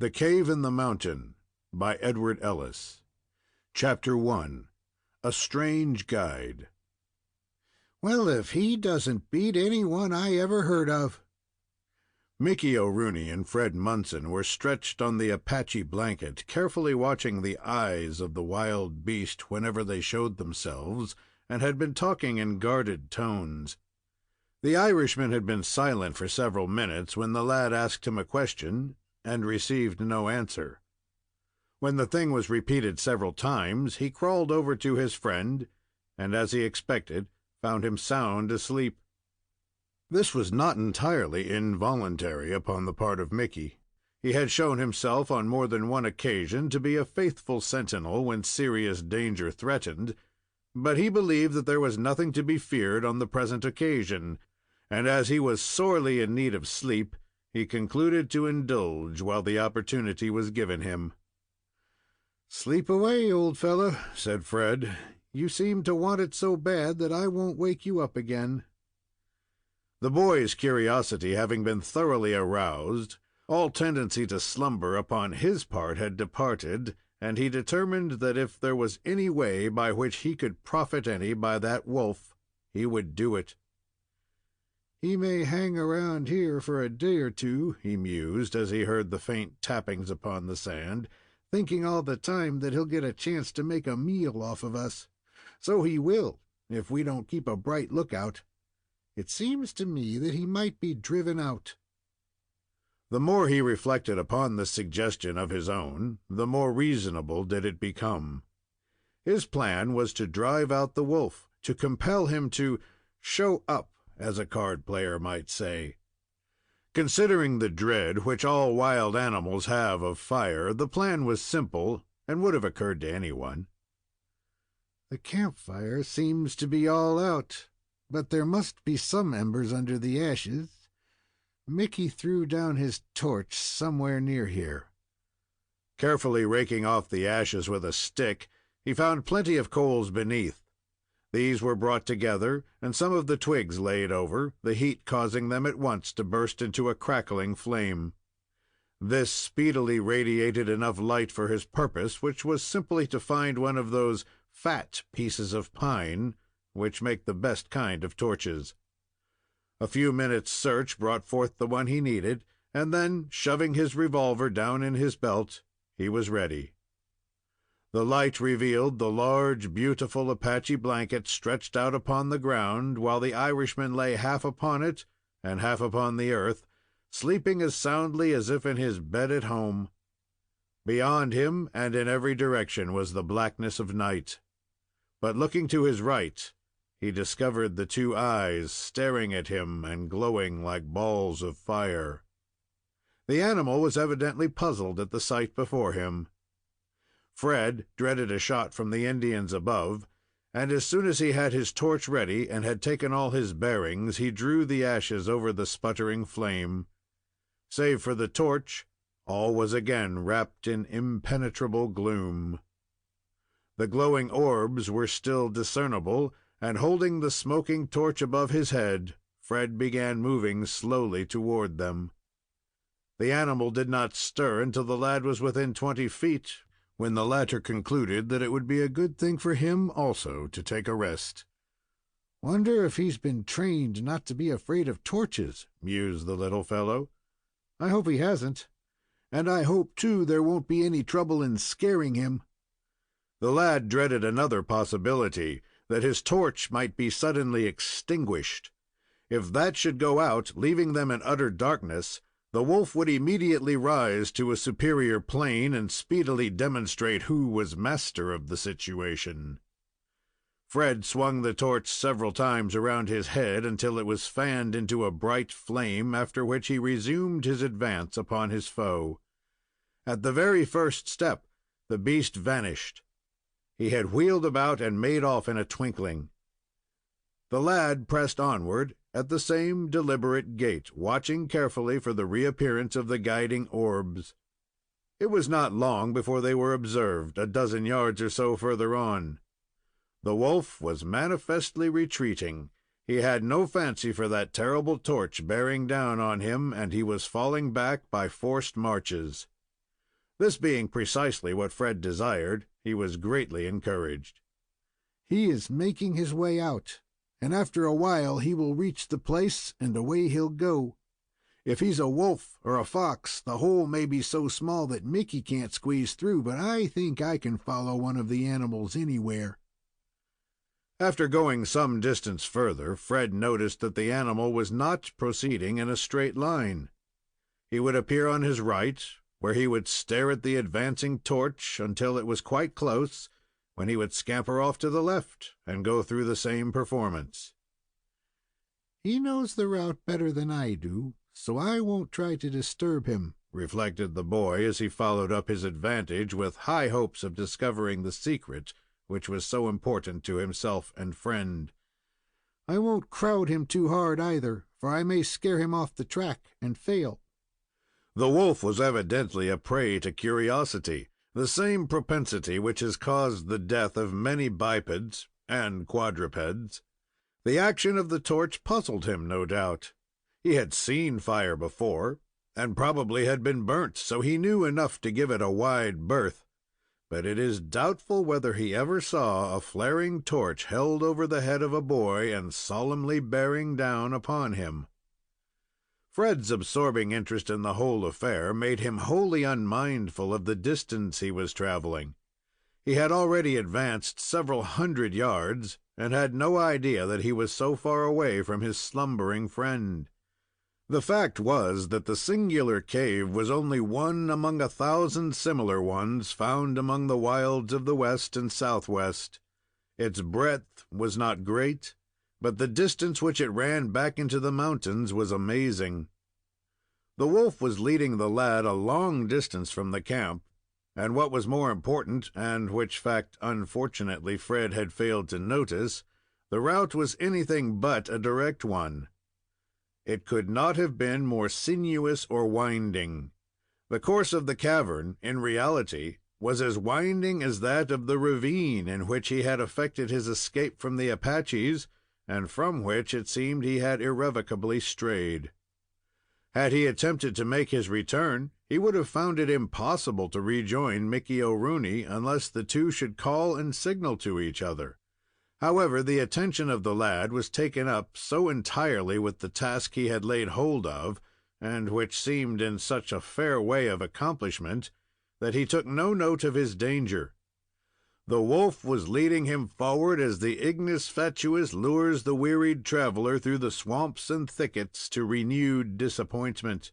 The Cave in the Mountain by Edward Ellis. Chapter 1. A Strange Guide. Well, if he doesn't beat anyone I ever heard of. Mickey O'Rooney and Fred Munson were stretched on the Apache blanket, carefully watching the eyes of the wild beast whenever they showed themselves, and had been talking in guarded tones. The Irishman had been silent for several minutes when the lad asked him a question, and received no answer. When the thing was repeated several times, he crawled over to his friend, and, as he expected, found him sound asleep. This was not entirely involuntary upon the part of Mickey. He had shown himself on more than one occasion to be a faithful sentinel when serious danger threatened, but he believed that there was nothing to be feared on the present occasion, and as he was sorely in need of sleep, he concluded to indulge while the opportunity was given him. "Sleep away, old fellow," said Fred. "You seem to want it so bad that I won't wake you up again." The boy's curiosity having been thoroughly aroused, all tendency to slumber upon his part had departed, and he determined that if there was any way by which he could profit any by that wolf, he would do it. "He may hang around here for a day or two," he mused, as he heard the faint tappings upon the sand, "thinking all the time that he'll get a chance to make a meal off of us. So he will, if we don't keep a bright lookout. It seems to me that he might be driven out." The more he reflected upon this suggestion of his own, the more reasonable did it become. His plan was to drive out the wolf, to compel him to show up, as a card player might say. Considering the dread which all wild animals have of fire, the plan was simple and would have occurred to anyone. "The campfire seems to be all out, but there must be some embers under the ashes. Mickey threw down his torch somewhere near here." Carefully raking off the ashes with a stick, he found plenty of coals beneath. These were brought together, and some of the twigs laid over, the heat causing them at once to burst into a crackling flame. This speedily radiated enough light for his purpose, which was simply to find one of those fat pieces of pine which make the best kind of torches. A few minutes' search brought forth the one he needed, and then, shoving his revolver down in his belt, he was ready. The light revealed the large, beautiful Apache blanket stretched out upon the ground, while the Irishman lay half upon it and half upon the earth, sleeping as soundly as if in his bed at home. Beyond him and in every direction was the blackness of night. But looking to his right, he discovered the two eyes staring at him and glowing like balls of fire. The animal was evidently puzzled at the sight before him. Fred dreaded a shot from the Indians above, and as soon as he had his torch ready and had taken all his bearings, he drew the ashes over the sputtering flame. Save for the torch, all was again wrapped in impenetrable gloom. The glowing orbs were still discernible, and holding the smoking torch above his head, Fred began moving slowly toward them. The animal did not stir until the lad was within 20 feet, when the latter concluded that it would be a good thing for him also to take a rest. "Wonder if he's been trained not to be afraid of torches," mused the little fellow. "I hope he hasn't, and I hope, too, there won't be any trouble in scaring him." The lad dreaded another possibility, that his torch might be suddenly extinguished. If that should go out, leaving them in utter darkness, the wolf would immediately rise to a superior plane and speedily demonstrate who was master of the situation. Fred swung the torch several times around his head until it was fanned into a bright flame, after which he resumed his advance upon his foe. At the very first step, the beast vanished. He had wheeled about and made off in a twinkling. The lad pressed onward at the same deliberate gait, watching carefully for the reappearance of the guiding orbs. It was not long before they were observed, a dozen yards or so further on. The wolf was manifestly retreating. He had no fancy for that terrible torch bearing down on him, and he was falling back by forced marches. This being precisely what Fred desired, he was greatly encouraged. He is making his way out, and after a while he will reach the place, and away he'll go. If he's a wolf or a fox, the hole may be so small that Mickey can't squeeze through, but I think I can follow one of the animals anywhere." After going some distance further, Fred noticed that the animal was not proceeding in a straight line. He would appear on his right, where he would stare at the advancing torch until it was quite close, when he would scamper off to the left and go through the same performance. "He knows the route better than I do, so I won't try to disturb him," reflected the boy as he followed up his advantage with high hopes of discovering the secret which was so important to himself and friend. "I won't crowd him too hard either, for I may scare him off the track and fail." The wolf was evidently a prey to curiosity, the same propensity which has caused the death of many bipeds and quadrupeds. The action of the torch puzzled him, no doubt. He had seen fire before, and probably had been burnt, so he knew enough to give it a wide berth. But it is doubtful whether he ever saw a flaring torch held over the head of a boy and solemnly bearing down upon him. Fred's absorbing interest in the whole affair made him wholly unmindful of the distance he was traveling. He had already advanced several 100 yards, and had no idea that he was so far away from his slumbering friend. The fact was that the singular cave was only one among 1,000 similar ones found among the wilds of the West and Southwest. Its breadth was not great, but the distance which it ran back into the mountains was amazing. The wolf was leading the lad a long distance from the camp, and what was more important, and which fact unfortunately Fred had failed to notice, the route was anything but a direct one. It could not have been more sinuous or winding. The course of the cavern, in reality, was as winding as that of the ravine in which he had effected his escape from the Apaches, and from which it seemed he had irrevocably strayed. Had he attempted to make his return, he would have found it impossible to rejoin Mickey O'Rooney unless the two should call and signal to each other. However, the attention of the lad was taken up so entirely with the task he had laid hold of, and which seemed in such a fair way of accomplishment, that he took no note of his danger. The wolf was leading him forward as the ignis fatuus lures the wearied traveler through the swamps and thickets to renewed disappointment.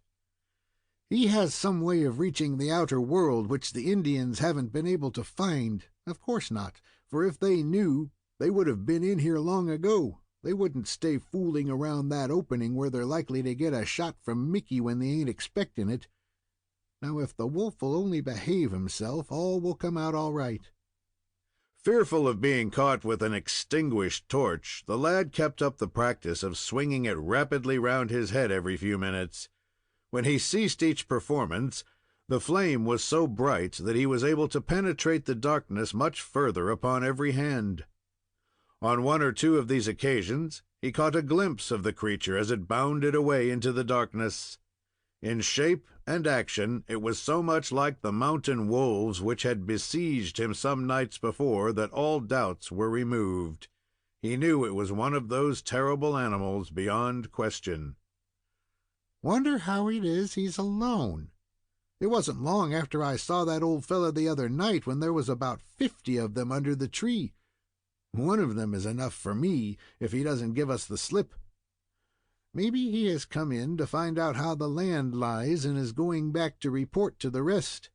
"He has some way of reaching the outer world which the Indians haven't been able to find. Of course not, for if they knew, they would have been in here long ago. They wouldn't stay fooling around that opening where they're likely to get a shot from Mickey when they ain't expecting it. Now, if the wolf will only behave himself, all will come out all right." Fearful of being caught with an extinguished torch, the lad kept up the practice of swinging it rapidly round his head every few minutes. When he ceased each performance, the flame was so bright that he was able to penetrate the darkness much further upon every hand. On one or two of these occasions, he caught a glimpse of the creature as it bounded away into the darkness. In shape and action, it was so much like the mountain wolves which had besieged him some nights before that all doubts were removed. He knew it was one of those terrible animals beyond question. "Wonder how it is he's alone. It wasn't long after I saw that old fellow the other night when there was about 50 of them under the tree. One of them is enough for me, if he doesn't give us the slip. Maybe he has come in to find out how the land lies and is going back to report to the rest."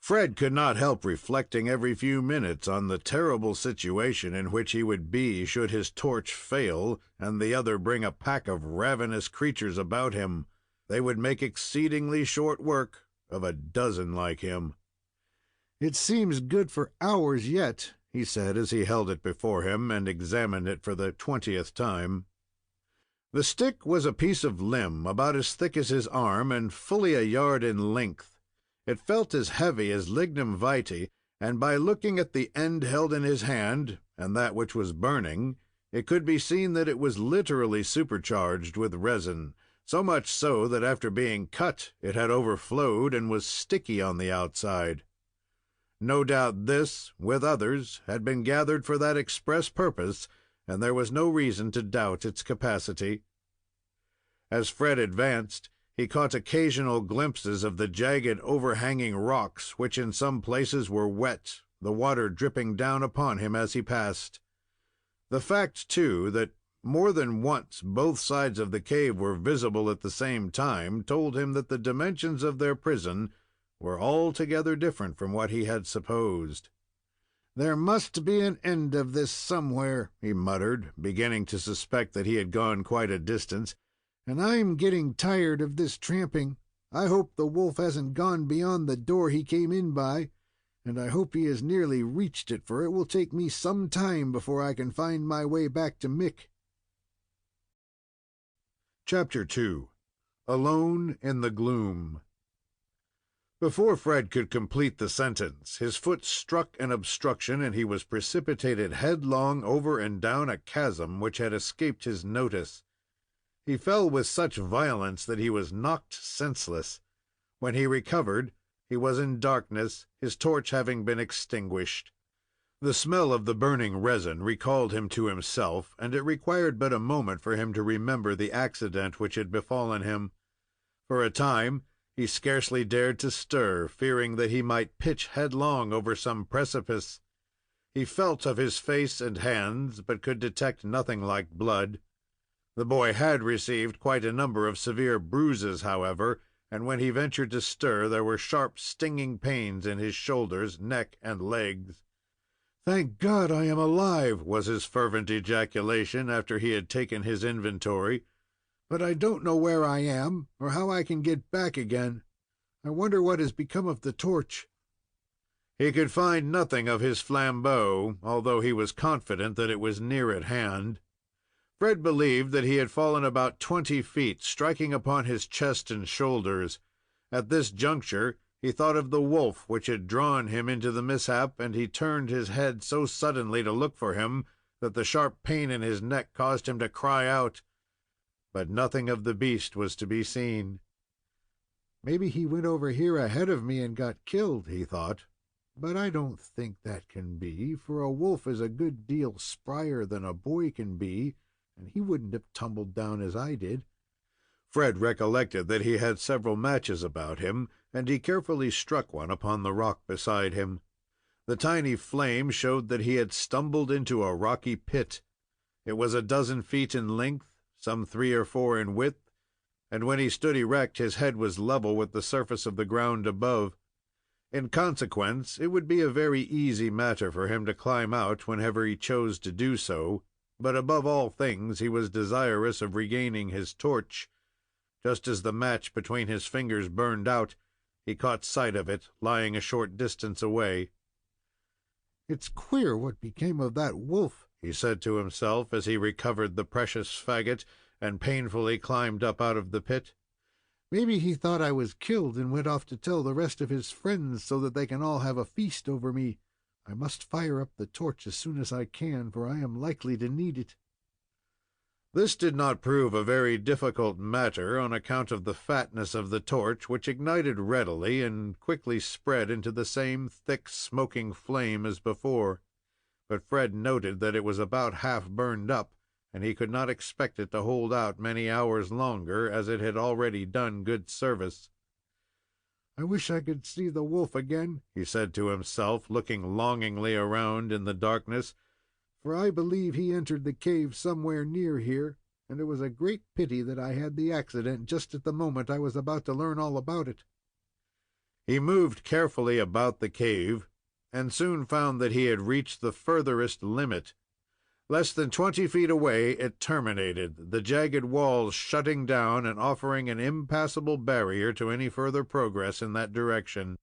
Fred could not help reflecting every few minutes on the terrible situation in which he would be should his torch fail and the other bring a pack of ravenous creatures about him. They would make exceedingly short work of a dozen like him. "It seems good for hours yet," he said as he held it before him and examined it for the 20th time. The stick was a piece of limb about as thick as his arm and fully a yard in length. It felt as heavy as lignum vitae, and by looking at the end held in his hand and that which was burning, it could be seen that it was literally supercharged with resin, so much so that after being cut it had overflowed and was sticky on the outside. No doubt this, with others, had been gathered for that express purpose, and there was no reason to doubt its capacity. As Fred advanced, he caught occasional glimpses of the jagged, overhanging rocks, which in some places were wet, the water dripping down upon him as he passed. The fact, too, that more than once both sides of the cave were visible at the same time told him that the dimensions of their prison were altogether different from what he had supposed. "There must be an end of this somewhere," he muttered, beginning to suspect that he had gone quite a distance, "and I'm getting tired of this tramping. I hope the wolf hasn't gone beyond the door he came in by, and I hope he has nearly reached it, for it will take me some time before I can find my way back to Mick." Chapter 2. Alone in the Gloom. Before Fred could complete the sentence, his foot struck an obstruction, and he was precipitated headlong over and down a chasm which had escaped his notice. He fell with such violence that he was knocked senseless. When he recovered, he was in darkness, his torch having been extinguished. The smell of the burning resin recalled him to himself, and it required but a moment for him to remember the accident which had befallen him. For a time, he scarcely dared to stir, fearing that he might pitch headlong over some precipice. He felt of his face and hands, but could detect nothing like blood. The boy had received quite a number of severe bruises, however, and when he ventured to stir, there were sharp, stinging pains in his shoulders, neck, and legs. "Thank God I am alive!" was his fervent ejaculation after he had taken his inventory. "But I don't know where I am, or how I can get back again. I wonder what has become of the torch." He could find nothing of his flambeau, although he was confident that it was near at hand. Fred believed that he had fallen about 20 feet, striking upon his chest and shoulders. At this juncture, he thought of the wolf which had drawn him into the mishap, and he turned his head so suddenly to look for him that the sharp pain in his neck caused him to cry out. But nothing of the beast was to be seen. "Maybe he went over here ahead of me and got killed," he thought. "But I don't think that can be, for a wolf is a good deal sprier than a boy can be, and he wouldn't have tumbled down as I did." Fred recollected that he had several matches about him, and he carefully struck one upon the rock beside him. The tiny flame showed that he had stumbled into a rocky pit. It was a dozen feet in length, some 3 or 4 in width, and when he stood erect, his head was level with the surface of the ground above. In consequence, it would be a very easy matter for him to climb out whenever he chose to do so, but above all things he was desirous of regaining his torch. Just as the match between his fingers burned out, he caught sight of it, lying a short distance away. "It's queer what became of that wolf," he said to himself as he recovered the precious faggot and painfully climbed up out of the pit. "Maybe he thought I was killed and went off to tell the rest of his friends so that they can all have a feast over me. I must fire up the torch as soon as I can, for I am likely to need it." This did not prove a very difficult matter on account of the fatness of the torch, which ignited readily and quickly spread into the same thick, smoking flame as before. But Fred noted that it was about half burned up, and he could not expect it to hold out many hours longer, as it had already done good service. "I wish I could see the wolf again," he said to himself, looking longingly around in the darkness, "for I believe he entered the cave somewhere near here, and it was a great pity that I had the accident just at the moment I was about to learn all about it." He moved carefully about the cave, and soon found that he had reached the furthest limit. Less than 20 feet away it terminated, the jagged walls shutting down and offering an impassable barrier to any further progress in that direction.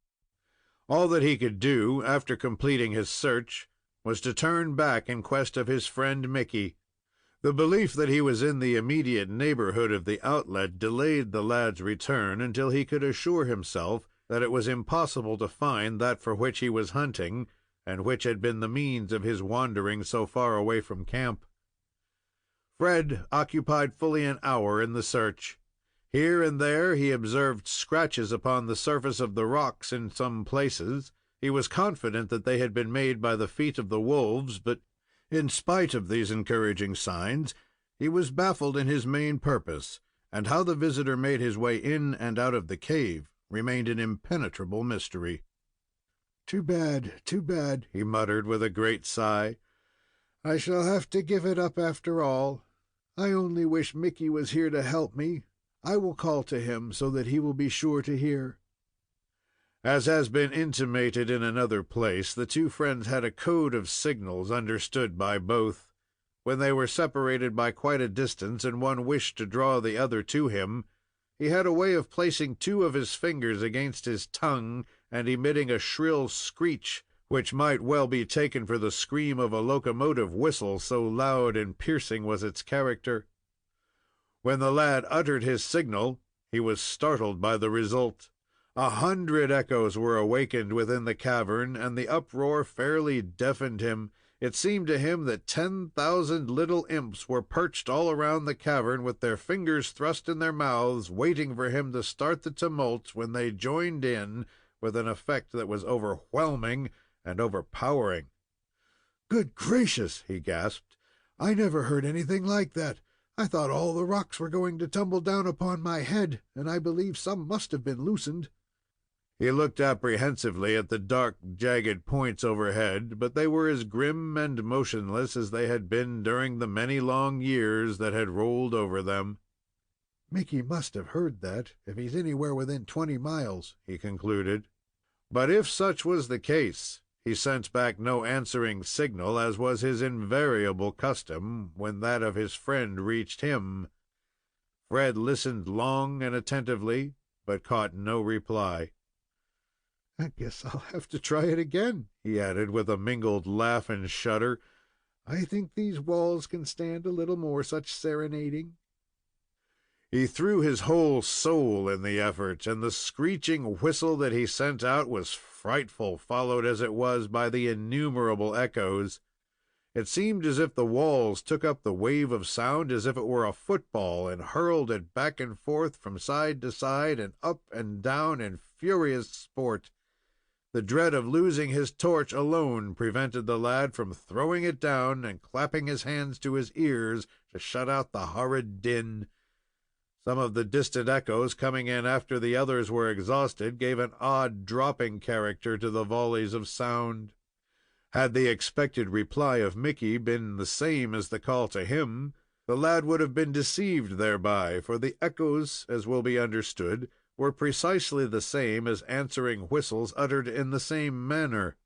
All that he could do, after completing his search, was to turn back in quest of his friend Mickey. The belief that he was in the immediate neighborhood of the outlet delayed the lad's return until he could assure himself that it was impossible to find that for which he was hunting, and which had been the means of his wandering so far away from camp. Fred occupied fully an hour in the search. Here and there he observed scratches upon the surface of the rocks in some places. He was confident that they had been made by the feet of the wolves, but in spite of these encouraging signs, he was baffled in his main purpose, and how the visitor made his way in and out of the cave remained an impenetrable mystery. Too bad, he muttered with a great sigh. I shall have to give it up after all. I only wish Mickey was here to help me. I will call to him so that he will be sure to hear. As has been intimated in another place, the two friends had a code of signals understood by both. When they were separated by quite a distance, and one wished to draw the other to him, he had a way of placing two of his fingers against his tongue and emitting a shrill screech, which might well be taken for the scream of a locomotive whistle, so loud and piercing was its character. When the lad uttered his signal, he was startled by the result. 100 echoes were awakened within the cavern, and the uproar fairly deafened him. It seemed to him that 10,000 little imps were perched all around the cavern, with their fingers thrust in their mouths, waiting for him to start the tumult, when they joined in with an effect that was overwhelming and overpowering. "Good gracious!" he gasped. "I never heard anything like that. I thought all the rocks were going to tumble down upon my head, and I believe some must have been loosened." He looked apprehensively at the dark, jagged points overhead, but they were as grim and motionless as they had been during the many long years that had rolled over them. "Mickey must have heard that, if he's anywhere within 20 miles," he concluded. But if such was the case, he sent back no answering signal, as was his invariable custom when that of his friend reached him. Fred listened long and attentively, but caught no reply. "I guess I'll have to try it again," he added, with a mingled laugh and shudder. "I think these walls can stand a little more such serenading." He threw his whole soul in the effort, and the screeching whistle that he sent out was frightful, followed as it was by the innumerable echoes. It seemed as if the walls took up the wave of sound as if it were a football, and hurled it back and forth from side to side and up and down in furious sport. The dread of losing his torch alone prevented the lad from throwing it down and clapping his hands to his ears to shut out the horrid din. Some of the distant echoes, coming in after the others were exhausted, gave an odd dropping character to the volleys of sound. Had the expected reply of Mickey been the same as the call to him, the lad would have been deceived thereby, for the echoes, as will be understood, were precisely the same as answering whistles uttered in the same manner.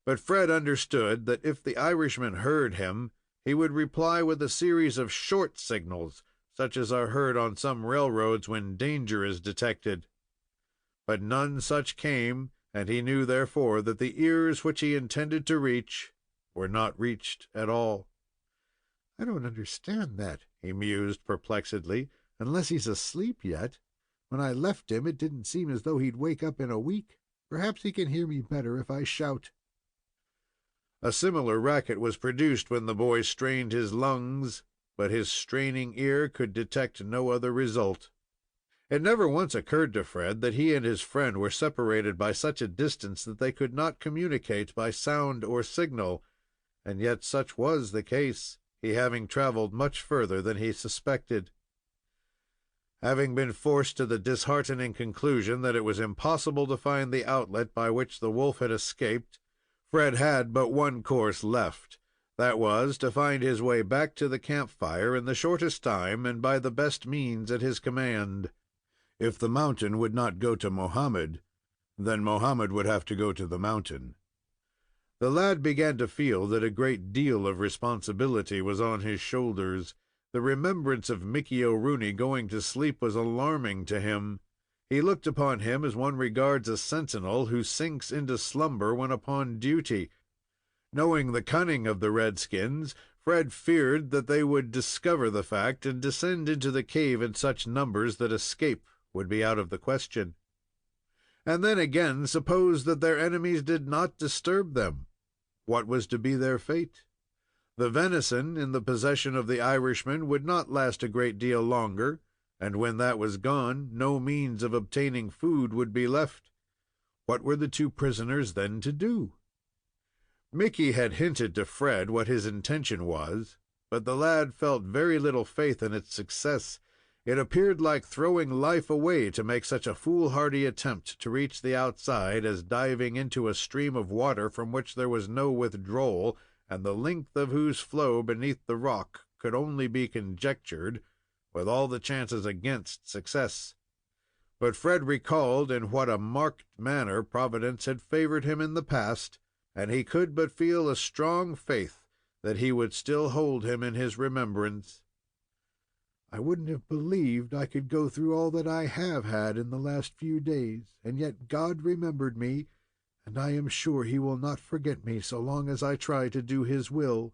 But Fred understood that if the Irishman heard him, he would reply with a series of short signals, such as are heard on some railroads when danger is detected. But none such came, and he knew, therefore, that the ears which he intended to reach were not reached at all. "I don't understand that," he mused perplexedly, "unless he's asleep yet. When I left him, it didn't seem as though he'd wake up in a week. Perhaps he can hear me better if I shout." A similar racket was produced when the boy strained his lungs, but his straining ear could detect no other result. It never once occurred to Fred that he and his friend were separated by such a distance that they could not communicate by sound or signal, and yet such was the case, he having traveled much further than he suspected. Having been forced to the disheartening conclusion that it was impossible to find the outlet by which the wolf had escaped, Fred had but one course left. That was, to find his way back to the campfire in the shortest time and by the best means at his command. If the mountain would not go to Mohammed, then Mohammed would have to go to the mountain. The lad began to feel that a great deal of responsibility was on his shoulders. The remembrance of Mickey O'Rooney going to sleep was alarming to him. He looked upon him as one regards a sentinel who sinks into slumber when upon duty. Knowing the cunning of the redskins, Fred feared that they would discover the fact and descend into the cave in such numbers that escape would be out of the question. And then again, suppose that their enemies did not disturb them. What was to be their fate? The venison in the possession of the Irishman would not last a great deal longer, and when that was gone, no means of obtaining food would be left. What were the two prisoners then to do? Mickey had hinted to Fred what his intention was, but the lad felt very little faith in its success. It appeared like throwing life away to make such a foolhardy attempt to reach the outside as diving into a stream of water from which there was no withdrawal, and the length of whose flow beneath the rock could only be conjectured, with all the chances against success. But Fred recalled in what a marked manner Providence had favored him in the past, and he could but feel a strong faith that he would still hold him in his remembrance. I wouldn't have believed I could go through all that I have had in the last few days, and yet God remembered me, and I am sure he will not forget me so long as I try to do his will.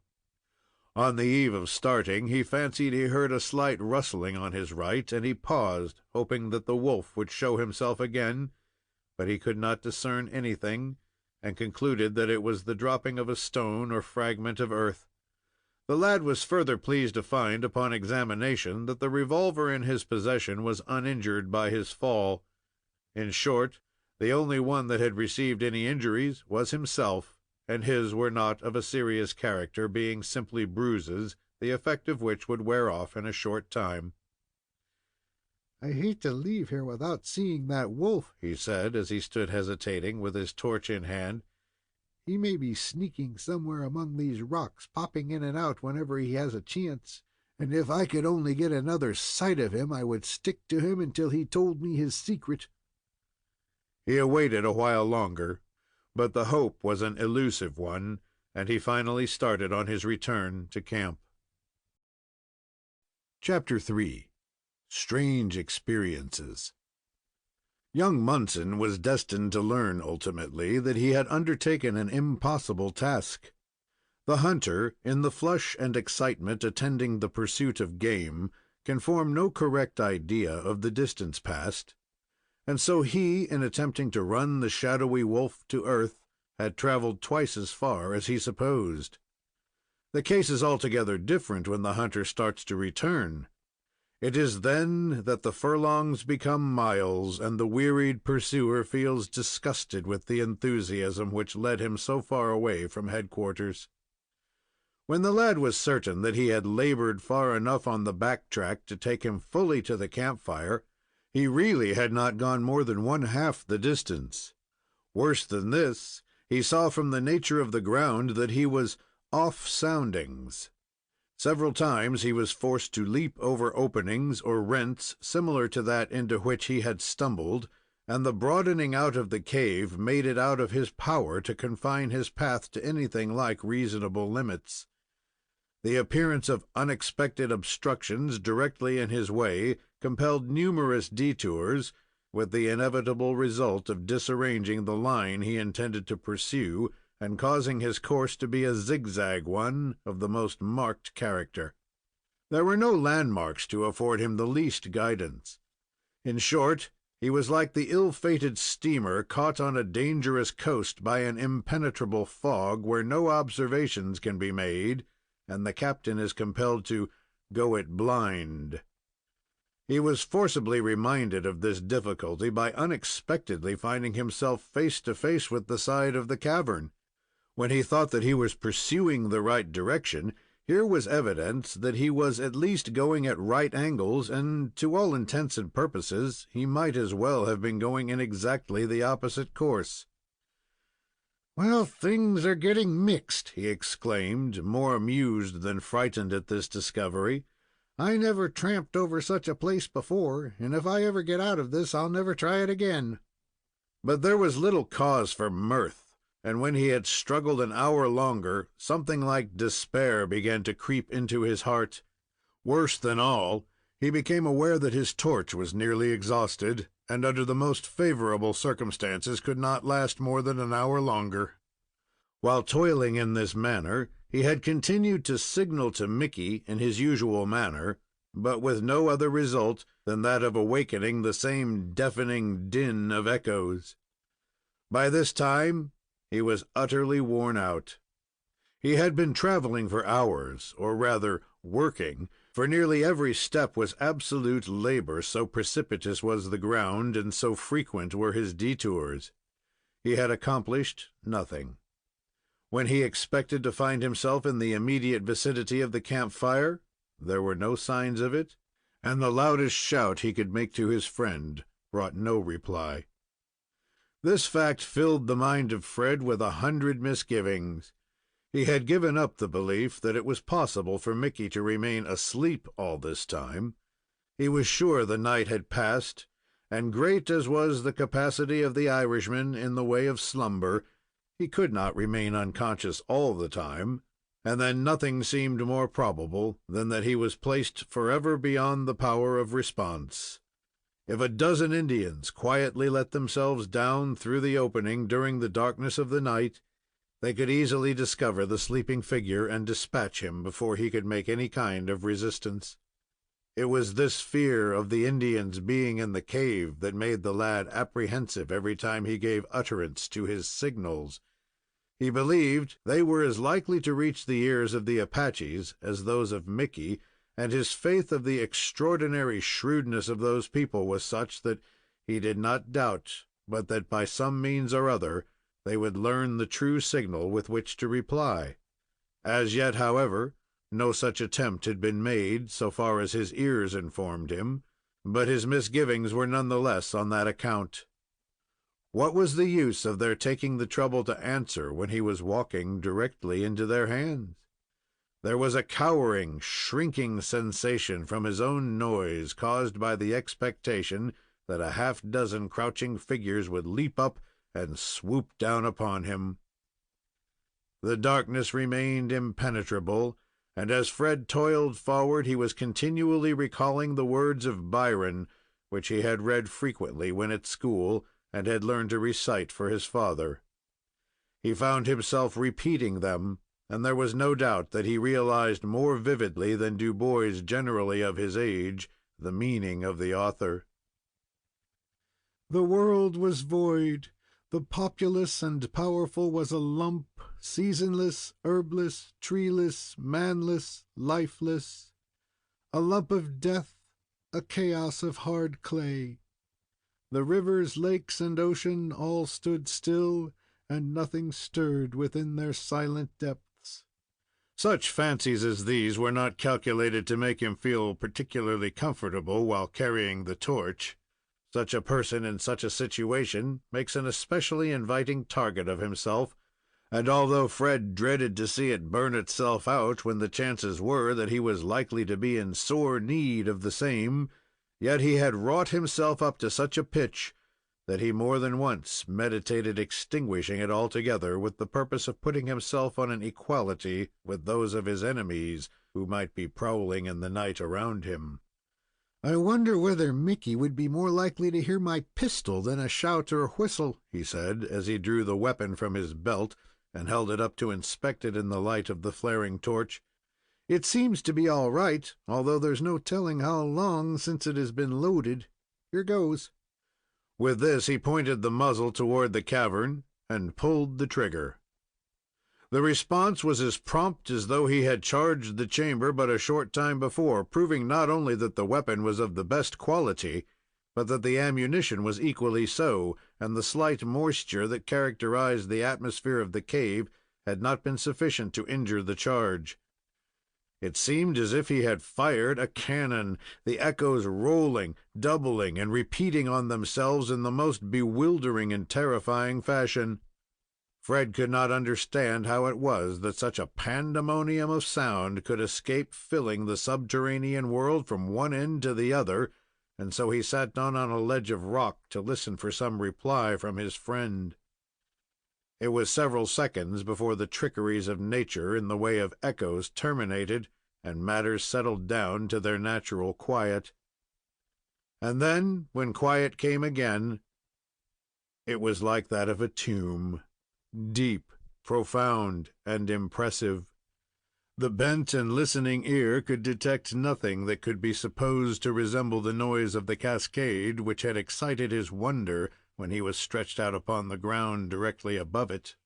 On the eve of starting, he fancied he heard a slight rustling on his right, and he paused, hoping that the wolf would show himself again, but he could not discern anything, and concluded that it was the dropping of a stone or fragment of earth. The lad was further pleased to find, upon examination, that the revolver in his possession was uninjured by his fall. In short, the only one that had received any injuries was himself, and his were not of a serious character, being simply bruises, the effect of which would wear off in a short time. "I hate to leave here without seeing that wolf," he said, as he stood hesitating, with his torch in hand. "He may be sneaking somewhere among these rocks, popping in and out whenever he has a chance, and if I could only get another sight of him, I would stick to him until he told me his secret." He awaited a while longer, but the hope was an elusive one, and he finally started on his return to camp. Chapter 3. Strange Experiences. Young Munson was destined to learn ultimately that he had undertaken an impossible task. The hunter, in the flush and excitement attending the pursuit of game, can form no correct idea of the distance passed, and so he, in attempting to run the shadowy wolf to earth, had traveled twice as far as he supposed. The case is altogether different when the hunter starts to return. It is then that the furlongs become miles, and the wearied pursuer feels disgusted with the enthusiasm which led him so far away from headquarters. When the lad was certain that he had labored far enough on the back track to take him fully to the campfire, he really had not gone more than one half the distance. Worse than this, he saw from the nature of the ground that he was off soundings. Several times he was forced to leap over openings or rents similar to that into which he had stumbled, and the broadening out of the cave made it out of his power to confine his path to anything like reasonable limits. The appearance of unexpected obstructions directly in his way compelled numerous detours, with the inevitable result of disarranging the line he intended to pursue, and causing his course to be a zigzag one of the most marked character. There were no landmarks to afford him the least guidance. In short, he was like the ill-fated steamer caught on a dangerous coast by an impenetrable fog, where no observations can be made, and the captain is compelled to go it blind. He was forcibly reminded of this difficulty by unexpectedly finding himself face to face with the side of the cavern. When he thought that he was pursuing the right direction, here was evidence that he was at least going at right angles, and to all intents and purposes he might as well have been going in exactly the opposite course. "Well, things are getting mixed," he exclaimed, more amused than frightened at this discovery. "I never tramped over such a place before, and if I ever get out of this, I'll never try it again." But there was little cause for mirth, and when he had struggled an hour longer, something like despair began to creep into his heart. Worse than all, he became aware that his torch was nearly exhausted, and under the most favorable circumstances could not last more than an hour longer. While toiling in this manner, he had continued to signal to Mickey in his usual manner, but with no other result than that of awakening the same deafening din of echoes. By this time, he was utterly worn out. He had been traveling for hours, or rather working, for nearly every step was absolute labor, so precipitous was the ground, and so frequent were his detours. He had accomplished nothing. When he expected to find himself in the immediate vicinity of the campfire, there were no signs of it, and the loudest shout he could make to his friend brought no reply. This fact filled the mind of Fred with 100 misgivings. He had given up the belief that it was possible for Mickey to remain asleep all this time. He was sure the night had passed, and great as was the capacity of the Irishman in the way of slumber, he could not remain unconscious all the time, and then nothing seemed more probable than that he was placed forever beyond the power of response. If a dozen Indians quietly let themselves down through the opening during the darkness of the night, they could easily discover the sleeping figure and dispatch him before he could make any kind of resistance. It was this fear of the Indians being in the cave that made the lad apprehensive every time he gave utterance to his signals. He believed they were as likely to reach the ears of the Apaches as those of Mickey, and his faith of the extraordinary shrewdness of those people was such that he did not doubt but that by some means or other they would learn the true signal with which to reply. As yet, however, no such attempt had been made, so far as his ears informed him, but his misgivings were none the less on that account. What was the use of their taking the trouble to answer when he was walking directly into their hands? There was a cowering, shrinking sensation from his own noise, caused by the expectation that a half-dozen crouching figures would leap up and swoop down upon him. The darkness remained impenetrable, and as Fred toiled forward, he was continually recalling the words of Byron, which he had read frequently when at school, and had learned to recite for his father. He found himself repeating them, and there was no doubt that he realized more vividly than do boys generally of his age the meaning of the author. The world was void. The populous and powerful was a lump, seasonless, herbless, treeless, manless, lifeless, a lump of death, a chaos of hard clay. The rivers, lakes, and ocean all stood still, and nothing stirred within their silent depths. Such fancies as these were not calculated to make him feel particularly comfortable while carrying the torch. Such a person in such a situation makes an especially inviting target of himself, and although Fred dreaded to see it burn itself out when the chances were that he was likely to be in sore need of the same, yet he had wrought himself up to such a pitch that he more than once meditated extinguishing it altogether, with the purpose of putting himself on an equality with those of his enemies who might be prowling in the night around him. "I wonder whether Mickey would be more likely to hear my pistol than a shout or whistle," he said, as he drew the weapon from his belt and held it up to inspect it in the light of the flaring torch. "It seems to be all right, although there's no telling how long since it has been loaded. Here goes." With this, he pointed the muzzle toward the cavern and pulled the trigger. The response was as prompt as though he had charged the chamber but a short time before, proving not only that the weapon was of the best quality, but that the ammunition was equally so, and the slight moisture that characterized the atmosphere of the cave had not been sufficient to injure the charge. It seemed as if he had fired a cannon, the echoes rolling, doubling, and repeating on themselves in the most bewildering and terrifying fashion. Fred could not understand how it was that such a pandemonium of sound could escape filling the subterranean world from one end to the other, and so he sat down on a ledge of rock to listen for some reply from his friend. It was several seconds before the trickeries of nature in the way of echoes terminated and matters settled down to their natural quiet. And then, when quiet came again, it was like that of a tomb. Deep, profound, and impressive. The bent and listening ear could detect nothing that could be supposed to resemble the noise of the cascade which had excited his wonder when he was stretched out upon the ground directly above it.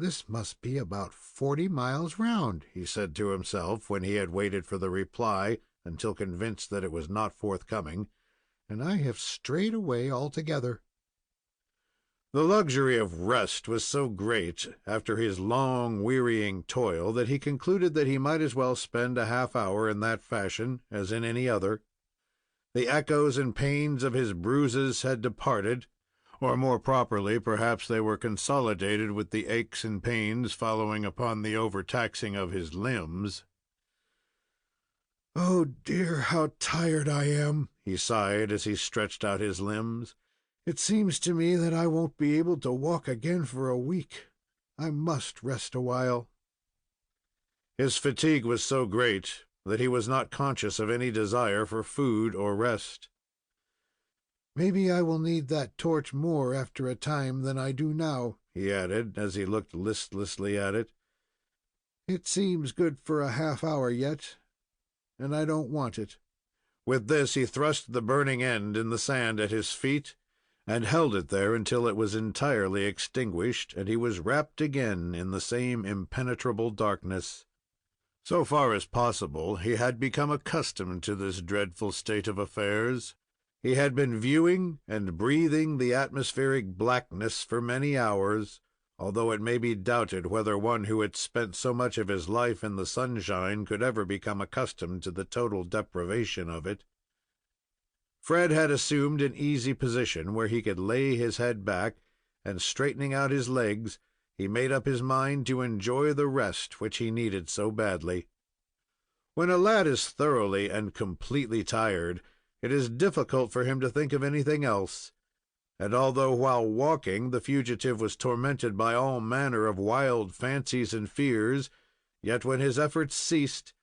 "This must be about 40 miles round," he said to himself when he had waited for the reply until convinced that it was not forthcoming, "and I have strayed away altogether." The luxury of rest was so great after his long, wearying toil that he concluded that he might as well spend a half hour in that fashion as in any other. The echoes and pains of his bruises had departed, or more properly, perhaps they were consolidated with the aches and pains following upon the overtaxing of his limbs. "Oh, dear, how tired I am!" he sighed as he stretched out his limbs. "It seems to me that I won't be able to walk again for a week. I must rest a while." His fatigue was so great that he was not conscious of any desire for food or rest. "Maybe I will need that torch more after a time than I do now," he added, as he looked listlessly at it. "It seems good for a half hour yet, and I don't want it." With this, he thrust the burning end in the sand at his feet, and held it there until it was entirely extinguished, and he was wrapped again in the same impenetrable darkness. So far as possible, he had become accustomed to this dreadful state of affairs. He had been viewing and breathing the atmospheric blackness for many hours, although it may be doubted whether one who had spent so much of his life in the sunshine could ever become accustomed to the total deprivation of it. Fred had assumed an easy position where he could lay his head back, and straightening out his legs, he made up his mind to enjoy the rest which he needed so badly. When a lad is thoroughly and completely tired, it is difficult for him to think of anything else, and although while walking the fugitive was tormented by all manner of wild fancies and fears, yet when his efforts ceased,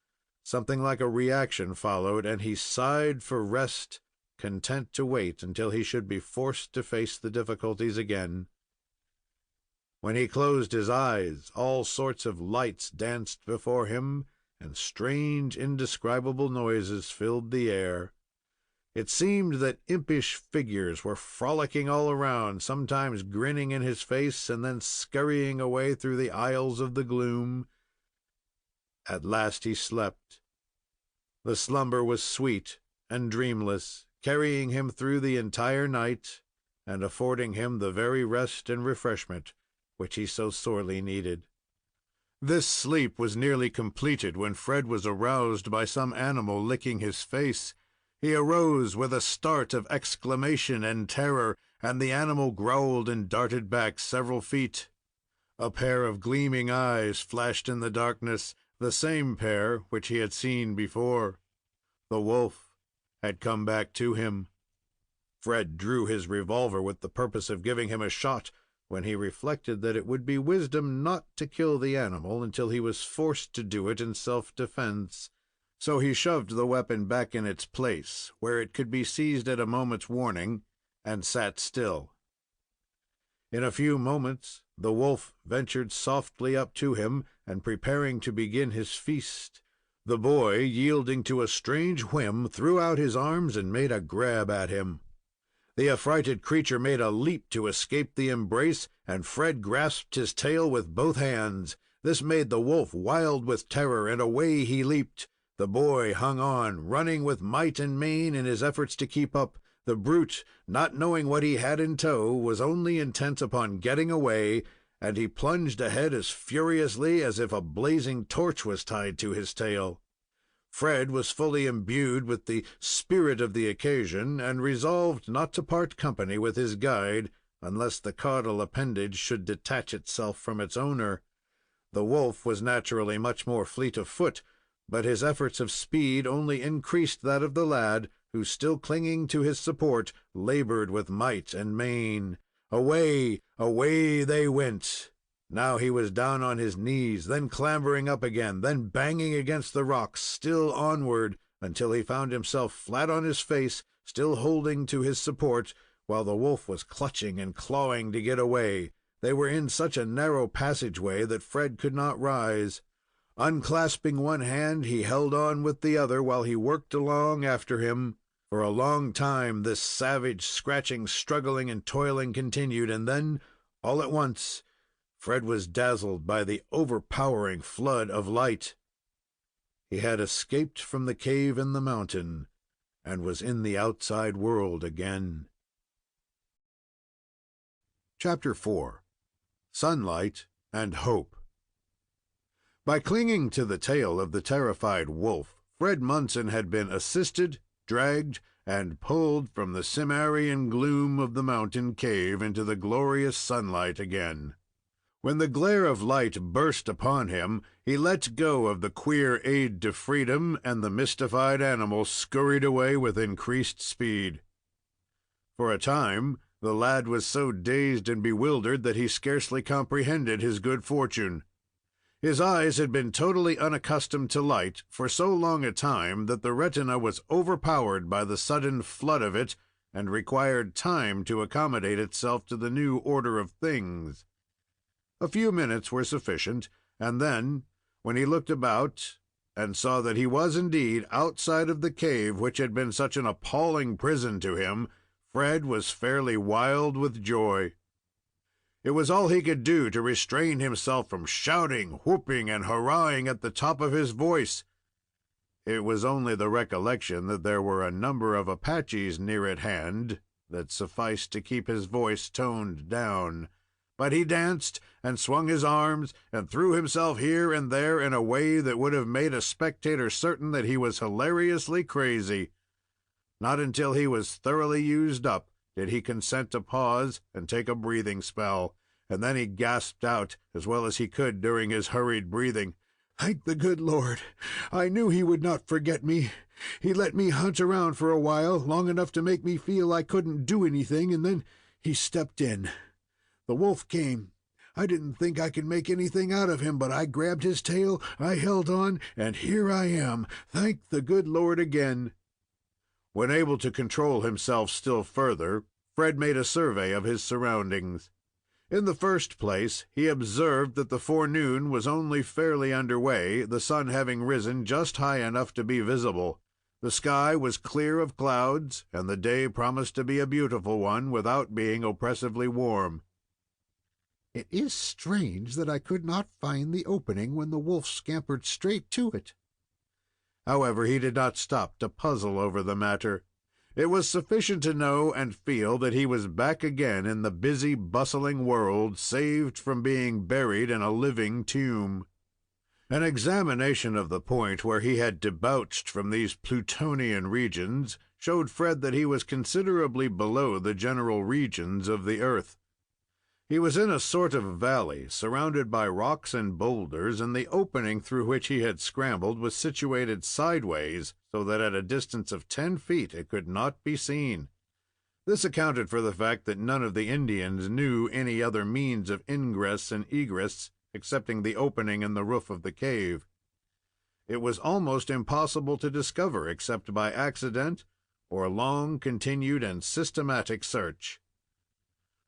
something like a reaction followed, and he sighed for rest, content to wait until he should be forced to face the difficulties again. When he closed his eyes, all sorts of lights danced before him, and strange, indescribable noises filled the air. It seemed that impish figures were frolicking all around, sometimes grinning in his face, and then scurrying away through the aisles of the gloom. At last he slept. The slumber was sweet and dreamless, carrying him through the entire night, and affording him the very rest and refreshment which he so sorely needed. This sleep was nearly completed when Fred was aroused by some animal licking his face. He arose with a start of exclamation and terror, and the animal growled and darted back several feet. A pair of gleaming eyes flashed in the darkness, the same pair which he had seen before. The wolf had come back to him. Fred drew his revolver with the purpose of giving him a shot, when he reflected that it would be wisdom not to kill the animal until he was forced to do it in self-defense. So he shoved the weapon back in its place, where it could be seized at a moment's warning, and sat still. In a few moments, the wolf ventured softly up to him, and preparing to begin his feast. The boy, yielding to a strange whim, threw out his arms and made a grab at him. The affrighted creature made a leap to escape the embrace, and Fred grasped his tail with both hands. This made the wolf wild with terror, and away he leaped. The boy hung on, running with might and main in his efforts to keep up. The brute, not knowing what he had in tow, was only intent upon getting away, and he plunged ahead as furiously as if a blazing torch was tied to his tail. Fred was fully imbued with the spirit of the occasion, and resolved not to part company with his guide unless the caudal appendage should detach itself from its owner. The wolf was naturally much more fleet of foot, but his efforts of speed only increased that of the lad, who, still clinging to his support, labored with might and main. Away, away they went. Now he was down on his knees, then clambering up again, then banging against the rocks, still onward, until he found himself flat on his face, still holding to his support, while the wolf was clutching and clawing to get away. They were in such a narrow passageway that Fred could not rise. Unclasping one hand, he held on with the other while he worked along after him. For a long time this savage scratching, struggling, and toiling continued, and then, all at once, Fred was dazzled by the overpowering flood of light. He had escaped from the cave in the mountain and was in the outside world again. Chapter 4. Sunlight and Hope. By clinging to the tail of the terrified wolf, Fred Munson had been assisted, dragged, and pulled from the Cimmerian gloom of the mountain cave into the glorious sunlight again. When the glare of light burst upon him, he let go of the queer aid to freedom, and the mystified animal scurried away with increased speed. For a time, the lad was so dazed and bewildered that he scarcely comprehended his good fortune. His eyes had been totally unaccustomed to light for so long a time that the retina was overpowered by the sudden flood of it, and required time to accommodate itself to the new order of things. A few minutes were sufficient, and then, when he looked about and saw that he was indeed outside of the cave which had been such an appalling prison to him, Fred was fairly wild with joy. It was all he could do to restrain himself from shouting, whooping, and hurrahing at the top of his voice. It was only the recollection that there were a number of Apaches near at hand that sufficed to keep his voice toned down. But he danced and swung his arms and threw himself here and there in a way that would have made a spectator certain that he was hilariously crazy. Not until he was thoroughly used up did he consent to pause and take a breathing spell, and then he gasped out, as well as he could during his hurried breathing, "Thank the good Lord! I knew he would not forget me. He let me hunt around for a while, long enough to make me feel I couldn't do anything, and then he stepped in. The wolf came. I didn't think I could make anything out of him, but I grabbed his tail, I held on, and here I am. Thank the good Lord again." When able to control himself still further, Fred made a survey of his surroundings. In the first place, he observed that the forenoon was only fairly under way, the sun having risen just high enough to be visible. The sky was clear of clouds, and the day promised to be a beautiful one without being oppressively warm. "It is strange that I could not find the opening when the wolf scampered straight to it." However, he did not stop to puzzle over the matter. It was sufficient to know and feel that he was back again in the busy, bustling world, saved from being buried in a living tomb. An examination of the point where he had debouched from these Plutonian regions showed Fred that he was considerably below the general regions of the earth. He was in a sort of valley, surrounded by rocks and boulders, and the opening through which he had scrambled was situated sideways, so that at a distance of 10 feet it could not be seen. This accounted for the fact that none of the Indians knew any other means of ingress and egress, excepting the opening in the roof of the cave. It was almost impossible to discover except by accident or long continued and systematic search.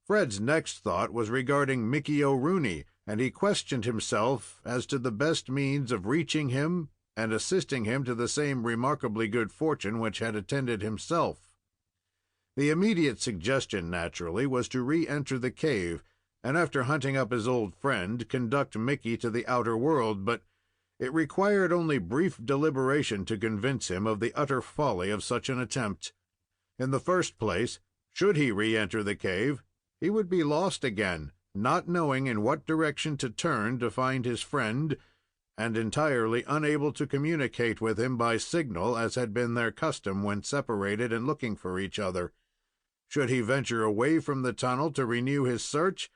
Fred's next thought was regarding Mickey O'Rooney, and he questioned himself as to the best means of reaching him and assisting him to the same remarkably good fortune which had attended himself. The immediate suggestion, naturally, was to re-enter the cave, and after hunting up his old friend, conduct Mickey to the outer world, but it required only brief deliberation to convince him of the utter folly of such an attempt. In the first place, should he re-enter the cave, he would be lost again, not knowing in what direction to turn to find his friend, and entirely unable to communicate with him by signal, as had been their custom when separated and looking for each other. Should he venture away from the tunnel to renew his search,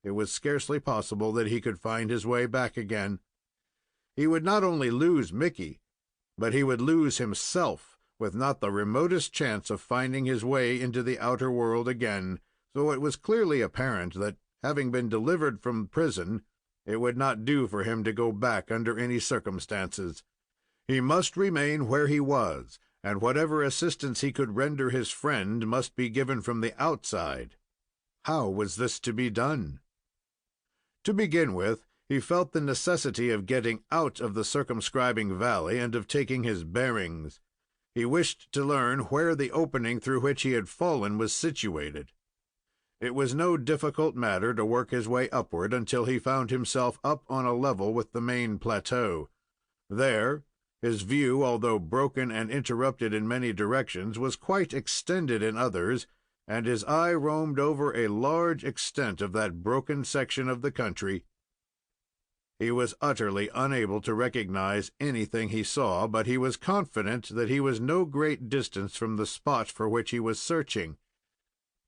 it was scarcely possible that he could find his way back again. He would not only lose Mickey, but he would lose himself, with not the remotest chance of finding his way into the outer world again. So it was clearly apparent that, having been delivered from prison, it would not do for him to go back under any circumstances. He must remain where he was, and whatever assistance he could render his friend must be given from the outside. How was this to be done? To begin with, he felt the necessity of getting out of the circumscribing valley and of taking his bearings. He wished to learn where the opening through which he had fallen was situated. It was no difficult matter to work his way upward until he found himself up on a level with the main plateau. There, his view, although broken and interrupted in many directions, was quite extended in others, and his eye roamed over a large extent of that broken section of the country. He was utterly unable to recognize anything he saw, but he was confident that he was no great distance from the spot for which he was searching.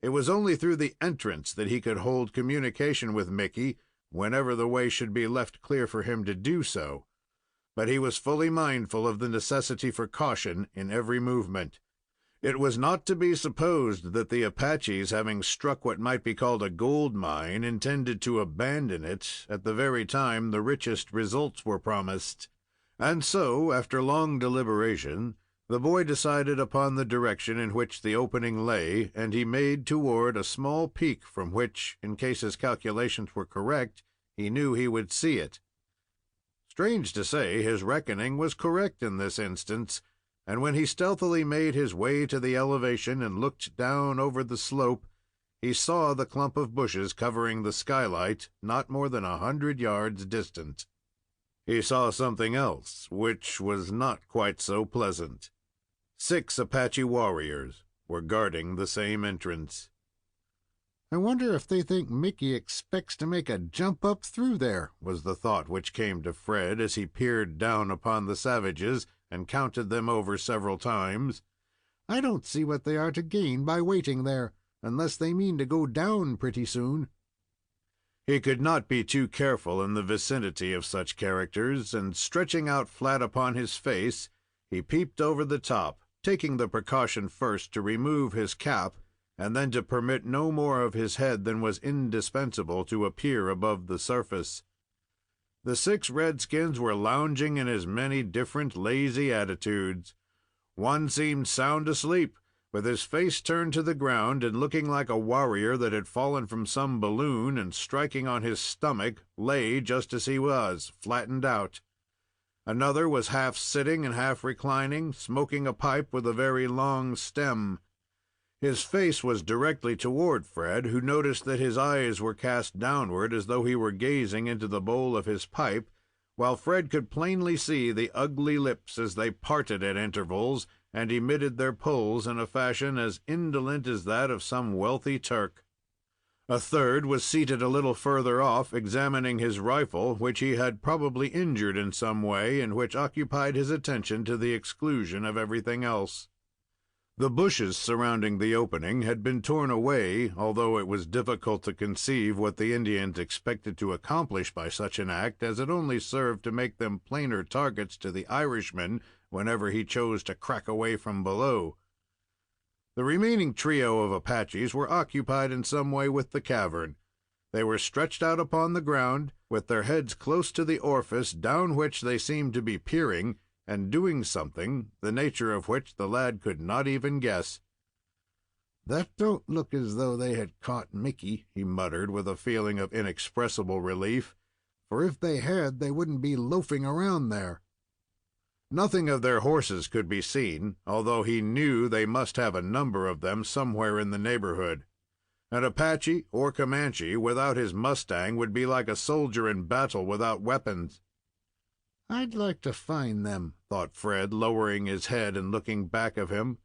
It was only through the entrance that he could hold communication with Mickey whenever the way should be left clear for him to do so. But he was fully mindful of the necessity for caution in every movement. It was not to be supposed that the Apaches, having struck what might be called a gold mine, intended to abandon it at the very time the richest results were promised. And so, after long deliberation, the boy decided upon the direction in which the opening lay, and he made toward a small peak from which, in case his calculations were correct, he knew he would see it. Strange to say, his reckoning was correct in this instance, and when he stealthily made his way to the elevation and looked down over the slope, he saw the clump of bushes covering the skylight not more than 100 yards distant. He saw something else, which was not quite so pleasant. 6 Apache warriors were guarding the same entrance. I wonder if they think Mickey expects to make a jump up through there, was the thought which came to Fred as he peered down upon the savages and counted them over several times. I don't see what they are to gain by waiting there, unless they mean to go down pretty soon. He could not be too careful in the vicinity of such characters, and stretching out flat upon his face, he peeped over the top, taking the precaution first to remove his cap, and then to permit no more of his head than was indispensable to appear above the surface. The 6 redskins were lounging in as many different lazy attitudes. One seemed sound asleep, with his face turned to the ground and looking like a warrior that had fallen from some balloon and, striking on his stomach, lay just as he was, flattened out. Another was half sitting and half reclining, smoking a pipe with a very long stem. His face was directly toward Fred, who noticed that his eyes were cast downward as though he were gazing into the bowl of his pipe, while Fred could plainly see the ugly lips as they parted at intervals and emitted their pulls in a fashion as indolent as that of some wealthy Turk. A third was seated a little further off, examining his rifle, which he had probably injured in some way, and which occupied his attention to the exclusion of everything else. The bushes surrounding the opening had been torn away, although it was difficult to conceive what the Indians expected to accomplish by such an act, as it only served to make them plainer targets to the Irishman whenever he chose to crack away from below. The remaining trio of Apaches were occupied in some way with the cavern. They were stretched out upon the ground, with their heads close to the orifice down which they seemed to be peering, and doing something, the nature of which the lad could not even guess. "That don't look as though they had caught Mickey," he muttered, with a feeling of inexpressible relief, "for if they had, they wouldn't be loafing around there." Nothing of their horses could be seen, although he knew they must have a number of them somewhere in the neighborhood. An Apache or Comanche without his mustang would be like a soldier in battle without weapons. "I'd like to find them," thought Fred, lowering his head and looking back of him.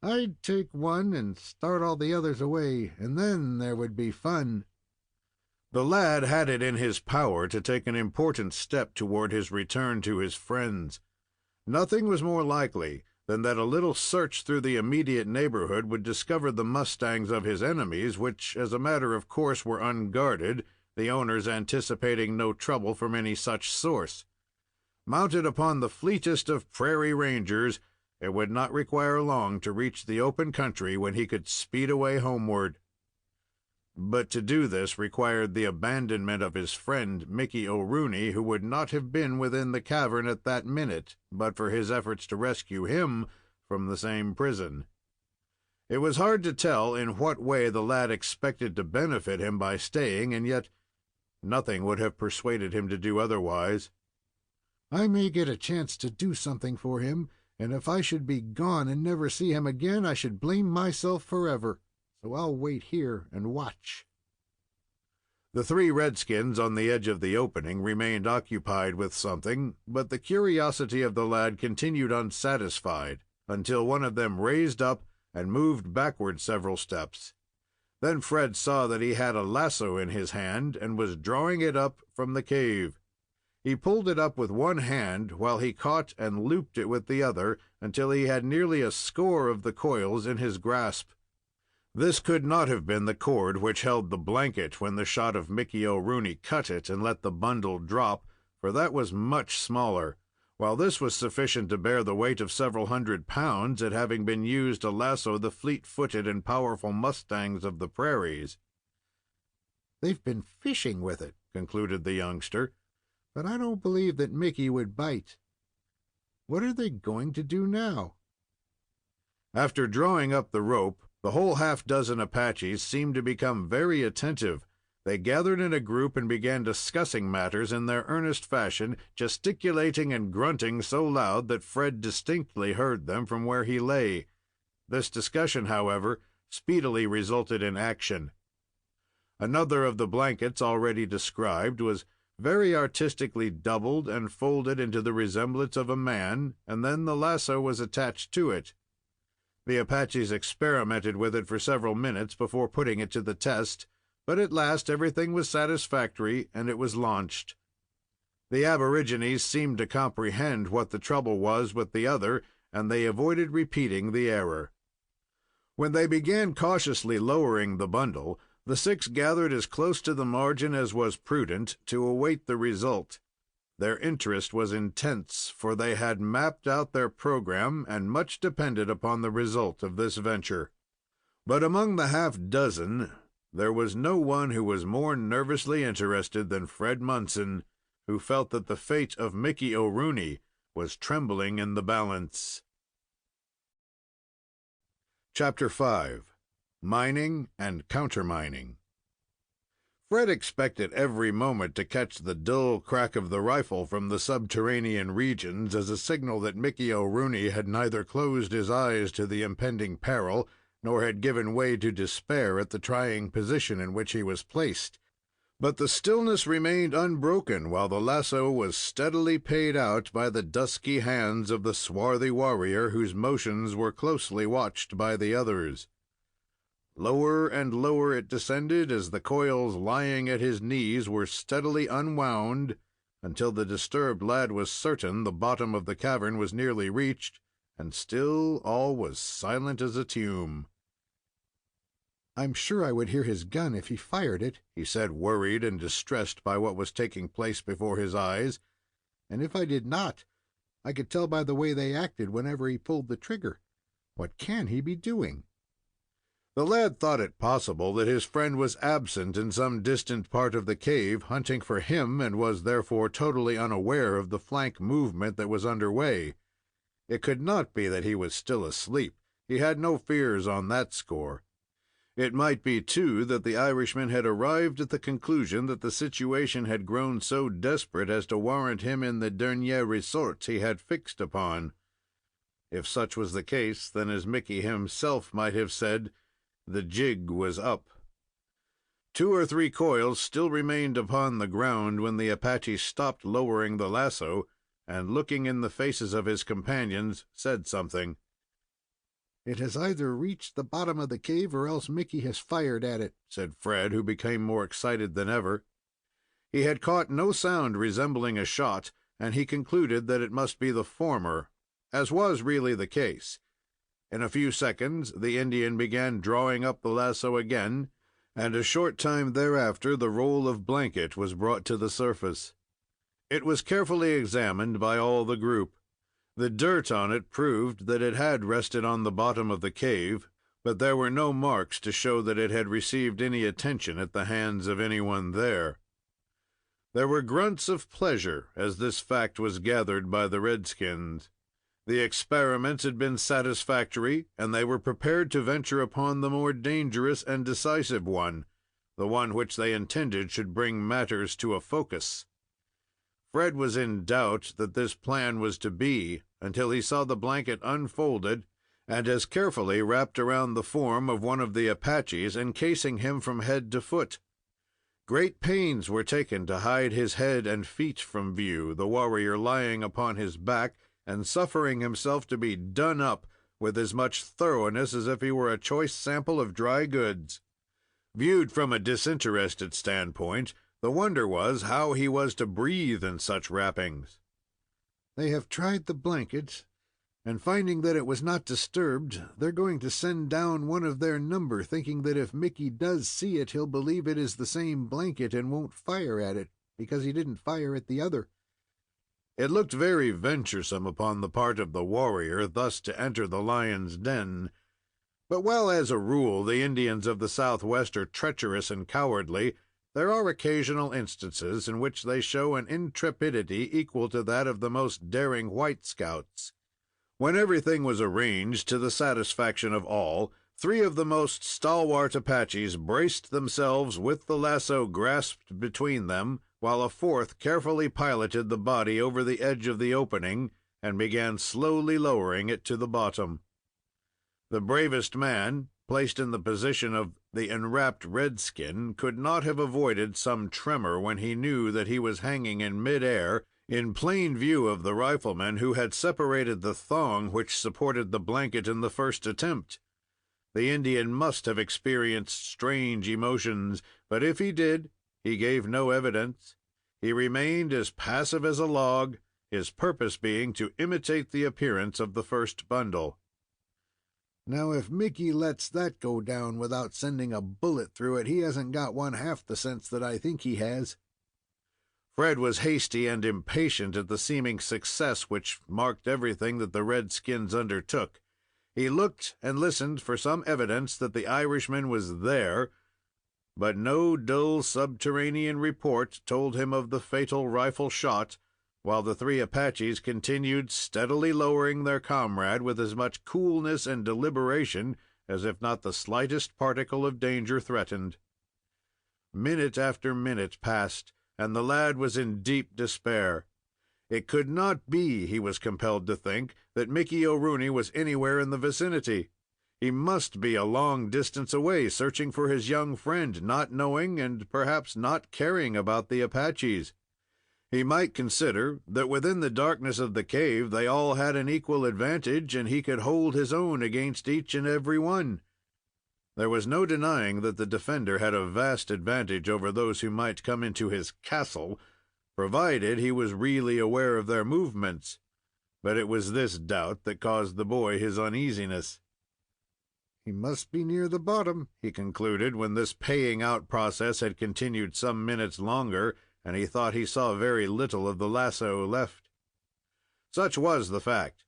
"I'd take one and start all the others away, and then there would be fun." The lad had it in his power to take an important step toward his return to his friends. Nothing was more likely than that a little search through the immediate neighborhood would discover the mustangs of his enemies, which, as a matter of course, were unguarded, the owners anticipating no trouble from any such source. Mounted upon the fleetest of prairie rangers, it would not require long to reach the open country when he could speed away homeward. But to do this required the abandonment of his friend, Mickey O'Rooney, who would not have been within the cavern at that minute, but for his efforts to rescue him from the same prison. It was hard to tell in what way the lad expected to benefit him by staying, and yet nothing would have persuaded him to do otherwise. "I may get a chance to do something for him, and if I should be gone and never see him again, I should blame myself forever," so I'll wait here and watch." The three redskins on the edge of the opening remained occupied with something, but the curiosity of the lad continued unsatisfied until one of them raised up and moved backward several steps. Then Fred saw that he had a lasso in his hand and was drawing it up from the cave. He pulled it up with one hand while he caught and looped it with the other until he had nearly a score of the coils in his grasp. This could not have been the cord which held the blanket when the shot of Mickey O'Rooney cut it and let the bundle drop, for that was much smaller, while this was sufficient to bear the weight of several £100, it having been used to lasso the fleet-footed and powerful mustangs of the prairies. "They've been fishing with it," concluded the youngster, "but I don't believe that Mickey would bite. What are they going to do now?" After drawing up the rope, the whole half-dozen Apaches seemed to become very attentive. They gathered in a group and began discussing matters in their earnest fashion, gesticulating and grunting so loud that Fred distinctly heard them from where he lay. This discussion, however, speedily resulted in action. Another of the blankets already described was very artistically doubled and folded into the resemblance of a man, and then the lasso was attached to it. The Apaches experimented with it for several minutes before putting it to the test, but at last everything was satisfactory, and it was launched. The aborigines seemed to comprehend what the trouble was with the other, and they avoided repeating the error. When they began cautiously lowering the bundle, the six gathered as close to the margin as was prudent to await the result. Their interest was intense, for they had mapped out their program, and much depended upon the result of this venture. But among the half-dozen, there was no one who was more nervously interested than Fred Munson, who felt that the fate of Mickey O'Rooney was trembling in the balance. Chapter 5. Mining and Countermining. Fred expected every moment to catch the dull crack of the rifle from the subterranean regions as a signal that Mickey O'Rooney had neither closed his eyes to the impending peril, nor had given way to despair at the trying position in which he was placed. But the stillness remained unbroken while the lasso was steadily paid out by the dusky hands of the swarthy warrior, whose motions were closely watched by the others. Lower and lower it descended as the coils lying at his knees were steadily unwound, until the disturbed lad was certain the bottom of the cavern was nearly reached, and still all was silent as a tomb. "I'm sure I would hear his gun if he fired it," he said, worried and distressed by what was taking place before his eyes. "And if I did not, I could tell by the way they acted whenever he pulled the trigger. What can he be doing?" The lad thought it possible that his friend was absent in some distant part of the cave, hunting for him, and was therefore totally unaware of the flank movement that was under way. It could not be that he was still asleep. He had no fears on that score. It might be, too, that the Irishman had arrived at the conclusion that the situation had grown so desperate as to warrant him in the dernier resort he had fixed upon. If such was the case, then, as Mickey himself might have said, the jig was up. 2 or 3 coils still remained upon the ground when the Apache stopped lowering the lasso, and, looking in the faces of his companions, said something. "It has either reached the bottom of the cave, or else Mickey has fired at it," said Fred, who became more excited than ever. He had caught no sound resembling a shot, and he concluded that it must be the former, as was really the case. In a few seconds, the Indian began drawing up the lasso again, and a short time thereafter the roll of blanket was brought to the surface. It was carefully examined by all the group. The dirt on it proved that it had rested on the bottom of the cave, but there were no marks to show that it had received any attention at the hands of anyone there. There were grunts of pleasure as this fact was gathered by the redskins. The experiments had been satisfactory, and they were prepared to venture upon the more dangerous and decisive one, the one which they intended should bring matters to a focus. Fred was in doubt that this plan was to be until he saw the blanket unfolded, and as carefully wrapped around the form of one of the Apaches, encasing him from head to foot. Great pains were taken to hide his head and feet from view, the warrior lying upon his back and suffering himself to be done up with as much thoroughness as if he were a choice sample of dry goods. Viewed from a disinterested standpoint, the wonder was how he was to breathe in such wrappings. They have tried the blanket, and finding that it was not disturbed, they're going to send down one of their number, thinking that if Mickey does see it, he'll believe it is the same blanket and won't fire at it, because he didn't fire at the other. It looked very venturesome upon the part of the warrior thus to enter the lion's den. But while, as a rule, the Indians of the Southwest are treacherous and cowardly, there are occasional instances in which they show an intrepidity equal to that of the most daring white scouts. When everything was arranged to the satisfaction of all, 3 of the most stalwart Apaches braced themselves with the lasso grasped between them, while a 4th carefully piloted the body over the edge of the opening and began slowly lowering it to the bottom. The bravest man, placed in the position of the enwrapped redskin, could not have avoided some tremor when he knew that he was hanging in mid-air, in plain view of the rifleman who had separated the thong which supported the blanket in the first attempt. The Indian must have experienced strange emotions, but if he did, he gave no evidence. He remained as passive as a log, his purpose being to imitate the appearance of the first bundle. Now, if Mickey lets that go down without sending a bullet through it, he hasn't got one half the sense that I think he has. Fred was hasty and impatient at the seeming success which marked everything that the redskins undertook. He looked and listened for some evidence that the Irishman was there, but no dull subterranean report told him of the fatal rifle shot, while the 3 Apaches continued steadily lowering their comrade with as much coolness and deliberation as if not the slightest particle of danger threatened. Minute after minute passed, and the lad was in deep despair. It could not be, he was compelled to think, that Mickey O'Rooney was anywhere in the vicinity. He must be a long distance away, searching for his young friend, not knowing and perhaps not caring about the Apaches. He might consider that within the darkness of the cave they all had an equal advantage, and he could hold his own against each and every one. There was no denying that the defender had a vast advantage over those who might come into his castle, provided he was really aware of their movements. But it was this doubt that caused the boy his uneasiness. He must be near the bottom, he concluded, when this paying out process had continued some minutes longer, and he thought he saw very little of the lasso left. Such was the fact.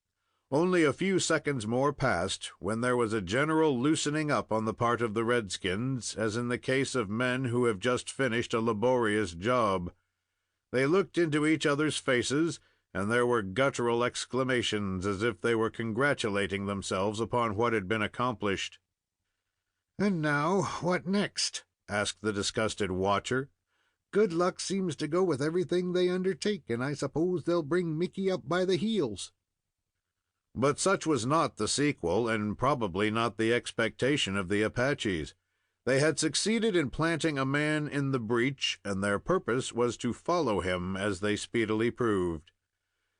Only a few seconds more passed, when there was a general loosening up on the part of the redskins, as in the case of men who have just finished a laborious job. They looked into each other's faces, and there were guttural exclamations, as if they were congratulating themselves upon what had been accomplished. "And now, what next?" asked the disgusted watcher. "Good luck seems to go with everything they undertake, and I suppose they'll bring Mickey up by the heels." But such was not the sequel, and probably not the expectation of the Apaches. They had succeeded in planting a man in the breach, and their purpose was to follow him, as they speedily proved.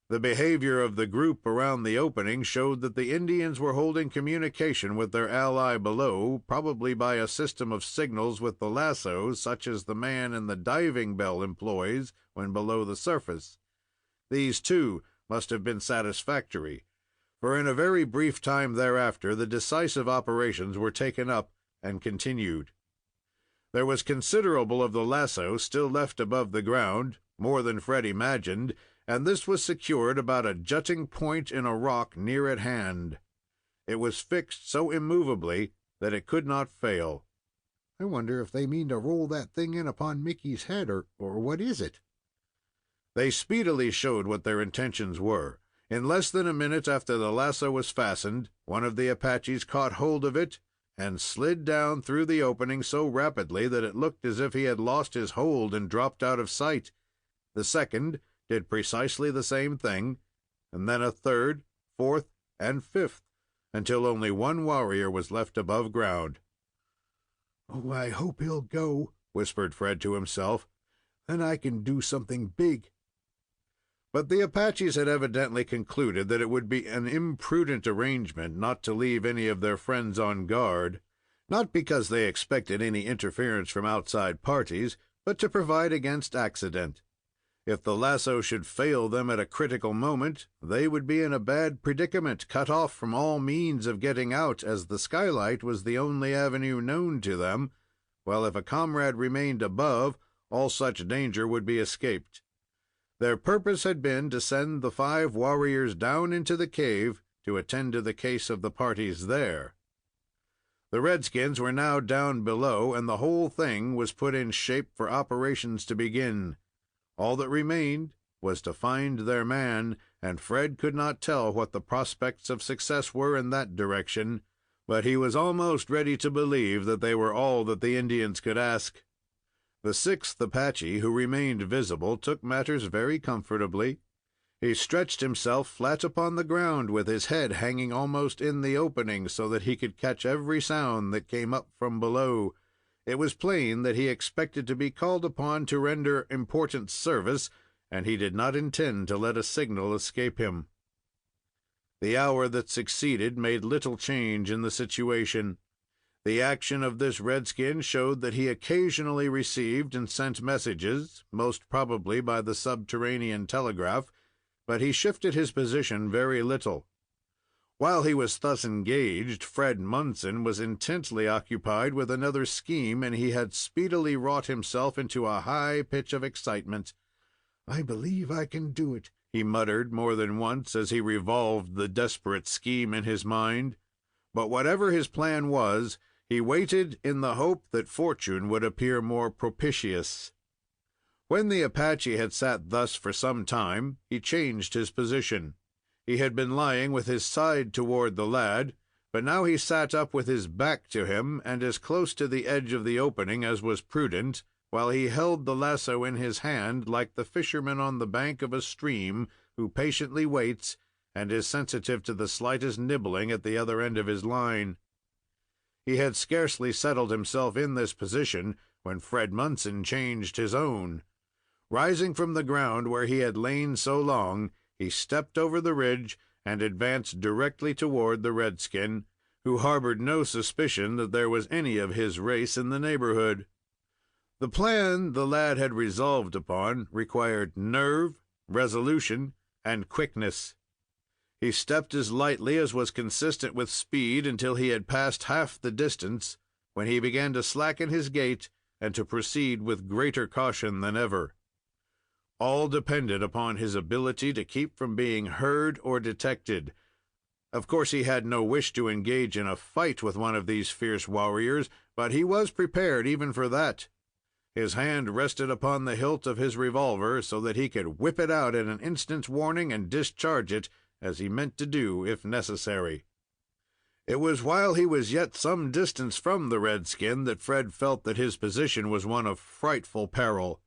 The behavior of the group around the opening showed that the Indians were holding communication with their ally below, probably by a system of signals with the lassos, such as the man in the diving bell employs when below the surface. These, too, must have been satisfactory, for in a very brief time thereafter the decisive operations were taken up and continued. There was considerable of the lasso still left above the ground, more than Fred imagined, and this was secured about a jutting point in a rock near at hand. It was fixed so immovably that it could not fail. "I wonder if they mean to roll that thing in upon Mickey's head, or what is it?" They speedily showed what their intentions were. In less than a minute after the lasso was fastened, one of the Apaches caught hold of it and slid down through the opening so rapidly that it looked as if he had lost his hold and dropped out of sight. The second did precisely the same thing, and then a third, fourth, and fifth, until only one warrior was left above ground. "Oh, I hope he'll go," whispered Fred to himself. "Then I can do something big." But the Apaches had evidently concluded that it would be an imprudent arrangement not to leave any of their friends on guard, not because they expected any interference from outside parties, but to provide against accident. If the lasso should fail them at a critical moment, they would be in a bad predicament, cut off from all means of getting out, as the skylight was the only avenue known to them, while if a comrade remained above, all such danger would be escaped. Their purpose had been to send the 5 warriors down into the cave to attend to the case of the parties there. The redskins were now down below, and the whole thing was put in shape for operations to begin. All that remained was to find their man, and Fred could not tell what the prospects of success were in that direction, but he was almost ready to believe that they were all that the Indians could ask. The 6th Apache, who remained visible, took matters very comfortably. He stretched himself flat upon the ground, with his head hanging almost in the opening, so that he could catch every sound that came up from below. It was plain that he expected to be called upon to render important service, and he did not intend to let a signal escape him. The hour that succeeded made little change in the situation. The action of this redskin showed that he occasionally received and sent messages, most probably by the subterranean telegraph, but he shifted his position very little. While he was thus engaged, Fred Munson was intently occupied with another scheme, and he had speedily wrought himself into a high pitch of excitement. "I believe I can do it," he muttered more than once as he revolved the desperate scheme in his mind. But whatever his plan was, he waited in the hope that fortune would appear more propitious. When the Apache had sat thus for some time, he changed his position. He had been lying with his side toward the lad, but now he sat up with his back to him, and as close to the edge of the opening as was prudent, while he held the lasso in his hand, like the fisherman on the bank of a stream who patiently waits and is sensitive to the slightest nibbling at the other end of his line. He had scarcely settled himself in this position when Fred Munson changed his own. Rising from the ground where he had lain so long, he stepped over the ridge and advanced directly toward the redskin, who harbored no suspicion that there was any of his race in the neighborhood. The plan the lad had resolved upon required nerve, resolution, and quickness. He stepped as lightly as was consistent with speed until he had passed half the distance, when he began to slacken his gait and to proceed with greater caution than ever. All depended upon his ability to keep from being heard or detected. Of course, he had no wish to engage in a fight with one of these fierce warriors, but he was prepared even for that. His hand rested upon the hilt of his revolver, so that he could whip it out at an instant's warning and discharge it, as he meant to do if necessary. It was while he was yet some distance from the redskin that Fred felt that his position was one of frightful peril.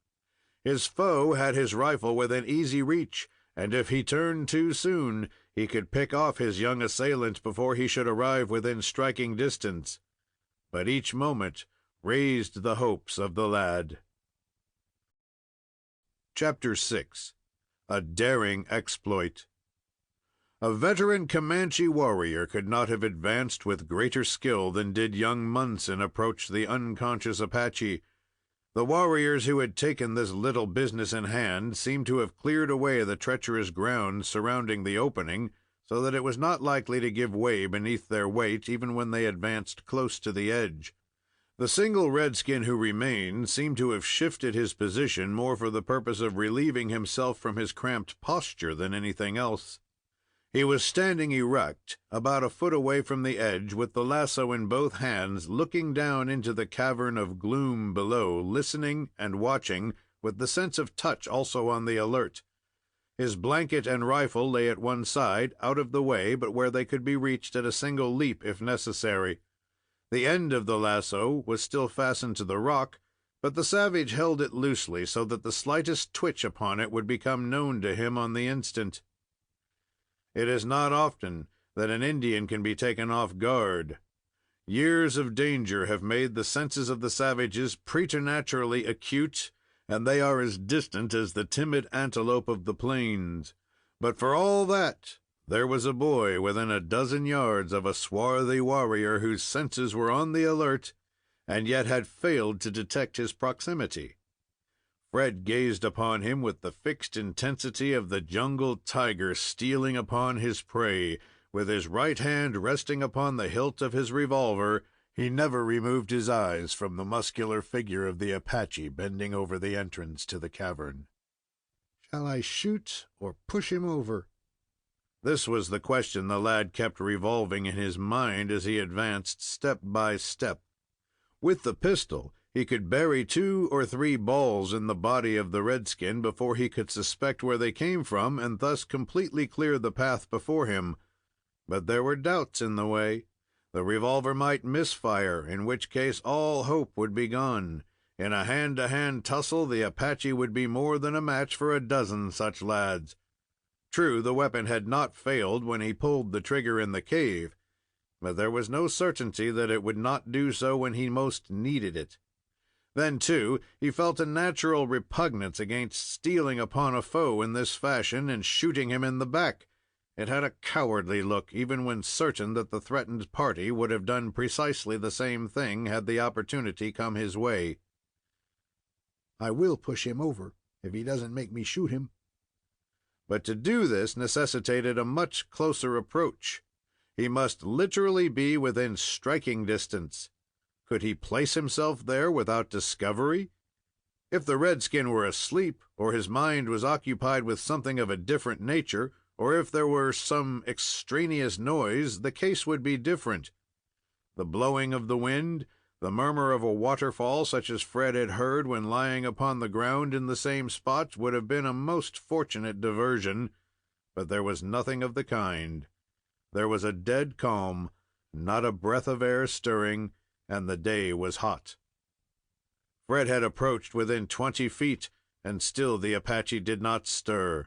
His foe had his rifle within easy reach, and if he turned too soon, he could pick off his young assailant before he should arrive within striking distance. But each moment raised the hopes of the lad. Chapter 6. A Daring Exploit. A veteran Comanche warrior could not have advanced with greater skill than did young Munson approach the unconscious Apache. The warriors who had taken this little business in hand seemed to have cleared away the treacherous ground surrounding the opening, so that it was not likely to give way beneath their weight, even when they advanced close to the edge. The single redskin who remained seemed to have shifted his position more for the purpose of relieving himself from his cramped posture than anything else. He was standing erect, about a foot away from the edge, with the lasso in both hands, looking down into the cavern of gloom below, listening and watching, with the sense of touch also on the alert. His blanket and rifle lay at one side, out of the way, but where they could be reached at a single leap if necessary. The end of the lasso was still fastened to the rock, but the savage held it loosely, so that the slightest twitch upon it would become known to him on the instant. It is not often that an Indian can be taken off guard. Years of danger have made the senses of the savages preternaturally acute, and they are as distant as the timid antelope of the plains. But for all that, there was a boy within a dozen yards of a swarthy warrior whose senses were on the alert, and yet had failed to detect his proximity. Fred gazed upon him with the fixed intensity of the jungle tiger stealing upon his prey. With his right hand resting upon the hilt of his revolver, he never removed his eyes from the muscular figure of the Apache bending over the entrance to the cavern. Shall I shoot or push him over? This was the question the lad kept revolving in his mind as he advanced step by step. With the pistol, he could bury 2 or 3 balls in the body of the redskin before he could suspect where they came from, and thus completely clear the path before him. But there were doubts in the way. The revolver might misfire, in which case all hope would be gone. In a hand-to-hand tussle, the Apache would be more than a match for a dozen such lads. True, the weapon had not failed when he pulled the trigger in the cave, but there was no certainty that it would not do so when he most needed it. Then, too, he felt a natural repugnance against stealing upon a foe in this fashion and shooting him in the back. It had a cowardly look, even when certain that the threatened party would have done precisely the same thing had the opportunity come his way. I will push him over, if he doesn't make me shoot him. But to do this necessitated a much closer approach. He must literally be within striking distance. Could he place himself there without discovery? If the redskin were asleep, or his mind was occupied with something of a different nature, or if there were some extraneous noise, the case would be different. The blowing of the wind, the murmur of a waterfall, such as Fred had heard when lying upon the ground in the same spot, would have been a most fortunate diversion, but there was nothing of the kind. There was a dead calm, not a breath of air stirring, and the day was hot. Fred had approached within 20 feet, and still the Apache did not stir.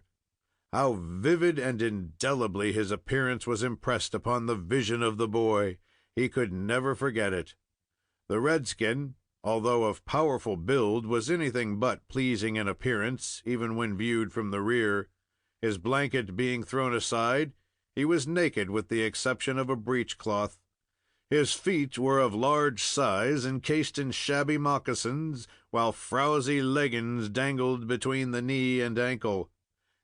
How vivid and indelibly his appearance was impressed upon the vision of the boy! He could never forget it. The redskin, although of powerful build, was anything but pleasing in appearance, even when viewed from the rear. His blanket being thrown aside, he was naked with the exception of a breechcloth. His feet were of large size, encased in shabby moccasins, while frowsy leggins dangled between the knee and ankle.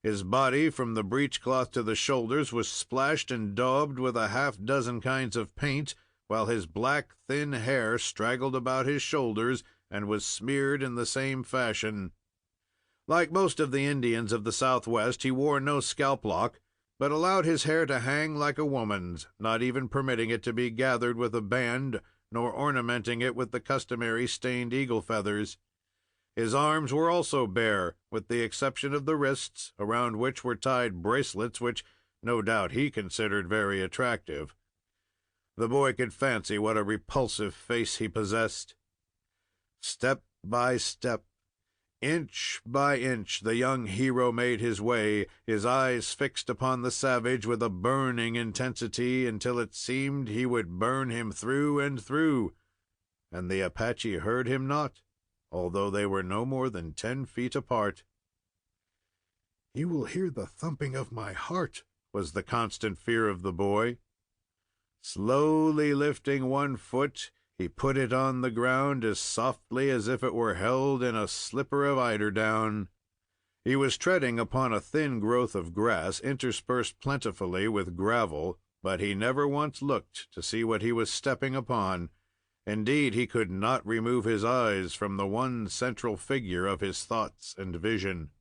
His body, from the breechcloth to the shoulders, was splashed and daubed with a half-dozen kinds of paint, while his black, thin hair straggled about his shoulders and was smeared in the same fashion. Like most of the Indians of the Southwest, he wore no scalp-lock, but allowed his hair to hang like a woman's, not even permitting it to be gathered with a band, nor ornamenting it with the customary stained eagle feathers. His arms were also bare, with the exception of the wrists, around which were tied bracelets, which no doubt he considered very attractive. The boy could fancy what a repulsive face he possessed. Step by step, inch by inch, the young hero made his way, his eyes fixed upon the savage with a burning intensity, until it seemed he would burn him through and through. And the Apache heard him not, although they were no more than 10 feet apart. "He will hear the thumping of my heart," was the constant fear of the boy. Slowly lifting one foot, he put it on the ground as softly as if it were held in a slipper of eiderdown. He was treading upon a thin growth of grass, interspersed plentifully with gravel, but he never once looked to see what he was stepping upon. Indeed, he could not remove his eyes from the one central figure of his thoughts and vision.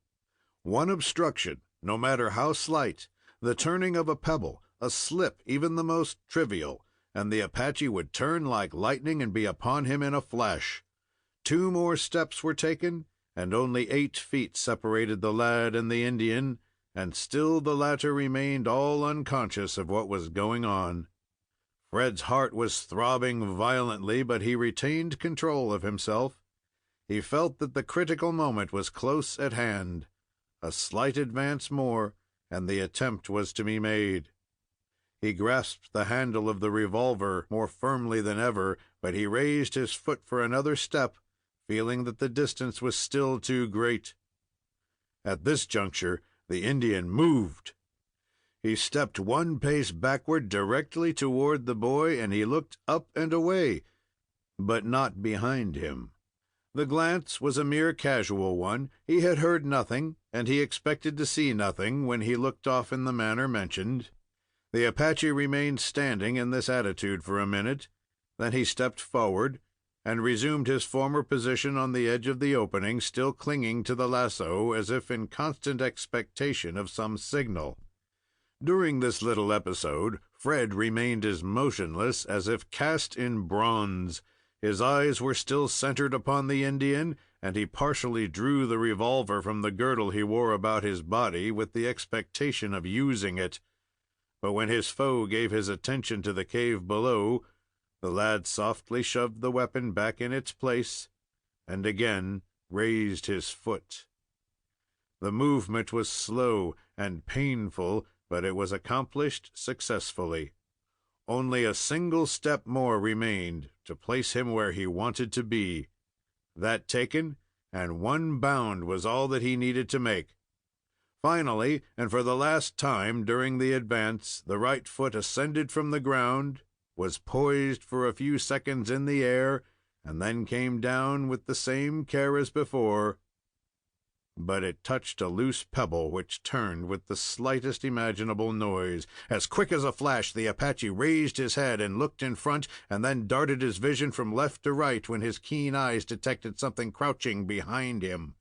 One obstruction, no matter how slight, the turning of a pebble, a slip, even the most trivial, and the Apache would turn like lightning and be upon him in a flash. 2 more steps were taken, and only 8 feet separated the lad and the Indian, and still the latter remained all unconscious of what was going on. Fred's heart was throbbing violently, but he retained control of himself. He felt that the critical moment was close at hand. A slight advance more, and the attempt was to be made. He grasped the handle of the revolver more firmly than ever, but he raised his foot for another step, feeling that the distance was still too great. At this juncture, the Indian moved. He stepped one pace backward directly toward the boy, and he looked up and away, but not behind him. The glance was a mere casual one. He had heard nothing, and he expected to see nothing when he looked off in the manner mentioned. The Apache remained standing in this attitude for a minute. Then he stepped forward and resumed his former position on the edge of the opening, still clinging to the lasso, as if in constant expectation of some signal. During this little episode, Fred remained as motionless as if cast in bronze. His eyes were still centered upon the Indian, and he partially drew the revolver from the girdle he wore about his body, with the expectation of using it. But when his foe gave his attention to the cave below, the lad softly shoved the weapon back in its place, and again raised his foot. The movement was slow and painful, but it was accomplished successfully. Only a single step more remained to place him where he wanted to be. That taken, and one bound was all that he needed to make. Finally, and for the last time during the advance, the right foot ascended from the ground, was poised for a few seconds in the air, and then came down with the same care as before. But it touched a loose pebble, which turned with the slightest imaginable noise. As quick as a flash, the Apache raised his head and looked in front, and then darted his vision from left to right when his keen eyes detected something crouching behind him.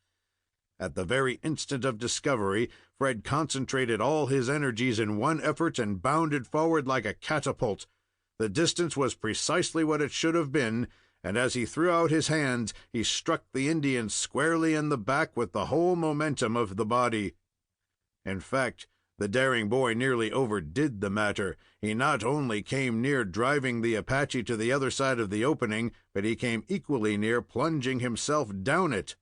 At the very instant of discovery, Fred concentrated all his energies in one effort and bounded forward like a catapult. The distance was precisely what it should have been, and as he threw out his hands, he struck the Indian squarely in the back with the whole momentum of the body. In fact, the daring boy nearly overdid the matter. He not only came near driving the Apache to the other side of the opening, but he came equally near plunging himself down it.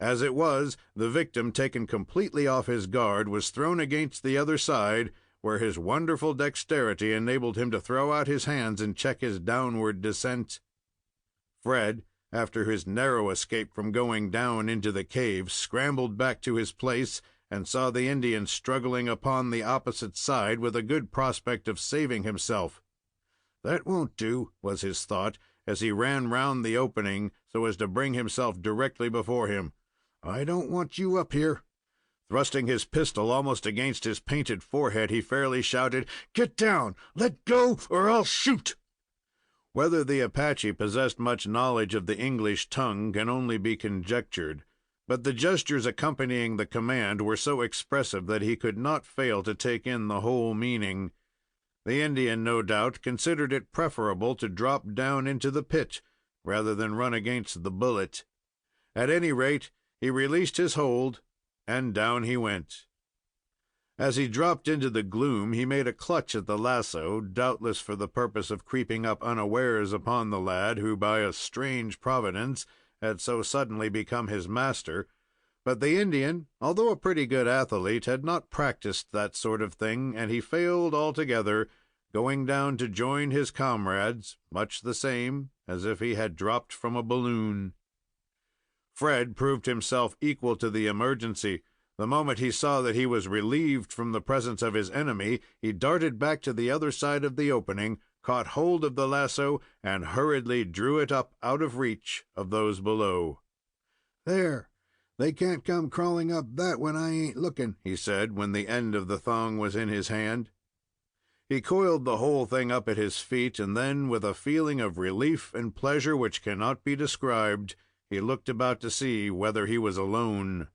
As it was, the victim, taken completely off his guard, was thrown against the other side, where his wonderful dexterity enabled him to throw out his hands and check his downward descent. Fred, after his narrow escape from going down into the cave, scrambled back to his place and saw the Indian struggling upon the opposite side with a good prospect of saving himself. "That won't do," was his thought, as he ran round the opening so as to bring himself directly before him. "I don't want you up here." Thrusting his pistol almost against his painted forehead, he fairly shouted, "Get down! Let go, or I'll shoot!" Whether the Apache possessed much knowledge of the English tongue can only be conjectured, but the gestures accompanying the command were so expressive that he could not fail to take in the whole meaning. The Indian, no doubt, considered it preferable to drop down into the pit rather than run against the bullet. At any rate, he released his hold, and down he went. As he dropped into the gloom, he made a clutch at the lasso, doubtless for the purpose of creeping up unawares upon the lad, who, by a strange providence, had so suddenly become his master. But the Indian, although a pretty good athlete, had not practiced that sort of thing, and he failed altogether, going down to join his comrades, much the same as if he had dropped from a balloon. Fred proved himself equal to the emergency. The moment he saw that he was relieved from the presence of his enemy, he darted back to the other side of the opening, caught hold of the lasso, and hurriedly drew it up out of reach of those below. "There, they can't come crawling up that when I ain't looking," he said, when the end of the thong was in his hand. He coiled the whole thing up at his feet, and then, with a feeling of relief and pleasure which cannot be described, he looked about to see whether he was alone.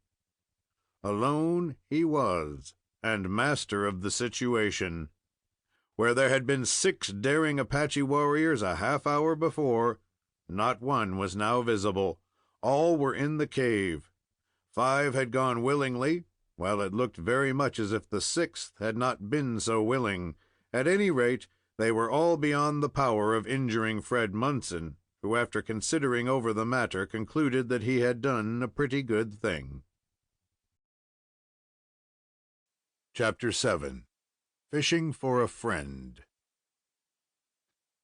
Alone he was, and master of the situation. Where there had been 6 daring Apache warriors a half-hour before, not one was now visible. All were in the cave. 5 had gone willingly, while it looked very much as if the 6th had not been so willing. At any rate, they were all beyond the power of injuring Fred Munson, who, after considering over the matter, concluded that he had done a pretty good thing. Chapter 7. fishing for a friend.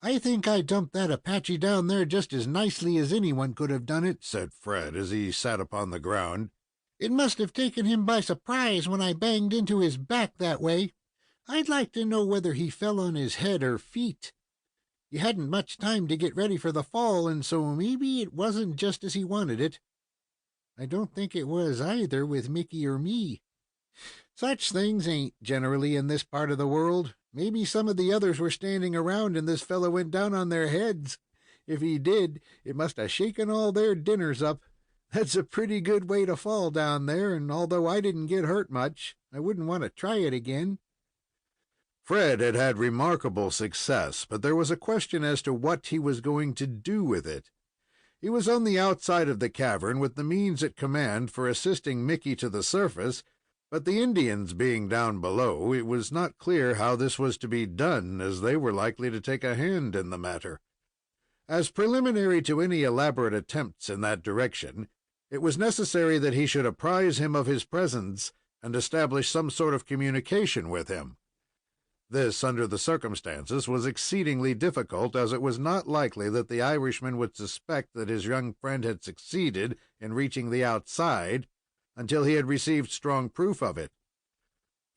"I think I dumped that Apache down there just as nicely as anyone could have done it," said Fred, as he sat upon the ground. "It must have taken him by surprise when I banged into his back that way. I'd like to know whether he fell on his head or feet. You hadn't much time to get ready for the fall, and so maybe it wasn't just as he wanted it. I don't think it was either with Mickey or me. Such things ain't generally in this part of the world. Maybe some of the others were standing around and this fellow went down on their heads. If he did, it must have shaken all their dinners up. That's a pretty good way to fall down there, and although I didn't get hurt much, I wouldn't want to try it again." Fred had had remarkable success, but there was a question as to what he was going to do with it. He was on the outside of the cavern with the means at command for assisting Mickey to the surface, but the Indians being down below, it was not clear how this was to be done, as they were likely to take a hand in the matter. As preliminary to any elaborate attempts in that direction, it was necessary that he should apprise him of his presence and establish some sort of communication with him. This, under the circumstances, was exceedingly difficult, as it was not likely that the Irishman would suspect that his young friend had succeeded in reaching the outside until he had received strong proof of it.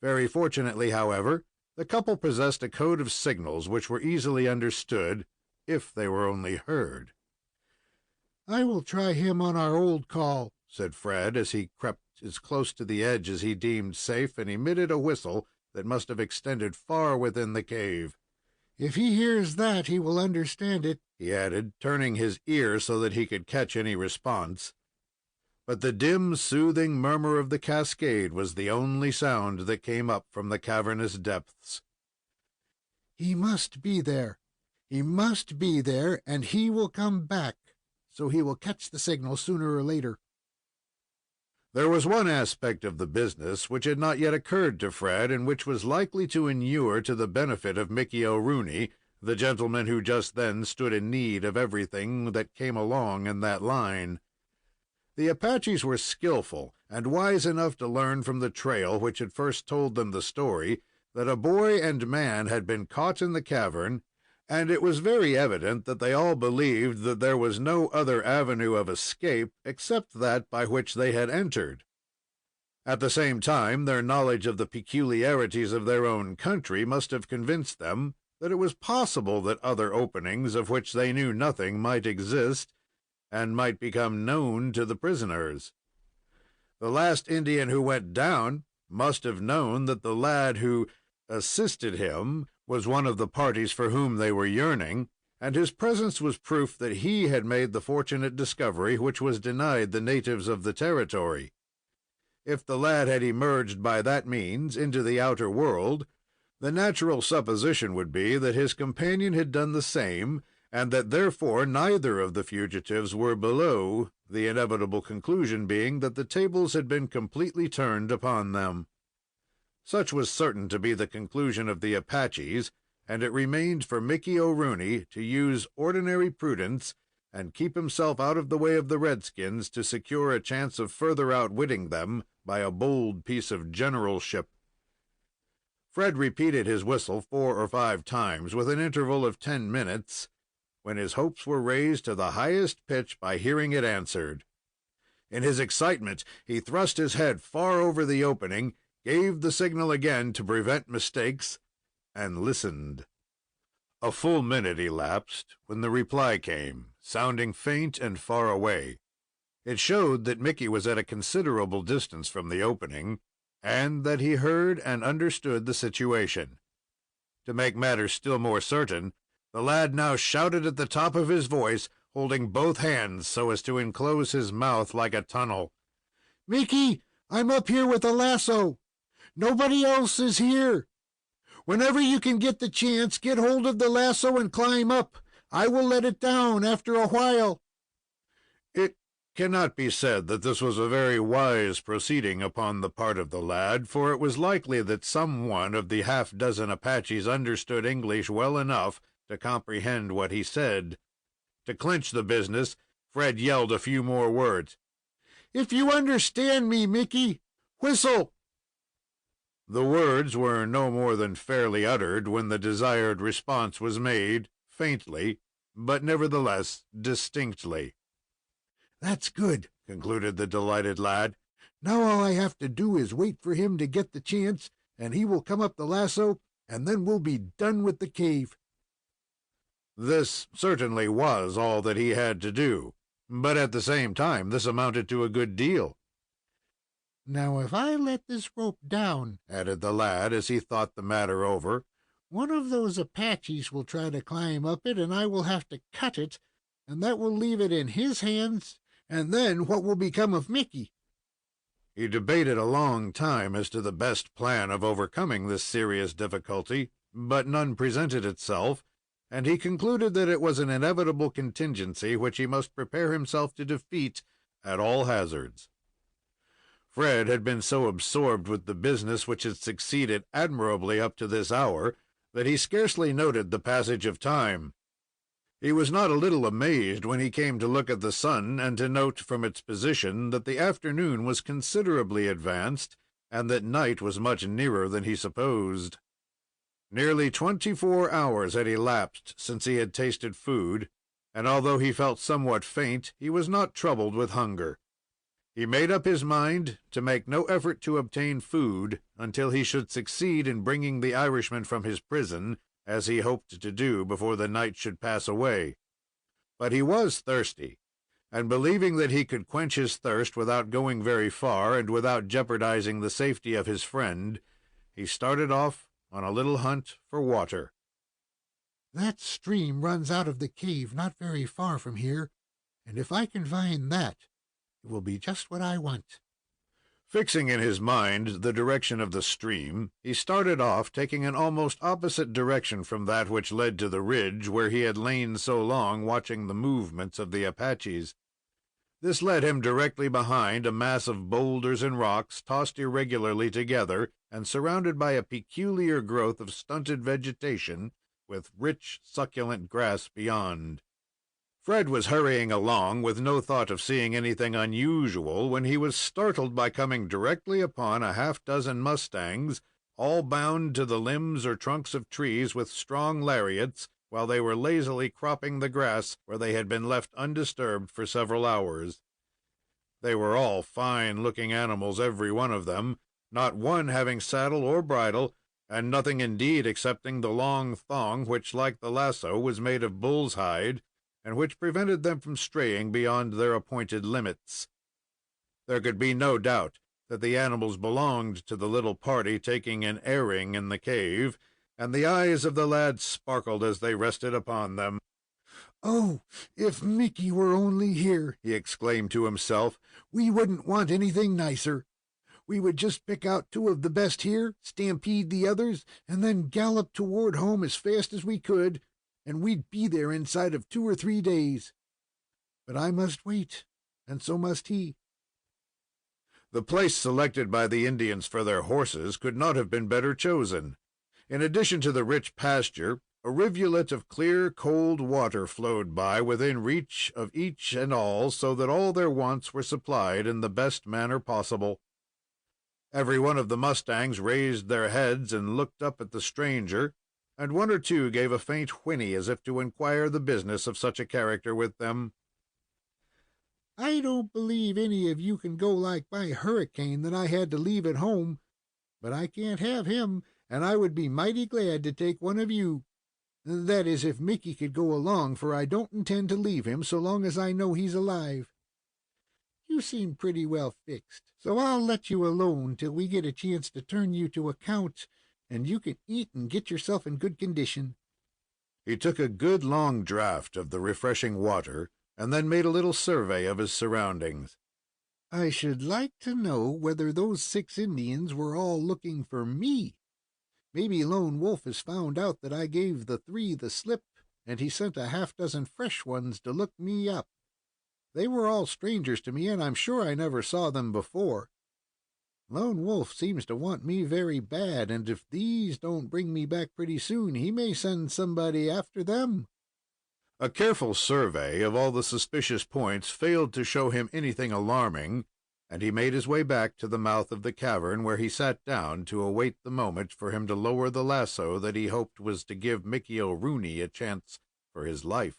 Very fortunately, however, the couple possessed a code of signals which were easily understood, if they were only heard. "I will try him on our old call," said Fred, as he crept as close to the edge as he deemed safe and emitted a whistle that must have extended far within the cave. "If he hears that, he will understand it," he added, turning his ear so that he could catch any response. But the dim, soothing murmur of the cascade was the only sound that came up from the cavernous depths. "He must be there. He must be there, and he will come back, so he will catch the signal sooner or later." There was one aspect of the business which had not yet occurred to Fred, and which was likely to inure to the benefit of Mickey O'Rooney, the gentleman who just then stood in need of everything that came along in that line. The Apaches were skillful and wise enough to learn from the trail which had first told them the story that a boy and man had been caught in the cavern, and it was very evident that they all believed that there was no other avenue of escape except that by which they had entered. At the same time, their knowledge of the peculiarities of their own country must have convinced them that it was possible that other openings of which they knew nothing might exist, and might become known to the prisoners. The last Indian who went down must have known that the lad who assisted him was one of the parties for whom they were yearning, and his presence was proof that he had made the fortunate discovery which was denied the natives of the territory. If the lad had emerged by that means into the outer world, the natural supposition would be that his companion had done the same, and that therefore neither of the fugitives were below, the inevitable conclusion being that the tables had been completely turned upon them. Such was certain to be the conclusion of the Apaches, and it remained for Mickey O'Rooney to use ordinary prudence and keep himself out of the way of the redskins to secure a chance of further outwitting them by a bold piece of generalship. Fred repeated his whistle 4 or 5 times, with an interval of 10 minutes, when his hopes were raised to the highest pitch by hearing it answered. In his excitement, he thrust his head far over the opening, gave the signal again to prevent mistakes, and listened. A full minute elapsed when the reply came, sounding faint and far away. It showed that Mickey was at a considerable distance from the opening, and that he heard and understood the situation. To make matters still more certain, the lad now shouted at the top of his voice, holding both hands so as to enclose his mouth like a tunnel. "Mickey, I'm up here with a lasso. Nobody else is here. Whenever you can get the chance, get hold of the lasso and climb up. I will let it down after a while." It cannot be said that this was a very wise proceeding upon the part of the lad, for it was likely that some one of the half-dozen Apaches understood English well enough to comprehend what he said. To clinch the business, Fred yelled a few more words. "If you understand me, Mickey, whistle." The words were no more than fairly uttered when the desired response was made, faintly, but nevertheless distinctly. "That's good," concluded the delighted lad. "Now all I have to do is wait for him to get the chance, and he will come up the lasso, and then we'll be done with the cave." This certainly was all that he had to do, but at the same time this amounted to a good deal. "Now, if I let this rope down," added the lad as he thought the matter over, "one of those Apaches will try to climb up it, and I will have to cut it, and that will leave it in his hands, and then what will become of Mickey?" He debated a long time as to the best plan of overcoming this serious difficulty, but none presented itself, and he concluded that it was an inevitable contingency which he must prepare himself to defeat at all hazards. Fred had been so absorbed with the business which had succeeded admirably up to this hour that he scarcely noted the passage of time. He was not a little amazed when he came to look at the sun and to note from its position that the afternoon was considerably advanced and that night was much nearer than he supposed. Nearly 24 hours had elapsed since he had tasted food, and although he felt somewhat faint, he was not troubled with hunger. He made up his mind to make no effort to obtain food until he should succeed in bringing the Irishman from his prison, as he hoped to do before the night should pass away. But he was thirsty, and believing that he could quench his thirst without going very far and without jeopardizing the safety of his friend, he started off on a little hunt for water. "That stream runs out of the cave not very far from here, and if I can find that, it will be just what I want." Fixing in his mind the direction of the stream, he started off, taking an almost opposite direction from that which led to the ridge where he had lain so long watching the movements of the Apaches. This led him directly behind a mass of boulders and rocks, tossed irregularly together, and surrounded by a peculiar growth of stunted vegetation, with rich, succulent grass beyond. Fred was hurrying along, with no thought of seeing anything unusual, when he was startled by coming directly upon a half-dozen mustangs, all bound to the limbs or trunks of trees with strong lariats, while they were lazily cropping the grass where they had been left undisturbed for several hours. They were all fine-looking animals, every one of them, not one having saddle or bridle, and nothing indeed excepting the long thong, which, like the lasso, was made of bull's hide, and which prevented them from straying beyond their appointed limits. There could be no doubt that the animals belonged to the little party taking an airing in the cave, and the eyes of the lad sparkled as they rested upon them. "Oh, if Mickey were only here!" he exclaimed to himself. "We wouldn't want anything nicer. We would just pick out 2 of the best here, stampede the others, and then gallop toward home as fast as we could, and we'd be there inside of 2 or 3 days. But I must wait, and so must he." The place selected by the Indians for their horses could not have been better chosen. In addition to the rich pasture, a rivulet of clear, cold water flowed by within reach of each and all, so that all their wants were supplied in the best manner possible. Every one of the mustangs raised their heads and looked up at the stranger, and 1 or 2 gave a faint whinny as if to inquire the business of such a character with them. "I don't believe any of you can go like my hurricane that I had to leave at home, but I can't have him, and I would be mighty glad to take one of you. That is, if Mickey could go along, for I don't intend to leave him so long as I know he's alive. You seem pretty well fixed, so I'll let you alone till we get a chance to turn you to account, and you can eat and get yourself in good condition." He took a good long draught of the refreshing water, and then made a little survey of his surroundings. "I should like to know whether those 6 Indians were all looking for me. Maybe Lone Wolf has found out that I gave the 3 the slip, and he sent a half-dozen fresh ones to look me up. They were all strangers to me, and I'm sure I never saw them before. Lone Wolf seems to want me very bad, and if these don't bring me back pretty soon, he may send somebody after them." A careful survey of all the suspicious points failed to show him anything alarming, and he made his way back to the mouth of the cavern, where he sat down to await the moment for him to lower the lasso that he hoped was to give Mickey O'Rooney a chance for his life.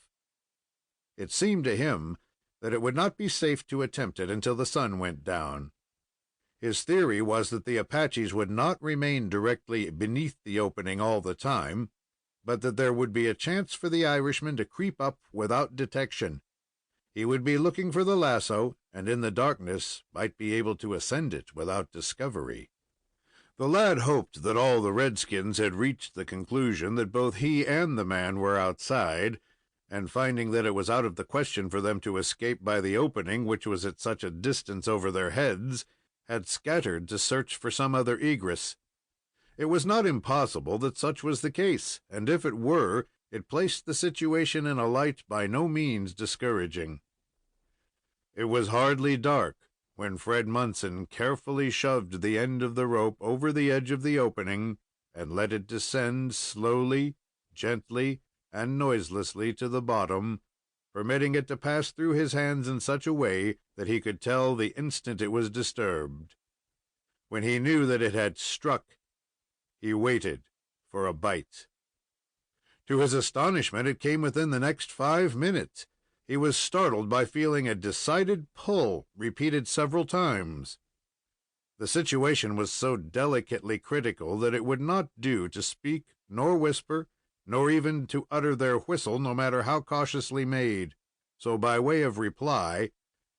It seemed to him that it would not be safe to attempt it until the sun went down. His theory was that the Apaches would not remain directly beneath the opening all the time, but that there would be a chance for the Irishman to creep up without detection. He would be looking for the lasso, and in the darkness might be able to ascend it without discovery. The lad hoped that all the redskins had reached the conclusion that both he and the man were outside, and finding that it was out of the question for them to escape by the opening, which was at such a distance over their heads, had scattered to search for some other egress. It was not impossible that such was the case, and if it were, it placed the situation in a light by no means discouraging. It was hardly dark when Fred Munson carefully shoved the end of the rope over the edge of the opening and let it descend slowly, gently, and noiselessly to the bottom, permitting it to pass through his hands in such a way that he could tell the instant it was disturbed. When he knew that it had struck, he waited for a bite. To his astonishment, it came within the next 5 minutes. He was startled by feeling a decided pull repeated several times. The situation was so delicately critical that it would not do to speak, nor whisper, nor even to utter their whistle, no matter how cautiously made. So, by way of reply,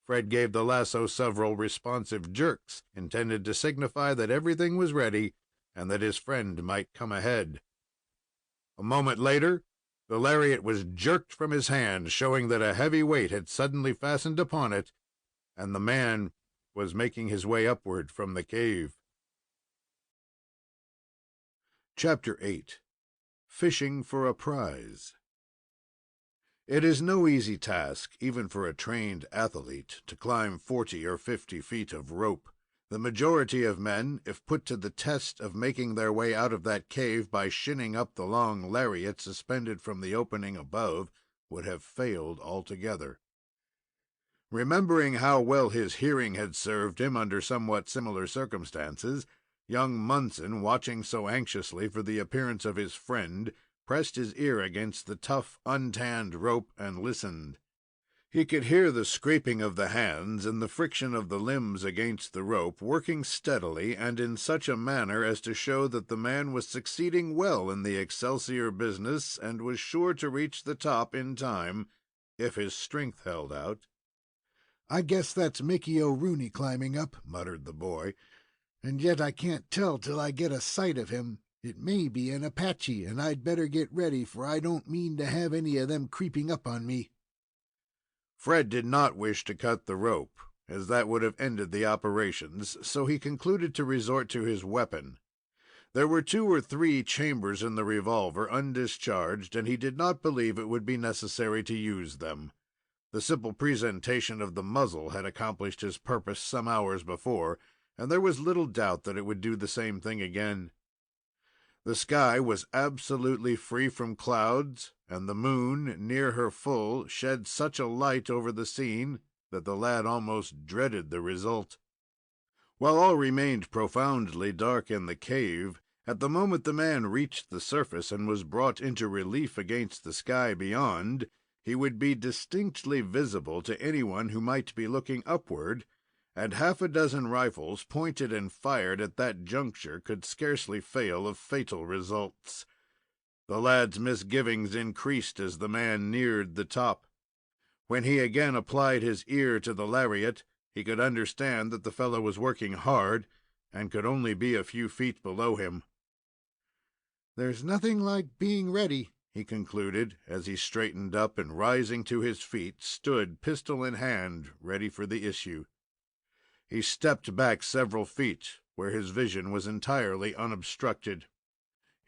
Fred gave the lasso several responsive jerks, intended to signify that everything was ready and that his friend might come ahead. A moment later, the lariat was jerked from his hand, showing that a heavy weight had suddenly fastened upon it, and the man was making his way upward from the cave. Chapter 8. Fishing for a Prize. It is no easy task, even for a trained athlete, to climb 40 or 50 feet of rope. The majority of men, if put to the test of making their way out of that cave by shinning up the long lariat suspended from the opening above, would have failed altogether. Remembering how well his hearing had served him under somewhat similar circumstances, young Munson, watching so anxiously for the appearance of his friend, pressed his ear against the tough, untanned rope and listened. He could hear the scraping of the hands and the friction of the limbs against the rope, working steadily and in such a manner as to show that the man was succeeding well in the Excelsior business and was sure to reach the top in time, if his strength held out. "I guess that's Mickey O'Rooney climbing up," muttered the boy, "and yet I can't tell till I get a sight of him. It may be an Apache, and I'd better get ready, for I don't mean to have any of them creeping up on me." Fred did not wish to cut the rope, as that would have ended the operations, so he concluded to resort to his weapon. There were 2 or 3 chambers in the revolver undischarged, and he did not believe it would be necessary to use them. The simple presentation of the muzzle had accomplished his purpose some hours before, and there was little doubt that it would do the same thing again. The sky was absolutely free from clouds, and the moon, near her full, shed such a light over the scene that the lad almost dreaded the result. While all remained profoundly dark in the cave, at the moment the man reached the surface and was brought into relief against the sky beyond, he would be distinctly visible to anyone who might be looking upward, and 6 rifles pointed and fired at that juncture could scarcely fail of fatal results. The lad's misgivings increased as the man neared the top. When he again applied his ear to the lariat, he could understand that the fellow was working hard and could only be a few feet below him. "There's nothing like being ready," he concluded, as he straightened up and, rising to his feet, stood, pistol in hand, ready for the issue. He stepped back several feet, where his vision was entirely unobstructed.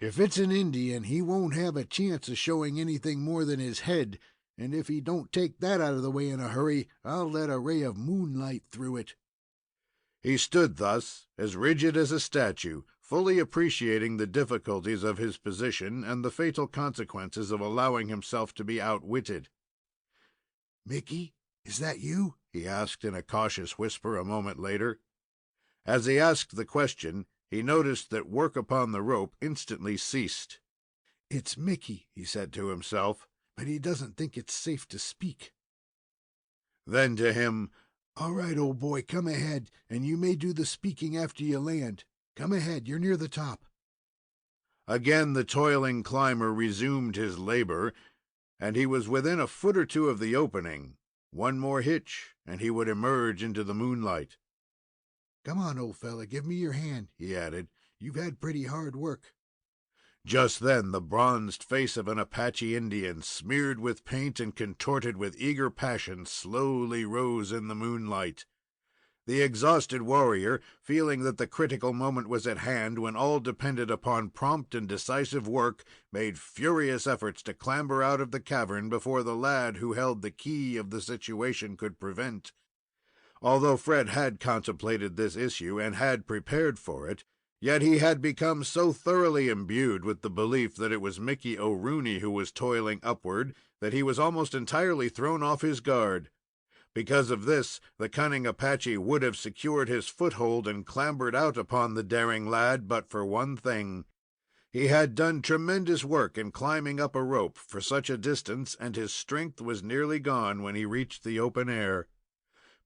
"If it's an Indian, he won't have a chance of showing anything more than his head, and if he don't take that out of the way in a hurry, I'll let a ray of moonlight through it." He stood thus, as rigid as a statue, fully appreciating the difficulties of his position and the fatal consequences of allowing himself to be outwitted. "Mickey, Is that you?" he asked in a cautious whisper a moment later. As he asked the question, he noticed that work upon the rope instantly ceased. "It's Mickey," he said to himself, "but he doesn't think it's safe to speak." Then to him, "All right, old boy, come ahead, and you may do the speaking after you land. Come ahead, you're near the top." Again the toiling climber resumed his labor, and he was within a foot or two of the opening. One more hitch, and he would emerge into the moonlight. "Come on, old fella, give me your hand," he added. "You've had pretty hard work." Just then the bronzed face of an Apache Indian, smeared with paint and contorted with eager passion, slowly rose in the moonlight. The exhausted warrior, feeling that the critical moment was at hand when all depended upon prompt and decisive work, made furious efforts to clamber out of the cavern before the lad who held the key of the situation could prevent. Although Fred had contemplated this issue and had prepared for it, yet he had become so thoroughly imbued with the belief that it was Mickey O'Rooney who was toiling upward that he was almost entirely thrown off his guard. Because of this, the cunning Apache would have secured his foothold and clambered out upon the daring lad but for one thing. He had done tremendous work in climbing up a rope for such a distance, and his strength was nearly gone when he reached the open air.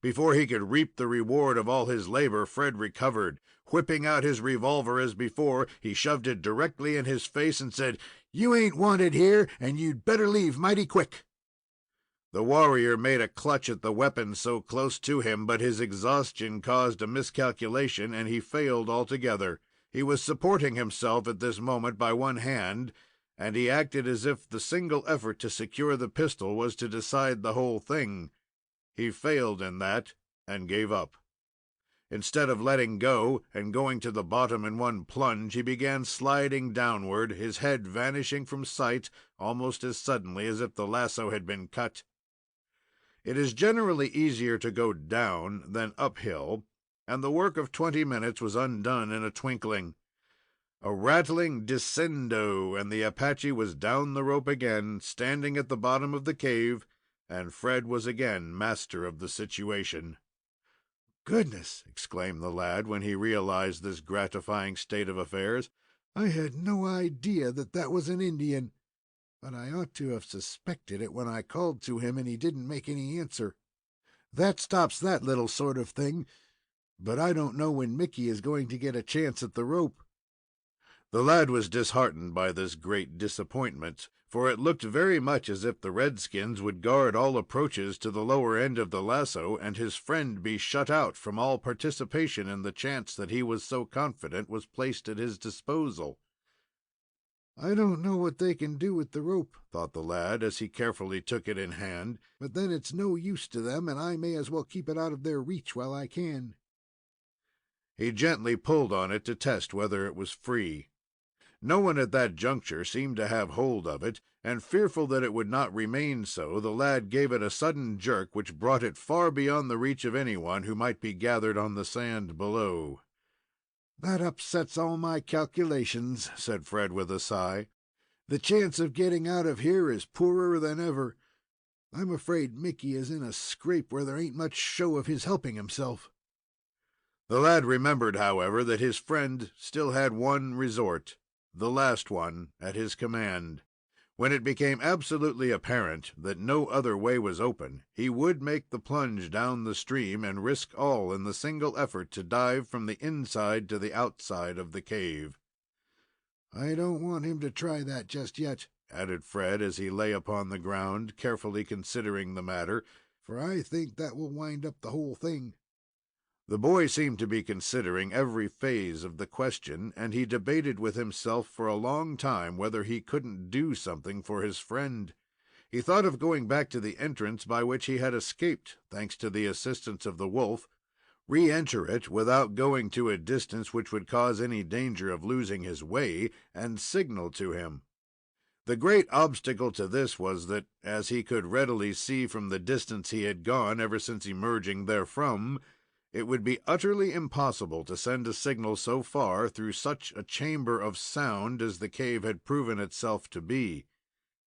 Before he could reap the reward of all his labor, Fred recovered. Whipping out his revolver as before, he shoved it directly in his face and said, "You ain't wanted here, and you'd better leave mighty quick." The warrior made a clutch at the weapon so close to him, but his exhaustion caused a miscalculation, and he failed altogether. He was supporting himself at this moment by one hand, and he acted as if the single effort to secure the pistol was to decide the whole thing. He failed in that, and gave up. Instead of letting go and going to the bottom in one plunge, he began sliding downward, his head vanishing from sight almost as suddenly as if the lasso had been cut. It is generally easier to go down than uphill, and the work of 20 minutes was undone in a twinkling. A rattling descendo, and the Apache was down the rope again, standing at the bottom of the cave, and Fred was again master of the situation. "Goodness!" exclaimed the lad, when he realized this gratifying state of affairs. "I had no idea that was an Indian. But I ought to have suspected it when I called to him and he didn't make any answer. That stops that little sort of thing, but I don't know when Mickey is going to get a chance at the rope." The lad was disheartened by this great disappointment, for it looked very much as if the redskins would guard all approaches to the lower end of the lasso, and his friend be shut out from all participation in the chance that he was so confident was placed at his disposal. "I don't know what they can do with the rope," thought the lad, as he carefully took it in hand, "but then it's no use to them, and I may as well keep it out of their reach while I can." He gently pulled on it to test whether it was free. No one at that juncture seemed to have hold of it, and fearful that it would not remain so, the lad gave it a sudden jerk which brought it far beyond the reach of anyone who might be gathered on the sand below. "That upsets all my calculations," said Fred with a sigh. "The chance of getting out of here is poorer than ever. I'm afraid Mickey is in a scrape where there ain't much show of his helping himself." The lad remembered, however, that his friend still had one resort, the last one, at his command. When it became absolutely apparent that no other way was open, he would make the plunge down the stream, and risk all in the single effort to dive from the inside to the outside of the cave. "I don't want him to try that just yet," added Fred, as he lay upon the ground, carefully considering the matter, "for I think that will wind up the whole thing." The boy seemed to be considering every phase of the question, and he debated with himself for a long time whether he couldn't do something for his friend. He thought of going back to the entrance by which he had escaped, thanks to the assistance of the wolf, re-enter it without going to a distance which would cause any danger of losing his way, and signal to him. The great obstacle to this was that, as he could readily see from the distance he had gone ever since emerging therefrom, it would be utterly impossible to send a signal so far through such a chamber of sound as the cave had proven itself to be.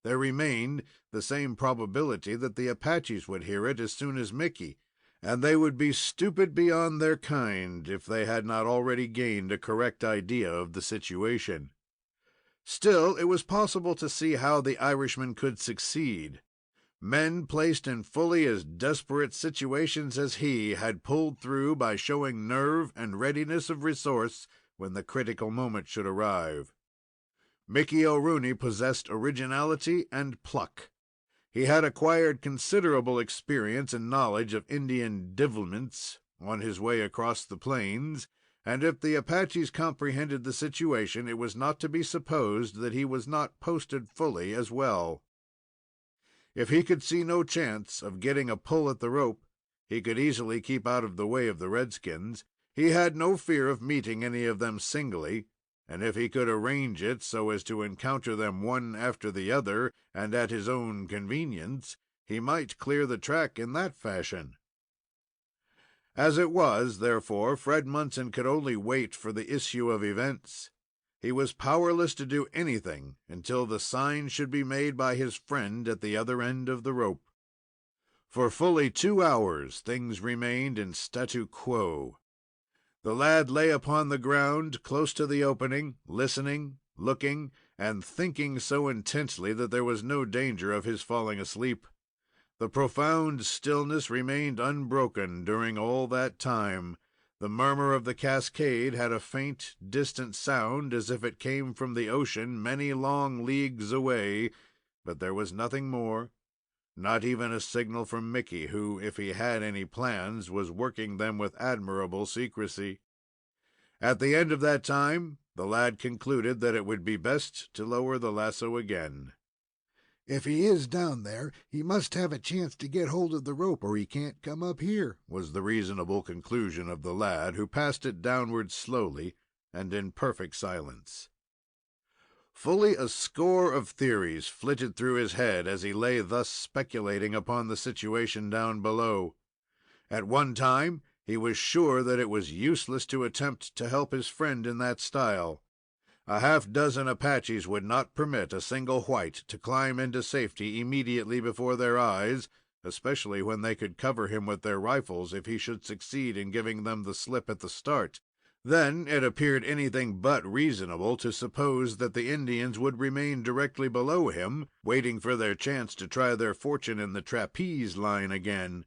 There remained the same probability that the Apaches would hear it as soon as Mickey, and they would be stupid beyond their kind if they had not already gained a correct idea of the situation. Still, it was possible to see how the Irishman could succeed. Men placed in fully as desperate situations as he had pulled through by showing nerve and readiness of resource when the critical moment should arrive. Mickey O'Rooney possessed originality and pluck. He had acquired considerable experience and knowledge of Indian devilments on his way across the plains, and if the Apaches comprehended the situation, it was not to be supposed that he was not posted fully as well. If he could see no chance of getting a pull at the rope, he could easily keep out of the way of the redskins. He had no fear of meeting any of them singly, and if he could arrange it so as to encounter them one after the other, and at his own convenience, he might clear the track in that fashion. As it was, therefore, Fred Munson could only wait for the issue of events. He was powerless to do anything until the sign should be made by his friend at the other end of the rope. For fully 2 hours things remained in statu quo. The lad lay upon the ground close to the opening, listening, looking, and thinking so intensely that there was no danger of his falling asleep. The profound stillness remained unbroken during all that time. The murmur of the cascade had a faint, distant sound, as if it came from the ocean many long leagues away, but there was nothing more, not even a signal from Mickey, who, if he had any plans, was working them with admirable secrecy. At the end of that time, the lad concluded that it would be best to lower the lasso again. "If he is down there, he must have a chance to get hold of the rope, or he can't come up here," was the reasonable conclusion of the lad, who passed it downward slowly and in perfect silence. Fully a score of theories flitted through his head as he lay thus speculating upon the situation down below. At one time, he was sure that it was useless to attempt to help his friend in that style. A half-dozen Apaches would not permit a single white to climb into safety immediately before their eyes, especially when they could cover him with their rifles if he should succeed in giving them the slip at the start. Then it appeared anything but reasonable to suppose that the Indians would remain directly below him, waiting for their chance to try their fortune in the trapeze line again.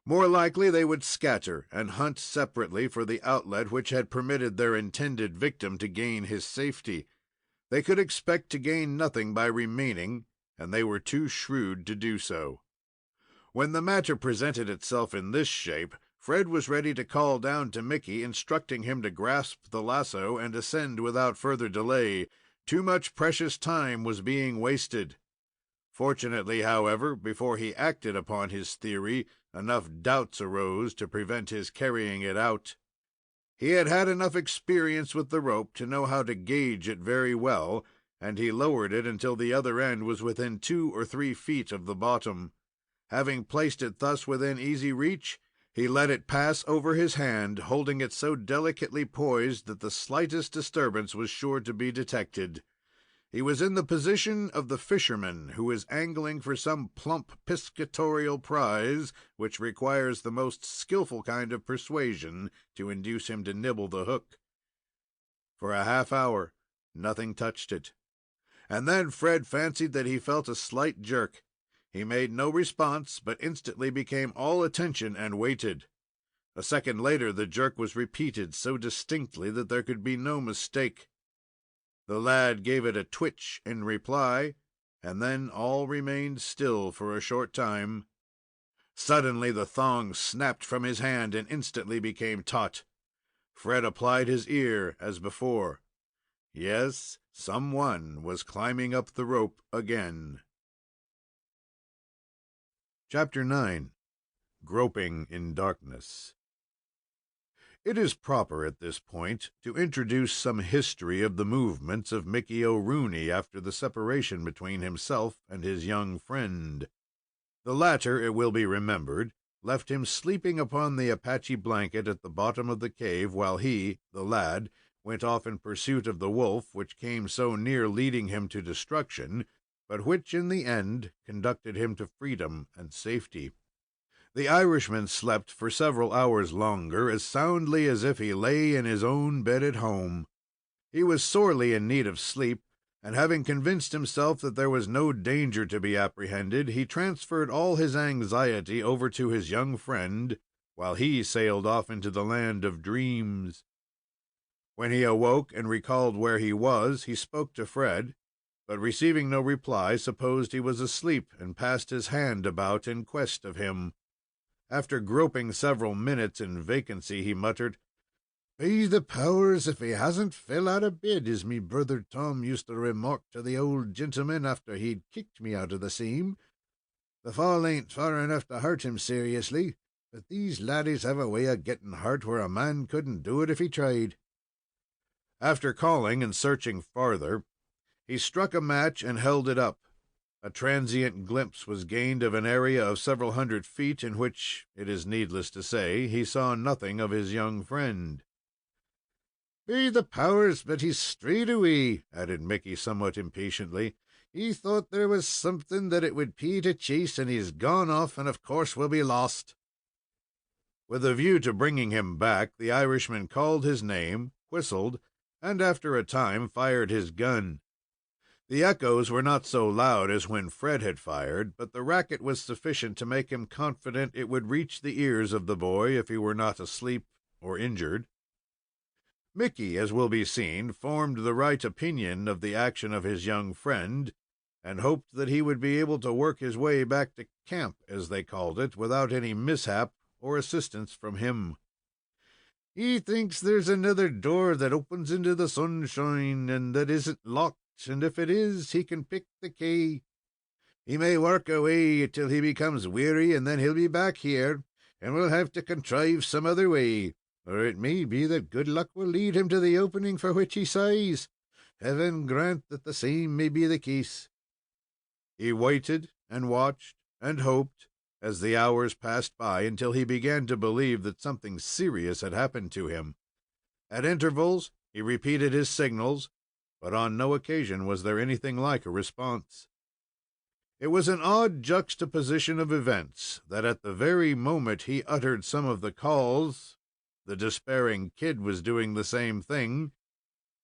More likely they would scatter and hunt separately for the outlet which had permitted their intended victim to gain his safety. They could expect to gain nothing by remaining, and they were too shrewd to do so. When the matter presented itself in this shape, Fred was ready to call down to Mickey, instructing him to grasp the lasso and ascend without further delay. Too much precious time was being wasted. Fortunately, however, before he acted upon his theory, enough doubts arose to prevent his carrying it out. He had had enough experience with the rope to know how to gauge it very well, and he lowered it until the other end was within 2 or 3 feet of the bottom. Having placed it thus within easy reach, he let it pass over his hand, holding it so delicately poised that the slightest disturbance was sure to be detected. He was in the position of the fisherman who is angling for some plump piscatorial prize, which requires the most skillful kind of persuasion to induce him to nibble the hook. For a half hour, nothing touched it, and then Fred fancied that he felt a slight jerk. He made no response, but instantly became all attention and waited. A second later, the jerk was repeated so distinctly that there could be no mistake. The lad gave it a twitch in reply, and then all remained still for a short time. Suddenly, the thong snapped from his hand and instantly became taut. Fred applied his ear as before. Yes, someone was climbing up the rope again. Chapter 9. Groping in Darkness. It is proper at this point to introduce some history of the movements of Mickey O'Rooney after the separation between himself and his young friend. The latter, it will be remembered, left him sleeping upon the Apache blanket at the bottom of the cave, while he, the lad, went off in pursuit of the wolf, which came so near leading him to destruction, but which in the end conducted him to freedom and safety. The Irishman slept for several hours longer, as soundly as if he lay in his own bed at home. He was sorely in need of sleep, and having convinced himself that there was no danger to be apprehended, he transferred all his anxiety over to his young friend, while he sailed off into the land of dreams. When he awoke and recalled where he was, he spoke to Fred, but receiving no reply, supposed he was asleep, and passed his hand about in quest of him. After groping several minutes in vacancy, he muttered, "Be the powers if he hasn't fell out of bed, as me brother Tom used to remark to the old gentleman after he'd kicked me out of the seam. The fall ain't far enough to hurt him seriously, but these laddies have a way of getting hurt where a man couldn't do it if he tried." After calling and searching farther, he struck a match and held it up. A transient glimpse was gained of an area of several hundred feet, in which, it is needless to say, he saw nothing of his young friend. "Be the powers, but he's strayed away," added Mickey, somewhat impatiently. "He thought there was something that it would pay to chase, and he's gone off, and of course will be lost." With a view to bringing him back, the Irishman called his name, whistled, and after a time fired his gun. The echoes were not so loud as when Fred had fired, but the racket was sufficient to make him confident it would reach the ears of the boy if he were not asleep or injured. Mickey, as will be seen, formed the right opinion of the action of his young friend, and hoped that he would be able to work his way back to camp, as they called it, without any mishap or assistance from him. "He thinks there's another door that opens into the sunshine, and that isn't locked, and if it is, he can pick the key. He may work away till he becomes weary, and then he'll be back here, and we'll have to contrive some other way. Or it may be that good luck will lead him to the opening for which he sighs. Heaven grant that the same may be the case." He waited and watched and hoped as the hours passed by, until he began to believe that something serious had happened to him. At intervals, he repeated his signals, but on no occasion was there anything like a response. It was an odd juxtaposition of events that at the very moment he uttered some of the calls, the despairing kid was doing the same thing,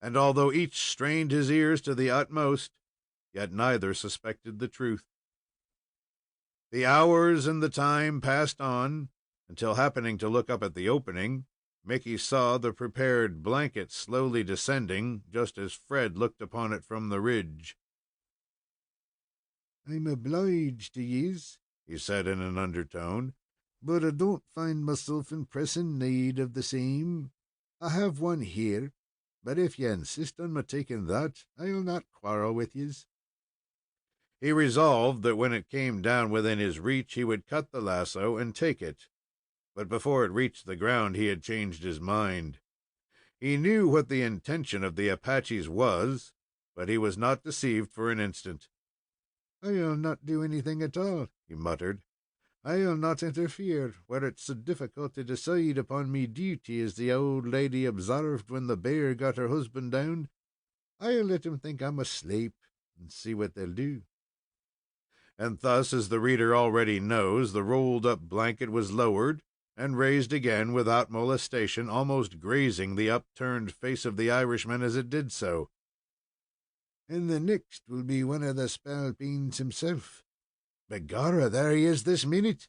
and although each strained his ears to the utmost, yet neither suspected the truth. The hours and the time passed on, until, happening to look up at the opening, Mickey saw the prepared blanket slowly descending, just as Fred looked upon it from the ridge. "I'm obliged to yez," he said in an undertone, "but I don't find myself in pressing need of the same. I have one here, but if ye insist on my taking that, I'll not quarrel with yez." He resolved that when it came down within his reach, he would cut the lasso and take it. But before it reached the ground, he had changed his mind. He knew what the intention of the Apaches was, but he was not deceived for an instant. "I'll not do anything at all," he muttered. "I'll not interfere where it's so difficult to decide upon me duty, as the old lady observed when the bear got her husband down. I'll let 'em think I'm asleep, and see what they'll do." And thus, as the reader already knows, the rolled up blanket was lowered and raised again without molestation, almost grazing the upturned face of the Irishman as it did so. "And the next will be one of the spalpeens himself. Begorra, there he is this minute."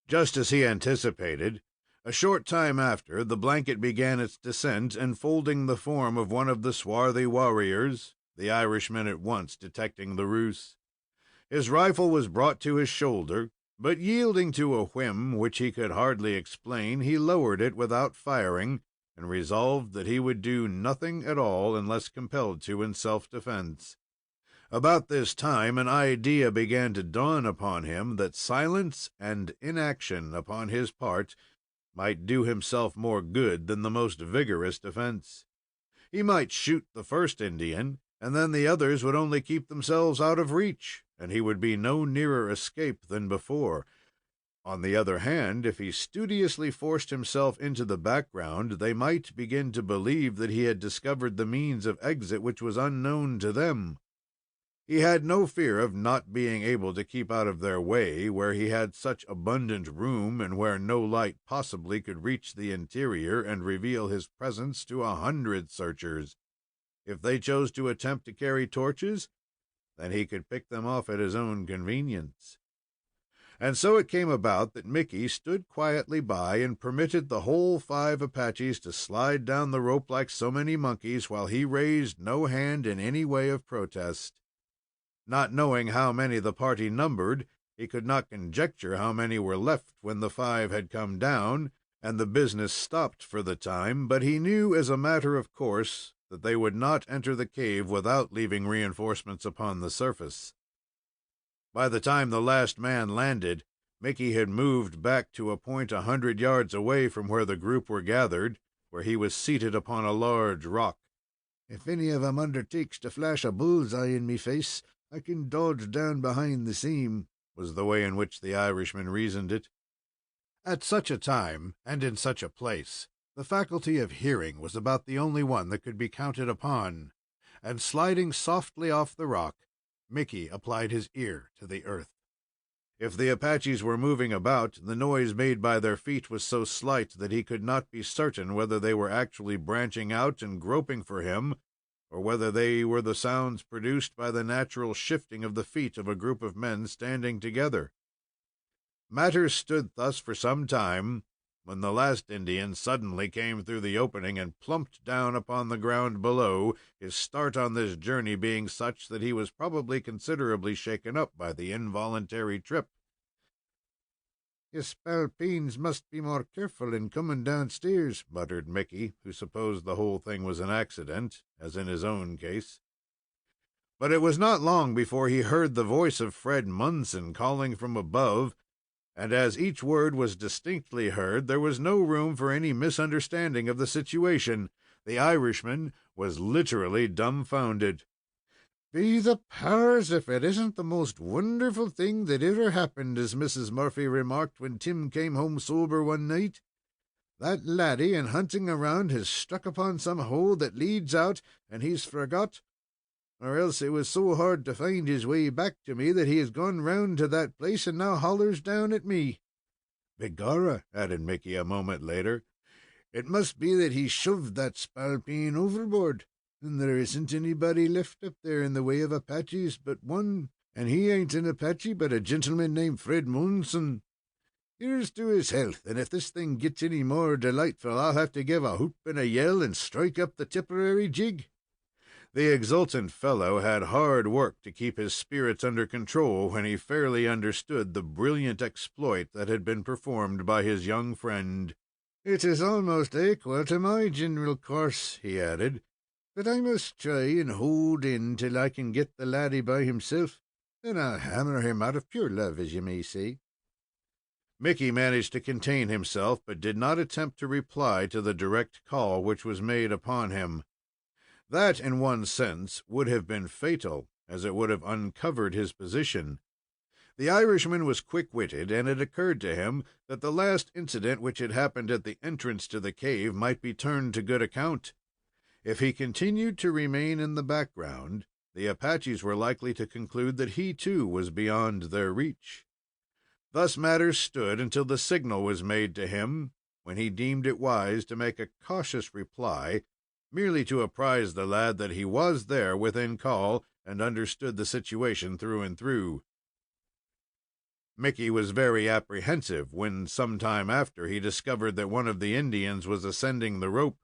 Just as he anticipated, a short time after, the blanket began its descent, enfolding the form of one of the swarthy warriors, the Irishman at once detecting the ruse. His rifle was brought to his shoulder, but yielding to a whim which he could hardly explain, he lowered it without firing, and resolved that he would do nothing at all unless compelled to in self-defense. About this time, an idea began to dawn upon him that silence and inaction upon his part might do himself more good than the most vigorous defense. He might shoot the first Indian, and then the others would only keep themselves out of reach, and he would be no nearer escape than before. On the other hand, if he studiously forced himself into the background, they might begin to believe that he had discovered the means of exit which was unknown to them. He had no fear of not being able to keep out of their way, where he had such abundant room, and where no light possibly could reach the interior and reveal his presence to 100 searchers. If they chose to attempt to carry torches, then he could pick them off at his own convenience. And so it came about that Mickey stood quietly by and permitted the whole 5 Apaches to slide down the rope like so many monkeys, while he raised no hand in any way of protest. Not knowing how many the party numbered, he could not conjecture how many were left when the 5 had come down, and the business stopped for the time, but he knew as a matter of course that they would not enter the cave without leaving reinforcements upon the surface. By the time the last man landed, Mickey had moved back to a point 100 yards away from where the group were gathered, where he was seated upon a large rock. "If any of 'em undertakes to flash a bull's-eye in me face, I can dodge down behind the seam," was the way in which the Irishman reasoned it. At such a time, and in such a place, the faculty of hearing was about the only one that could be counted upon, and sliding softly off the rock, Mickey applied his ear to the earth. If the Apaches were moving about, the noise made by their feet was so slight that he could not be certain whether they were actually branching out and groping for him, or whether they were the sounds produced by the natural shifting of the feet of a group of men standing together. Matters stood thus for some time, when the last Indian suddenly came through the opening and plumped down upon the ground below, his start on this journey being such that he was probably considerably shaken up by the involuntary trip. "Your spalpeens must be more careful in coming downstairs," muttered Mickey, who supposed the whole thing was an accident, as in his own case. But it was not long before he heard the voice of Fred Munson calling from above, and as each word was distinctly heard, there was no room for any misunderstanding of the situation. The Irishman was literally dumbfounded. "Be the powers, if it isn't the most wonderful thing that ever happened," as Mrs. Murphy remarked when Tim came home sober one night. "That laddie, in hunting around, has struck upon some hole that leads out, and he's forgot, or else it was so hard to find his way back to me that he has gone round to that place and now hollers down at me. Begorra," added Mickey a moment later, "it must be that he shoved that spalpeen overboard, and there isn't anybody left up there in the way of Apaches but one, and he ain't an Apache, but a gentleman named Fred Munson. Here's to his health, and if this thing gets any more delightful, I'll have to give a whoop and a yell and strike up the Tipperary jig." The exultant fellow had hard work to keep his spirits under control when he fairly understood the brilliant exploit that had been performed by his young friend. "It is almost equal to my general course," he added, "but I must try and hold in till I can get the laddie by himself. Then I'll hammer him out of pure love, as you may say." Mickey managed to contain himself, but did not attempt to reply to the direct call which was made upon him. That, in one sense, would have been fatal, as it would have uncovered his position. The Irishman was quick-witted, and it occurred to him that the last incident which had happened at the entrance to the cave might be turned to good account. If he continued to remain in the background, the Apaches were likely to conclude that he, too, was beyond their reach. Thus matters stood until the signal was made to him, when he deemed it wise to make a cautious reply, merely to apprise the lad that he was there within call and understood the situation through and through. Mickey was very apprehensive when, some time after, he discovered that one of the Indians was ascending the rope.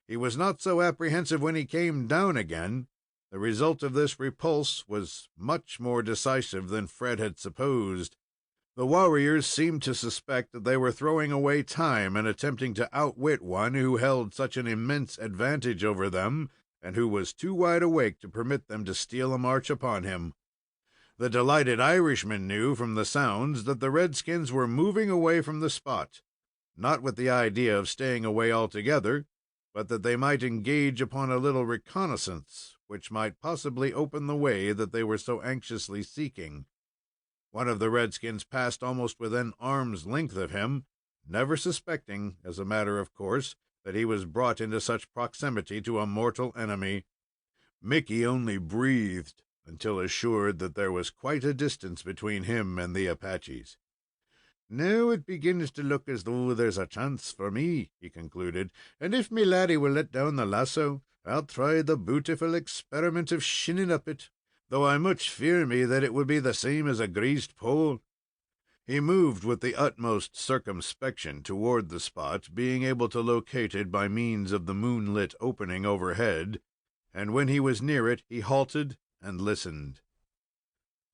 He was not so apprehensive when he came down again. The result of this repulse was much more decisive than Fred had supposed. The warriors seemed to suspect that they were throwing away time in attempting to outwit one who held such an immense advantage over them, and who was too wide awake to permit them to steal a march upon him. The delighted Irishman knew from the sounds that the redskins were moving away from the spot, not with the idea of staying away altogether, but that they might engage upon a little reconnaissance, which might possibly open the way that they were so anxiously seeking. One of the redskins passed almost within arm's length of him, never suspecting, as a matter of course, that he was brought into such proximity to a mortal enemy. Mickey only breathed, until assured that there was quite a distance between him and the Apaches. "Now it begins to look as though there's a chance for me," he concluded, "and if me laddie will let down the lasso, I'll try the bootiful experiment of shinning up it, though I much fear me that it will be the same as a greased pole." He moved with the utmost circumspection toward the spot, being able to locate it by means of the moonlit opening overhead, and when he was near it, he halted and listened.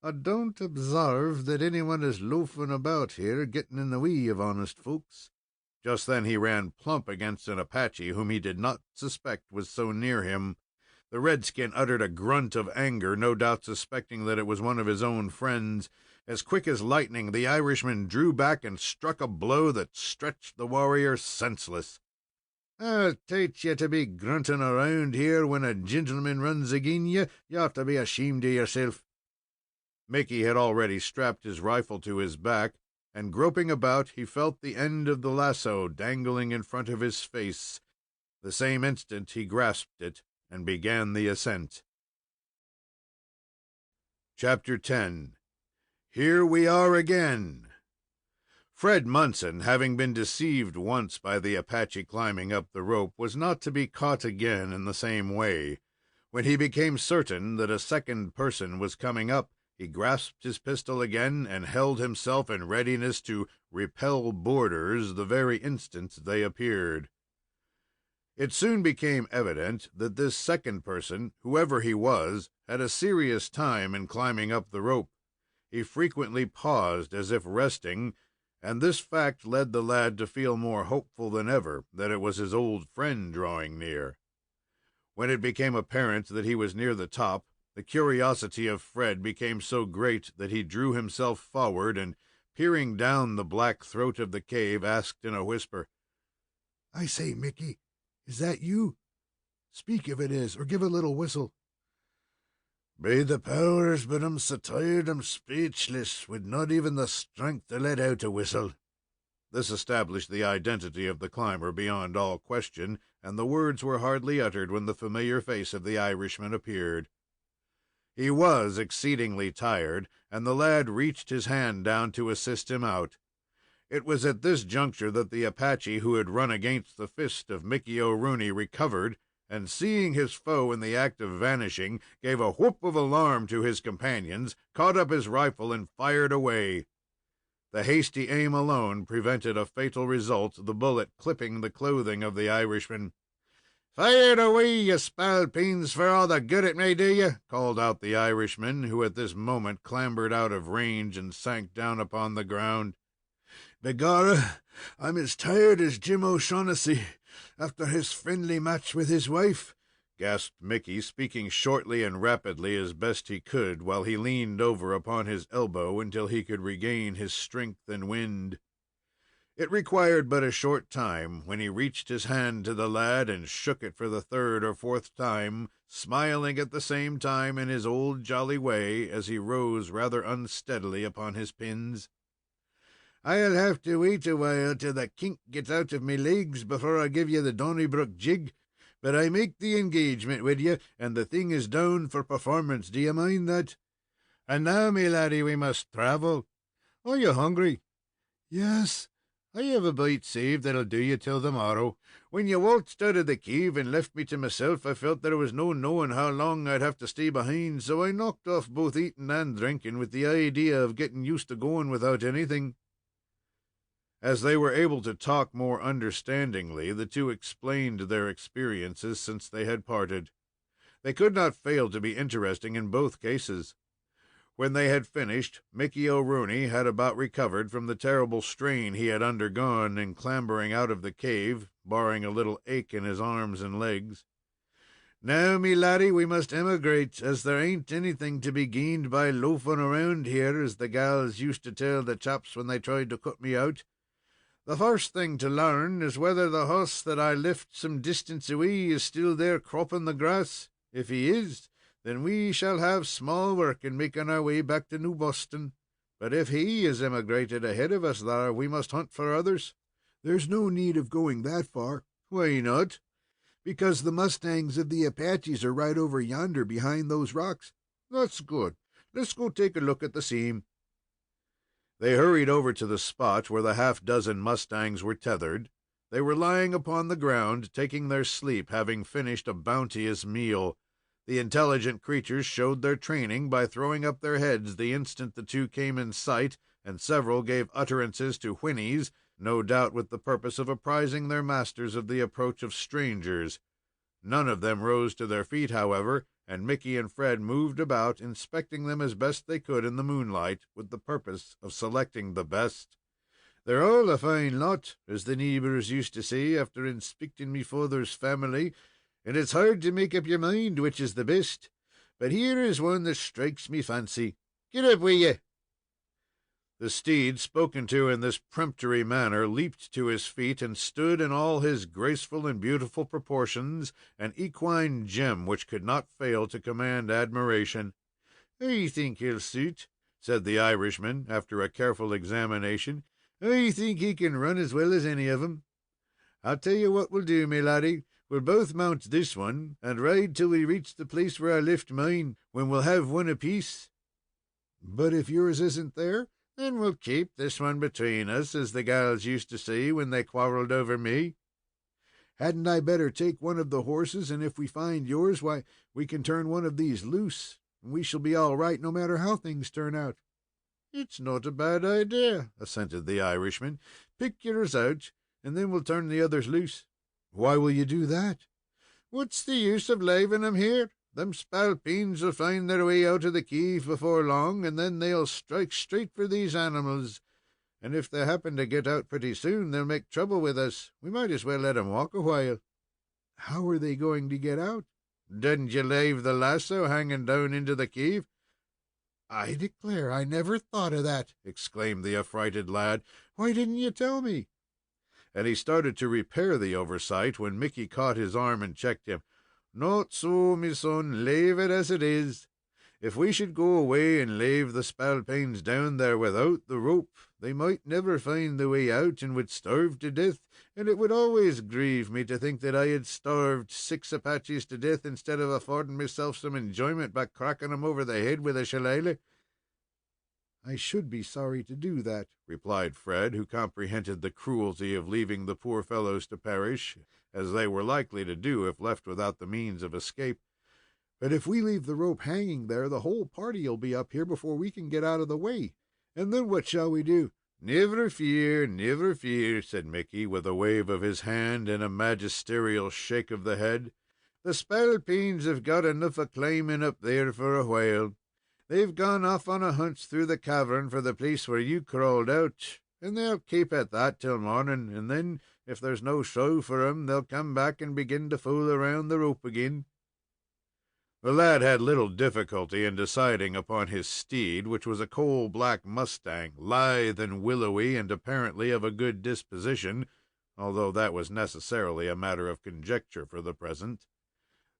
"I don't observe that anyone is loafing about here, getting in the way of honest folks." Just then he ran plump against an Apache whom he did not suspect was so near him. The redskin uttered a grunt of anger, no doubt suspecting that it was one of his own friends. As quick as lightning, the Irishman drew back and struck a blow that stretched the warrior senseless. "I'll teach you to be grunting around here when a gentleman runs agin you. You ought to be ashamed of yourself." Mickey had already strapped his rifle to his back, and groping about, he felt the end of the lasso dangling in front of his face. The same instant he grasped it and began the ascent. Chapter 10. Here We Are Again. Fred Munson, having been deceived once by the Apache climbing up the rope, was not to be caught again in the same way. When he became certain that a second person was coming up, he grasped his pistol again and held himself in readiness to repel boarders the very instant they appeared. It soon became evident that this second person, whoever he was, had a serious time in climbing up the rope. He frequently paused as if resting, and this fact led the lad to feel more hopeful than ever that it was his old friend drawing near. When it became apparent that he was near the top, the curiosity of Fred became so great that he drew himself forward and, peering down the black throat of the cave, asked in a whisper, "I say, Mickey, is that you? Speak if it is, or give a little whistle." "By the powers, but I'm so tired I'm speechless, with not even the strength to let out a whistle." This established the identity of the climber beyond all question, and the words were hardly uttered when the familiar face of the Irishman appeared. He was exceedingly tired, and the lad reached his hand down to assist him out. It was at this juncture that the Apache who had run against the fist of Mickey O'Rooney recovered, and, seeing his foe in the act of vanishing, gave a whoop of alarm to his companions, caught up his rifle, and fired away. The hasty aim alone prevented a fatal result, the bullet clipping the clothing of the Irishman. "Fire away, you spalpeens, for all the good it may do you!" called out the Irishman, who at this moment clambered out of range and sank down upon the ground. "Begorra, I'm as tired as Jim O'Shaughnessy after his friendly match with his wife," gasped Mickey, speaking shortly and rapidly as best he could, while he leaned over upon his elbow until he could regain his strength and wind. It required but a short time when he reached his hand to the lad and shook it for the third or fourth time, smiling at the same time in his old jolly way as he rose rather unsteadily upon his pins. "I'll have to wait a while till the kink gets out of me legs before I give you the Donnybrook jig, but I make the engagement with you, and the thing is down for performance. Do you mind that? And now, me laddie, we must travel. Are you hungry?" "Yes. I have a bite saved that'll do you till the morrow. When you waltzed out of the cave and left me to myself, I felt there was no knowing how long I'd have to stay behind, so I knocked off both eating and drinking with the idea of getting used to going without anything." As they were able to talk more understandingly, the two explained their experiences since they had parted. They could not fail to be interesting in both cases. When they had finished, Mickey O'Rooney had about recovered from the terrible strain he had undergone in clambering out of the cave, barring a little ache in his arms and legs. "Now, me laddie, we must emigrate, as there ain't anything to be gained by loafing around here, as the gals used to tell the chaps when they tried to cut me out. The first thing to learn is whether the hoss that I left some distance away is still there cropping the grass. If he is, then we shall have small work in making our way back to New Boston. But if he is emigrated ahead of us there, we must hunt for others." "There's no need of going that far." "Why not?" "Because the mustangs of the Apaches are right over yonder behind those rocks." That's good. Let's go take a look at the seam." They hurried over to the spot where the half-dozen mustangs were tethered. They were lying upon the ground, taking their sleep, having finished a bounteous meal. The intelligent creatures showed their training by throwing up their heads the instant the two came in sight, and several gave utterances to whinnies, no doubt with the purpose of apprising their masters of the approach of strangers. None of them rose to their feet, however, and Mickey and Fred moved about, inspecting them as best they could in the moonlight, with the purpose of selecting the best. "They're all a fine lot, as the neighbors used to say after inspecting me father's family, and it's hard to make up your mind which is the best. But here is one that strikes me fancy. Get up with ye." The steed, spoken to in this peremptory manner, leaped to his feet and stood in all his graceful and beautiful proportions, an equine gem which could not fail to command admiration. "I think he'll suit," said the Irishman, after a careful examination. "I think he can run as well as any of 'em. I'll tell you what we'll do, me laddie. We'll both mount this one, and ride till we reach the place where I left mine, when we'll have one apiece." "But if yours isn't there?" "Then we'll keep this one between us, as the gals used to say when they quarreled over me." "Hadn't I better take one of the horses, and if we find yours, why, we can turn one of these loose, and we shall be all right, no matter how things turn out." "It's not a bad idea," assented the Irishman. "Pick yours out, and then we'll turn the others loose." "Why will you do that?" "What's the use of laving 'em here? Them spalpeens will find their way out of the cave before long, and then they'll strike straight for these animals. And if they happen to get out pretty soon, they'll make trouble with us. We might as well let 'em walk a while." "How are they going to get out?" "Didn't you lave the lasso hanging down into the cave?" "I declare I never thought of that!" exclaimed the affrighted lad. "Why didn't you tell me?" And he started to repair the oversight, when Mickey caught his arm and checked him. "Not so, me son. Lave it as it is. If we should go away and lave the spalpeens down there without the rope, they might never find the way out, and would starve to death, and it would always grieve me to think that I had starved 6 Apaches to death instead of affording myself some enjoyment by cracking 'em over the head with a shillelagh." "I should be sorry to do that," replied Fred, who comprehended the cruelty of leaving the poor fellows to perish, as they were likely to do if left without the means of escape. "But if we leave the rope hanging there, the whole party'll be up here before we can get out of the way. And then what shall we do?" Never fear," said Mickey, with a wave of his hand and a magisterial shake of the head. "The spalpeens have got enough of climbing up there for a while. They've gone off on a hunt through the cavern for the place where you crawled out, and they'll keep at that till morning, and then, if there's no show for 'em, they'll come back and begin to fool around the rope again." The lad had little difficulty in deciding upon his steed, which was a coal black mustang, lithe and willowy, and apparently of a good disposition, although that was necessarily a matter of conjecture for the present.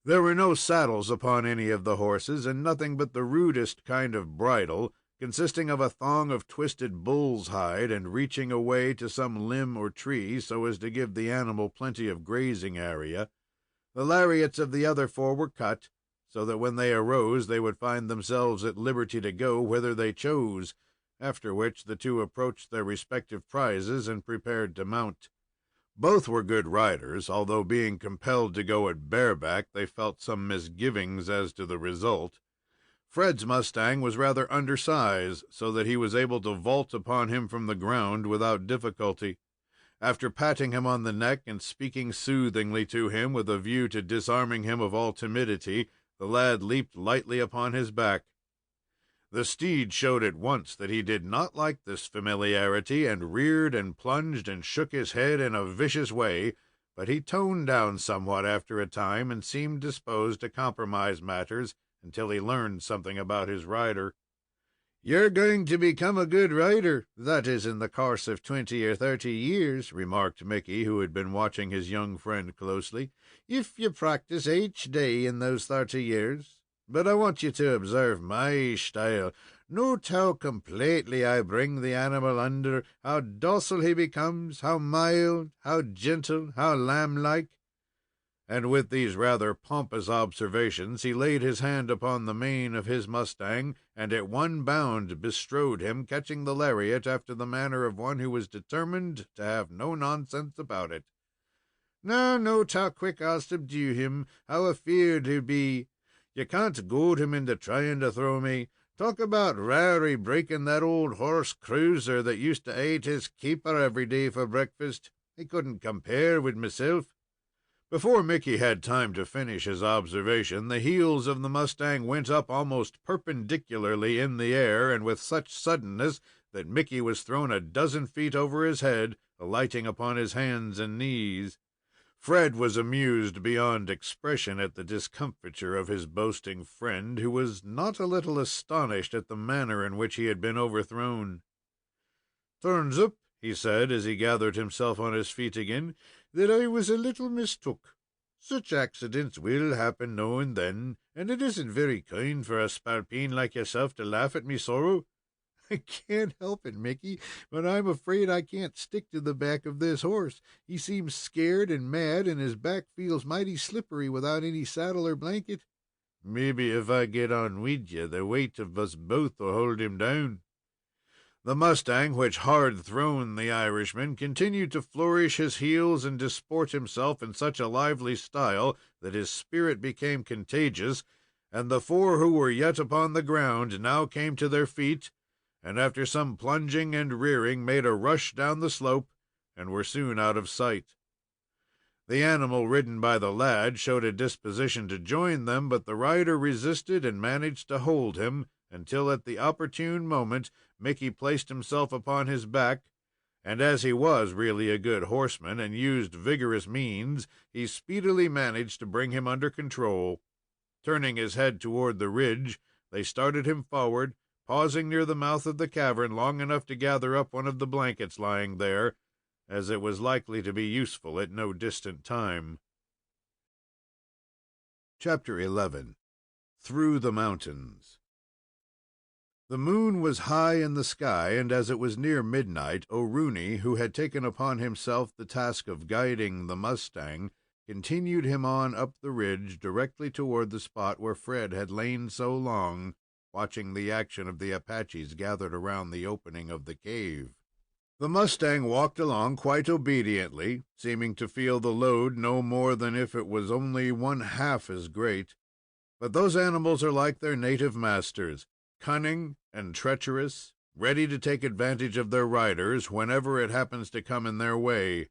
There were no saddles upon any of the horses, and nothing but the rudest kind of bridle, consisting of a thong of twisted bull's hide, and reaching away to some limb or tree, so as to give the animal plenty of grazing area. The lariats of the other 4 were cut, so that when they arose they would find themselves at liberty to go whither they chose, after which the 2 approached their respective prizes and prepared to mount. Both were good riders, although, being compelled to go at bareback, they felt some misgivings as to the result. Fred's mustang was rather undersized, so that he was able to vault upon him from the ground without difficulty. After patting him on the neck and speaking soothingly to him with a view to disarming him of all timidity, the lad leaped lightly upon his back. The steed showed at once that he did not like this familiarity, and reared and plunged and shook his head in a vicious way, but he toned down somewhat after a time, and seemed disposed to compromise matters until he learned something about his rider. "You're going to become a good rider, that is, in the course of 20 or 30 years," remarked Mickey, who had been watching his young friend closely, "if you practice each day in those 30 years. But I want you to observe my style. Note how completely I bring the animal under, how docile he becomes, how mild, how gentle, how lamb-like. And with these rather pompous observations, he laid his hand upon the mane of his mustang, and at one bound bestrode him, catching the lariat after the manner of one who was determined to have no nonsense about it. "No, no, how quick I'll subdue him, how afeard he'll be. You can't goad him into trying to throw me. Talk about rarely breaking that old horse cruiser that used to ate his keeper every day for breakfast. He couldn't compare with myself." Before Mickey had time to finish his observation, the heels of the mustang went up almost perpendicularly in the air, and with such suddenness that Mickey was thrown a dozen feet over his head, alighting upon his hands and knees. Fred was amused beyond expression at the discomfiture of his boasting friend, who was not a little astonished at the manner in which he had been overthrown. "Turns up," he said, as he gathered himself on his feet again, "that I was a little mistook. Such accidents will happen now and then, and it isn't very kind for a spalpeen like yourself to laugh at me sorrow." "I can't help it, Mickey, but I'm afraid I can't stick to the back of this horse. He seems scared and mad, and his back feels mighty slippery without any saddle or blanket." "Maybe if I get on with you, the weight of us both will hold him down." The mustang, which hard thrown the Irishman, continued to flourish his heels and disport himself in such a lively style that his spirit became contagious, and the four who were yet upon the ground now came to their feet, and after some plunging and rearing, made a rush down the slope, and were soon out of sight. The animal ridden by the lad showed a disposition to join them, but the rider resisted and managed to hold him, until at the opportune moment Mickey placed himself upon his back, and as he was really a good horseman and used vigorous means, he speedily managed to bring him under control. Turning his head toward the ridge, they started him forward, pausing near the mouth of the cavern long enough to gather up one of the blankets lying there, as it was likely to be useful at no distant time. Chapter 11. Through the Mountains. The moon was high in the sky, and as it was near midnight, O'Rooney, who had taken upon himself the task of guiding the mustang, continued him on up the ridge directly toward the spot where Fred had lain so long, watching the action of the Apaches gathered around the opening of the cave. The mustang walked along quite obediently, seeming to feel the load no more than if it was only one half as great. But those animals are like their native masters, cunning and treacherous, ready to take advantage of their riders whenever it happens to come in their way.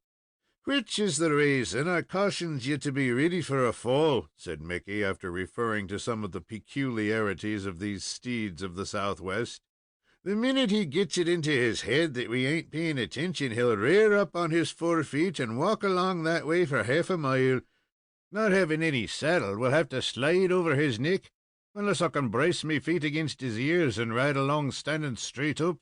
"Which is the reason I cautions you to be ready for a fall," said Mickey, after referring to some of the peculiarities of these steeds of the Southwest. "The minute he gets it into his head that we ain't paying attention, he'll rear up on his 4 feet and walk along that way for half a mile. Not having any saddle, we'll have to slide over his neck, unless I can brace me feet against his ears and ride along standing straight up."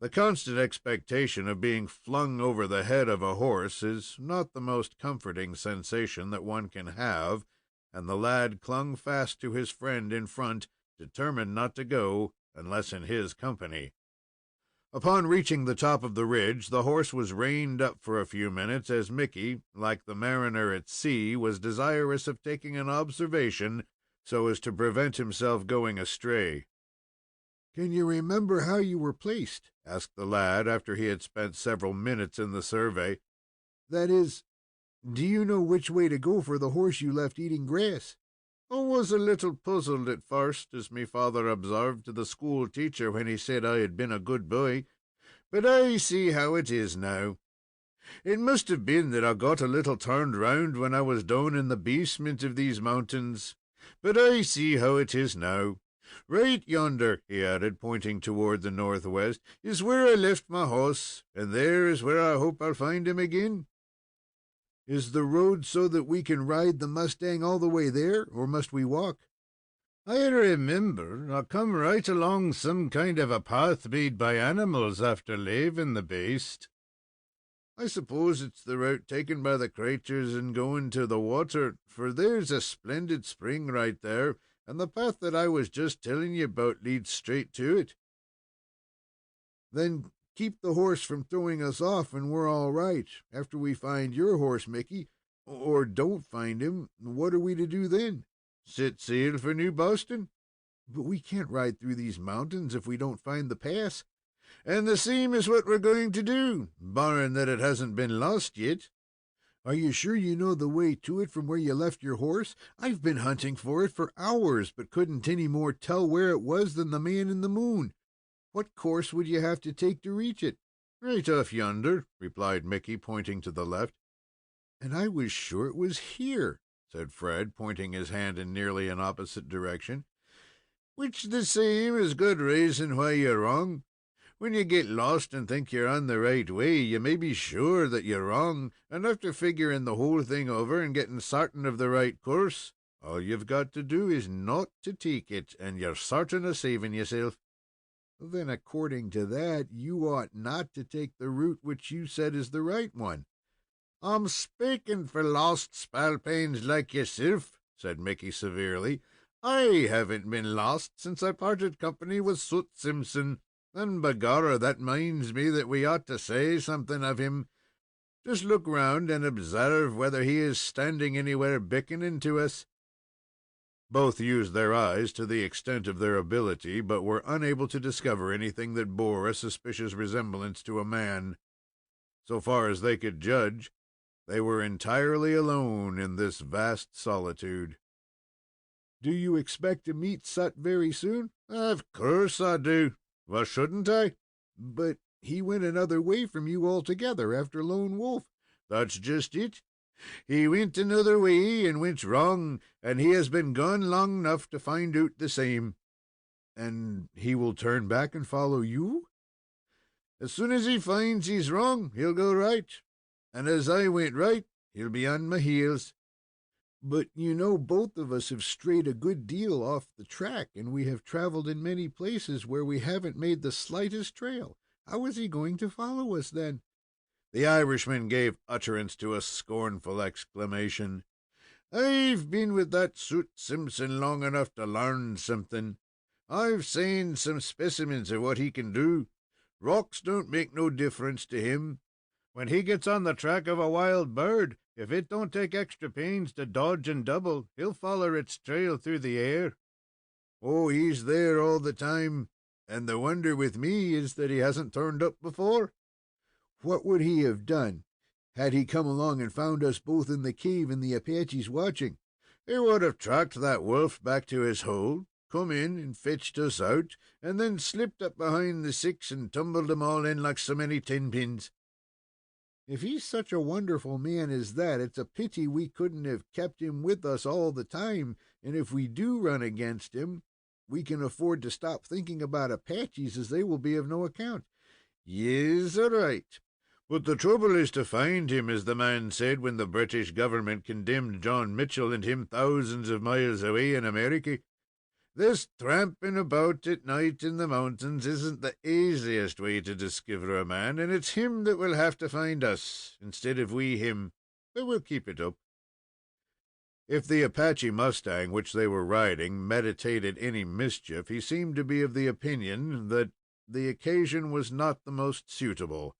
The constant expectation of being flung over the head of a horse is not the most comforting sensation that one can have, and the lad clung fast to his friend in front, determined not to go unless in his company. Upon reaching the top of the ridge, the horse was reined up for a few minutes, as Mickey, like the mariner at sea, was desirous of taking an observation so as to prevent himself going astray. "Can you remember how you were placed?" asked the lad, after he had spent several minutes in the survey. "That is, do you know which way to go for the horse you left eating grass?" "I was a little puzzled at first, as me father observed to the school teacher when he said I had been a good boy, but I see how it is now. It must have been that I got a little turned round when I was down in the basement of these mountains, but I see how it is now. Right yonder," he added, pointing toward the northwest, "is where I left my horse, and there is where I hope I'll find him again." "Is the road so that we can ride the mustang all the way there, or must we walk?" "I remember I come right along some kind of a path made by animals after leaving the baste." "I suppose it's the route taken by the cratures in going to the water, for there's a splendid spring right there, and the path that I was just telling you about leads straight to it." "Then keep the horse from throwing us off, and we're all right. After we find your horse, Mickey, Or don't find him, what are we to do then? Set sail for New Boston. But we can't ride through these mountains if we don't find the pass. And the same is what we're going to do, barring that it hasn't been lost yet. Are you sure you know the way to it from where you left your horse? I've been hunting for it for hours, but couldn't any more tell where it was than the man in the moon. What course would you have to take to reach it? Right off yonder, replied Mickey, pointing to the left. And I was sure it was here, said Fred, pointing his hand in nearly an opposite direction. Which the same is good reason why you're wrong. When you get lost and think you're on the right way, you may be sure that you're wrong, and after figuring the whole thing over and getting certain of the right course, all you've got to do is not to take it, and you're certain of saving yourself. Then, according to that, you ought not to take the route which you said is the right one. I'm speaking for lost spalpeens like yourself, said Mickey severely. I haven't been lost since I parted company with Soot Simpson. And begorra, that minds me that we ought to say something of him. Just look round and observe whether he is standing anywhere beckoning to us. Both used their eyes to the extent of their ability, but were unable to discover anything that bore a suspicious resemblance to a man. So far as they could judge, they were entirely alone in this vast solitude. Do you expect to meet Sut very soon? Of course I do. Well, shouldn't I? But he went another way from you altogether after Lone Wolf. That's just it. He went another way and went wrong, and he has been gone long enough to find out the same. And he will turn back and follow you? As soon as he finds he's wrong, he'll go right. And as I went right, he'll be on my heels. But you know, both of us have strayed a good deal off the track, and we have traveled in many places where we haven't made the slightest trail. How is he going to follow us then? The Irishman gave utterance to a scornful exclamation. I've been with that Soot Simpson long enough to learn something. I've seen some specimens of what he can do. Rocks don't make no difference to him. When he gets on the track of a wild bird, if it don't take extra pains to dodge and double, he'll follow its trail through the air. Oh, he's there all the time, and the wonder with me is that he hasn't turned up before. What would he have done had he come along and found us both in the cave and the Apaches watching? He would have tracked that wolf back to his hole, come in and fetched us out, and then slipped up behind the six and tumbled them all in like so many 10-pins. If he's such a wonderful man as that, it's a pity we couldn't have kept him with us all the time, and if we do run against him, we can afford to stop thinking about Apaches, as they will be of no account. Yes, all right. But the trouble is to find him, as the man said when the British government condemned John Mitchell and him thousands of miles away in America. This tramping about at night in the mountains isn't the easiest way to discover a man, and it's him that will have to find us, instead of we him. But we'll keep it up. If the Apache mustang which they were riding meditated any mischief, he seemed to be of the opinion that the occasion was not the most suitable.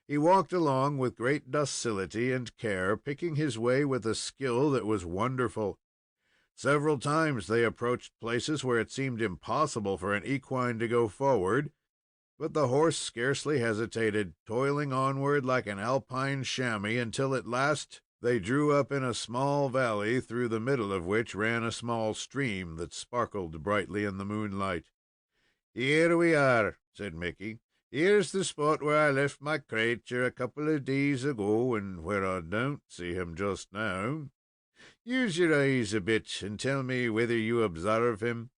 He walked along with great docility and care, picking his way with a skill that was wonderful. Several times they approached places where it seemed impossible for an equine to go forward, but the horse scarcely hesitated, toiling onward like an alpine chamois, until at last they drew up in a small valley, through the middle of which ran a small stream that sparkled brightly in the moonlight. "Here we are," said Mickey. "Here's the spot where I left my creature a couple of days ago, and where I don't see him just now. Use your eyes a bit, and tell me whether you observe him."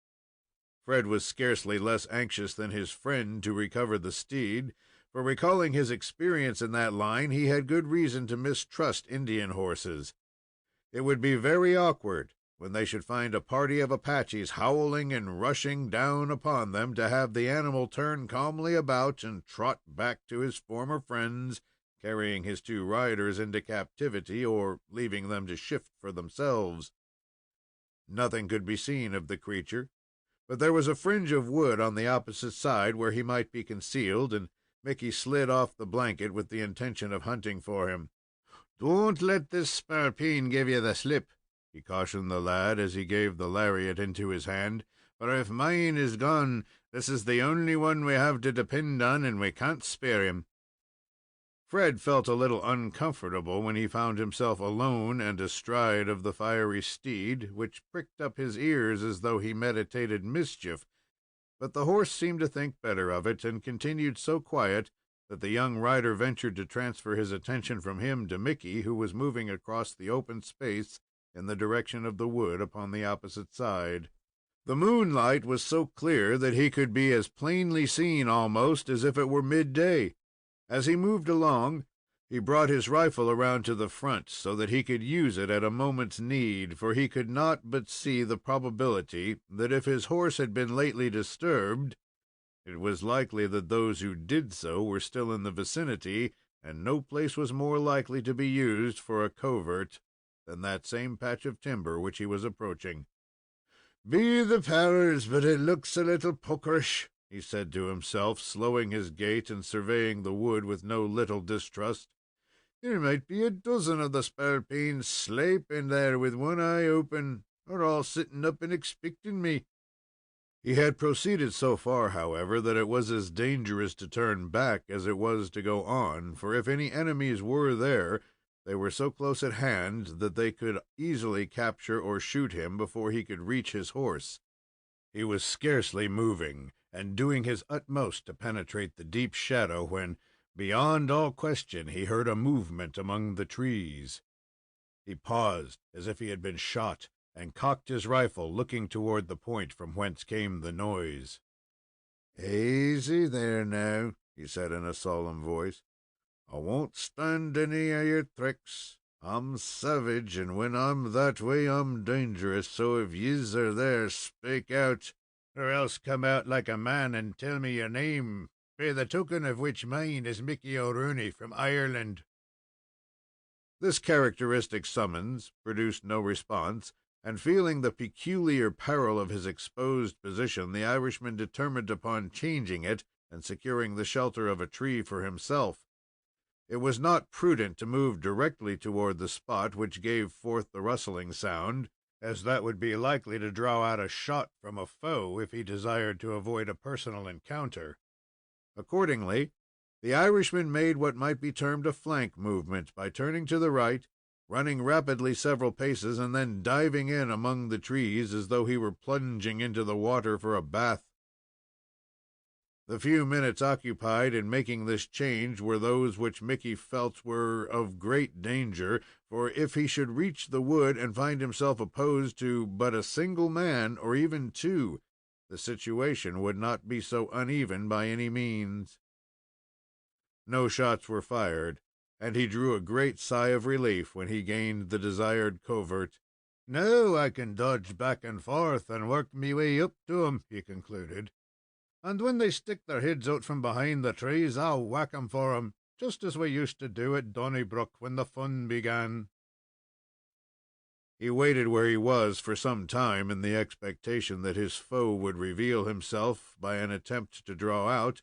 Fred was scarcely less anxious than his friend to recover the steed, for, recalling his experience in that line, he had good reason to mistrust Indian horses. It would be very awkward, when they should find a party of Apaches howling and rushing down upon them, to have the animal turn calmly about and trot back to his former friends, carrying his two riders into captivity, or leaving them to shift for themselves. Nothing could be seen of the creature, but there was a fringe of wood on the opposite side where he might be concealed, and Mickey slid off the blanket with the intention of hunting for him. Don't let this spalpeen give you the slip," he cautioned the lad as he gave the lariat into his hand, "for if mine is gone, this is the only one we have to depend on, and we can't spare him." Fred felt a little uncomfortable when he found himself alone and astride of the fiery steed, which pricked up his ears as though he meditated mischief, but the horse seemed to think better of it, and continued so quiet that the young rider ventured to transfer his attention from him to Mickey, who was moving across the open space in the direction of the wood upon the opposite side. The moonlight was so clear that he could be as plainly seen almost as if it were midday. As he moved along, he brought his rifle around to the front, so that he could use it at a moment's need, for he could not but see the probability that if his horse had been lately disturbed, it was likely that those who did so were still in the vicinity, and no place was more likely to be used for a covert than that same patch of timber which he was approaching. "Be the powers, but it looks a little pokerish," he said to himself, slowing his gait and surveying the wood with no little distrust. "There might be a dozen of the spalpeens slaping there with one eye open, or all sitting up and expecting me." He had proceeded so far, however, that it was as dangerous to turn back as it was to go on, for if any enemies were there, they were so close at hand that they could easily capture or shoot him before he could reach his horse. He was scarcely moving, and doing his utmost to penetrate the deep shadow, when, beyond all question, he heard a movement among the trees. He paused as if he had been shot, and cocked his rifle, looking toward the point from whence came the noise. "Easy there now," he said in a solemn voice. "I won't stand any of your tricks. I'm savage, and when I'm that way I'm dangerous, so if yez are there, speak out, or else come out like a man and tell me your name, by the token of which mine is Mickey O'Rooney from Ireland." This characteristic summons produced no response, and feeling the peculiar peril of his exposed position, the Irishman determined upon changing it and securing the shelter of a tree for himself. It was not prudent to move directly toward the spot which gave forth the rustling sound, as that would be likely to draw out a shot from a foe if he desired to avoid a personal encounter. Accordingly, the Irishman made what might be termed a flank movement by turning to the right, running rapidly several paces, and then diving in among the trees as though he were plunging into the water for a bath. The few minutes occupied in making this change were those which Mickey felt were of great danger, for if he should reach the wood and find himself opposed to but a single man, or even two, the situation would not be so uneven by any means. No shots were fired, and he drew a great sigh of relief when he gained the desired covert. "Now I can dodge back and forth and work me way up to 'em," he concluded. "And when they stick their heads out from behind the trees, I'll whack 'em for 'em, just as we used to do at Donnybrook when the fun began." He waited where he was for some time in the expectation that his foe would reveal himself by an attempt to draw out.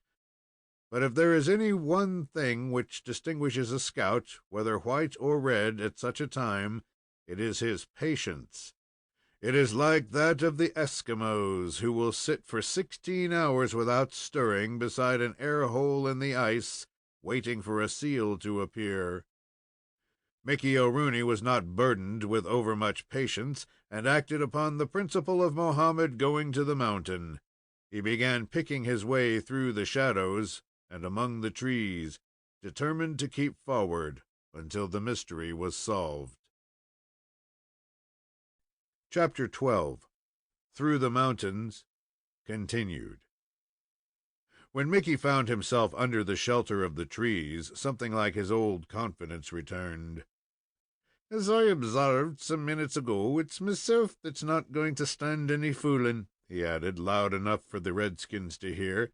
But if there is any one thing which distinguishes a scout, whether white or red, at such a time, it is his patience. It is like that of the Eskimos, who will sit for 16 hours without stirring beside an air hole in the ice, waiting for a seal to appear. Mickey O'Rooney was not burdened with overmuch patience, and acted upon the principle of Mohammed going to the mountain. He began picking his way through the shadows and among the trees, determined to keep forward until the mystery was solved. Chapter 12. Through the Mountains, continued. When Mickey found himself under the shelter of the trees, something like his old confidence returned. "As I observed some minutes ago, it's myself that's not going to stand any fooling," he added, loud enough for the redskins to hear.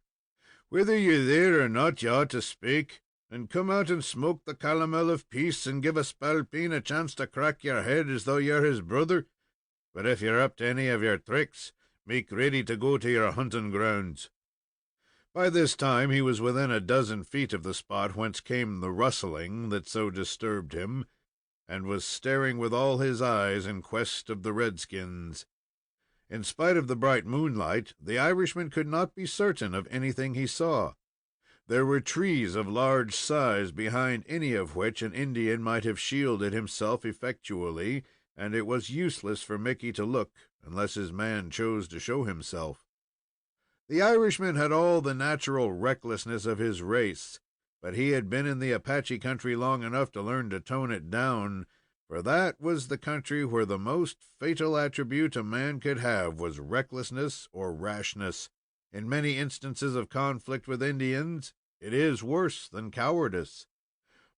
"Whether you're there or not, you ought to speak, and come out and smoke the calomel of peace, and give a spalpeen a chance to crack your head as though you're his brother. But if you're up to any of your tricks, make ready to go to your hunting grounds." By this time he was within a dozen feet of the spot whence came the rustling that so disturbed him, and was staring with all his eyes in quest of the redskins. In spite of the bright moonlight, the Irishman could not be certain of anything he saw. There were trees of large size, behind any of which an Indian might have shielded himself effectually, and it was useless for Mickey to look unless his man chose to show himself. The Irishman had all the natural recklessness of his race, but he had been in the Apache country long enough to learn to tone it down, for that was the country where the most fatal attribute a man could have was recklessness or rashness. In many instances of conflict with Indians, it is worse than cowardice.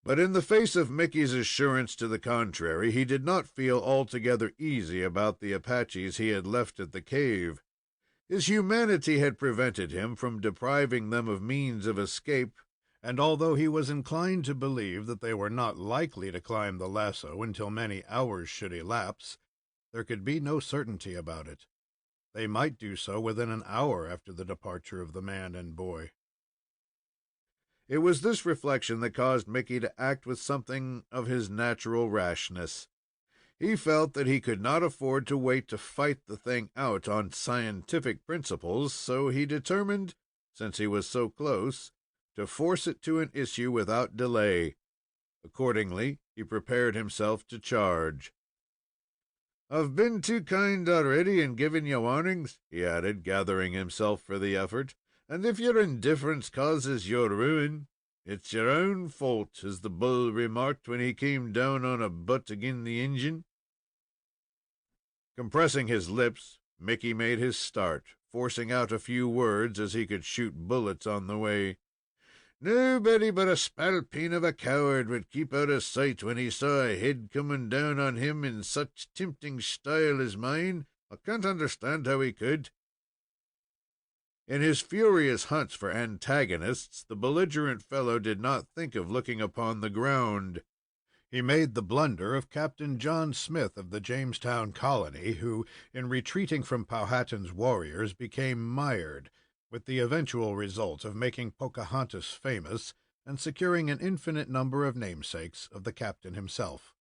But in the face of Mickey's assurance to the contrary, he did not feel altogether easy about the Apaches he had left at the cave. His humanity had prevented him from depriving them of means of escape, and although he was inclined to believe that they were not likely to climb the lasso until many hours should elapse, there could be no certainty about it. They might do so within an hour after the departure of the man and boy. It was this reflection that caused Mickey to act with something of his natural rashness. He felt that he could not afford to wait to fight the thing out on scientific principles, so he determined, since he was so close, to force it to an issue without delay. Accordingly, he prepared himself to charge. "I've been too kind already in giving you warnings," he added, gathering himself for the effort, "and if your indifference causes your ruin, it's your own fault, as the bull remarked when he came down on a butt agin the Injun." Compressing his lips, Mickey made his start, forcing out a few words as he could shoot bullets on the way. "Nobody but a spalpeen of a coward would keep out of sight when he saw a head coming down on him in such tempting style as mine. I can't understand how he could." In his furious hunts for antagonists, the belligerent fellow did not think of looking upon the ground. He made the blunder of Captain John Smith of the Jamestown colony, who, in retreating from Powhatan's warriors, became mired, with the eventual result of making Pocahontas famous and securing an infinite number of namesakes of the captain himself.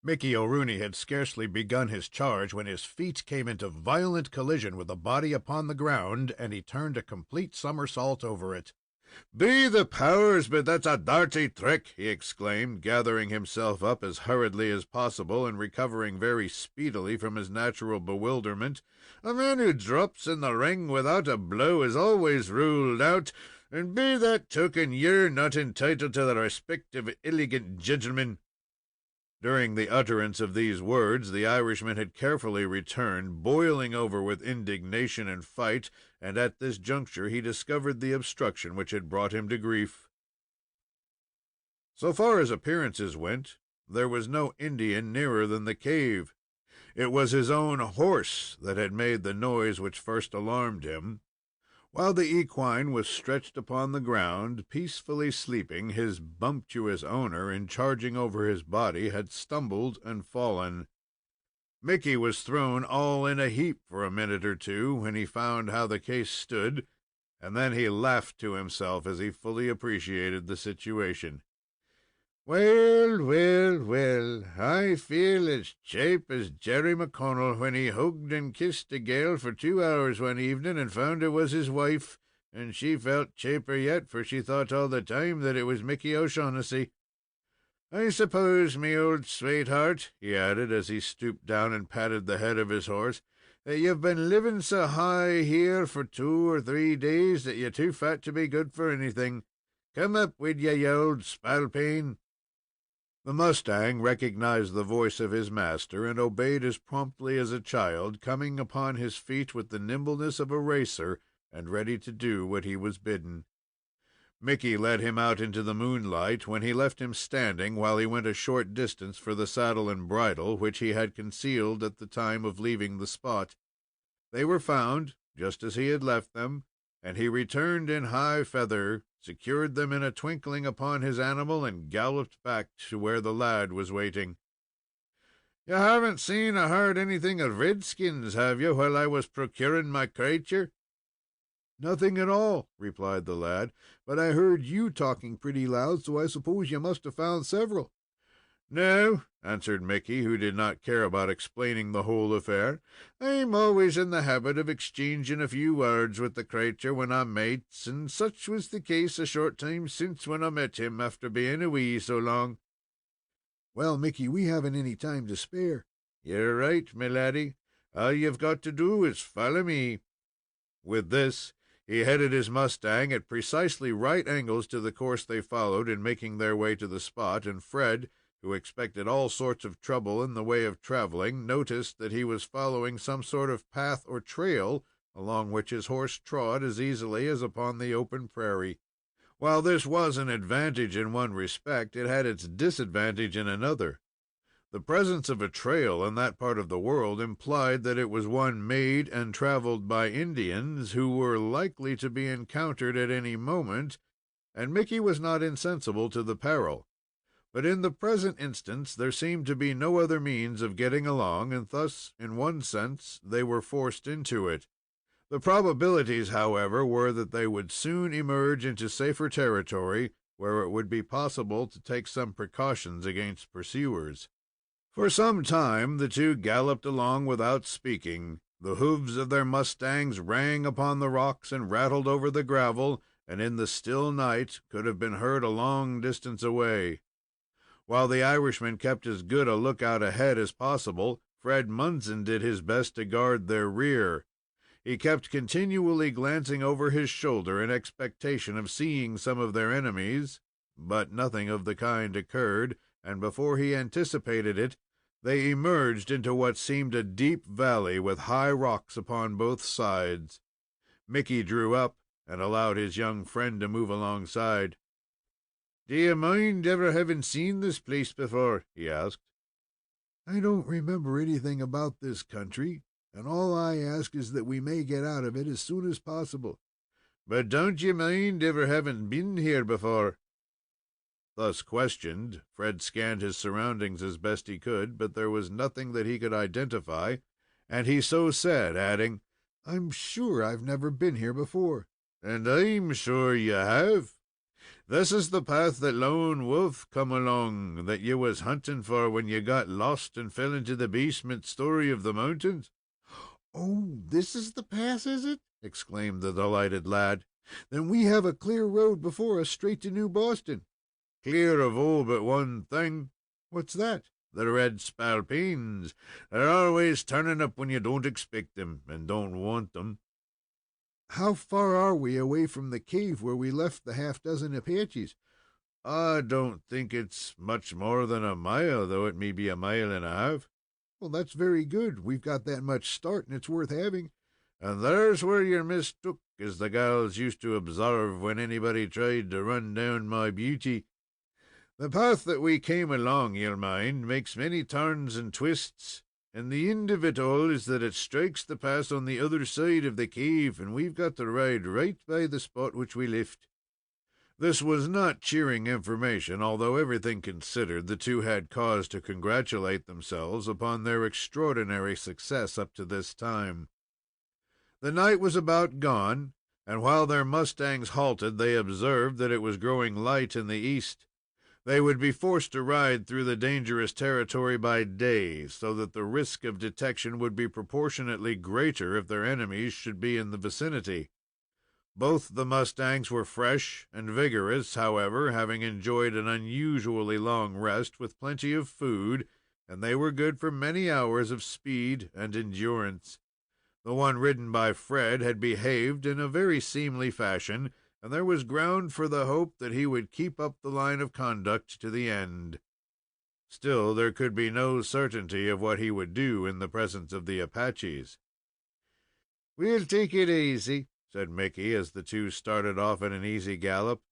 Mickey O'Rooney had scarcely begun his charge when his feet came into violent collision with a body upon the ground, and he turned a complete somersault over it. "Be the powers, but that's a dirty trick!" he exclaimed, gathering himself up as hurriedly as possible, and recovering very speedily from his natural bewilderment. "A man who drops in the ring without a blow is always ruled out, and be that token you're not entitled to the respect of illigant gentlemen." During the utterance of these words, the Irishman had carefully returned, boiling over with indignation and fight, and at this juncture he discovered the obstruction which had brought him to grief. So far as appearances went, there was no Indian nearer than the cave. It was his own horse that had made the noise which first alarmed him. While the equine was stretched upon the ground, peacefully sleeping, his bumptious owner, in charging over his body, had stumbled and fallen. Mickey was thrown all in a heap for a minute or two when he found how the case stood, and then he laughed to himself as he fully appreciated the situation. "Well, well, well, I feel as chape as Jerry McConnell when he hugged and kissed a gal for 2 hours one evening and found it was his wife, and she felt chaper yet, for she thought all the time that it was Mickey O'Shaughnessy. I suppose, me old sweetheart," he added, as he stooped down and patted the head of his horse, "that you've been living so high here for 2 or 3 days that you're too fat to be good for anything. Come up with ye old spalpeen." The mustang recognized the voice of his master, and obeyed as promptly as a child, coming upon his feet with the nimbleness of a racer, and ready to do what he was bidden. Mickey led him out into the moonlight, when he left him standing while he went a short distance for the saddle and bridle, which he had concealed at the time of leaving the spot. They were found, just as he had left them, and he returned in high feather, secured them in a twinkling upon his animal, and galloped back to where the lad was waiting. "You haven't seen or heard anything of redskins, have you, while I was procuring my creature?" "Nothing at all," replied the lad, "but I heard you talking pretty loud, so I suppose you must have found several." "No," answered Mickey, who did not care about explaining the whole affair. "I'm always in the habit of exchanging a few words with the cratur when I'm mates, and such was the case a short time since when I met him, after being away so long." Well, Mickey, we haven't any time to spare. "You're right, my laddie. All you've got to do is follow me." With this, he headed his mustang at precisely right angles to the course they followed in making their way to the spot, and Fred, who expected all sorts of trouble in the way of traveling, noticed that he was following some sort of path or trail, along which his horse trod as easily as upon the open prairie. While this was an advantage in one respect, it had its disadvantage in another. The presence of a trail in that part of the world implied that it was one made and traveled by Indians, who were likely to be encountered at any moment, and Mickey was not insensible to the peril. But in the present instance there seemed to be no other means of getting along, and thus, in one sense, they were forced into it. The probabilities, however, were that they would soon emerge into safer territory, where it would be possible to take some precautions against pursuers. For some time the two galloped along without speaking. The hoofs of their mustangs rang upon the rocks and rattled over the gravel, and in the still night could have been heard a long distance away. While the Irishman kept as good a lookout ahead as possible, Fred Munson did his best to guard their rear. He kept continually glancing over his shoulder in expectation of seeing some of their enemies, but nothing of the kind occurred, and before he anticipated it, they emerged into what seemed a deep valley with high rocks upon both sides. Mickey drew up and allowed his young friend to move alongside. "Do you mind ever having seen this place before?" he asked. I don't remember anything about this country, and all I ask is that we may get out of it as soon as possible." "But don't you mind ever having been here before?" Thus questioned, Fred scanned his surroundings as best he could, but there was nothing that he could identify, and he so said, adding, "I'm sure I've never been here before." "And I'm sure you have. This is the path that Lone Wolf come along, that you was hunting for when you got lost and fell into the basement story of the mountains." "Oh, this is the pass, is it?" exclaimed the delighted lad. "Then we have a clear road before us straight to New Boston." "Clear of all but one thing." "What's that?" "The red spalpeens. They're always turning up when you don't expect them, and don't want them." "How far are we away from the cave where we left the half-dozen Apaches?" "I don't think it's much more than a mile, though it may be a mile and a half." "Well, that's very good. We've got that much start, and it's worth having." "And there's where you're mistook, as the gals used to observe when anybody tried to run down my beauty. The path that we came along, you'll mind, makes many turns and twists, and the end of it all is that it strikes the pass on the other side of the cave, and we've got to ride right by the spot which we left." This was not cheering information, although, everything considered, the two had cause to congratulate themselves upon their extraordinary success up to this time. The night was about gone, and while their mustangs halted, they observed that it was growing light in the east. They would be forced to ride through the dangerous territory by day, so that the risk of detection would be proportionately greater if their enemies should be in the vicinity. Both the mustangs were fresh and vigorous, however, having enjoyed an unusually long rest with plenty of food, and they were good for many hours of speed and endurance. The one ridden by Fred had behaved in a very seemly fashion, and there was ground for the hope that he would keep up the line of conduct to the end. Still, there could be no certainty of what he would do in the presence of the Apaches. "We'll take it easy," said Mickey, as the two started off at an easy gallop.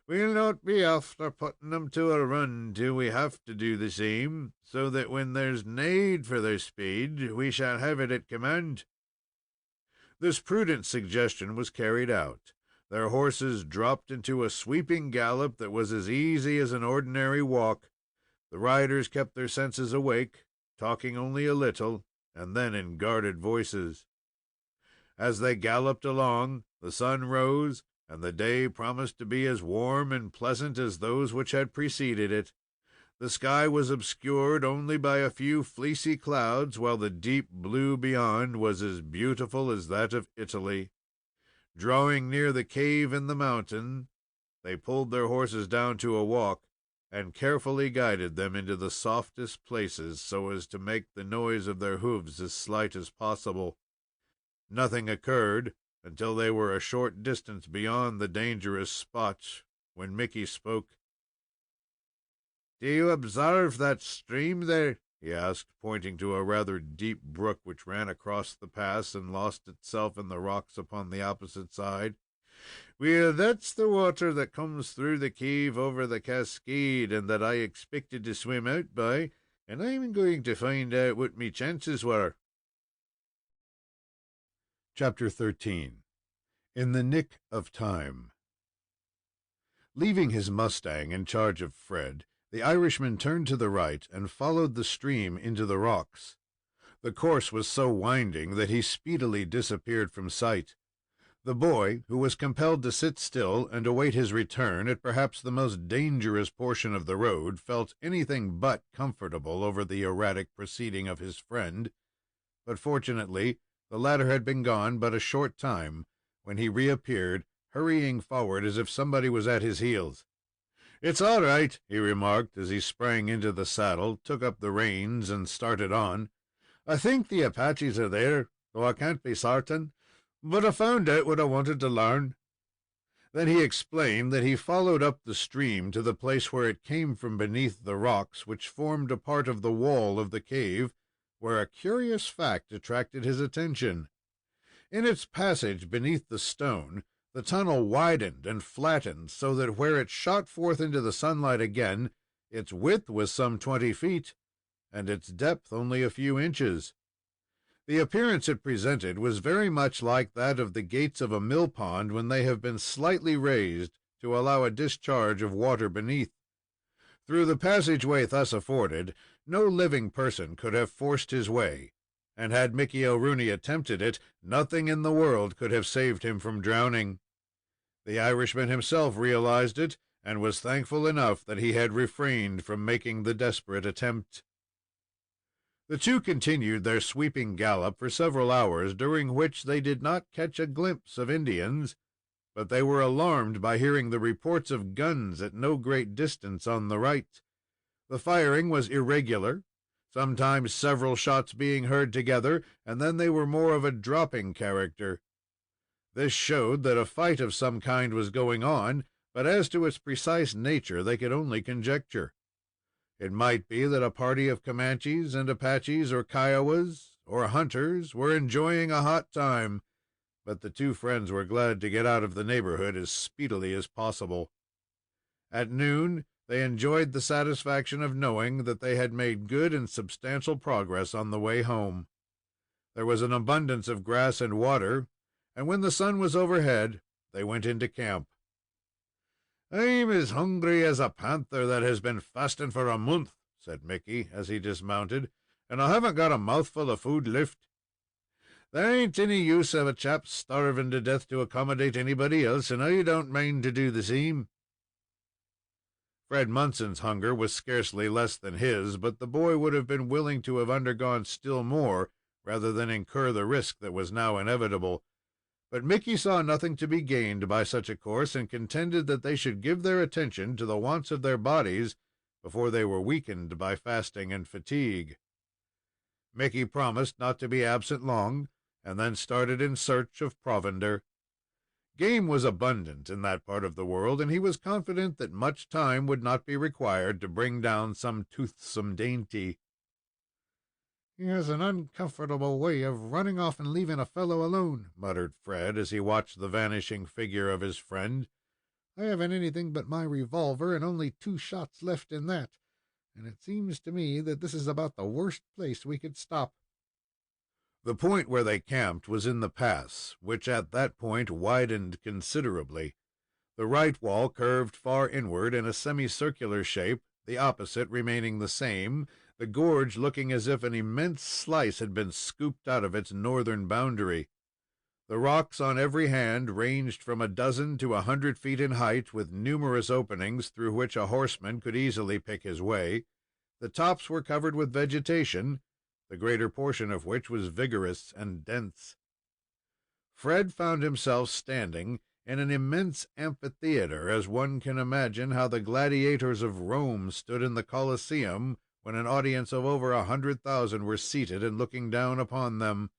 "We'll not be after putting them to a run till we have to do the same, so that when there's need for their speed, we shall have it at command." This prudent suggestion was carried out. Their horses dropped into a sweeping gallop that was as easy as an ordinary walk. The riders kept their senses awake, talking only a little, and then in guarded voices. As they galloped along, the sun rose, and the day promised to be as warm and pleasant as those which had preceded it. The sky was obscured only by a few fleecy clouds, while the deep blue beyond was as beautiful as that of Italy. Drawing near the cave in the mountain, they pulled their horses down to a walk, and carefully guided them into the softest places, so as to make the noise of their hoofs as slight as possible. Nothing occurred until they were a short distance beyond the dangerous spot, when Mickey spoke. "Do you observe that stream there?" he asked, pointing to a rather deep brook which ran across the pass and lost itself in the rocks upon the opposite side. "Well, that's the water that comes through the cave over the cascade, and that I expected to swim out by, and I'm going to find out what me chances were." Chapter 13. In the Nick of Time. Leaving his Mustang in charge of Fred, the Irishman turned to the right and followed the stream into the rocks. The course was so winding that he speedily disappeared from sight. The boy, who was compelled to sit still and await his return at perhaps the most dangerous portion of the road, felt anything but comfortable over the erratic proceeding of his friend. But fortunately, the latter had been gone but a short time, when he reappeared, hurrying forward as if somebody was at his heels. "It's all right," he remarked, as he sprang into the saddle, took up the reins, and started on. "I think the Apaches are there, though I can't be certain, but I found out what I wanted to learn." Then he explained that he followed up the stream to the place where it came from beneath the rocks, which formed a part of the wall of the cave, where a curious fact attracted his attention. In its passage beneath the stone, the tunnel widened and flattened, so that where it shot forth into the sunlight again, its width was some 20 feet, and its depth only a few inches. The appearance it presented was very much like that of the gates of a mill pond when they have been slightly raised to allow a discharge of water beneath. Through the passageway thus afforded, no living person could have forced his way, and had Mickey O'Rooney attempted it, nothing in the world could have saved him from drowning. The Irishman himself realized it, and was thankful enough that he had refrained from making the desperate attempt. The two continued their sweeping gallop for several hours, during which they did not catch a glimpse of Indians, but they were alarmed by hearing the reports of guns at no great distance on the right. The firing was irregular, sometimes several shots being heard together, and then they were more of a dropping character. This showed that a fight of some kind was going on, but as to its precise nature they could only conjecture. It might be that a party of Comanches and Apaches or Kiowas or hunters were enjoying a hot time, but the two friends were glad to get out of the neighborhood as speedily as possible. At noon, they enjoyed the satisfaction of knowing that they had made good and substantial progress on the way home. There was an abundance of grass and water, and when the sun was overhead, they went into camp. "I'm as hungry as a panther that has been fasting for a month," said Mickey, as he dismounted, "and I haven't got a mouthful of food left. There ain't any use of a chap starving to death to accommodate anybody else, and I don't mind to do the same." Fred Munson's hunger was scarcely less than his, but the boy would have been willing to have undergone still more rather than incur the risk that was now inevitable. But Mickey saw nothing to be gained by such a course, and contended that they should give their attention to the wants of their bodies before they were weakened by fasting and fatigue. Mickey promised not to be absent long, and then started in search of provender. Game was abundant in that part of the world, and he was confident that much time would not be required to bring down some toothsome dainty. "He has an uncomfortable way of running off and leaving a fellow alone," muttered Fred, as he watched the vanishing figure of his friend. "I haven't anything but my revolver, and only 2 shots left in that, and it seems to me that this is about the worst place we could stop." The point where they camped was in the pass, which at that point widened considerably. The right wall curved far inward in a semicircular shape, the opposite remaining the same, the gorge looking as if an immense slice had been scooped out of its northern boundary. The rocks on every hand ranged from a dozen to 100 feet in height, with numerous openings through which a horseman could easily pick his way. The tops were covered with vegetation, the greater portion of which was vigorous and dense. Fred found himself standing in an immense amphitheater, as one can imagine how the gladiators of Rome stood in the Colosseum when an audience of over 100,000 were seated and looking down upon them.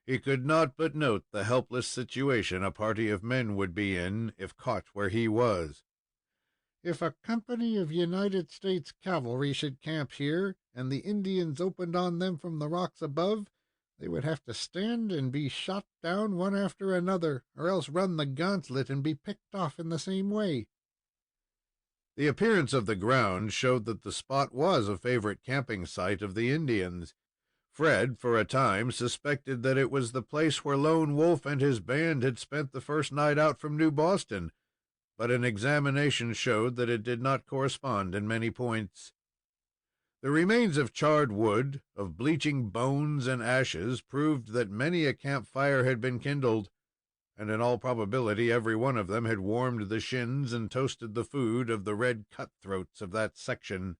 He could not but note the helpless situation a party of men would be in if caught where he was. If a company of United States cavalry should camp here, and the Indians opened on them from the rocks above, they would have to stand and be shot down one after another, or else run the gauntlet and be picked off in the same way. The appearance of the ground showed that the spot was a favorite camping site of the Indians. Fred, for a time, suspected that it was the place where Lone Wolf and his band had spent the first night out from New Boston, but an examination showed that it did not correspond in many points. The remains of charred wood, of bleaching bones and ashes, proved that many a campfire had been kindled, and in all probability every one of them had warmed the shins and toasted the food of the red cutthroats of that section.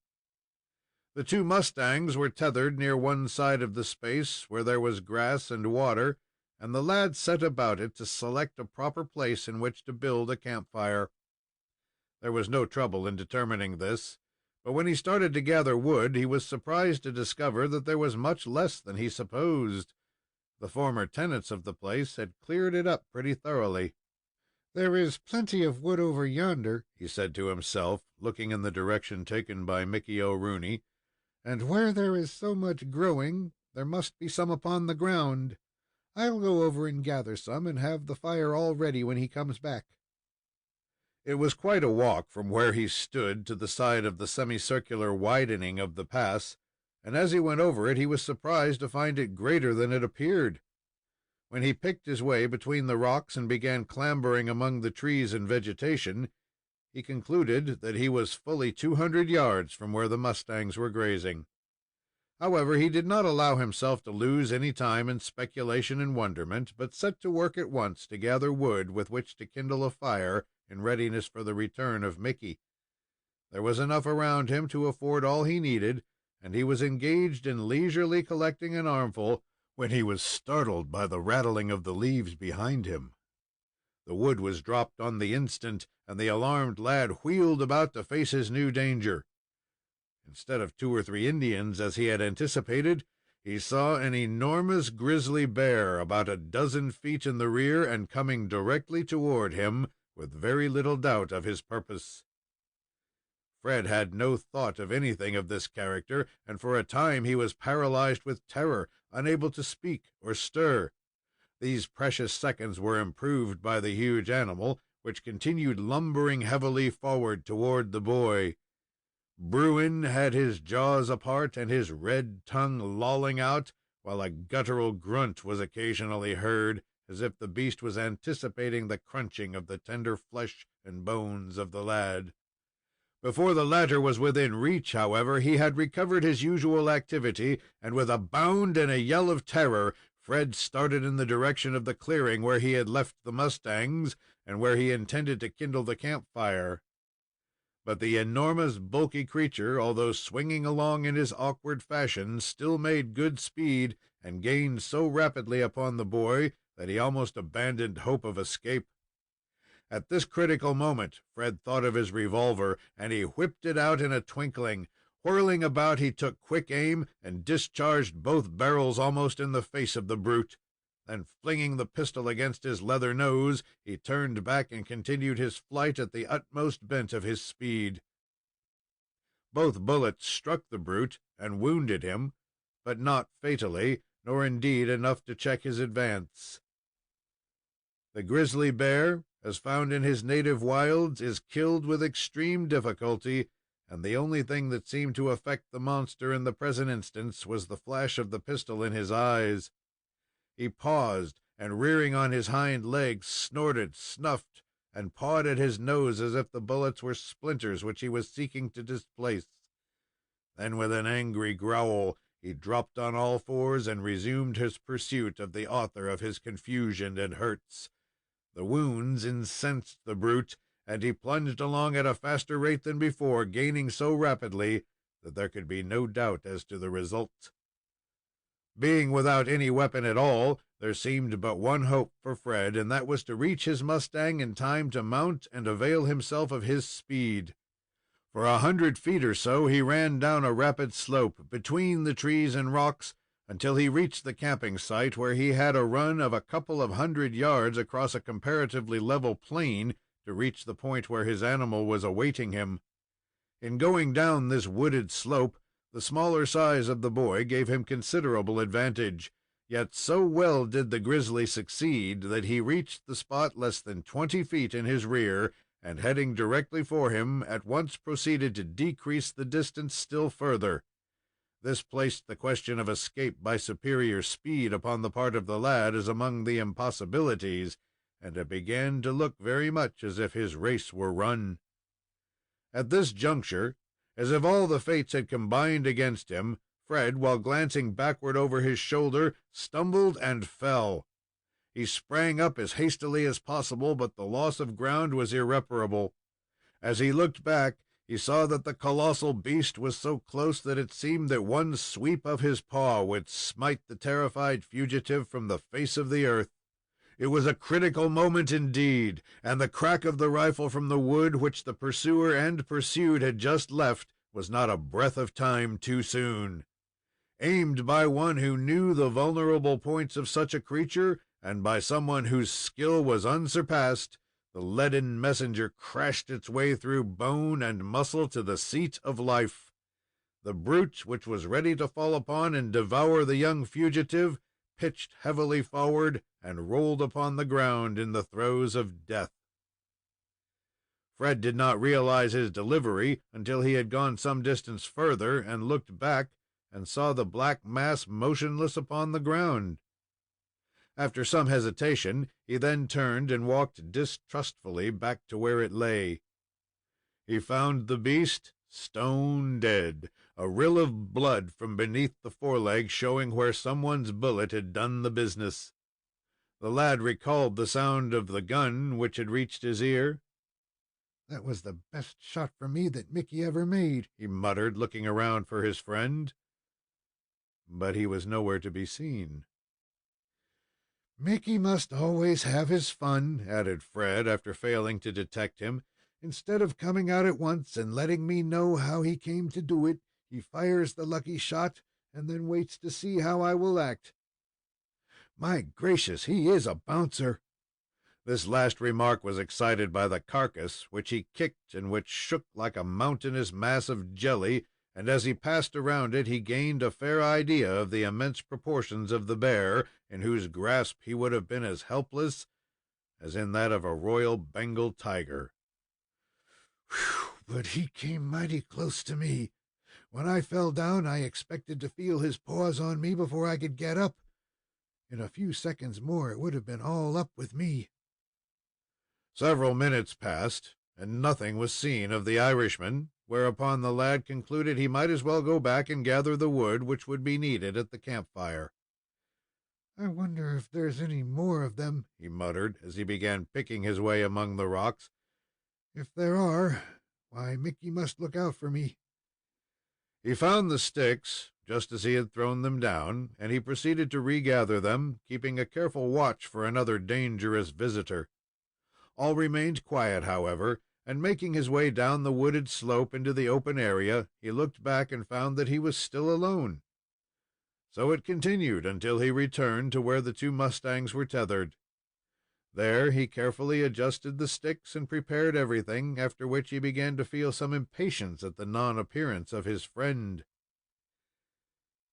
The two mustangs were tethered near one side of the space where there was grass and water, and the lad set about it to select a proper place in which to build a campfire. There was no trouble in determining this, but when he started to gather wood, he was surprised to discover that there was much less than he supposed. The former tenants of the place had cleared it up pretty thoroughly. "There is plenty of wood over yonder," he said to himself, looking in the direction taken by Mickey O'Rooney, "and where there is so much growing, there must be some upon the ground. I'll go over and gather some, and have the fire all ready when he comes back." It was quite a walk from where he stood to the side of the semicircular widening of the pass, and as he went over it, he was surprised to find it greater than it appeared. When he picked his way between the rocks and began clambering among the trees and vegetation, he concluded that he was fully 200 yards from where the mustangs were grazing. However, he did not allow himself to lose any time in speculation and wonderment, but set to work at once to gather wood with which to kindle a fire in readiness for the return of Mickey. There was enough around him to afford all he needed, and he was engaged in leisurely collecting an armful when he was startled by the rattling of the leaves behind him. The wood was dropped on the instant, and the alarmed lad wheeled about to face his new danger. Instead of 2 or 3 Indians, as he had anticipated, he saw an enormous grizzly bear about a dozen feet in the rear and coming directly toward him, with very little doubt of his purpose. Fred had no thought of anything of this character, and for a time he was paralyzed with terror, unable to speak or stir. These precious seconds were improved by the huge animal, which continued lumbering heavily forward toward the boy. Bruin had his jaws apart and his red tongue lolling out, while a guttural grunt was occasionally heard, as if the beast was anticipating the crunching of the tender flesh and bones of the lad. Before the latter was within reach, however, he had recovered his usual activity, and with a bound and a yell of terror, Fred started in the direction of the clearing where he had left the mustangs, and where he intended to kindle the campfire. But the enormous, bulky creature, although swinging along in his awkward fashion, still made good speed, and gained so rapidly upon the boy that he almost abandoned hope of escape. At this critical moment, Fred thought of his revolver, and he whipped it out in a twinkling. Whirling about, he took quick aim and discharged both barrels almost in the face of the brute. Then, flinging the pistol against his leather nose, he turned back and continued his flight at the utmost bent of his speed. Both bullets struck the brute and wounded him, but not fatally, nor indeed enough to check his advance. The grizzly bear, as found in his native wilds, is killed with extreme difficulty, and the only thing that seemed to affect the monster in the present instance was the flash of the pistol in his eyes. He paused, and rearing on his hind legs, snorted, snuffed, and pawed at his nose as if the bullets were splinters which he was seeking to displace. Then, with an angry growl, he dropped on all fours and resumed his pursuit of the author of his confusion and hurts. The wounds incensed the brute, and he plunged along at a faster rate than before, gaining so rapidly that there could be no doubt as to the result. Being without any weapon at all, there seemed but one hope for Fred, and that was to reach his mustang in time to mount and avail himself of his speed. For 100 feet or so he ran down a rapid slope, between the trees and rocks, until he reached the camping site, where he had a run of a couple of 100 yards across a comparatively level plain to reach the point where his animal was awaiting him. In going down this wooded slope, the smaller size of the boy gave him considerable advantage, yet so well did the grizzly succeed that he reached the spot less than 20 feet in his rear, and heading directly for him, at once proceeded to decrease the distance still further. This placed the question of escape by superior speed upon the part of the lad as among the impossibilities, and it began to look very much as if his race were run. At this juncture, as if all the fates had combined against him, Fred, while glancing backward over his shoulder, stumbled and fell. He sprang up as hastily as possible, but the loss of ground was irreparable. As he looked back, he saw that the colossal beast was so close that it seemed that one sweep of his paw would smite the terrified fugitive from the face of the earth. It was a critical moment indeed, and the crack of the rifle from the wood which the pursuer and pursued had just left was not a breath of time too soon. Aimed by one who knew the vulnerable points of such a creature, and by someone whose skill was unsurpassed, the leaden messenger crashed its way through bone and muscle to the seat of life. The brute, which was ready to fall upon and devour the young fugitive, pitched heavily forward and rolled upon the ground in the throes of death. Fred did not realize his delivery until he had gone some distance further and looked back and saw the black mass motionless upon the ground. After some hesitation, he then turned and walked distrustfully back to where it lay. He found the beast stone dead, a rill of blood from beneath the foreleg showing where someone's bullet had done the business. The lad recalled the sound of the gun which had reached his ear. "That was the best shot for me that Mickey ever made," he muttered, looking around for his friend. But he was nowhere to be seen. "Mickey must always have his fun," added Fred, after failing to detect him. "Instead of coming out at once and letting me know how he came to do it, he fires the lucky shot and then waits to see how I will act. My gracious, he is a bouncer!" This last remark was excited by the carcass, which he kicked and which shook like a mountainous mass of jelly, and as he passed around it he gained a fair idea of the immense proportions of the bear, in whose grasp he would have been as helpless as in that of a royal Bengal tiger. "Whew, but he came mighty close to me. When I fell down, I expected to feel his paws on me before I could get up. In a few seconds more, it would have been all up with me." Several minutes passed, and nothing was seen of the Irishman, whereupon the lad concluded he might as well go back and gather the wood which would be needed at the campfire. "I wonder if there's any more of them," he muttered, as he began picking his way among the rocks. "If there are, why, Mickey must look out for me." He found the sticks, just as he had thrown them down, and he proceeded to regather them, keeping a careful watch for another dangerous visitor. All remained quiet, however, and making his way down the wooded slope into the open area, he looked back and found that he was still alone. So it continued until he returned to where the two mustangs were tethered. There he carefully adjusted the sticks and prepared everything, after which he began to feel some impatience at the non-appearance of his friend.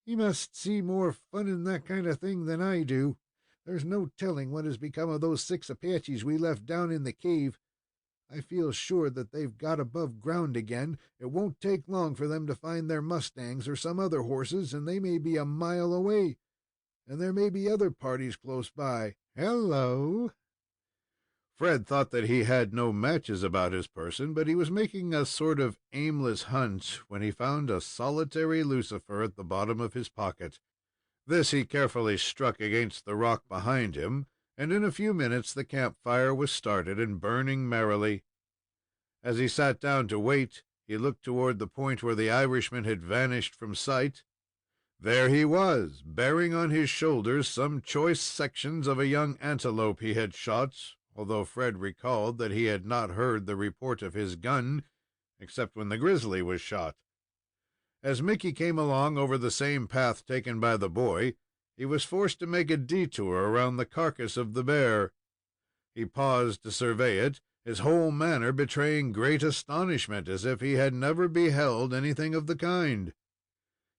"He must see more fun in that kind of thing than I do. There's no telling what has become of those 6 Apaches we left down in the cave. I feel sure that they've got above ground again. It won't take long for them to find their mustangs or some other horses, and they may be a mile away. And there may be other parties close by. Hello!" Fred thought that he had no matches about his person, but he was making a sort of aimless hunt when he found a solitary lucifer at the bottom of his pocket. This he carefully struck against the rock behind him, and in a few minutes the campfire was started and burning merrily. As he sat down to wait, he looked toward the point where the Irishman had vanished from sight. There he was, bearing on his shoulders some choice sections of a young antelope he had shot, although Fred recalled that he had not heard the report of his gun, except when the grizzly was shot. As Mickey came along over the same path taken by the boy, he was forced to make a detour around the carcass of the bear. He paused to survey it, his whole manner betraying great astonishment, as if he had never beheld anything of the kind.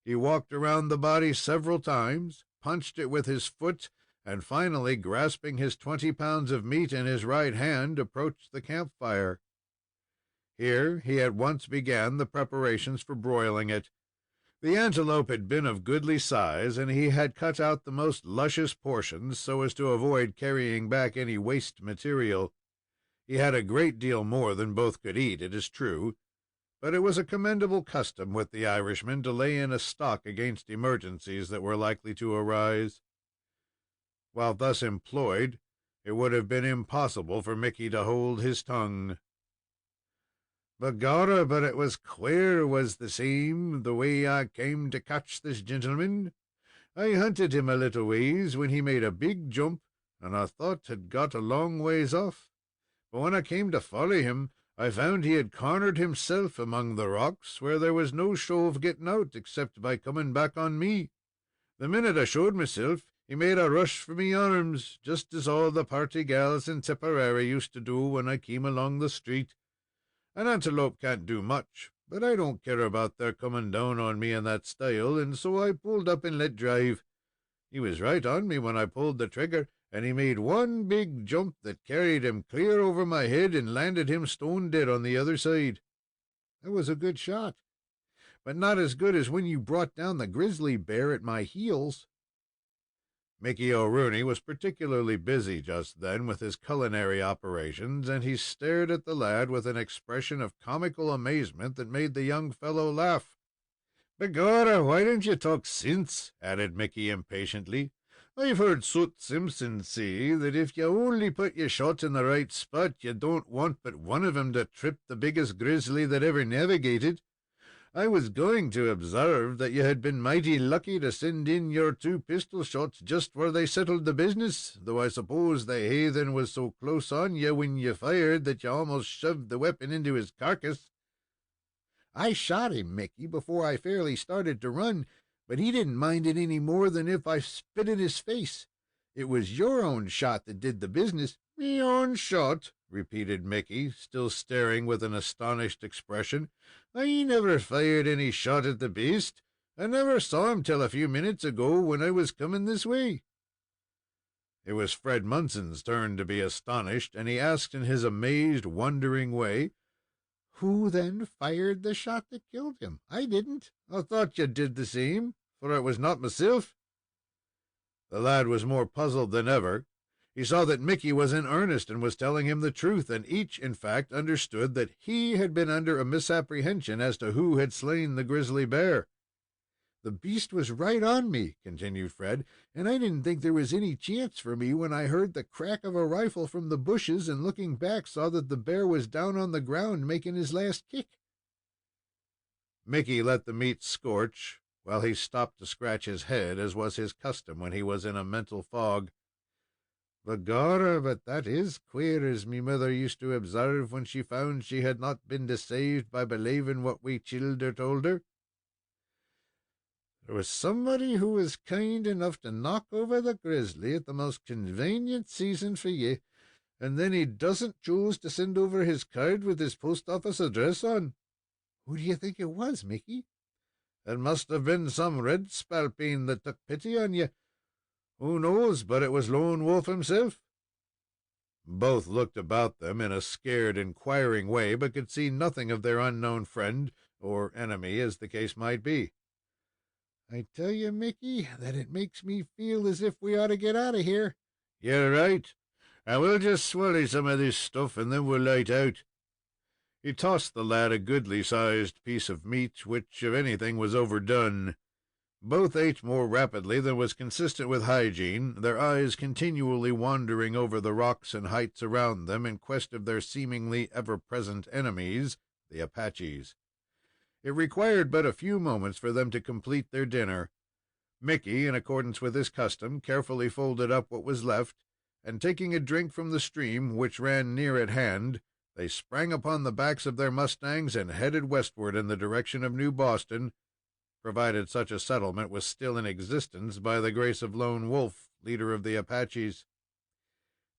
He walked around the body several times, punched it with his foot, and finally, grasping his 20 pounds of meat in his right hand, approached the campfire. Here he at once began the preparations for broiling it. The antelope had been of goodly size, and he had cut out the most luscious portions so as to avoid carrying back any waste material. He had a great deal more than both could eat, it is true, but it was a commendable custom with the Irishman to lay in a stock against emergencies that were likely to arise. While thus employed, it would have been impossible for Mickey to hold his tongue. "Begorra, but it was queer, was the same, the way I came to catch this gentleman. I hunted him a little ways when he made a big jump, and I thought had got a long ways off. But when I came to follow him, I found he had cornered himself among the rocks, where there was no show of getting out except by coming back on me. The minute I showed myself, he made a rush for me arms, just as all the party gals in Tipperary used to do when I came along the street. An antelope can't do much, but I don't care about their coming down on me in that style, and so I pulled up and let drive. He was right on me when I pulled the trigger, and he made one big jump that carried him clear over my head and landed him stone dead on the other side. That was a good shot, but not as good as when you brought down the grizzly bear at my heels." Mickey O'Rooney was particularly busy just then with his culinary operations, and he stared at the lad with an expression of comical amazement that made the young fellow laugh. "Begorra, why don't you talk sense?" added Mickey impatiently. "I've heard Soot Simpson say that if you only put your shot in the right spot, you don't want but one of 'em to trip the biggest grizzly that ever navigated. I was going to observe that you had been mighty lucky to send in your 2 pistol shots just where they settled the business, though I suppose the haythen was so close on you when you fired that you almost shoved the weapon into his carcass." "I shot him, Mickey, before I fairly started to run, but he didn't mind it any more than if I spit in his face. It was your own shot that did the business." "Me own shot?" repeated Mickey, still staring with an astonished expression. "I never fired any shot at the beast. I never saw him till a few minutes ago when I was coming this way." It was Fred Munson's turn to be astonished, and he asked in his amazed, wondering way, "Who then fired the shot that killed him? I didn't." "I thought you did the same, for it was not myself." The lad was more puzzled than ever. He saw that Mickey was in earnest and was telling him the truth, and each, in fact, understood that he had been under a misapprehension as to who had slain the grizzly bear. "The beast was right on me," continued Fred, "and I didn't think there was any chance for me when I heard the crack of a rifle from the bushes, and looking back saw that the bear was down on the ground making his last kick." Mickey let the meat scorch, while he stopped to scratch his head, as was his custom when he was in a mental fog. "Begorra, but that is queer, as me mother used to observe when she found she had not been deceived by believing what we childer told her. There was somebody who was kind enough to knock over the grizzly at the most convenient season for ye, and then he doesn't choose to send over his card with his post office address on." "Who do you think it was, Mickey?" "It must have been some red spalpeen that took pity on you. Who knows but it was Lone Wolf himself?" Both looked about them in a scared, inquiring way, but could see nothing of their unknown friend, or enemy, as the case might be. "I tell you, Mickey, that it makes me feel as if we ought to get out of here." "You're right. and we'll just swallow some of this stuff, and then we'll light out." He tossed the lad a goodly-sized piece of meat, which, if anything, was overdone. Both ate more rapidly than was consistent with hygiene, their eyes continually wandering over the rocks and heights around them in quest of their seemingly ever-present enemies, the Apaches. It required but a few moments for them to complete their dinner. Mickey, in accordance with his custom, carefully folded up what was left, and taking a drink from the stream, which ran near at hand, they sprang upon the backs of their mustangs and headed westward in the direction of New Boston, provided such a settlement was still in existence by the grace of Lone Wolf, leader of the Apaches.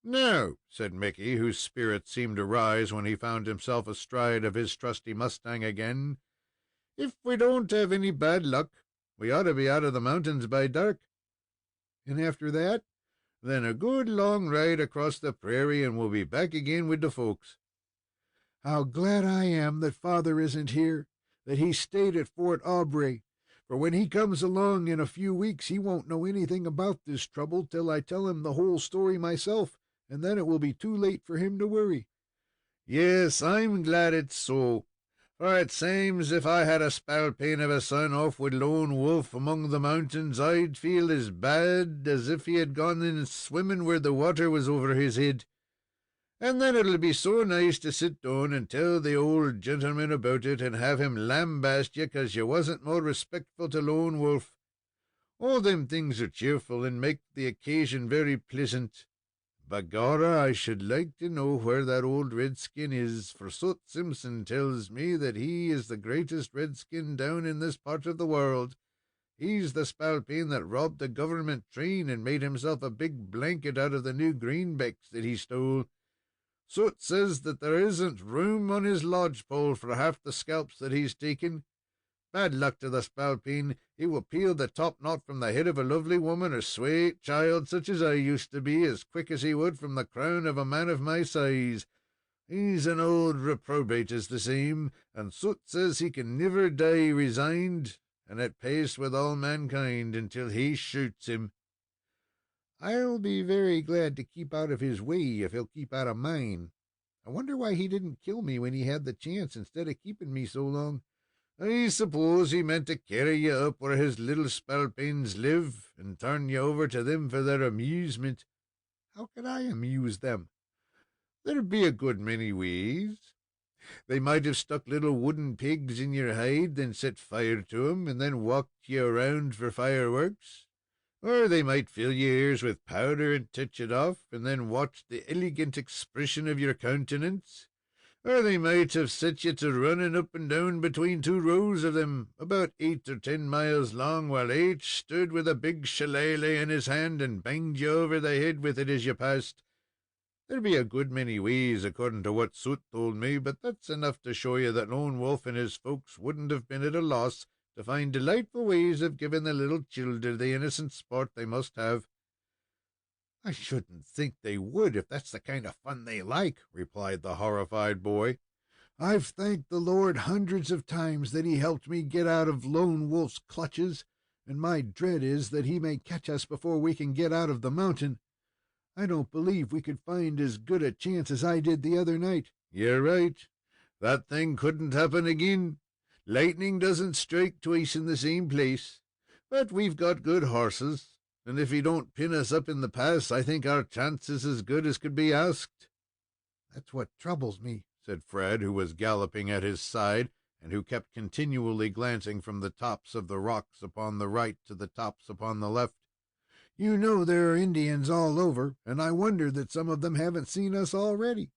"Now," said Mickey, whose spirits seemed to rise when he found himself astride of his trusty mustang again, "if we don't have any bad luck, we ought to be out of the mountains by dark." "And after that?" "Then a good long ride across the prairie, and we'll be back again with the folks." "How glad I am that father isn't here, that he stayed at Fort Aubrey, for when he comes along in a few weeks he won't know anything about this trouble till I tell him the whole story myself, and then it will be too late for him to worry." "Yes, I'm glad it's so, for it seems if I had a spalpeen of a son off with Lone Wolf among the mountains, I'd feel as bad as if he had gone in swimming where the water was over his head. And then it'll be so nice to sit down and tell the old gentleman about it, and have him lambaste you 'cause you wasn't more respectful to Lone Wolf. All them things are cheerful, and make the occasion very pleasant. Begorra, I should like to know where that old redskin is, for Soot Simpson tells me that he is the greatest redskin down in this part of the world. He's the spalpeen that robbed a government train and made himself a big blanket out of the new greenbacks that he stole. Soot says that there isn't room on his lodgepole for half the scalps that he's taken. Bad luck to the spalpeen. He will peel the top knot from the head of a lovely woman or sweet child, such as I used to be, as quick as he would from the crown of a man of my size. He's an old reprobate is the same, and Soot says he can never die resigned and at pace with all mankind until he shoots him." "I'll be very glad to keep out of his way if he'll keep out of mine. I wonder why he didn't kill me when he had the chance, instead of keeping me so long." "I suppose he meant to carry you up where his little spalpeens live, and turn you over to them for their amusement." "How could I amuse them?" "There'd be a good many ways. They might have stuck little wooden pigs in your hide, then set fire to 'em, and then walked you around for fireworks. Or they might fill your ears with powder and touch it off, and then watch the elegant expression of your countenance. Or they might have set you to running up and down between two rows of them, about 8 or 10 miles long, while each stood with a big shillelagh in his hand and banged you over the head with it as you passed. There'd be a good many ways, according to what Soot told me, but that's enough to show you that Lone Wolf and his folks wouldn't have been at a loss to find delightful ways of giving the little childer the innocent sport they must have." "I shouldn't think they would, if that's the kind of fun they like," replied the horrified boy. "I've thanked the Lord hundreds of times that he helped me get out of Lone Wolf's clutches, and my dread is that he may catch us before we can get out of the mountain. I don't believe we could find as good a chance as I did the other night." "You're right. That thing couldn't happen again. Lightning doesn't strike twice in the same place. But we've got good horses, and if he don't pin us up in the pass, I think our chance is as good as could be asked." "That's what troubles me," said Fred, who was galloping at his side, and who kept continually glancing from the tops of the rocks upon the right to the tops upon the left. "You know there are Indians all over, and I wonder that some of them haven't seen us already.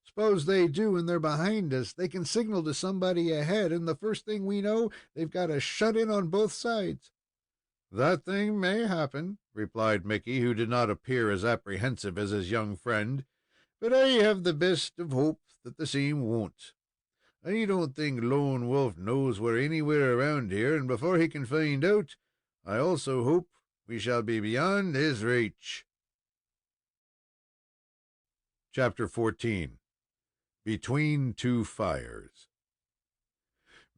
Suppose they do, and they're behind us. They can signal to somebody ahead, and the first thing we know, they've got us shut in on both sides." "That thing may happen," replied Mickey, who did not appear as apprehensive as his young friend, "but I have the best of hope that the same won't. I don't think Lone Wolf knows we're anywhere around here, and before he can find out, I also hope we shall be beyond his reach." Chapter 14. Between Two Fires.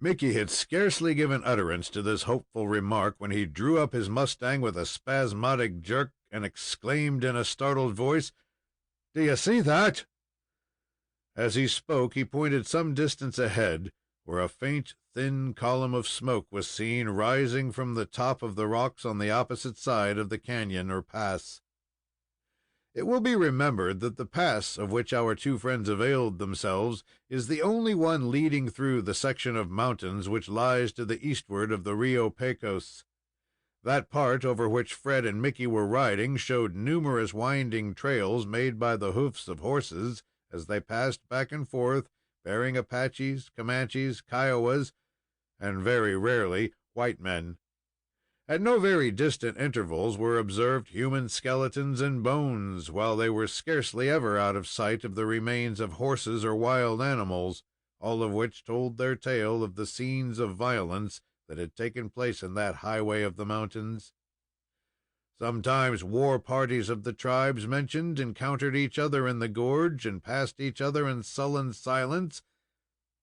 Mickey had scarcely given utterance to this hopeful remark when he drew up his mustang with a spasmodic jerk and exclaimed in a startled voice, Do you see that?" As he spoke, he pointed some distance ahead, where a faint, thin column of smoke was seen rising from the top of the rocks on the opposite side of the canyon or pass. It will be remembered that the pass of which our two friends availed themselves is the only one leading through the section of mountains which lies to the eastward of the Rio Pecos. That part over which Fred and Mickey were riding showed numerous winding trails made by the hoofs of horses as they passed back and forth, bearing Apaches, Comanches, Kiowas, and very rarely white men. At no very distant intervals were observed human skeletons and bones, while they were scarcely ever out of sight of the remains of horses or wild animals, all of which told their tale of the scenes of violence that had taken place in that highway of the mountains. Sometimes war parties of the tribes mentioned encountered each other in the gorge and passed each other in sullen silence,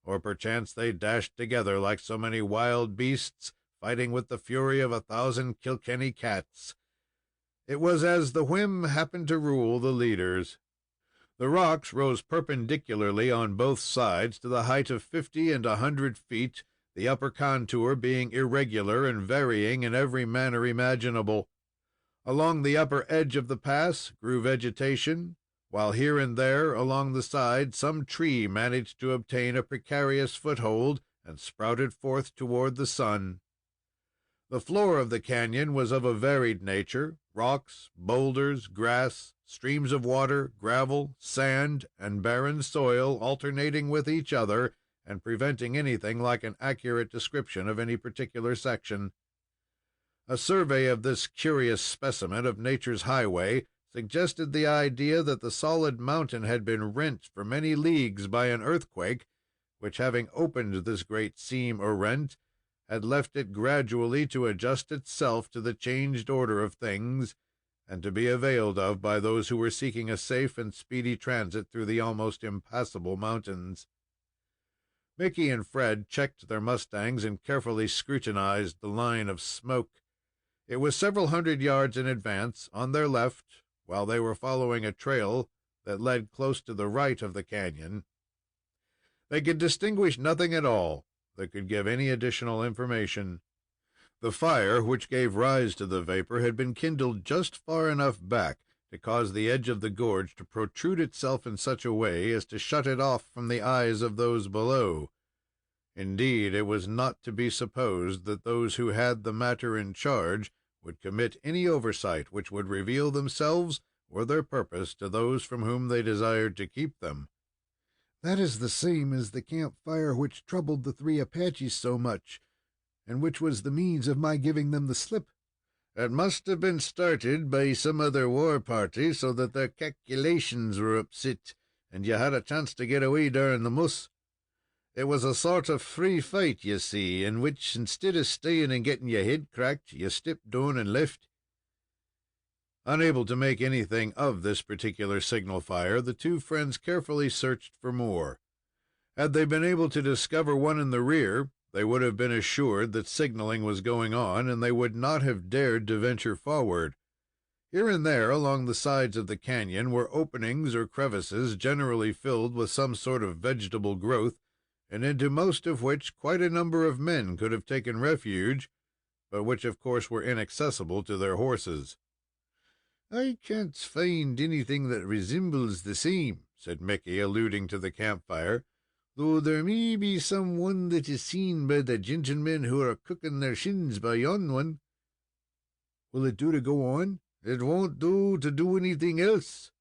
or perchance they dashed together like so many wild beasts, fighting with the fury of 1,000 Kilkenny cats. It was as the whim happened to rule the leaders. The rocks rose perpendicularly on both sides to the height of 50 and 100 feet, the upper contour being irregular and varying in every manner imaginable. Along the upper edge of the pass grew vegetation, while here and there along the side some tree managed to obtain a precarious foothold and sprouted forth toward the sun. The floor of the canyon was of a varied nature: rocks, boulders, grass, streams of water, gravel, sand, and barren soil alternating with each other and preventing anything like an accurate description of any particular section. A survey of this curious specimen of nature's highway suggested the idea that the solid mountain had been rent for many leagues by an earthquake, which, having opened this great seam or rent, had left it gradually to adjust itself to the changed order of things, and to be availed of by those who were seeking a safe and speedy transit through the almost impassable mountains. Mickey and Fred checked their mustangs and carefully scrutinized the line of smoke. It was several hundred yards in advance, on their left, while they were following a trail that led close to the right of the canyon. They could distinguish nothing at all that could give any additional information. The fire which gave rise to the vapor had been kindled just far enough back to cause the edge of the gorge to protrude itself in such a way as to shut it off from the eyes of those below. Indeed, it was not to be supposed that those who had the matter in charge would commit any oversight which would reveal themselves or their purpose to those from whom they desired to keep them. "That is the same as the campfire which troubled the 3 Apaches so much, and which was the means of my giving them the slip." "It must have been started by some other war party, so that their calculations were upset, and you had a chance to get away during the muss. It was a sort of free fight, you see, in which, instead of staying and getting your head cracked, you stepped down and left." Unable to make anything of this particular signal fire, the two friends carefully searched for more. Had they been able to discover one in the rear, they would have been assured that signaling was going on, and they would not have dared to venture forward. Here and there along the sides of the canyon were openings or crevices, generally filled with some sort of vegetable growth, and into most of which quite a number of men could have taken refuge, but which of course were inaccessible to their horses. "I can't find anything that resembles the same," said Mickey, alluding to the campfire, "though there may be some one that is seen by the gentlemen who are cooking their shins by yon one." "Will it do to go on?" "It won't do to do anything else.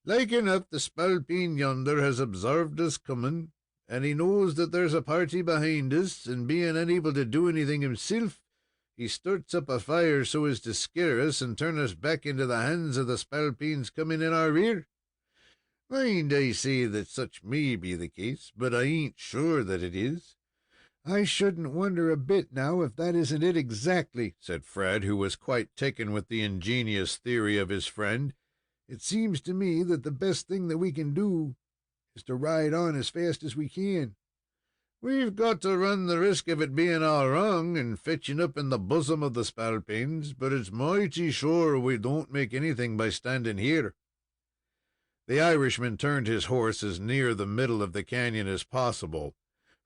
Like enough the spalpeen yonder has observed us coming, and he knows that there's a party behind us, and being unable to do anything himself, he starts up a fire so as to scare us and turn us back into the hands of the spalpeens coming in our rear. Mind, I say that such may be the case, but I ain't sure that it is." "I shouldn't wonder a bit now if that isn't it exactly," said Fred, who was quite taken with the ingenious theory of his friend. "It seems to me that the best thing that we can do is to ride on as fast as we can." "We've got to run the risk of it being all wrong and fetching up in the bosom of the spalpeens, but it's mighty sure we don't make anything by standing here." The Irishman turned his horse as near the middle of the canyon as possible.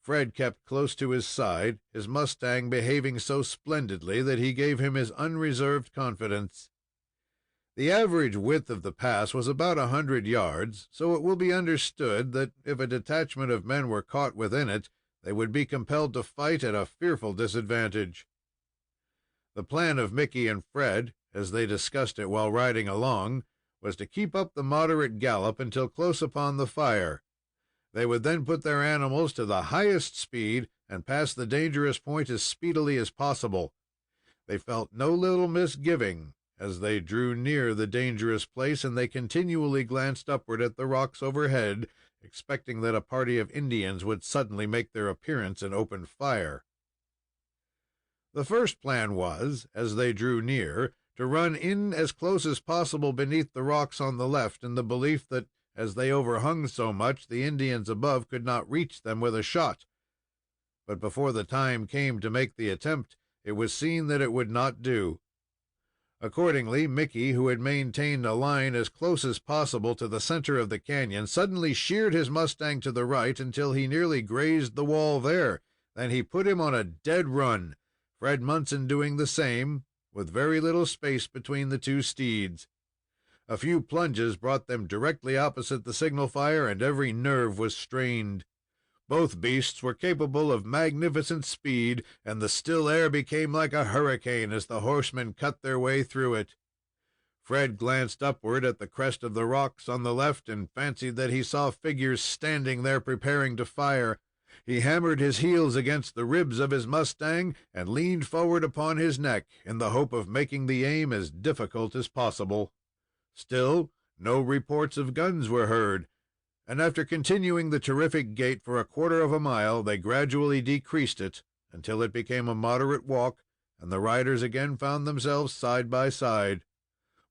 Fred kept close to his side, his mustang behaving so splendidly that he gave him his unreserved confidence. The average width of the pass was about 100 yards, so it will be understood that if a detachment of men were caught within it, they would be compelled to fight at a fearful disadvantage. The plan of Mickey and Fred, as they discussed it while riding along, was to keep up the moderate gallop until close upon the fire. They would then put their animals to the highest speed and pass the dangerous point as speedily as possible. They felt no little misgiving as they drew near the dangerous place, and they continually glanced upward at the rocks overhead, expecting that a party of Indians would suddenly make their appearance and open fire. The first plan was, as they drew near, to run in as close as possible beneath the rocks on the left, in the belief that, as they overhung so much, the Indians above could not reach them with a shot. But before the time came to make the attempt, it was seen that it would not do. Accordingly, Mickey, who had maintained a line as close as possible to the center of the canyon, suddenly sheered his mustang to the right until he nearly grazed the wall there. Then he put him on a dead run, Fred Munson doing the same, with very little space between the two steeds. A few plunges brought them directly opposite the signal fire, and every nerve was strained. Both beasts were capable of magnificent speed, and the still air became like a hurricane as the horsemen cut their way through it. Fred glanced upward at the crest of the rocks on the left and fancied that he saw figures standing there preparing to fire. He hammered his heels against the ribs of his mustang and leaned forward upon his neck in the hope of making the aim as difficult as possible. Still, no reports of guns were heard, and after continuing the terrific gait for a quarter of a mile, they gradually decreased it until it became a moderate walk, and the riders again found themselves side by side.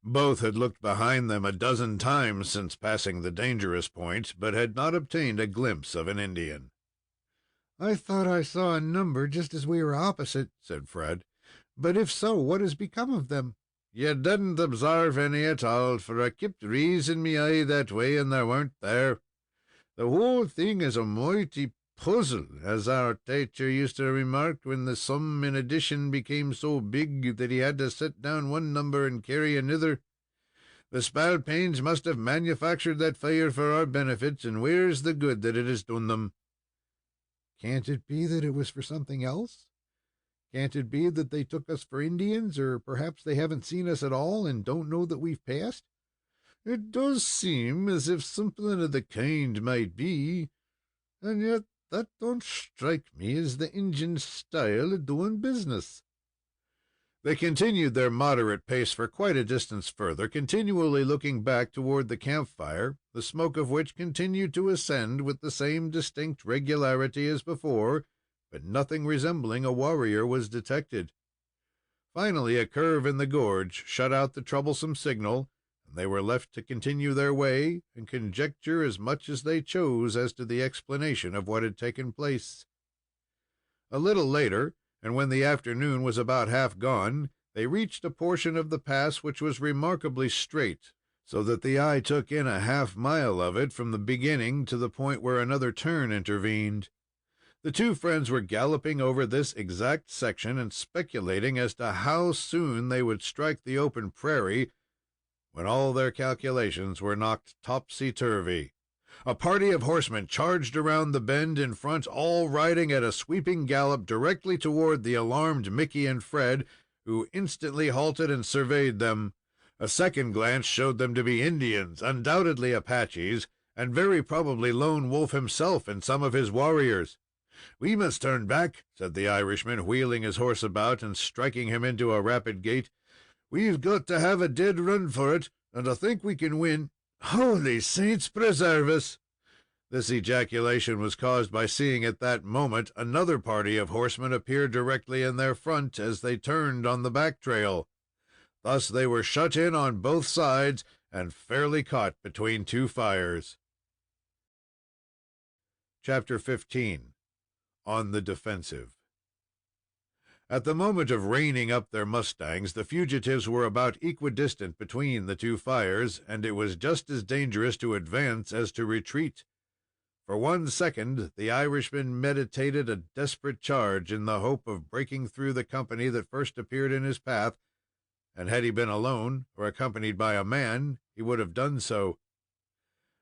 Both had looked behind them a dozen times since passing the dangerous point, but had not obtained a glimpse of an Indian. "I thought I saw a number just as we were opposite," said Fred. "But if so, what has become of them?" "You didn't observe any at all, for I kept raising me eye that way, and they weren't there. The whole thing is a mighty puzzle, as our teacher used to remark when the sum in addition became so big that he had to set down one number and carry another. The Spalpeens must have manufactured that fire for our benefit, and where's the good that it has done them?" "Can't it be that it was for something else? Can't it be that they took us for Indians, or perhaps they haven't seen us at all and don't know that we've passed?" "It does seem as if something of the kind might be, and yet that don't strike me as the Injin's style of doing business." They continued their moderate pace for quite a distance further, continually looking back toward the campfire, the smoke of which continued to ascend with the same distinct regularity as before, but nothing resembling a warrior was detected. Finally, a curve in the gorge shut out the troublesome signal, and they were left to continue their way and conjecture as much as they chose as to the explanation of what had taken place. A little later, and when the afternoon was about half gone, they reached a portion of the pass which was remarkably straight, so that the eye took in a half-mile of it from the beginning to the point where another turn intervened. The two friends were galloping over this exact section and speculating as to how soon they would strike the open prairie, when all their calculations were knocked topsy-turvy. A party of horsemen charged around the bend in front, all riding at a sweeping gallop directly toward the alarmed Mickey and Fred, who instantly halted and surveyed them. A second glance showed them to be Indians, undoubtedly Apaches, and very probably Lone Wolf himself and some of his warriors. "We must turn back," said the Irishman, wheeling his horse about and striking him into a rapid gait. "We've got to have a dead run for it, and I think we can win. Holy saints preserve us!" This ejaculation was caused by seeing at that moment another party of horsemen appear directly in their front as they turned on the back trail. Thus they were shut in on both sides and fairly caught between two fires. Chapter 15. On the Defensive. At the moment of reining up their mustangs, the fugitives were about equidistant between the two fires, and it was just as dangerous to advance as to retreat. For 1 second, the Irishman meditated a desperate charge in the hope of breaking through the company that first appeared in his path, and had he been alone or accompanied by a man, he would have done so.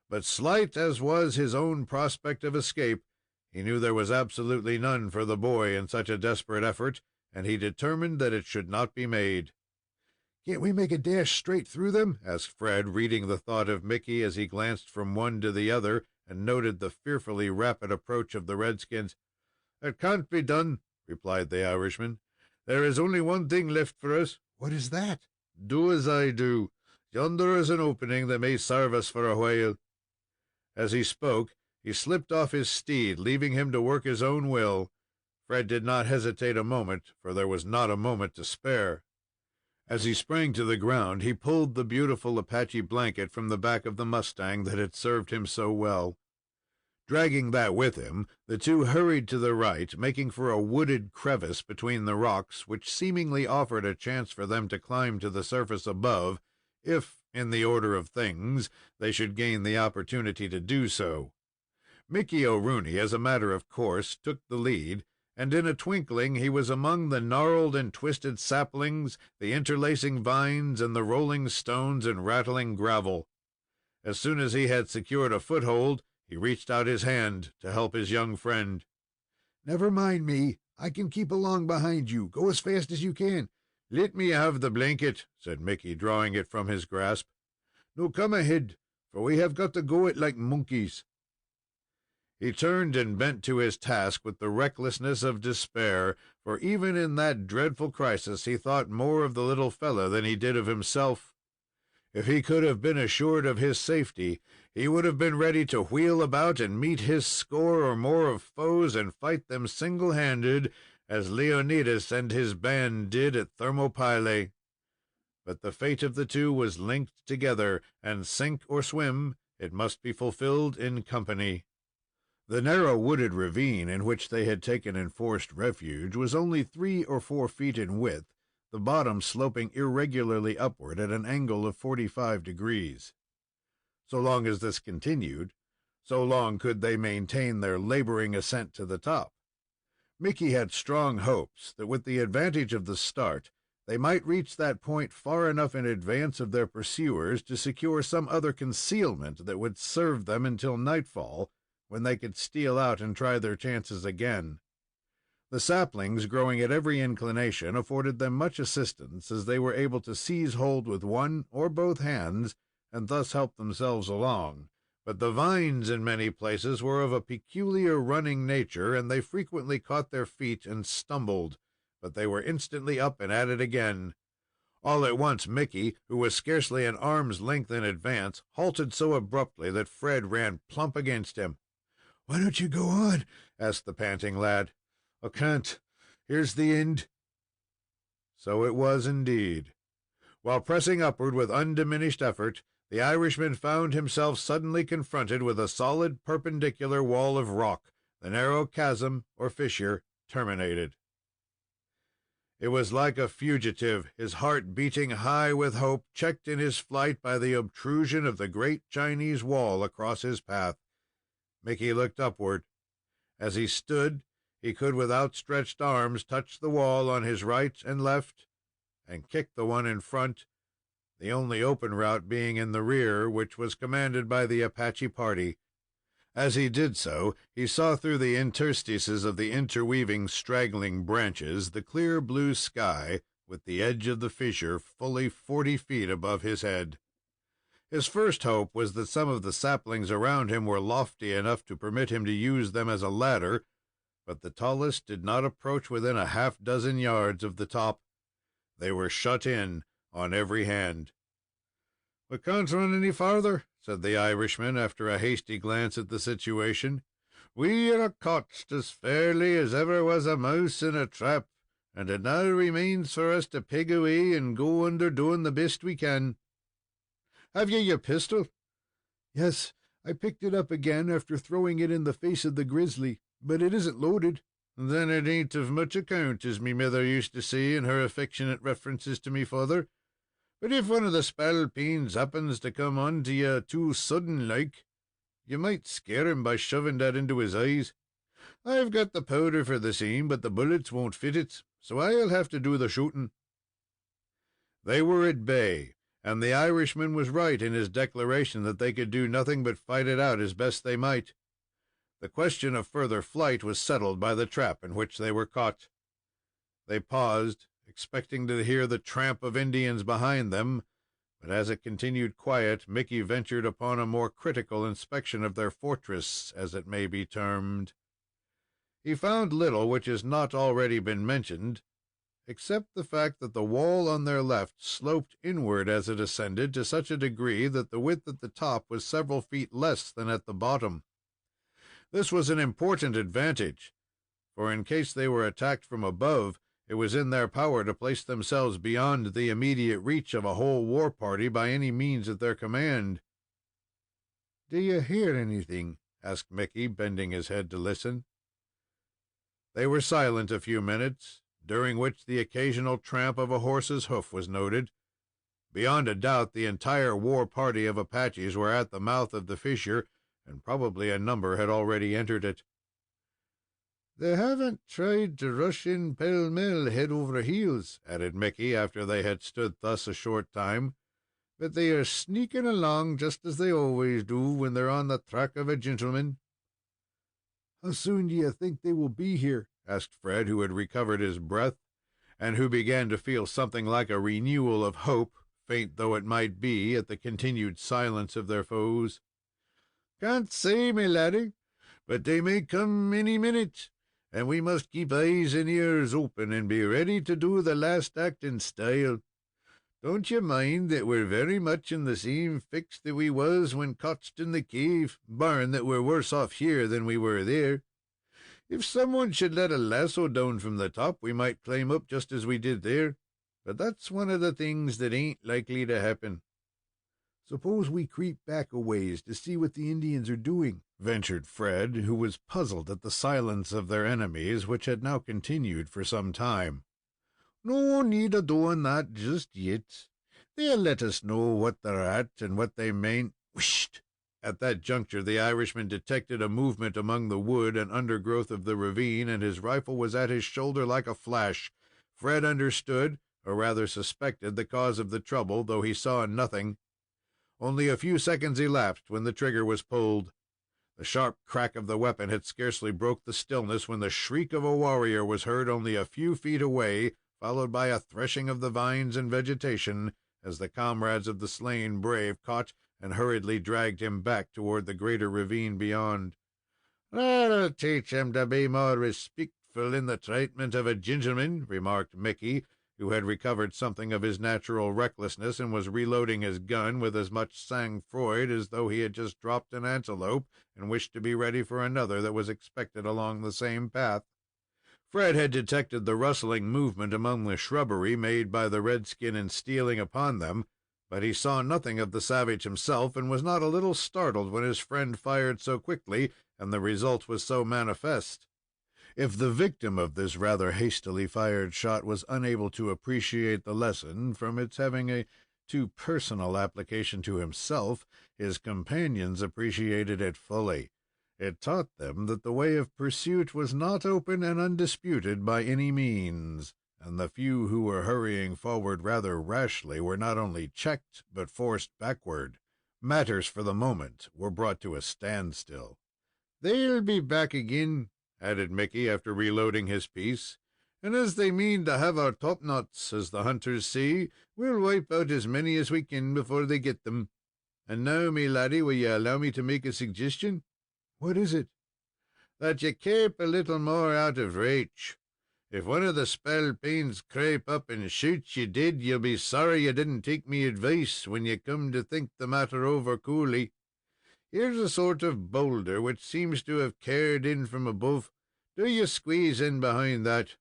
But slight as was his own prospect of escape, he knew there was absolutely none for the boy in such a desperate effort, and he determined that it should not be made. "Can't we make a dash straight through them?" asked Fred, reading the thought of Mickey as he glanced from one to the other and noted the fearfully rapid approach of the redskins. "It can't be done," replied the Irishman. "There is only one thing left for us." "What is that?" "Do as I do. Yonder is an opening that may serve us for a while." As he spoke, he slipped off his steed, leaving him to work his own will. Fred did not hesitate a moment, for there was not a moment to spare. As he sprang to the ground, he pulled the beautiful Apache blanket from the back of the mustang that had served him so well. Dragging that with him, the two hurried to the right, making for a wooded crevice between the rocks, which seemingly offered a chance for them to climb to the surface above, if, in the order of things, they should gain the opportunity to do so. Mickey O'Rooney, as a matter of course, took the lead, and in a twinkling he was among the gnarled and twisted saplings, the interlacing vines, and the rolling stones and rattling gravel. As soon as he had secured a foothold, he reached out his hand to help his young friend. "Never mind me. I can keep along behind you. Go as fast as you can." "Let me have the blanket," said Mickey, drawing it from his grasp. "No, come ahead, for we have got to go it like monkeys." He turned and bent to his task with the recklessness of despair, for even in that dreadful crisis he thought more of the little fellow than he did of himself. If he could have been assured of his safety, he would have been ready to wheel about and meet his score or more of foes and fight them single-handed, as Leonidas and his band did at Thermopylae. But the fate of the two was linked together, and sink or swim, it must be fulfilled in company. The narrow wooded ravine in which they had taken enforced refuge was only 3 or 4 feet in width, the bottom sloping irregularly upward at an angle of 45 degrees. So long as this continued, so long could they maintain their laboring ascent to the top. Mickey had strong hopes that, with the advantage of the start, they might reach that point far enough in advance of their pursuers to secure some other concealment that would serve them until nightfall, when they could steal out and try their chances again. The saplings, growing at every inclination, afforded them much assistance, as they were able to seize hold with one or both hands, and thus help themselves along. But the vines in many places were of a peculiar running nature, and they frequently caught their feet and stumbled, but they were instantly up and at it again. All at once, Mickey, who was scarcely an arm's length in advance, halted so abruptly that Fred ran plump against him. "Why don't you go on?" asked the panting lad. "I can't. Here's the end." So it was indeed. While pressing upward with undiminished effort, the Irishman found himself suddenly confronted with a solid perpendicular wall of rock, the narrow chasm or fissure terminated. It was like a fugitive, his heart beating high with hope, checked in his flight by the obtrusion of the great Chinese wall across his path. Mickey looked upward. As he stood, he could with outstretched arms touch the wall on his right and left, and kick the one in front, the only open route being in the rear, which was commanded by the Apache party. As he did so, he saw through the interstices of the interweaving, straggling branches the clear blue sky, with the edge of the fissure fully 40 feet above his head. His first hope was that some of the saplings around him were lofty enough to permit him to use them as a ladder, but the tallest did not approach within a half-dozen yards of the top. They were shut in on every hand. "We can't run any farther," said the Irishman, after a hasty glance at the situation. "We are caught as fairly as ever was a mouse in a trap, and it now remains for us to peg away and go under doing the best we can. Have you your pistol?" "Yes, I picked it up again after throwing it in the face of the grizzly, but it isn't loaded." Then it ain't of much account, as me mither used to say in her affectionate references to me father. But if one of the spalpeens happens to come on to you too sudden like, you might scare him by shoving that into his eyes. I've got the powder for the same, but the bullets won't fit it, so I'll have to do the shooting." They were at bay, and the Irishman was right in his declaration that they could do nothing but fight it out as best they might. The question of further flight was settled by the trap in which they were caught. They paused, expecting to hear the tramp of Indians behind them, but as it continued quiet, Mickey ventured upon a more critical inspection of their fortress, as it may be termed. He found little which has not already been mentioned, except the fact that the wall on their left sloped inward as it ascended to such a degree that the width at the top was several feet less than at the bottom. This was an important advantage, for in case they were attacked from above, it was in their power to place themselves beyond the immediate reach of a whole war party by any means at their command. "Do you hear anything?" asked Mickey, bending his head to listen. They were silent a few minutes, during which the occasional tramp of a horse's hoof was noted. Beyond a doubt, the entire war party of Apaches were at the mouth of the fissure, and probably a number had already entered it. "They haven't tried to rush in pell-mell head over heels," added Mickey, after they had stood thus a short time, "but they are sneaking along just as they always do when they're on the track of a gentleman." "How soon do you think they will be here?" asked Fred, who had recovered his breath, and who began to feel something like a renewal of hope, faint though it might be, at the continued silence of their foes. "Can't say, me laddie, but they may come any minute, and we must keep eyes and ears open, and be ready to do the last act in style. Don't you mind that we're very much in the same fix that we was when cotched in the cave, barring that we're worse off here than we were there. If someone should let a lasso down from the top, we might climb up just as we did there, but that's one of the things that ain't likely to happen." "Suppose we creep back a ways to see what the Indians are doing," ventured Fred, who was puzzled at the silence of their enemies, which had now continued for some time. "No need of doing that just yet. They'll let us know what they're at and what they mean. Whisht!" At that juncture, the Irishman detected a movement among the wood and undergrowth of the ravine, and his rifle was at his shoulder like a flash. Fred understood, or rather suspected, the cause of the trouble, though he saw nothing. Only a few seconds elapsed when the trigger was pulled. The sharp crack of the weapon had scarcely broke the stillness when the shriek of a warrior was heard only a few feet away, followed by a threshing of the vines and vegetation, as the comrades of the slain brave caught and hurriedly dragged him back toward the greater ravine beyond. "That'll teach him to be more respectful in the treatment of a gentleman," remarked Mickey, who had recovered something of his natural recklessness, and was reloading his gun with as much sang-froid as though he had just dropped an antelope and wished to be ready for another that was expected along the same path. Fred had detected the rustling movement among the shrubbery made by the redskin in stealing upon them, but he saw nothing of the savage himself, and was not a little startled when his friend fired so quickly, and the result was so manifest. If the victim of this rather hastily fired shot was unable to appreciate the lesson from its having a too personal application to himself, his companions appreciated it fully. It taught them that the way of pursuit was not open and undisputed by any means, and the few who were hurrying forward rather rashly were not only checked, but forced backward. Matters, for the moment, were brought to a standstill. "They'll be back again," added Mickey, after reloading his piece, "and as they mean to have our topknots, as the hunters say, we'll wipe out as many as we can before they get them. And now, me laddie, will you allow me to make a suggestion?" "What is it?" "That you keep a little more out of reach. If one of the spalpeens creep up and shoots you dead, you'll be sorry you didn't take me advice when you come to think the matter over coolly. Here's a sort of boulder which seems to have carried in from above. Do you squeeze in behind that."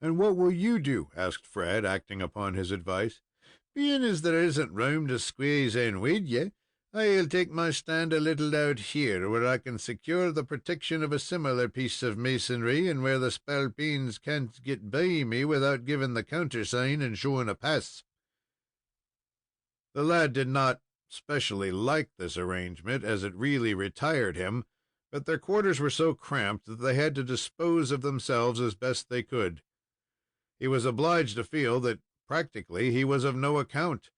"And what will you do?" asked Fred, acting upon his advice. "Being as there isn't room to squeeze in with you, I'll take my stand a little out here, where I can secure the protection of a similar piece of masonry, and where the spalpeens can't get by me without giving the countersign and showing a pass." The lad did not specially like this arrangement, as it really retired him, but their quarters were so cramped that they had to dispose of themselves as best they could. He was obliged to feel that practically he was of no account,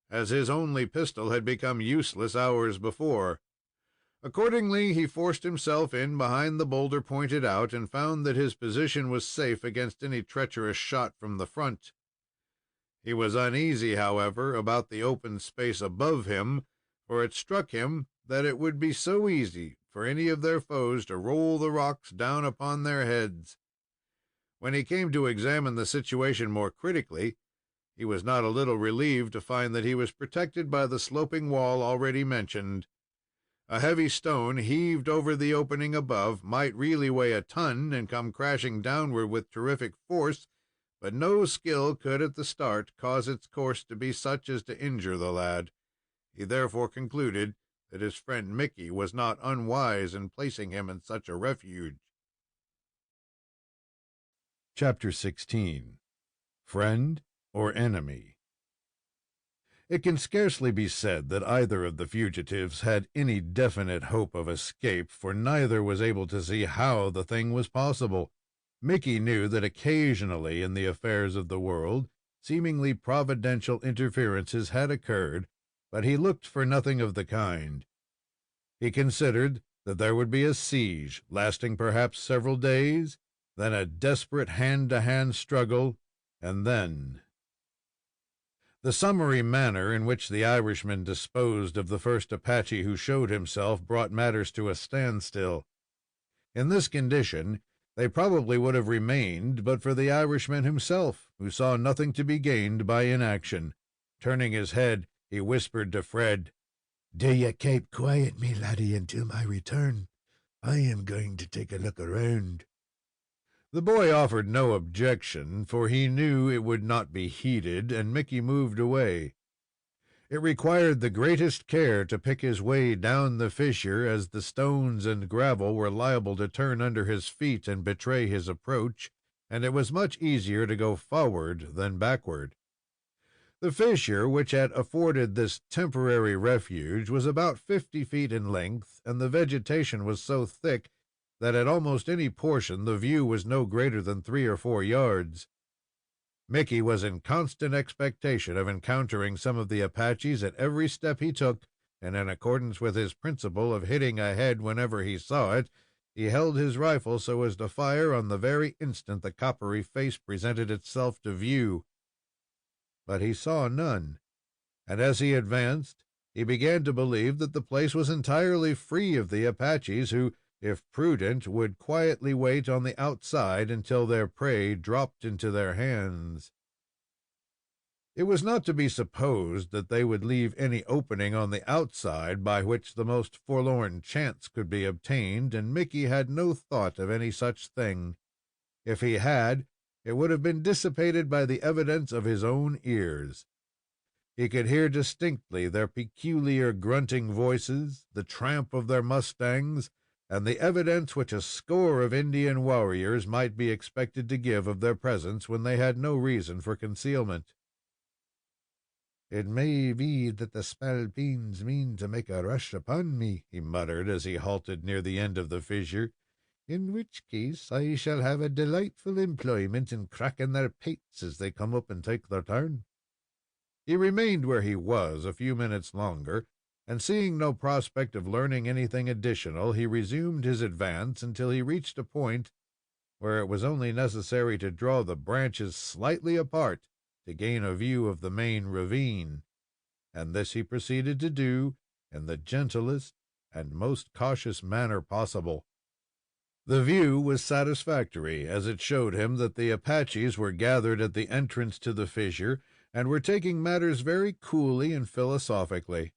as his only pistol had become useless hours before. Accordingly, he forced himself in behind the boulder pointed out, and found that his position was safe against any treacherous shot from the front. He was uneasy, however, about the open space above him, for it struck him that it would be so easy for any of their foes to roll the rocks down upon their heads. When he came to examine the situation more critically, he was not a little relieved to find that he was protected by the sloping wall already mentioned. A heavy stone heaved over the opening above might really weigh a ton and come crashing downward with terrific force, but no skill could at the start cause its course to be such as to injure the lad. He therefore concluded that his friend Mickey was not unwise in placing him in such a refuge. Chapter 16. Friend or Enemy? It can scarcely be said that either of the fugitives had any definite hope of escape, for neither was able to see how the thing was possible. Mickey knew that occasionally in the affairs of the world, seemingly providential interferences had occurred, but he looked for nothing of the kind. He considered that there would be a siege, lasting perhaps several days, then a desperate hand-to-hand struggle, and then... The summary manner in which the Irishman disposed of the first Apache who showed himself brought matters to a standstill. In this condition, they probably would have remained but for the Irishman himself, who saw nothing to be gained by inaction. Turning his head, he whispered to Fred, "Do ye keep quiet, me laddie, until my return. I am going to take a look around." The boy offered no objection, for he knew it would not be heeded, and Mickey moved away. It required the greatest care to pick his way down the fissure, as the stones and gravel were liable to turn under his feet and betray his approach, and it was much easier to go forward than backward. The fissure, which had afforded this temporary refuge, was about 50 feet in length, and the vegetation was so thick that at almost any portion the view was no greater than 3 or 4 yards. Mickey was in constant expectation of encountering some of the Apaches at every step he took, and in accordance with his principle of hitting ahead whenever he saw it, he held his rifle so as to fire on the very instant the coppery face presented itself to view. But he saw none, and as he advanced, he began to believe that the place was entirely free of the Apaches, who, if prudent, would quietly wait on the outside until their prey dropped into their hands. It was not to be supposed that they would leave any opening on the outside by which the most forlorn chance could be obtained, and Mickey had no thought of any such thing. If he had, it would have been dissipated by the evidence of his own ears. He could hear distinctly their peculiar grunting voices, the tramp of their mustangs, and the evidence which a score of Indian warriors might be expected to give of their presence when they had no reason for concealment. "It may be that the spalpeens mean to make a rush upon me," he muttered as he halted near the end of the fissure, "in which case I shall have a delightful employment in cracking their pates as they come up and take their turn." He remained where he was a few minutes longer, and seeing no prospect of learning anything additional, he resumed his advance until he reached a point where it was only necessary to draw the branches slightly apart to gain a view of the main ravine, and this he proceeded to do in the gentlest and most cautious manner possible. The view was satisfactory, as it showed him that the Apaches were gathered at the entrance to the fissure, and were taking matters very coolly and philosophically.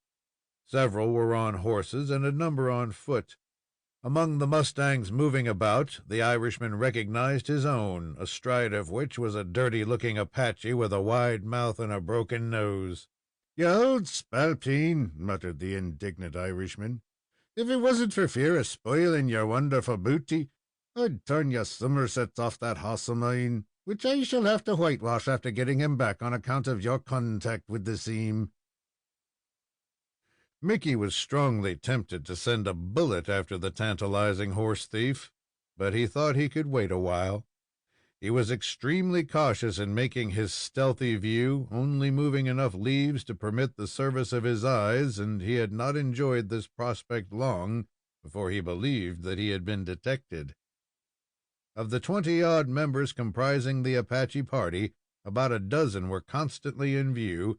Several were on horses, and a number on foot. Among the mustangs moving about, the Irishman recognized his own, astride of which was a dirty-looking Apache with a wide mouth and a broken nose. "You old spalpeen," muttered the indignant Irishman. "If it wasn't for fear of spoiling your wonderful booty, I'd turn you somersets off that hoss of mine, which I shall have to whitewash after getting him back on account of your contact with the seam." Mickey was strongly tempted to send a bullet after the tantalizing horse thief, but he thought he could wait a while. He was extremely cautious in making his stealthy view, only moving enough leaves to permit the service of his eyes, and he had not enjoyed this prospect long before he believed that he had been detected. Of the 20-odd members comprising the Apache party, about a dozen were constantly in view,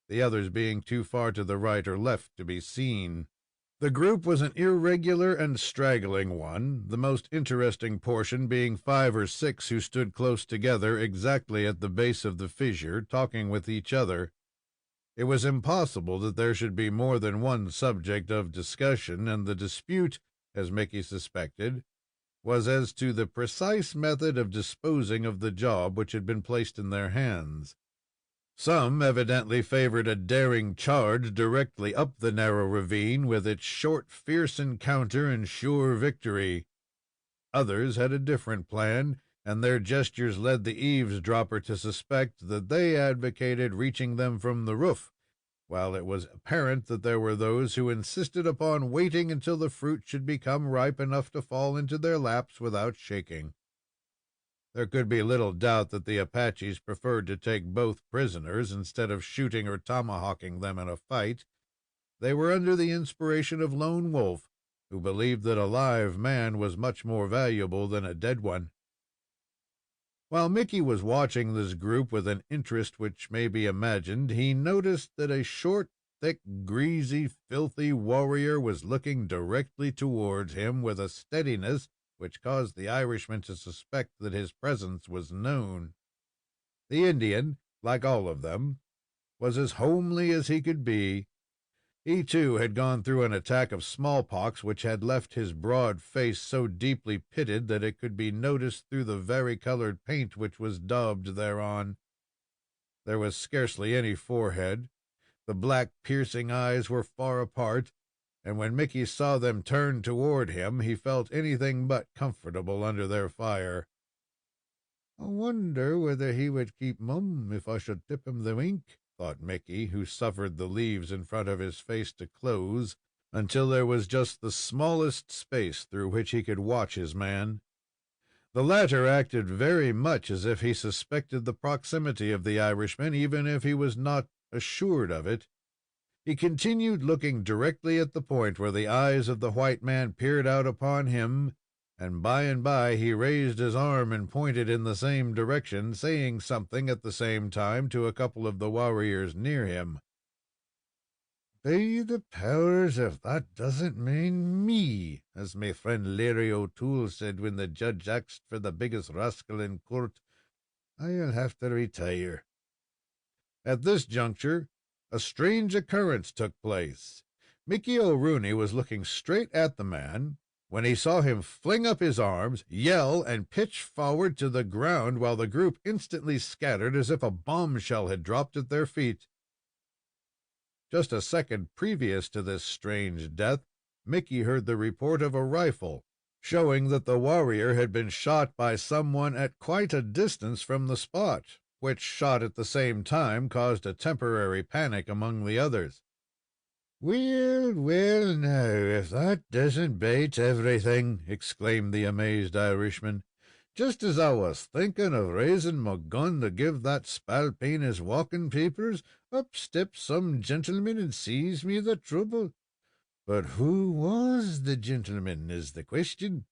the others being too far to the right or left to be seen. The group was an irregular and straggling one, the most interesting portion being 5 or 6 who stood close together exactly at the base of the fissure, talking with each other. It was impossible that there should be more than one subject of discussion, and the dispute, as Mickey suspected, was as to the precise method of disposing of the job which had been placed in their hands. Some evidently favored a daring charge directly up the narrow ravine, with its short, fierce encounter and sure victory. Others had a different plan, and their gestures led the eavesdropper to suspect that they advocated reaching them from the roof, while it was apparent that there were those who insisted upon waiting until the fruit should become ripe enough to fall into their laps without shaking. There could be little doubt that the Apaches preferred to take both prisoners instead of shooting or tomahawking them in a fight. They were under the inspiration of Lone Wolf, who believed that a live man was much more valuable than a dead one. While Mickey was watching this group with an interest which may be imagined, he noticed that a short, thick, greasy, filthy warrior was looking directly towards him with a steadiness which caused the Irishman to suspect that his presence was known. The Indian, like all of them, was as homely as he could be. He, too, had gone through an attack of smallpox, which had left his broad face so deeply pitted that it could be noticed through the varicolored paint which was daubed thereon. There was scarcely any forehead. The black, piercing eyes were far apart, and when Mickey saw them turn toward him, he felt anything but comfortable under their fire. "I wonder whether he would keep mum if I should tip him the wink," thought Mickey, who suffered the leaves in front of his face to close until there was just the smallest space through which he could watch his man. The latter acted very much as if he suspected the proximity of the Irishman, even if he was not assured of it. He continued looking directly at the point where the eyes of the white man peered out upon him, and by he raised his arm and pointed in the same direction, saying something at the same time to a couple of the warriors near him. "By the powers, if that doesn't mean me, as my friend Larry O'Toole said when the judge asked for the biggest rascal in court, I'll have to retire." At this juncture, a strange occurrence took place. Mickey O'Rooney was looking straight at the man when he saw him fling up his arms, yell, and pitch forward to the ground, while the group instantly scattered as if a bombshell had dropped at their feet. Just a second previous to this strange death, Mickey heard the report of a rifle, showing that the warrior had been shot by someone at quite a distance from the spot, which shot at the same time caused a temporary panic among the others. "Well, well, now, if that doesn't bate everything!" exclaimed the amazed Irishman. "Just as I was thinking of raising my gun to give that spalpeen his walking papers, up steps some gentleman and sees me the trouble. But who was the gentleman is the question."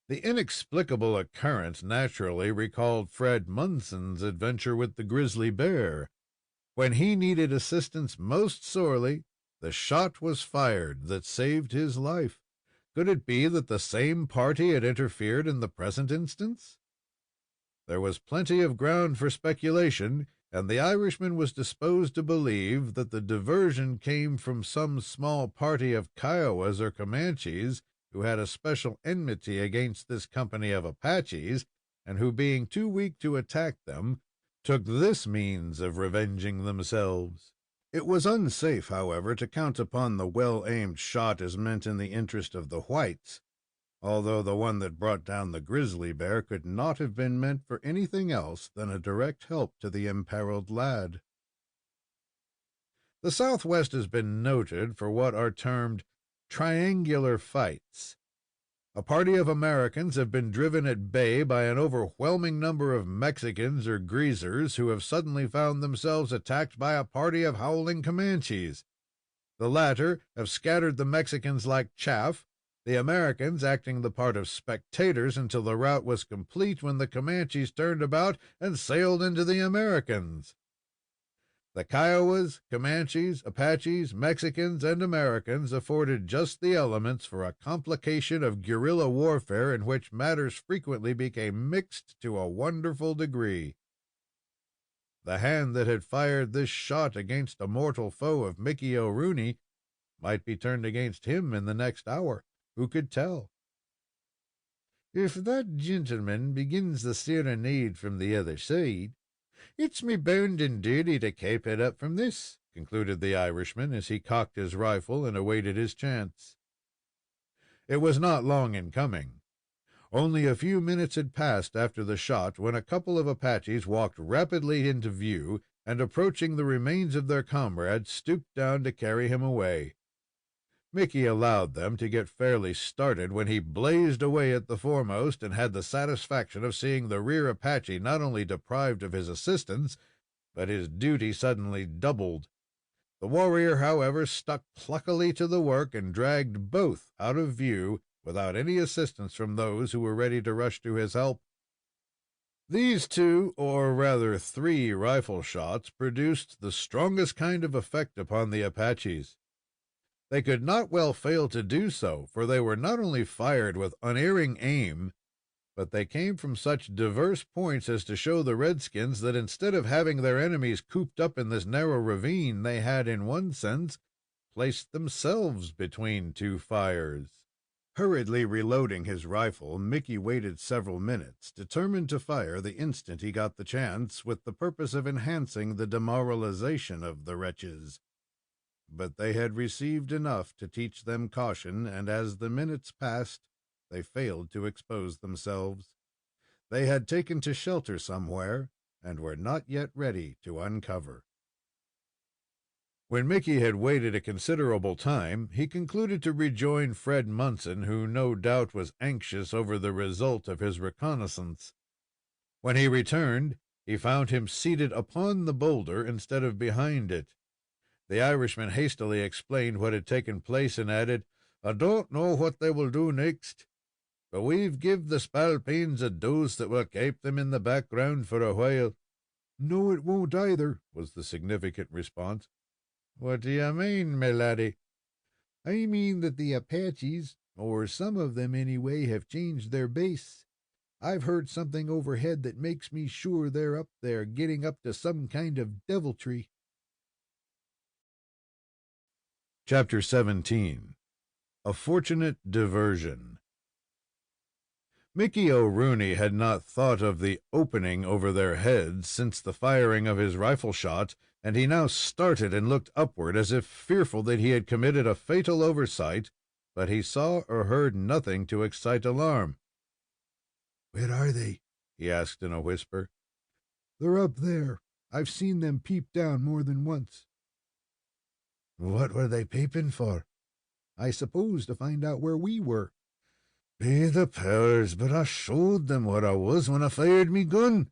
The inexplicable occurrence naturally recalled Fred Munson's adventure with the grizzly bear. When he needed assistance most sorely, the shot was fired that saved his life. Could it be that the same party had interfered in the present instance? There was plenty of ground for speculation, and the Irishman was disposed to believe that the diversion came from some small party of Kiowas or Comanches who had a special enmity against this company of Apaches, and who, being too weak to attack them, took this means of revenging themselves. It was unsafe, however, to count upon the well-aimed shot as meant in the interest of the whites, although the one that brought down the grizzly bear could not have been meant for anything else than a direct help to the imperiled lad. The Southwest has been noted for what are termed triangular fights. A party of Americans have been driven at bay by an overwhelming number of Mexicans or greasers who have suddenly found themselves attacked by a party of howling Comanches. The latter have scattered the Mexicans like chaff, the Americans acting the part of spectators until the rout was complete, when the Comanches turned about and sailed into the Americans. The Kiowas, Comanches, Apaches, Mexicans, and Americans afforded just the elements for a complication of guerrilla warfare in which matters frequently became mixed to a wonderful degree. The hand that had fired this shot against a mortal foe of Mickey O'Rooney might be turned against him in the next hour. Who could tell? "If that gentleman begins the serenade from the other side, it's me bounden duty to keep it up from this," concluded the Irishman as he cocked his rifle and awaited his chance. It was not long in coming. Only a few minutes had passed after the shot when a couple of Apaches walked rapidly into view, and, approaching the remains of their comrade, stooped down to carry him away. Mickey allowed them to get fairly started when he blazed away at the foremost, and had the satisfaction of seeing the rear Apache not only deprived of his assistance, but his duty suddenly doubled. The warrior, however, stuck pluckily to the work and dragged both out of view without any assistance from those who were ready to rush to his help. These two, or rather 3 rifle shots produced the strongest kind of effect upon the Apaches. They could not well fail to do so, for they were not only fired with unerring aim, but they came from such diverse points as to show the redskins that instead of having their enemies cooped up in this narrow ravine, they had, in one sense, placed themselves between 2 fires. Hurriedly reloading his rifle, Mickey waited several minutes, determined to fire the instant he got the chance, with the purpose of enhancing the demoralization of the wretches. But they had received enough to teach them caution, and as the minutes passed, they failed to expose themselves. They had taken to shelter somewhere, and were not yet ready to uncover. When Mickey had waited a considerable time, he concluded to rejoin Fred Munson, who no doubt was anxious over the result of his reconnaissance. When he returned, he found him seated upon the boulder instead of behind it. The Irishman hastily explained what had taken place, and added, "I don't know what they will do next, but we've give the spalpeens a dose that will keep them in the background for a while." "No, it won't either," was the significant response. "What do you mean, my laddie?" "I mean that the Apaches, or some of them anyway, have changed their base. I've heard something overhead that makes me sure they're up there, getting up to some kind of deviltry." Chapter 17. A Fortunate Diversion. Mickey O'Rooney had not thought of the opening over their heads since the firing of his rifle shot, and he now started and looked upward as if fearful that he had committed a fatal oversight, but he saw or heard nothing to excite alarm. "Where are they?" he asked in a whisper. "They're up there. I've seen them peep down more than once." "What were they peeping for?" "I suppose to find out where we were." "Be the powers, but I showed them where I was when I fired me gun."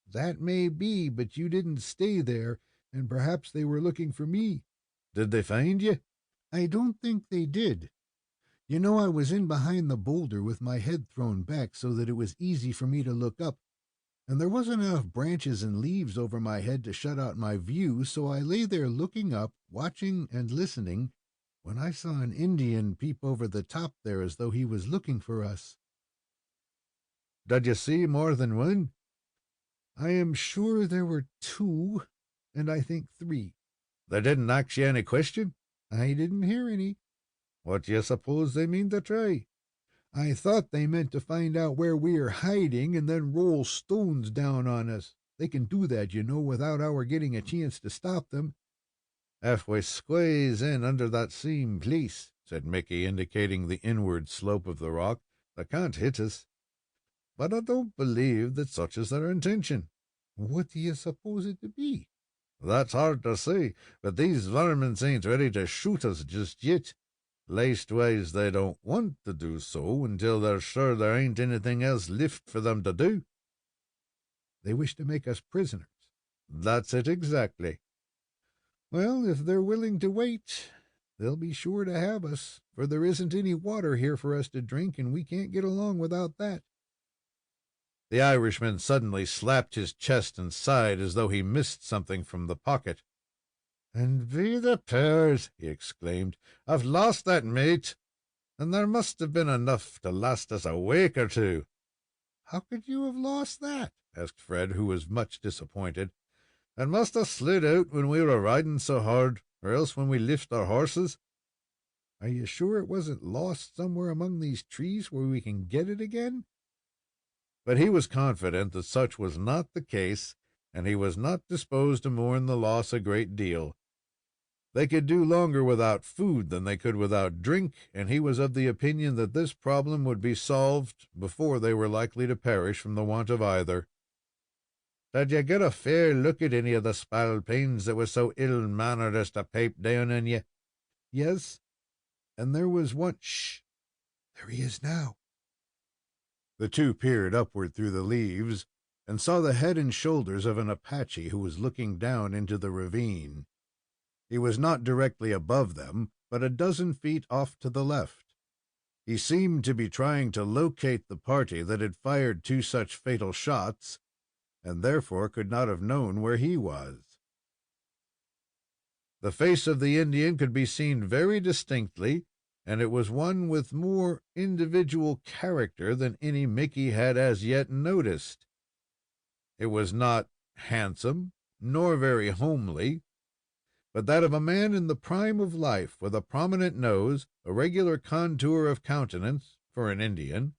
"That may be, but you didn't stay there, and perhaps they were looking for me." "Did they find you?" "I don't think they did. You know, I was in behind the boulder with my head thrown back so that it was easy for me to look up, and there wasn't enough branches and leaves over my head to shut out my view, so I lay there looking up, watching and listening, when I saw an Indian peep over the top there as though he was looking for us." "Did you see more than one?" "I am sure there were 2, and I think 3. "They didn't ask you any question?" "I didn't hear any." "What do you suppose they mean to try?" "I thought they meant to find out where we are hiding and then roll stones down on us. They can do that, you know, without our getting a chance to stop them." "If we squeeze in under that same place," said Mickey, indicating the inward slope of the rock, "they can't hit us. But I don't believe that such is their intention." "What do you suppose it to be?" "That's hard to say, but these varmints ain't ready to shoot us just yet. Leastways, they don't want to do so until they're sure there ain't anything else left for them to do." "They wish to make us prisoners." "That's it exactly." "Well, if they're willing to wait, they'll be sure to have us, for there isn't any water here for us to drink, and we can't get along without that." The Irishman suddenly slapped his chest and sighed as though he missed something from the pocket. "And be the powers!" he exclaimed, "I've lost that mate, and there must have been enough to last us a week or two." "How could you have lost that?" asked Fred, who was much disappointed. "It must have slid out when we were riding so hard, or else when we lift our horses." "Are you sure it wasn't lost somewhere among these trees where we can get it again?" But he was confident that such was not the case, and he was not disposed to mourn the loss a great deal. They could do longer without food than they could without drink, and he was of the opinion that this problem would be solved before they were likely to perish from the want of either. "Did you get a fair look at any of the spalpeens that was so ill-mannered as to pipe down on you?" "Yes, and there was one—" "Shh! There he is now." The two peered upward through the leaves and saw the head and shoulders of an Apache who was looking down into the ravine. He was not directly above them, but a dozen feet off to the left. He seemed to be trying to locate the party that had fired two such fatal shots, and therefore could not have known where he was. The face of the Indian could be seen very distinctly, and it was one with more individual character than any Mickey had as yet noticed. It was not handsome, nor very homely, but that of a man in the prime of life, with a prominent nose, a regular contour of countenance for an Indian.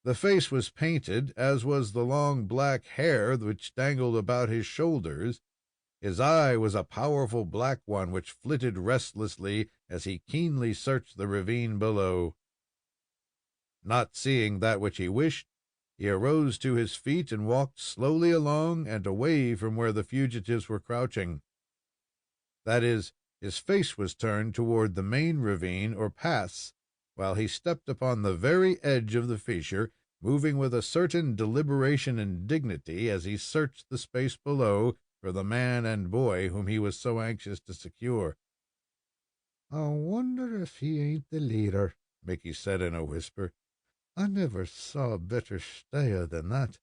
The face was painted, as was the long black hair which dangled about his shoulders. His eye was a powerful black one, which flitted restlessly as he keenly searched the ravine below. Not seeing that which he wished, he arose to his feet and walked slowly along and away from where the fugitives were crouching. That is, his face was turned toward the main ravine or pass, while he stepped upon the very edge of the fissure, moving with a certain deliberation and dignity as he searched the space below for the man and boy whom he was so anxious to secure. "I wonder if he ain't the leader," Mickey said in a whisper. "I never saw a better stayer than that."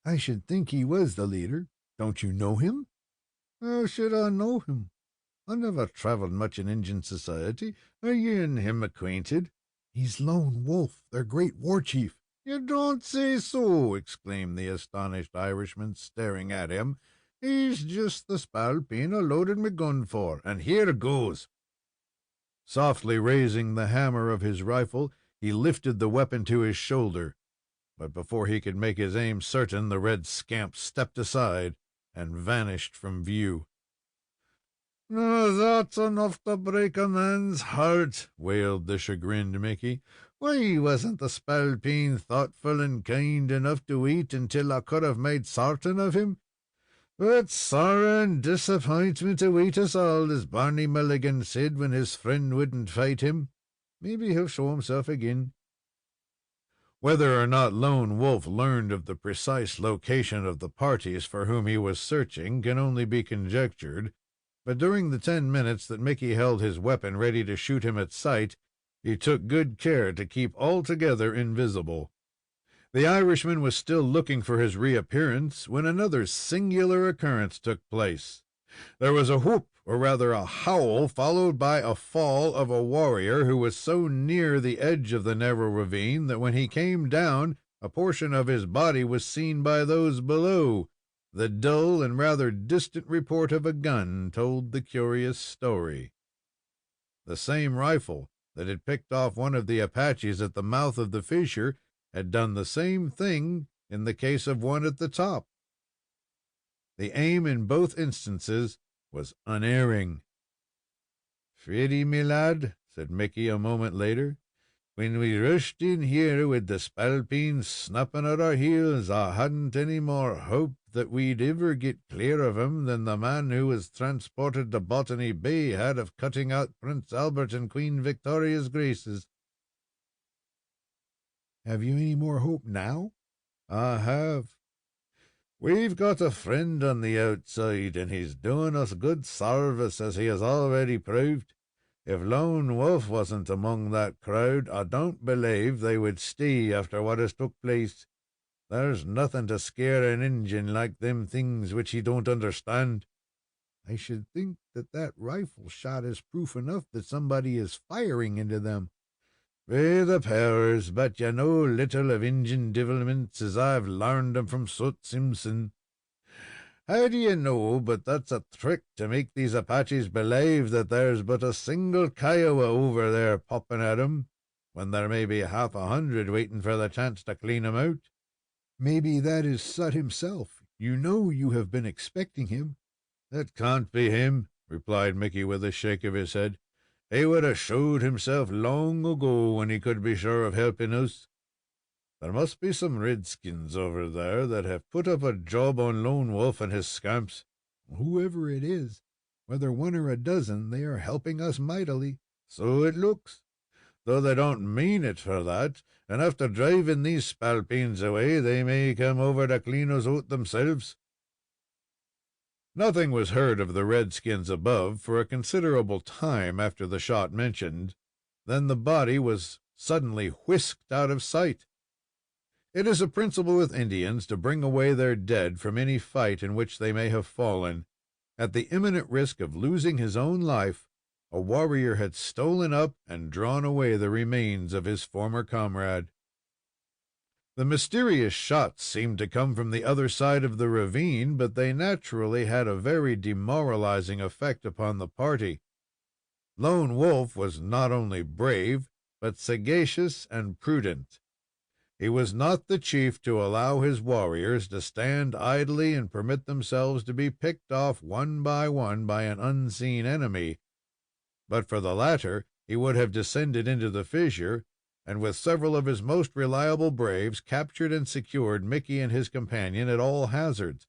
"I should think he was the leader. Don't you know him?" "How should I know him? I never traveled much in Indian society. Are you and him acquainted?" "He's Lone Wolf, their great war chief." "You don't say so!" exclaimed the astonished Irishman, staring at him. "He's just the spalpeen I loaded my gun for, and here goes." Softly raising the hammer of his rifle, he lifted the weapon to his shoulder, but before he could make his aim certain, the red scamp stepped aside and vanished from view. "Now that's enough to break a man's heart," wailed the chagrined Mickey. "Why wasn't the spalpeen thoughtful and kind enough to wait until I could have made sartain of him? But sorrow and disappointment await us all, as Barney Mulligan said when his friend wouldn't fight him. Maybe he'll show himself again." Whether or not Lone Wolf learned of the precise location of the parties for whom he was searching can only be conjectured, but during the 10 minutes that Mickey held his weapon ready to shoot him at sight, he took good care to keep altogether invisible. The Irishman was still looking for his reappearance when another singular occurrence took place. There was a whoop, or rather a howl, followed by a fall of a warrior who was so near the edge of the narrow ravine that when he came down, a portion of his body was seen by those below. The dull and rather distant report of a gun told the curious story. The same rifle that had picked off one of the Apaches at the mouth of the fissure had done the same thing in the case of one at the top. The aim in both instances was unerring. Pretty, me lad," said Mickey a moment later. "When we rushed in here with the spalpeens snapping at our heels, I hadn't any more hope that we'd ever get clear of 'em than the man who was transported to Botany Bay had of cutting out Prince Albert and Queen Victoria's graces." "Have you any more hope now?" "I have. We've got a friend on the outside, and he's doing us good sarvice, as he has already proved. If Lone Wolf wasn't among that crowd, I don't believe they would stay after what has took place. There's nothing to scare an Injun like them things which he don't understand." "I should think that rifle shot is proof enough that somebody is firing into them." "Be the powers, but you know little of Injun divilments, as I've larned 'em from Soot Simpson. How do you know but that's a trick to make these Apaches believe that there's but a single Kiowa over there popping at 'em, when there may be 100 waiting for the chance to clean 'em out?" "Maybe that is Sut himself. You know you have been expecting him." "It can't be him," replied Mickey with a shake of his head. "He would have showed himself long ago when he could be sure of helping us. There must be some redskins over there that have put up a job on Lone Wolf and his scamps." "Whoever it is, whether one or a dozen, they are helping us mightily." "So it looks, though they don't mean it for that, and after driving these spalpeens away, they may come over to clean us out themselves." Nothing was heard of the redskins above for a considerable time after the shot mentioned. Then the body was suddenly whisked out of sight. It is a principle with Indians to bring away their dead from any fight in which they may have fallen. At the imminent risk of losing his own life, a warrior had stolen up and drawn away the remains of his former comrade. The mysterious shots seemed to come from the other side of the ravine, but they naturally had a very demoralizing effect upon the party. Lone Wolf was not only brave, but sagacious and prudent. He was not the chief to allow his warriors to stand idly and permit themselves to be picked off one by an unseen enemy. But for the latter, he would have descended into the fissure, and with several of his most reliable braves, captured and secured Mickey and his companion at all hazards.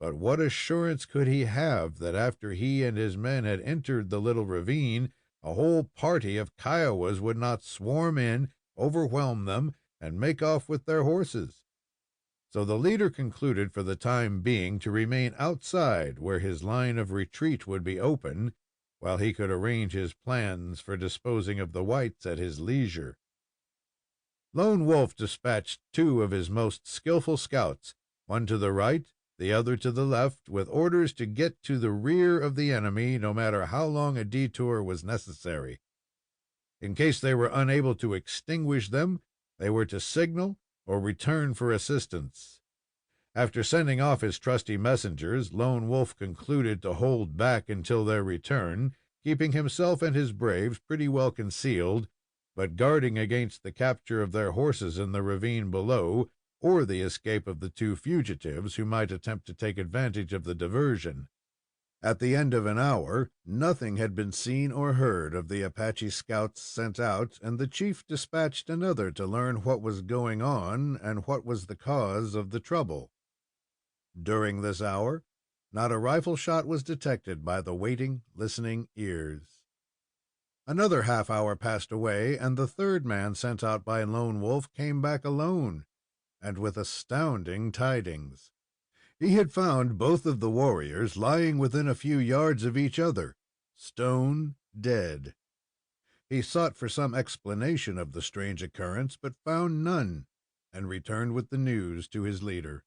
But what assurance could he have that after he and his men had entered the little ravine, a whole party of Kiowas would not swarm in, overwhelm them, and make off with their horses? So the leader concluded for the time being to remain outside, where his line of retreat would be open, while he could arrange his plans for disposing of the whites at his leisure. Lone Wolf dispatched 2 of his most skillful scouts, one to the right, the other to the left, with orders to get to the rear of the enemy, no matter how long a detour was necessary. In case they were unable to extinguish them, they were to signal or return for assistance. After sending off his trusty messengers, Lone Wolf concluded to hold back until their return, keeping himself and his braves pretty well concealed, but guarding against the capture of their horses in the ravine below, or the escape of the 2 fugitives who might attempt to take advantage of the diversion. At the end of an hour, nothing had been seen or heard of the Apache scouts sent out, and the chief dispatched another to learn what was going on and what was the cause of the trouble. During this hour, not a rifle shot was detected by the waiting, listening ears. Another half hour passed away, and the 3rd man sent out by Lone Wolf came back alone, and with astounding tidings. He had found both of the warriors lying within a few yards of each other, stone dead. He sought for some explanation of the strange occurrence, but found none, and returned with the news to his leader.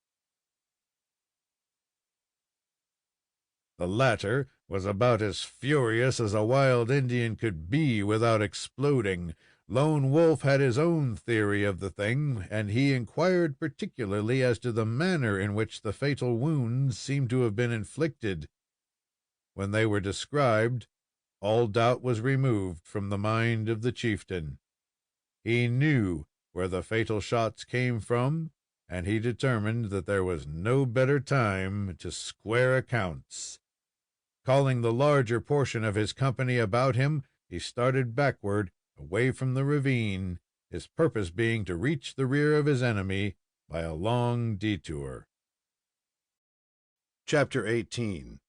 The latter was about as furious as a wild Indian could be without exploding. Lone Wolf had his own theory of the thing, and he inquired particularly as to the manner in which the fatal wounds seemed to have been inflicted. When they were described, all doubt was removed from the mind of the chieftain. He knew where the fatal shots came from, and he determined that there was no better time to square accounts. Calling the larger portion of his company about him, he started backward, away from the ravine, his purpose being to reach the rear of his enemy by a long detour. Chapter 18.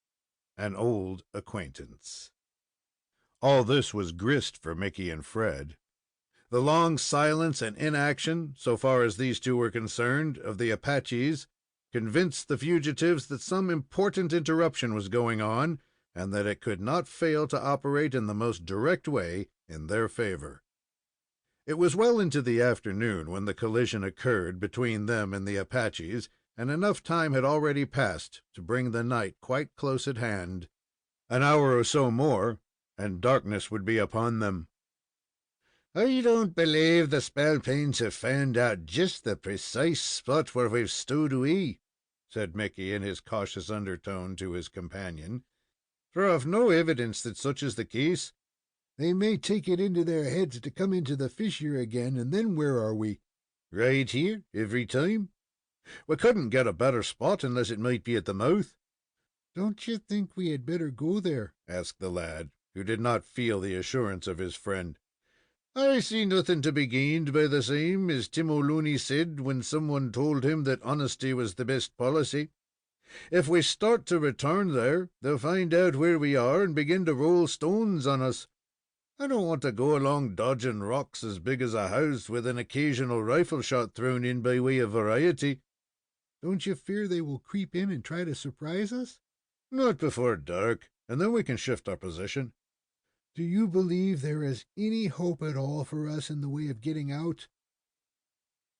An Old Acquaintance. All this was grist for Mickey and Fred. The long silence and inaction, so far as these two were concerned, of the Apaches, convinced the fugitives that some important interruption was going on, and that it could not fail to operate in the most direct way in their favor. It was well into the afternoon when the collision occurred between them and the Apaches, and enough time had already passed to bring the night quite close at hand. An hour or so more, and darkness would be upon them. "I don't believe the spalpeens have found out just the precise spot where we've stowed away," said Mickey in his cautious undertone to his companion. "For I've no evidence that such is the case. They may take it into their heads to come into the fissure again, and then where are we? Right here, every time? We couldn't get a better spot unless it might be at the mouth." "Don't you think we had better go there?" asked the lad, who did not feel the assurance of his friend. "I see nothing to be gained by the same, as Tim O'Looney said when someone told him that honesty was the best policy. If we start to return there, they'll find out where we are and begin to roll stones on us. I don't want to go along dodging rocks as big as a house, with an occasional rifle shot thrown in by way of variety." "Don't you fear they will creep in and try to surprise us?" "Not before dark, and then we can shift our position." "Do you believe there is any hope at all for us in the way of getting out?"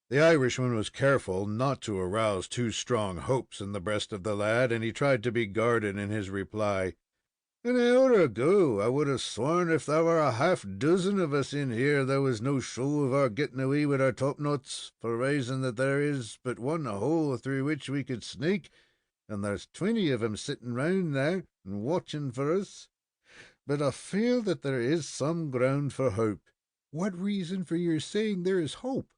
The Irishman was careful not to arouse too strong hopes in the breast of the lad, and he tried to be guarded in his reply. "An hour ago, I would have sworn if there were a half-dozen of us in here, there was no show of our getting away with our topknots, for reason that there is but one hole through which we could sneak, and there's 20 of 'em sitting round there and watching for us. But I feel that there is some ground for hope." "What reason for your saying there is hope?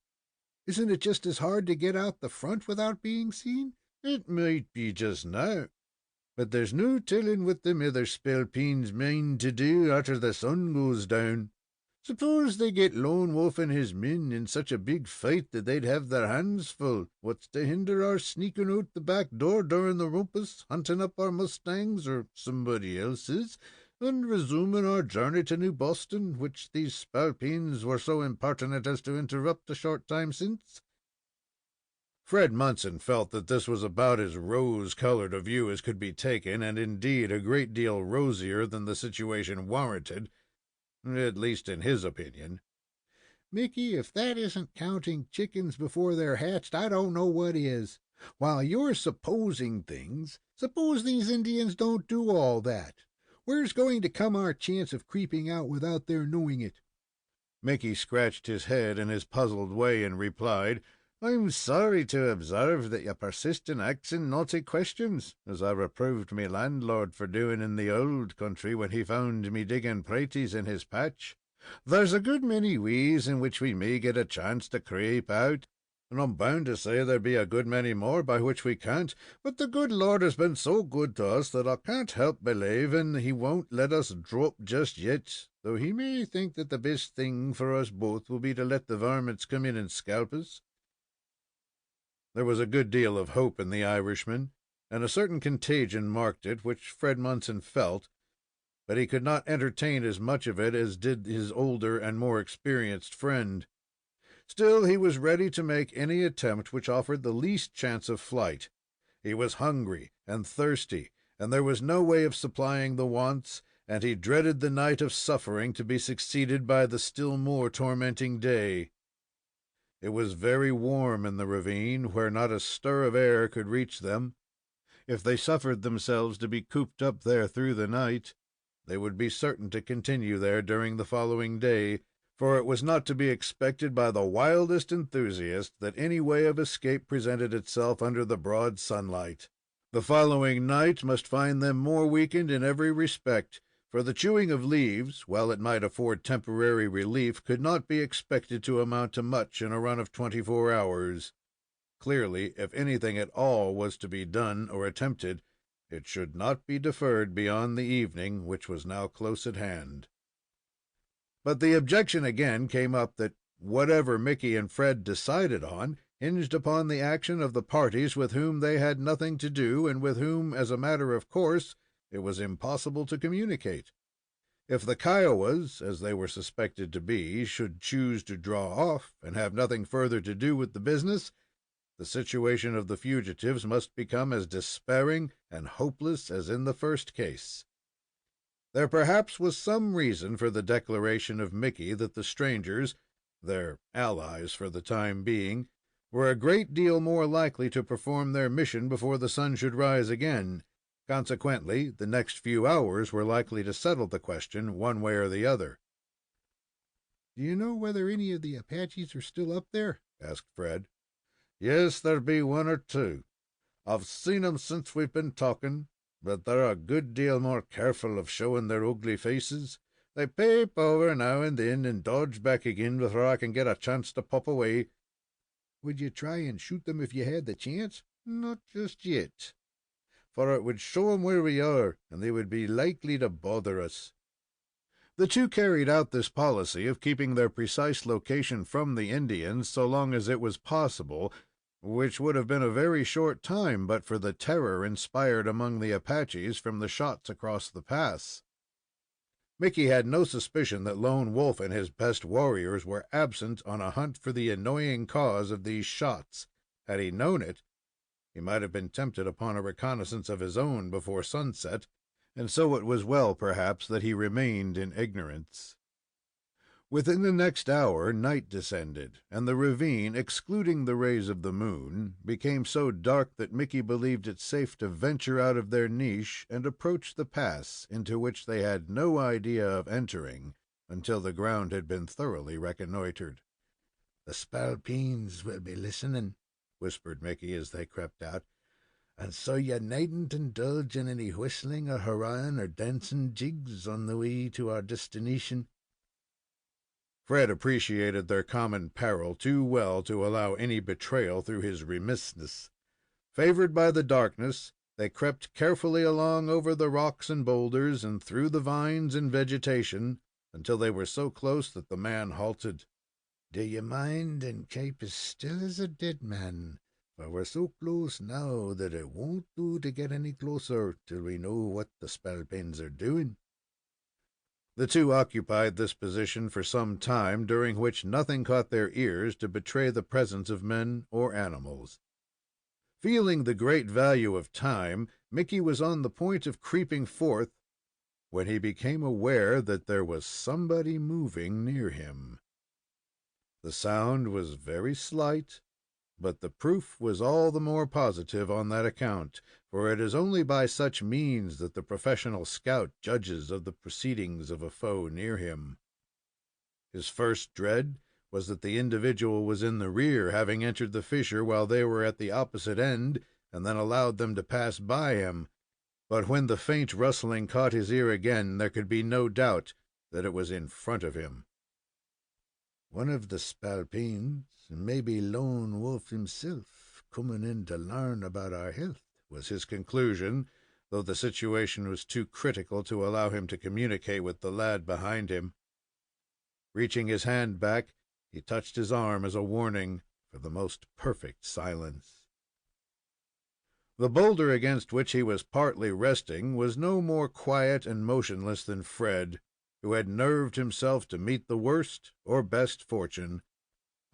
Isn't it just as hard to get out the front without being seen?" "It might be just now, but there's no telling what them other spalpeens mind to do arter the sun goes down. Suppose they get Lone Wolf and his men in such a big fight that they'd have their hands full, what's to hinder our sneaking out the back door during the rumpus, hunting up our mustangs or somebody else's, and resuming our journey to New Boston, which these spalpeens were so impertinent as to interrupt a short time since?" Fred Munson felt that this was about as rose-colored a view as could be taken, and indeed a great deal rosier than the situation warranted, at least in his opinion. "Mickey, if that isn't counting chickens before they're hatched, I don't know what is. While you're supposing things, suppose these Indians don't do all that. Where's going to come our chance of creeping out without their knowing it?" Mickey scratched his head in his puzzled way and replied, "I'm sorry to observe that you persist in axing naughty questions, as I reproved me landlord for doing in the old country when he found me digging praties in his patch. There's a good many ways in which we may get a chance to creep out, and I'm bound to say there be a good many more by which we can't, but the good Lord has been so good to us that I can't help believing he won't let us drop just yet, though he may think that the best thing for us both will be to let the varmints come in and scalp us." There was a good deal of hope in the Irishman, and a certain contagion marked it, which Fred Munson felt, but he could not entertain as much of it as did his older and more experienced friend. Still, he was ready to make any attempt which offered the least chance of flight. He was hungry and thirsty, and there was no way of supplying the wants, and he dreaded the night of suffering to be succeeded by the still more tormenting day. It was very warm in the ravine, where not a stir of air could reach them. If they suffered themselves to be cooped up there through the night, they would be certain to continue there during the following day, for it was not to be expected by the wildest enthusiast that any way of escape presented itself under the broad sunlight. The following night must find them more weakened in every respect, for the chewing of leaves, while it might afford temporary relief, could not be expected to amount to much in a run of 24 hours. Clearly, if anything at all was to be done or attempted, It should not be deferred beyond the evening, which was now close at hand. But the objection again came up that whatever Mickey and Fred decided on hinged upon the action of the parties with whom they had nothing to do, and with whom, as a matter of course, it was impossible to communicate. If the Kiowas, as they were suspected to be, should choose to draw off and have nothing further to do with the business, the situation of the fugitives must become as despairing and hopeless as in the first case. There perhaps was some reason for the declaration of Mickey that the strangers, their allies for the time being, were a great deal more likely to perform their mission before the sun should rise again. Consequently, the next few hours were likely to settle the question one way or the other. "Do you know whether any of the Apaches are still up there?" asked Fred. "Yes, there be one or two. I've seen 'em since we've been talking, but they're a good deal more careful of showing their ugly faces. They peep over now and then and dodge back again before I can get a chance to pop away." "Would you try and shoot them if you had the chance?" "Not just yet, for it would show 'em where we are, and they would be likely to bother us." The two carried out this policy of keeping their precise location from the Indians so long as it was possible, which would have been a very short time but for the terror inspired among the Apaches from the shots across the pass. Mickey had no suspicion that Lone Wolf and his best warriors were absent on a hunt for the annoying cause of these shots. Had he known it, he might have been tempted upon a reconnaissance of his own before sunset, and so it was well, perhaps, that he remained in ignorance. Within the next hour, night descended, and the ravine, excluding the rays of the moon, became so dark that Mickey believed it safe to venture out of their niche and approach the pass, into which they had no idea of entering until the ground had been thoroughly reconnoitered. "The spalpeens will be listening," whispered Mickey as they crept out, "and so you needn't indulge in any whistling or hurrahing or dancing jigs on the way to our destination." Fred appreciated their common peril too well to allow any betrayal through his remissness. Favored by the darkness, they crept carefully along over the rocks and boulders and through the vines and vegetation until they were so close that the man halted. "Do you mind and keep as still as a dead man? For we're so close now that it won't do to get any closer till we know what the spalpeens are doing." The two occupied this position for some time, during which nothing caught their ears to betray the presence of men or animals. Feeling the great value of time, Mickey was on the point of creeping forth when he became aware that there was somebody moving near him. The sound was very slight, but the proof was all the more positive on that account, for it is only by such means that the professional scout judges of the proceedings of a foe near him. His first dread was that the individual was in the rear, having entered the fissure while they were at the opposite end, and then allowed them to pass by him. But when the faint rustling caught his ear again, there could be no doubt that it was in front of him. "One of the spalpeens, maybe Lone Wolf himself, coming in to learn about our health," was his conclusion, though the situation was too critical to allow him to communicate with the lad behind him. Reaching his hand back, he touched his arm as a warning for the most perfect silence. The boulder against which he was partly resting was no more quiet and motionless than Fred, who had nerved himself to meet the worst or best fortune.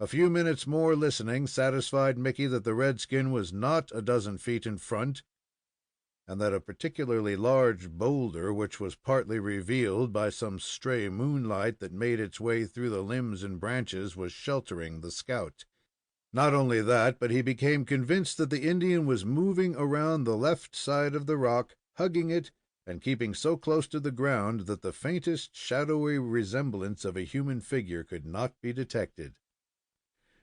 A few minutes more listening satisfied Mickey that the redskin was not a dozen feet in front, and that a particularly large boulder, which was partly revealed by some stray moonlight that made its way through the limbs and branches, was sheltering the scout. Not only that, but he became convinced that the Indian was moving around the left side of the rock, hugging it, and keeping so close to the ground that the faintest shadowy resemblance of a human figure could not be detected.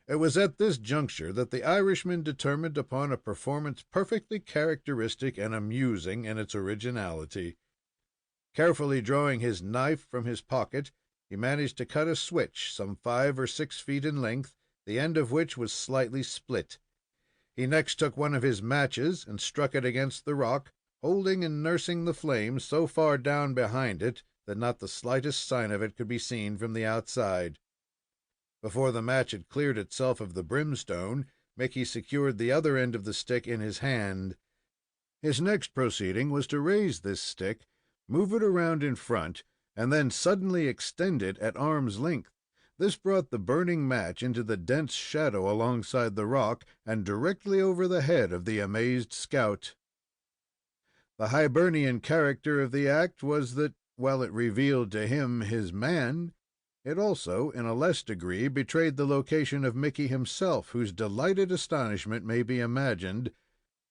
It was at this juncture that the Irishman determined upon a performance perfectly characteristic and amusing in its originality. Carefully drawing his knife from his pocket, he managed to cut a switch some 5 or 6 feet in length, the end of which was slightly split. He next took one of his matches and struck it against the rock, holding and nursing the flame so far down behind it that not the slightest sign of it could be seen from the outside. Before the match had cleared itself of the brimstone, Mickey secured the other end of the stick in his hand. His next proceeding was to raise this stick, move it around in front, and then suddenly extend it at arm's length. This brought the burning match into the dense shadow alongside the rock and directly over the head of the amazed scout. The Hibernian character of the act was that, while it revealed to him his man, it also, in a less degree, betrayed the location of Mickey himself, whose delighted astonishment may be imagined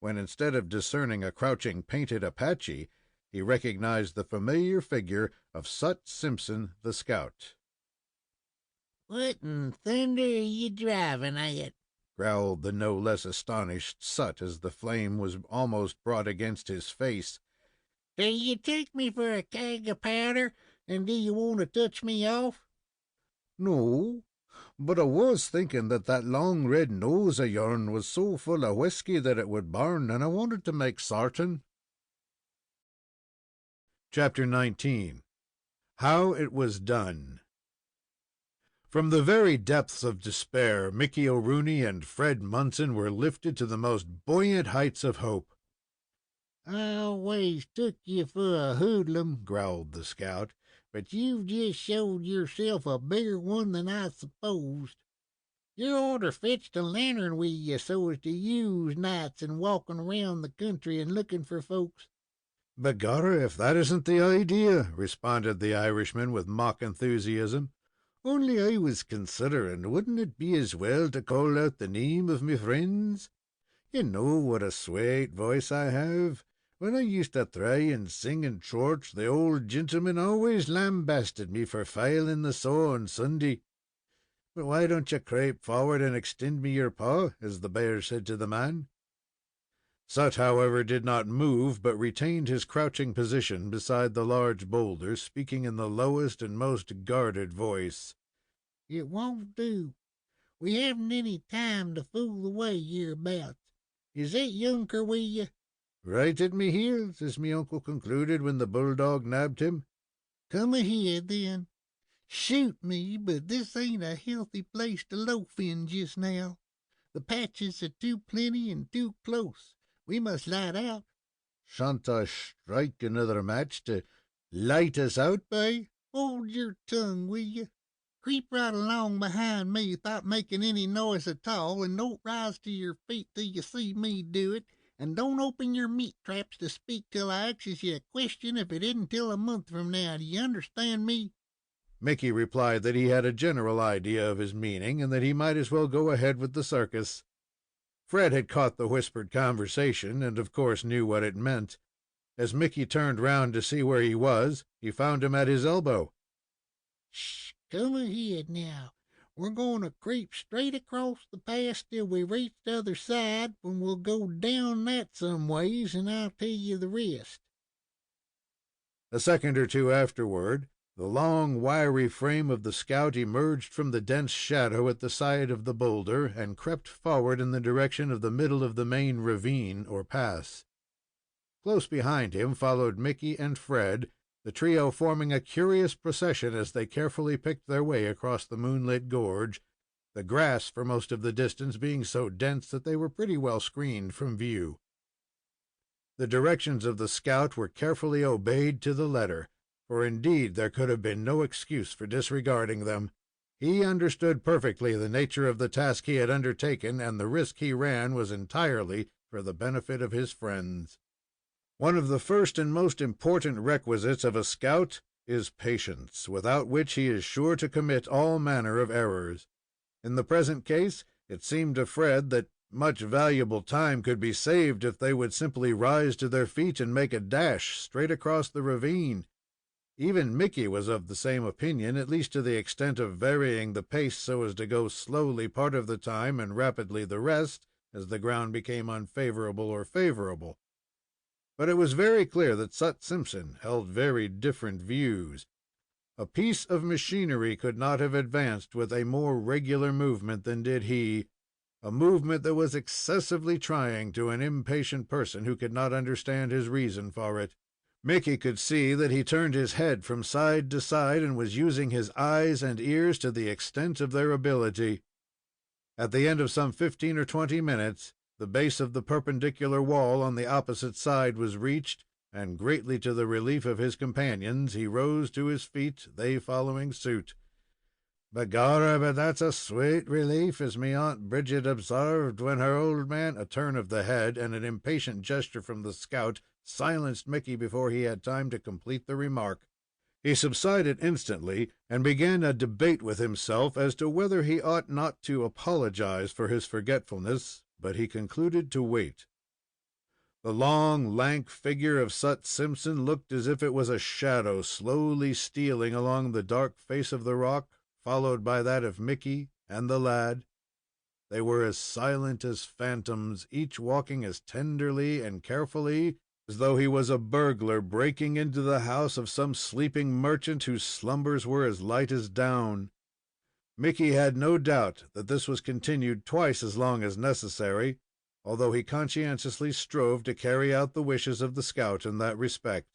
when, instead of discerning a crouching painted Apache, he recognized the familiar figure of Sut Simpson, the scout. "What in thunder are you driving at?" growled the no less astonished Sut as the flame was almost brought against his face. "Do you take me for a keg of powder, and do you want to touch me off?" No, but I was thinking that long red nose of yourn was so full of whiskey that it would burn, and I wanted to make sartain. Chapter 19. How It Was Done. From the very depths of despair, Mickey O'Rooney and Fred Munson were lifted to the most buoyant heights of hope. "I always took you for a hoodlum," growled the scout, "but you've just showed yourself a bigger one than I supposed. You orter fetched a lantern with you so as to use nights and walking around the country and looking for folks." "Begorra, if that isn't the idea," responded the Irishman with mock enthusiasm. "Only I was considerin', wouldn't it be as well to call out the name of me friends? You know what a sweet voice I have. When I used to try and sing in church, the old gentleman always lambasted me for failing the saw on Sunday. But why don't you creep forward and extend me your paw, as the bear said to the man?" Sut, however, did not move, but retained his crouching position beside the large boulder, speaking in the lowest and most guarded voice. "It won't do. We haven't any time to fool away hereabouts. Is that younker with you?" "Right at me heels," as me uncle concluded when the bulldog nabbed him. "Come ahead, then. Shoot me, but this ain't a healthy place to loaf in just now. The patches are too plenty and too close. We must light out." "Shan't I strike another match to light us out by?" "Hold your tongue, will you? Creep right along behind me without making any noise at all, and don't rise to your feet till you see me do it, and don't open your meat traps to speak till I asks you a question if it isn't till a month from now. Do you understand me?" Mickey replied that he had a general idea of his meaning, and that he might as well go ahead with the circus. Fred had caught the whispered conversation, and of course knew what it meant. As Mickey turned round to see where he was, he found him at his elbow. "Shh! Come ahead now. We're going to creep straight across the pass till we reach the other side, when we'll go down that some ways, and I'll tell you the rest." A second or two afterward, the long, wiry frame of the scout emerged from the dense shadow at the side of the boulder and crept forward in the direction of the middle of the main ravine or pass. Close behind him followed Mickey and Fred, the trio forming a curious procession as they carefully picked their way across the moonlit gorge, the grass for most of the distance being so dense that they were pretty well screened from view. The directions of the scout were carefully obeyed to the letter, for indeed there could have been no excuse for disregarding them. He understood perfectly the nature of the task he had undertaken, and the risk he ran was entirely for the benefit of his friends. One of the first and most important requisites of a scout is patience, without which he is sure to commit all manner of errors. In the present case, it seemed to Fred that much valuable time could be saved if they would simply rise to their feet and make a dash straight across the ravine. Even Mickey was of the same opinion, at least to the extent of varying the pace so as to go slowly part of the time and rapidly the rest, as the ground became unfavorable or favorable. But it was very clear that Sut Simpson held very different views. A piece of machinery could not have advanced with a more regular movement than did he, a movement that was excessively trying to an impatient person who could not understand his reason for it. Mickey could see that he turned his head from side to side and was using his eyes and ears to the extent of their ability. At the end of some 15 or 20 minutes, the base of the perpendicular wall on the opposite side was reached, and greatly to the relief of his companions, he rose to his feet, they following suit. "Begorra, but that's a sweet relief," as me Aunt Bridget observed when her old man— A turn of the head and an impatient gesture from the scout silenced Mickey before he had time to complete the remark. He subsided instantly, and began a debate with himself as to whether he ought not to apologize for his forgetfulness, but he concluded to wait. The long, lank figure of Sut Simpson looked as if it was a shadow slowly stealing along the dark face of the rock, followed by that of Mickey and the lad. They were as silent as phantoms, each walking as tenderly and carefully as though he was a burglar breaking into the house of some sleeping merchant whose slumbers were as light as down. Mickey had no doubt that this was continued twice as long as necessary, although he conscientiously strove to carry out the wishes of the scout in that respect.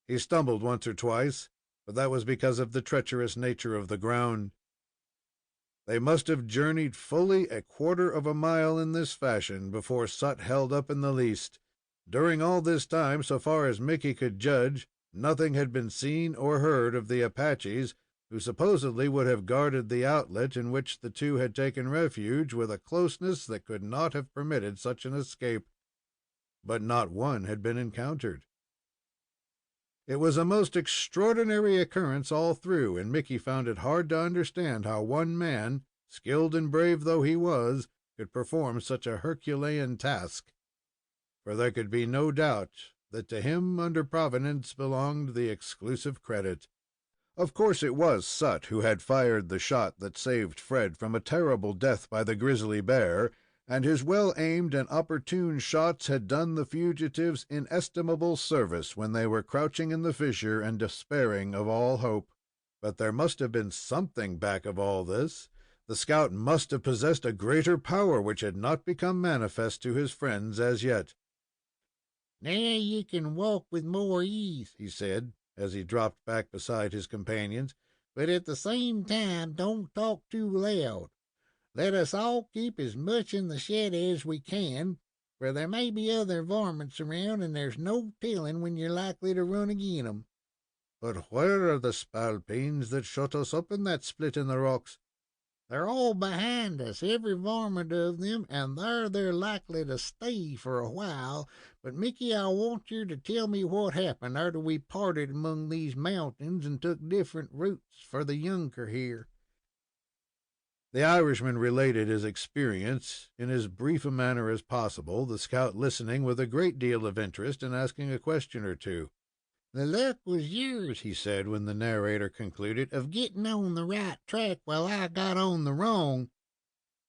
He stumbled once or twice, but that was because of the treacherous nature of the ground. They must have journeyed fully a quarter of a mile in this fashion before Sut held up in the least. During all this time, so far as Mickey could judge, nothing had been seen or heard of the Apaches, who supposedly would have guarded the outlet in which the two had taken refuge with a closeness that could not have permitted such an escape. But not one had been encountered. It was a most extraordinary occurrence all through, and Mickey found it hard to understand how one man, skilled and brave though he was, could perform such a Herculean task. For there could be no doubt that to him, under Providence, belonged the exclusive credit. Of course, it was Sut who had fired the shot that saved Fred from a terrible death by the grizzly bear, and his well-aimed and opportune shots had done the fugitives inestimable service when they were crouching in the fissure and despairing of all hope. But there must have been something back of all this. The scout must have possessed a greater power which had not become manifest to his friends as yet. "Now you can walk with more ease," he said, as he dropped back beside his companions. "but at the same time, don't talk too loud. Let us all keep as much in the shadow as we can, for there may be other varmints around, and there's no telling when you're likely to run agin 'em." "But where are the spalpeens that shut us up in that split in the rocks?" "They're all behind us, every varmint of them, and there they're likely to stay for a while. But, Mickey, I want you to tell me what happened arter we parted among these mountains and took different routes for the yunker here." The Irishman related his experience in as brief a manner as possible, the scout listening with a great deal of interest and asking a question or two. "The luck was yours," he said, when the narrator concluded, "of getting on the right track while I got on the wrong."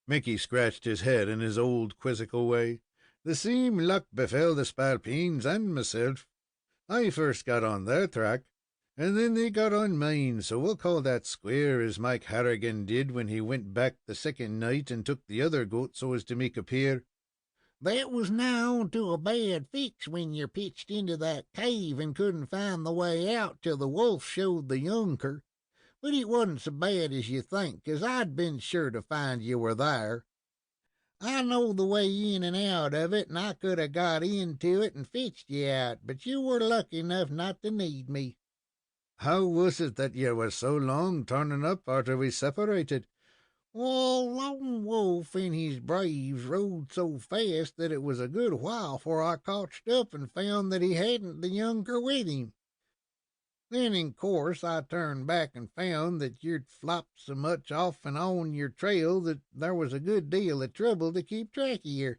Mickey scratched his head in his old quizzical way. "The same luck befell the spalpeens and myself. I first got on their track, and then they got on mine, so we'll call that square, as Mike Harrigan did when he went back the second night and took the other goat so as to make a pair." "That was nigh on to a bad fix when you pitched into that cave and couldn't find the way out till the wolf showed the yunker. But it wasn't so bad as you think, 'cause I'd been sure to find you were there. I know the way in and out of it, and I could have got into it and fetched you out, but you were lucky enough not to need me." "How was it that you were so long turning up after we separated?" "Well, Lone Wolf and his braves rode so fast that it was a good while afore I cotched up and found that he hadn't the yunker with him. Then, in course, I turned back and found that you'd flopped so much off and on your trail that there was a good deal of trouble to keep track of you."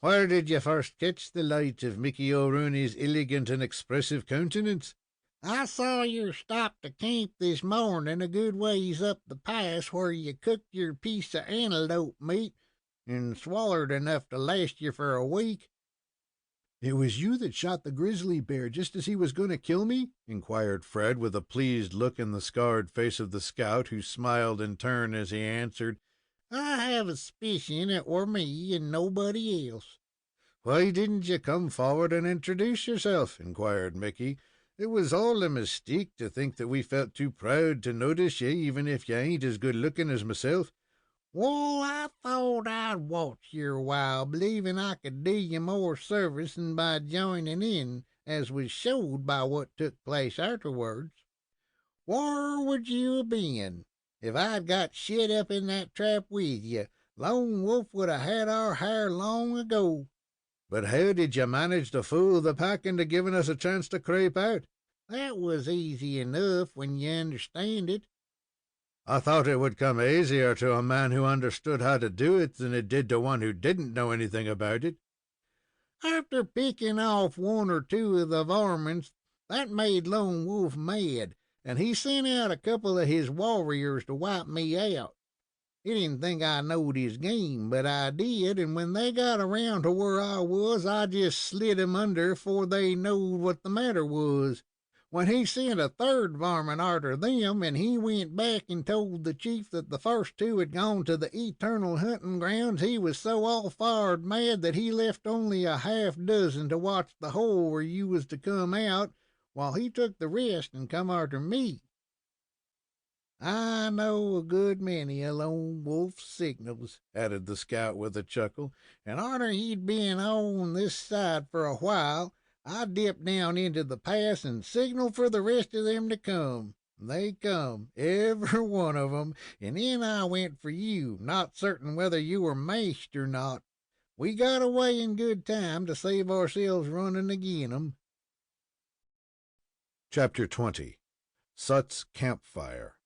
"Where did you first catch the light of Mickey O'Rooney's elegant and expressive countenance?" "I saw you stop to camp this morning a good ways up the pass, where you cooked your piece of antelope meat and swallered enough to last you for a week." "It was you that shot the grizzly bear just as he was going to kill me?" inquired Fred, with a pleased look in the scarred face of the scout, who smiled in turn as he answered, I have a suspicion it were me and nobody else." "Why didn't you come forward and introduce yourself?" inquired Mickey. "It was all a mistake to think that we felt too proud to notice you, even if you ain't as good looking as myself." "Well, I thought I'd watch you a while, believing I could do you more service than by joining in, as was showed by what took place afterwards. Whar would you have been? If I'd got shut up in that trap with you, Lone Wolf would have had our hair long ago." "But how did you manage to fool the pack into giving us a chance to creep out?" "That was easy enough when you understand it." "I thought it would come easier to a man who understood how to do it than it did to one who didn't know anything about it." "After picking off one or two of the varmints, that made Lone Wolf mad, and he sent out a couple of his warriors to wipe me out. He didn't think I knowed his game, but I did, and when they got around to where I was, I just slid 'em under 'fore they knowed what the matter was. When he sent a third varmint arter them, and he went back and told the chief that the first two had gone to the eternal hunting grounds, he was so all fired mad that he left only a half dozen to watch the hole where you was to come out, while he took the rest and come arter me. I know a good many of Lone Wolf's signals," added the scout with a chuckle, "and arter he'd been on this side for a while, I dipped down into the pass and signaled for the rest of them to come. They come, every one of 'em, and then I went for you, not certain whether you were mashed or not. We got away in good time to save ourselves running agin 'em." Chapter 20. Sut's Campfire.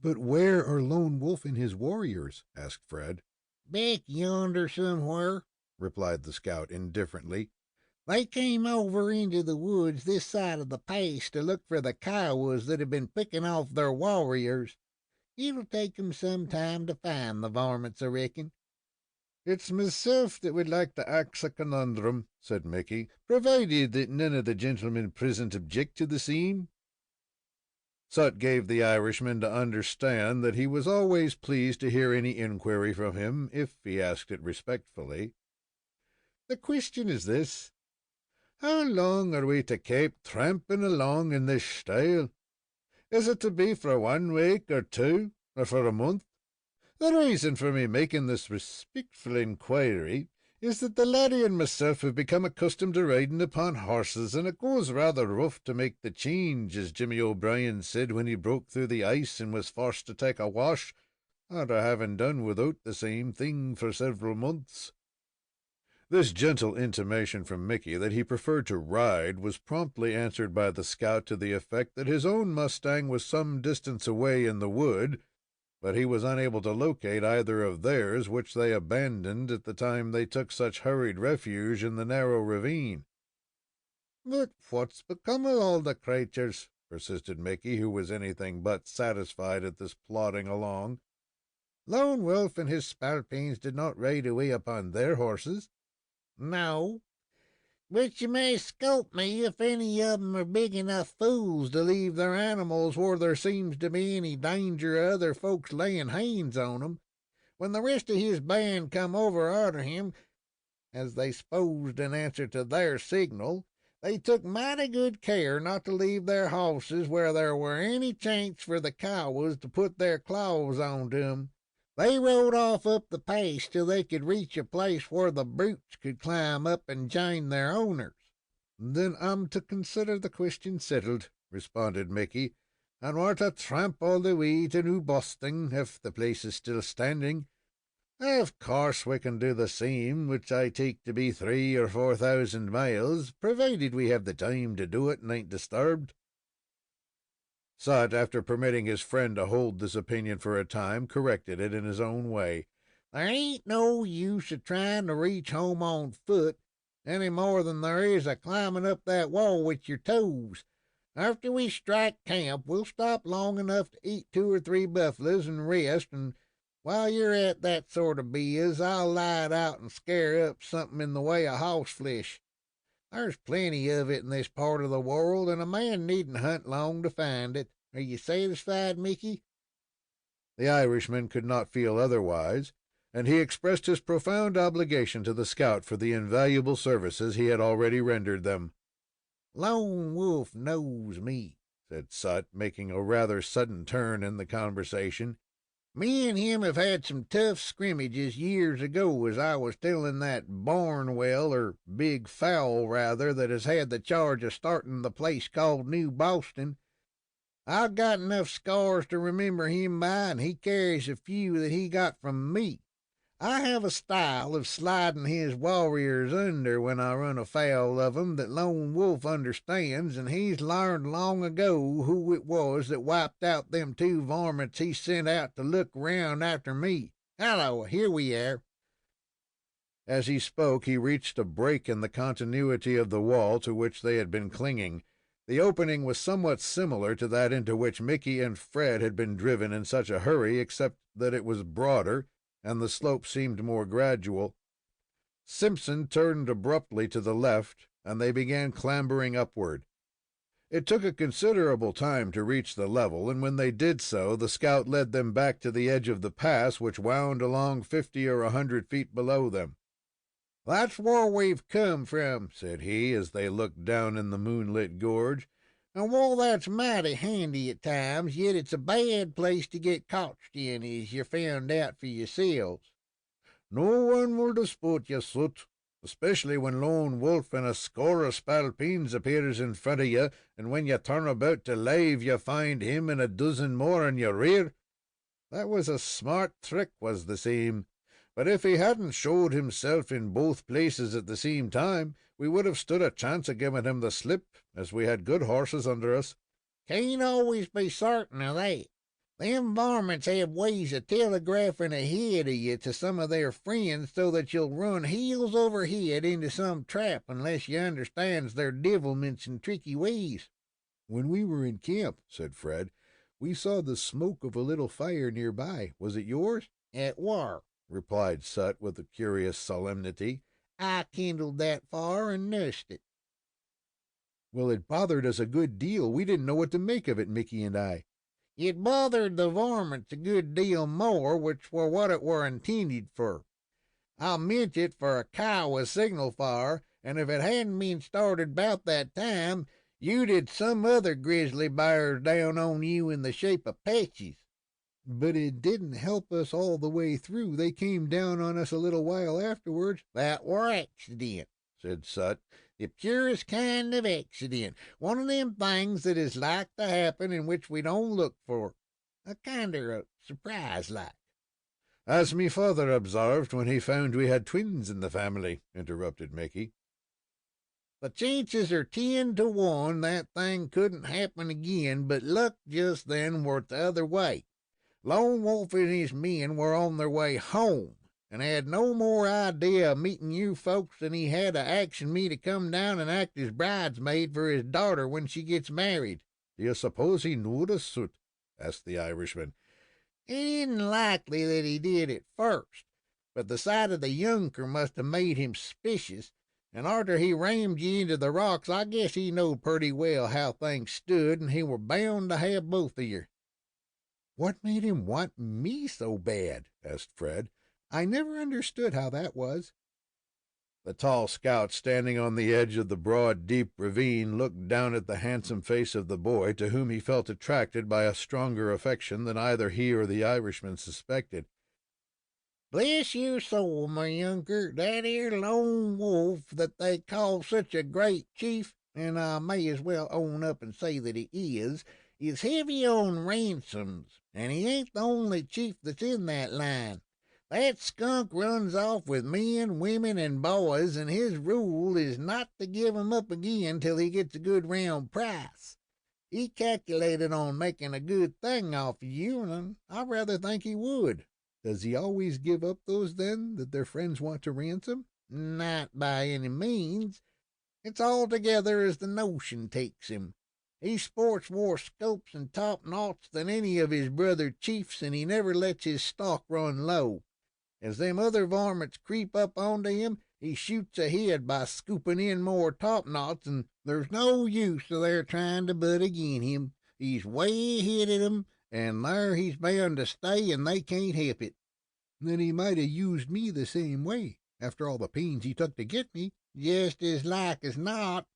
"But where are Lone Wolf and his warriors?" asked Fred. "Back yonder somewhere," replied the scout indifferently. "They came over into the woods this side of the pass to look for the Kiowas that have been picking off their warriors. It'll take 'em some time to find the varmints, I reckon." "It's myself that would like to ax a conundrum," said Mickey, "provided that none of the gentlemen present object to the same." Sut gave the Irishman to understand that he was always pleased to hear any inquiry from him, if he asked it respectfully. "The question is this: how long are we to kape tramping along in this style? Is it to be for 1 week, or 2, or for a month? The reason for me making this respectful inquiry is that the laddie and myself have become accustomed to riding upon horses, and it goes rather rough to make the change, as Jimmy O'Brien said when he broke through the ice and was forced to take a wash, after having done without the same thing for several months." This gentle intimation from Mickey that he preferred to ride was promptly answered by the scout to the effect that his own mustang was some distance away in the wood, but he was unable to locate either of theirs, which they abandoned at the time they took such hurried refuge in the narrow ravine. "But what's become of all the cratures?" persisted Mickey, who was anything but satisfied at this plodding along. "Lone Wolf and his spalpeens did not ride away upon their horses." "No, but you may scope me if any of 'em are big enough fools to leave their animals where there seems to be any danger of other folks laying hands on 'em. When the rest of his band come over arter him, as they s'posed in answer to their signal, they took mighty good care not to leave their hosses where there were any chance for the Kiowas to put their claws onto 'em. They rode off up the pass till they could reach a place where the brutes could climb up and join their owners." "Then I'm to consider the question settled," responded Mickey, "and we're to tramp all the way to New Boston, if the place is still standing. Of course we can do the same, which I take to be 3,000 or 4,000 miles, provided we have the time to do it and ain't disturbed." Sut, after permitting his friend to hold this opinion for a time, corrected it in his own way. "There ain't no use of trying to reach home on foot, any more than there is of climbing up that wall with your toes. After we strike camp, we'll stop long enough to eat 2 or 3 buffaloes and rest, and while you're at that sort of biz, I'll light out and scare up something in the way of hoss flesh. There's plenty of it in this part of the world, and a man needn't hunt long to find it. Are you satisfied, Mickey?" The Irishman could not feel otherwise, and he expressed his profound obligation to the scout for the invaluable services he had already rendered them. Lone Wolf knows me, said Sut, making a rather sudden turn in the conversation. Me and him have had some tough scrimmages years ago, as I was telling that Barnwell, or Big Fowl, rather, that has had the charge of starting the place called New Boston. I've got enough scars to remember him by, and he carries a few that he got from me. I have a style of sliding his warriors under when I run afoul of 'em that Lone Wolf understands, and he's learned long ago who it was that wiped out them 2 varmints he sent out to look round after me. Hallo, here we are." As he spoke, he reached a break in the continuity of the wall to which they had been clinging. The opening was somewhat similar to that into which Mickey and Fred had been driven in such a hurry, except that it was broader, and the slope seemed more gradual. Simpson turned abruptly to the left, and they began clambering upward. It took a considerable time to reach the level, and when they did so, the scout led them back to the edge of the pass, which wound along 50 or 100 feet below them. "That's where we've come from," said he, as they looked down in the moonlit gorge. "And while that's mighty handy at times, yet it's a bad place to get cotched in, as you found out for yourselves." "No one will dispute you, Soot, especially when Lone Wolf and a score of spalpeens appears in front of you, and when you turn about to lave, you find him and a dozen more in your rear. That was a smart trick, was the same. But if he hadn't showed himself in both places at the same time, we would have stood a chance of giving him the slip, as we had good horses under us." "Can't always be certain of that. Them varmints have ways of telegraphing ahead of you to some of their friends, so that you'll run heels over head into some trap unless you understands their devilments and tricky ways." "When we were in camp," said Fred, "we saw the smoke of a little fire near by. Was it yours?" "It war," replied Sut with a curious solemnity. "I kindled that fire and nursed it." "Well, it bothered us a good deal. We didn't know what to make of it, Mickey and I." "It bothered the varmints a good deal more, which were what it were intended for. I meant it for a Kiowa signal fire, and if it hadn't been started 'bout that time, you'd had some other grizzly b'ars down on you in the shape of Apaches." "But it didn't help us all the way through. They came down on us a little while afterwards." "That were accident," said Sut. "the purest kind of accident. One of them things that is like to happen and which we don't look for. A kinder of surprise like." "As me father observed when he found we had twins in the family," interrupted Mickey. "The chances are 10 to 1 that thing couldn't happen again, but luck just then were the other way. Lone Wolf and his men were on their way home, and had no more idea of meeting you folks than he had of action me to come down and act as bridesmaid for his daughter when she gets married." "Do you suppose he knew us, Soot?" asked the Irishman. "It isn't likely that he did at first, but the sight of the younker must have made him suspicious, and arter he rammed ye into the rocks, I guess he knowed purty well how things stood, and he were bound to have both of yer." "What made him want me so bad?" asked Fred. "I never understood how that was." The tall scout, standing on the edge of the broad, deep ravine, looked down at the handsome face of the boy, to whom he felt attracted by a stronger affection than either he or the Irishman suspected. "Bless your soul, my younker, that 'ere Lone Wolf that they call such a great chief, and I may as well own up and say that he is heavy on ransoms, and he ain't the only chief that's in that line. That skunk runs off with men, women, and boys, and his rule is not to give 'em up again till he gets a good round price. He calculated on making a good thing off of you, and I rather think he would." "Does he always give up those, then, that their friends want to ransom?" "Not by any means. It's altogether as the notion takes him. He sports more scopes and top knots than any of his brother chiefs, and he never lets his stock run low. As them other varmints creep up onto him, he shoots ahead by scooping in more top knots, and there's no use of their trying to butt agin him. He's way ahead of 'em, and there he's bound to stay, and they can't help it. Then he might have used me the same way, after all the pains he took to get me. Just as like as not.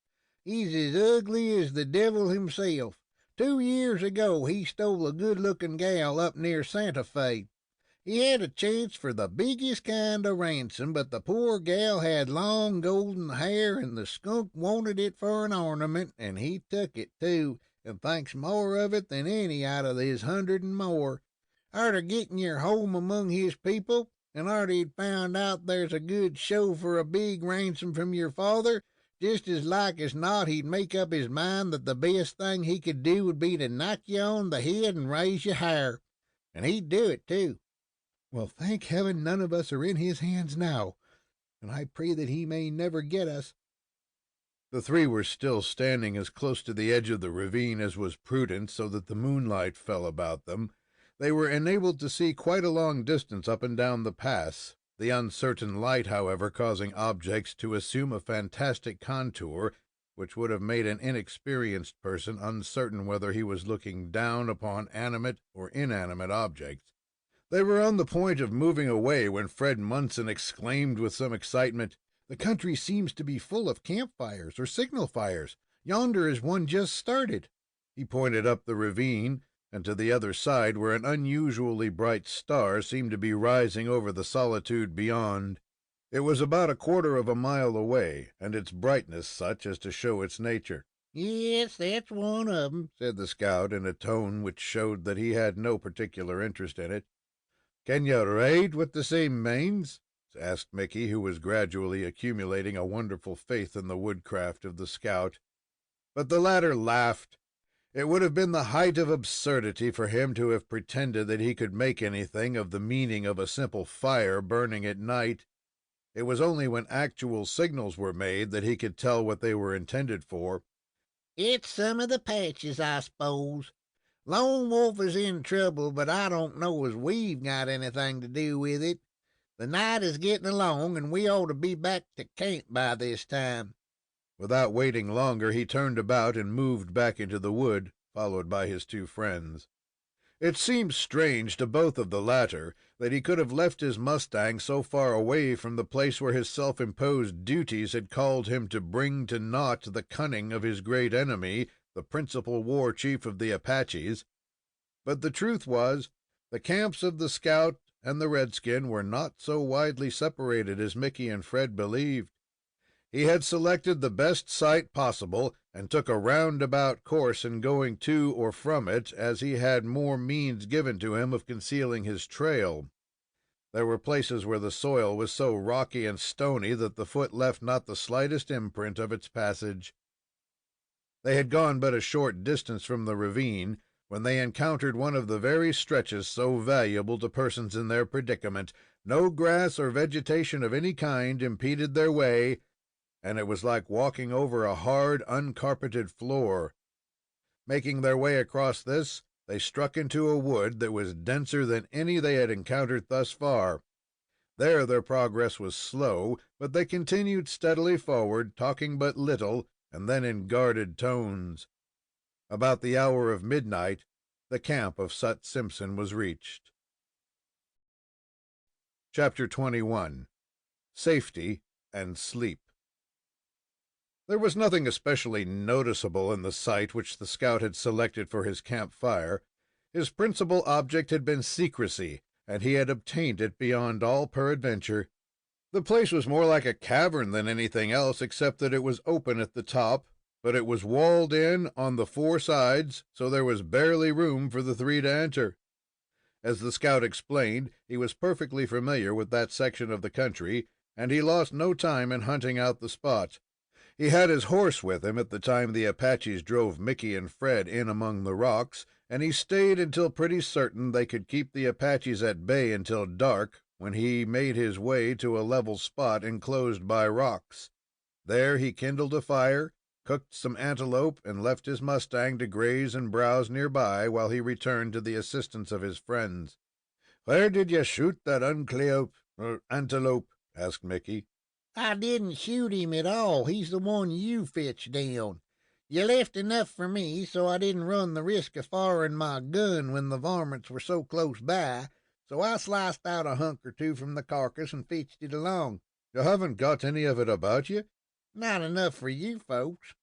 He's as ugly as the devil himself. 2 years ago he stole a good-looking gal up near Santa Fe. He had a chance for the biggest kind of ransom, but the poor gal had long golden hair, and the skunk wanted it for an ornament, and he took it, too, and thinks more of it than any out of his 100 and more. Arter getting your home among his people, and arter he'd found out there's a good show for a big ransom from your father, just as like as not he'd make up his mind that the best thing he could do would be to knock you on the head and raise your hair. And he'd do it, too. Well, thank heaven none of us are in his hands now, and I pray that he may never get us. The three were still standing as close to the edge of the ravine as was prudent, so that the moonlight fell about them. They were enabled to see quite a long distance up and down the pass, the uncertain light, however, causing objects to assume a fantastic contour, which would have made an inexperienced person uncertain whether he was looking down upon animate or inanimate objects. They were on the point of moving away when Fred Munson exclaimed with some excitement, "The country seems to be full of campfires or signal fires. Yonder is one just started." He pointed up the ravine, and to the other side, where an unusually bright star seemed to be rising over the solitude beyond. It was about 1/4 of a mile away, and its brightness such as to show its nature. "Yes, that's one of 'em," said the scout, in a tone which showed that he had no particular interest in it. "Can you ride with the same mains?" asked Mickey, who was gradually accumulating a wonderful faith in the woodcraft of the scout. But the latter laughed. It would have been the height of absurdity for him to have pretended that he could make anything of the meaning of a simple fire burning at night. It was only when actual signals were made that he could tell what they were intended for. "It's some of the patches, I suppose. Lone Wolf is in trouble, but I don't know as we've got anything to do with it. The night is getting along, and we ought to be back to camp by this time." Without waiting longer, he turned about and moved back into the wood, followed by his two friends. It seemed strange to both of the latter that he could have left his mustang so far away from the place where his self-imposed duties had called him to bring to naught the cunning of his great enemy, the principal war chief of the Apaches. But the truth was, the camps of the scout and the redskin were not so widely separated as Mickey and Fred believed. He had selected the best site possible, and took a roundabout course in going to or from it, as he had more means given to him of concealing his trail. There were places where the soil was so rocky and stony that the foot left not the slightest imprint of its passage. They had gone but a short distance from the ravine, when they encountered one of the very stretches so valuable to persons in their predicament. No grass or vegetation of any kind impeded their way, and it was like walking over a hard, uncarpeted floor. Making their way across this, they struck into a wood that was denser than any they had encountered thus far. There their progress was slow, but they continued steadily forward, talking but little, and then in guarded tones. About the hour of midnight, the camp of Sut Simpson was reached. Chapter 21. Safety and Sleep. There was nothing especially noticeable in the site which the scout had selected for his camp fire. His principal object had been secrecy, and he had obtained it beyond all peradventure. The place was more like a cavern than anything else, except that it was open at the top, but it was walled in on the 4 sides, so there was barely room for the 3 to enter. As the scout explained, he was perfectly familiar with that section of the country, and he lost no time in hunting out the spot. He had his horse with him at the time the Apaches drove Mickey and Fred in among the rocks, and he stayed until pretty certain they could keep the Apaches at bay until dark, when he made his way to a level spot enclosed by rocks. There he kindled a fire, cooked some antelope, and left his mustang to graze and browse nearby while he returned to the assistance of his friends. "Where did you shoot that antelope?" asked Mickey. "I didn't shoot him at all. He's the one you fetched down. You left enough for me, so I didn't run the risk of firing my gun when the varmints were so close by, so I sliced out a hunk or two from the carcass and fetched it along. You haven't got any of it about you? Not enough for you folks.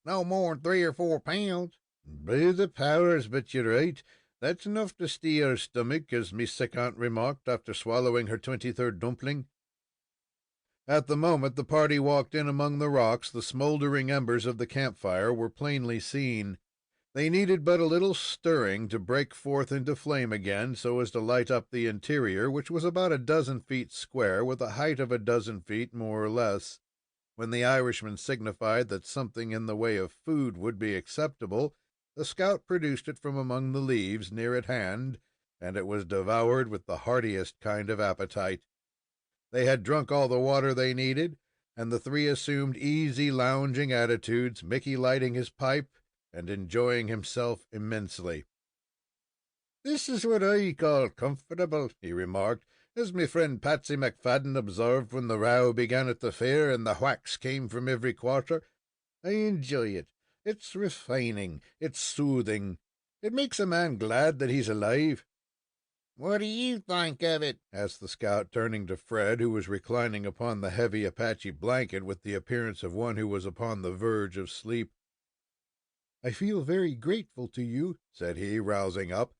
No more'n 3 or 4 pounds. By the powers, but you're right. That's enough to steer her stomach, as Miss sick aunt remarked after swallowing her 23rd dumpling. At the moment the party walked in among the rocks, the smouldering embers of the campfire were plainly seen. They needed but a little stirring to break forth into flame again, so as to light up the interior, which was about 12 feet square, with a height of 12 feet, more or less. When the Irishman signified that something in the way of food would be acceptable, the scout produced it from among the leaves near at hand, and it was devoured with the heartiest kind of appetite. They had drunk all the water they needed, and the three assumed easy, lounging attitudes, Mickey lighting his pipe and enjoying himself immensely. "This is what I call comfortable," he remarked, "as my friend Patsy McFadden observed when the row began at the fair and the whacks came from every quarter. I enjoy it. It's refining. It's soothing. It makes a man glad that he's alive." "What do you think of it?" asked the scout, turning to Fred, who was reclining upon the heavy Apache blanket with the appearance of one who was upon the verge of sleep. "I feel very grateful to you," said he, rousing up,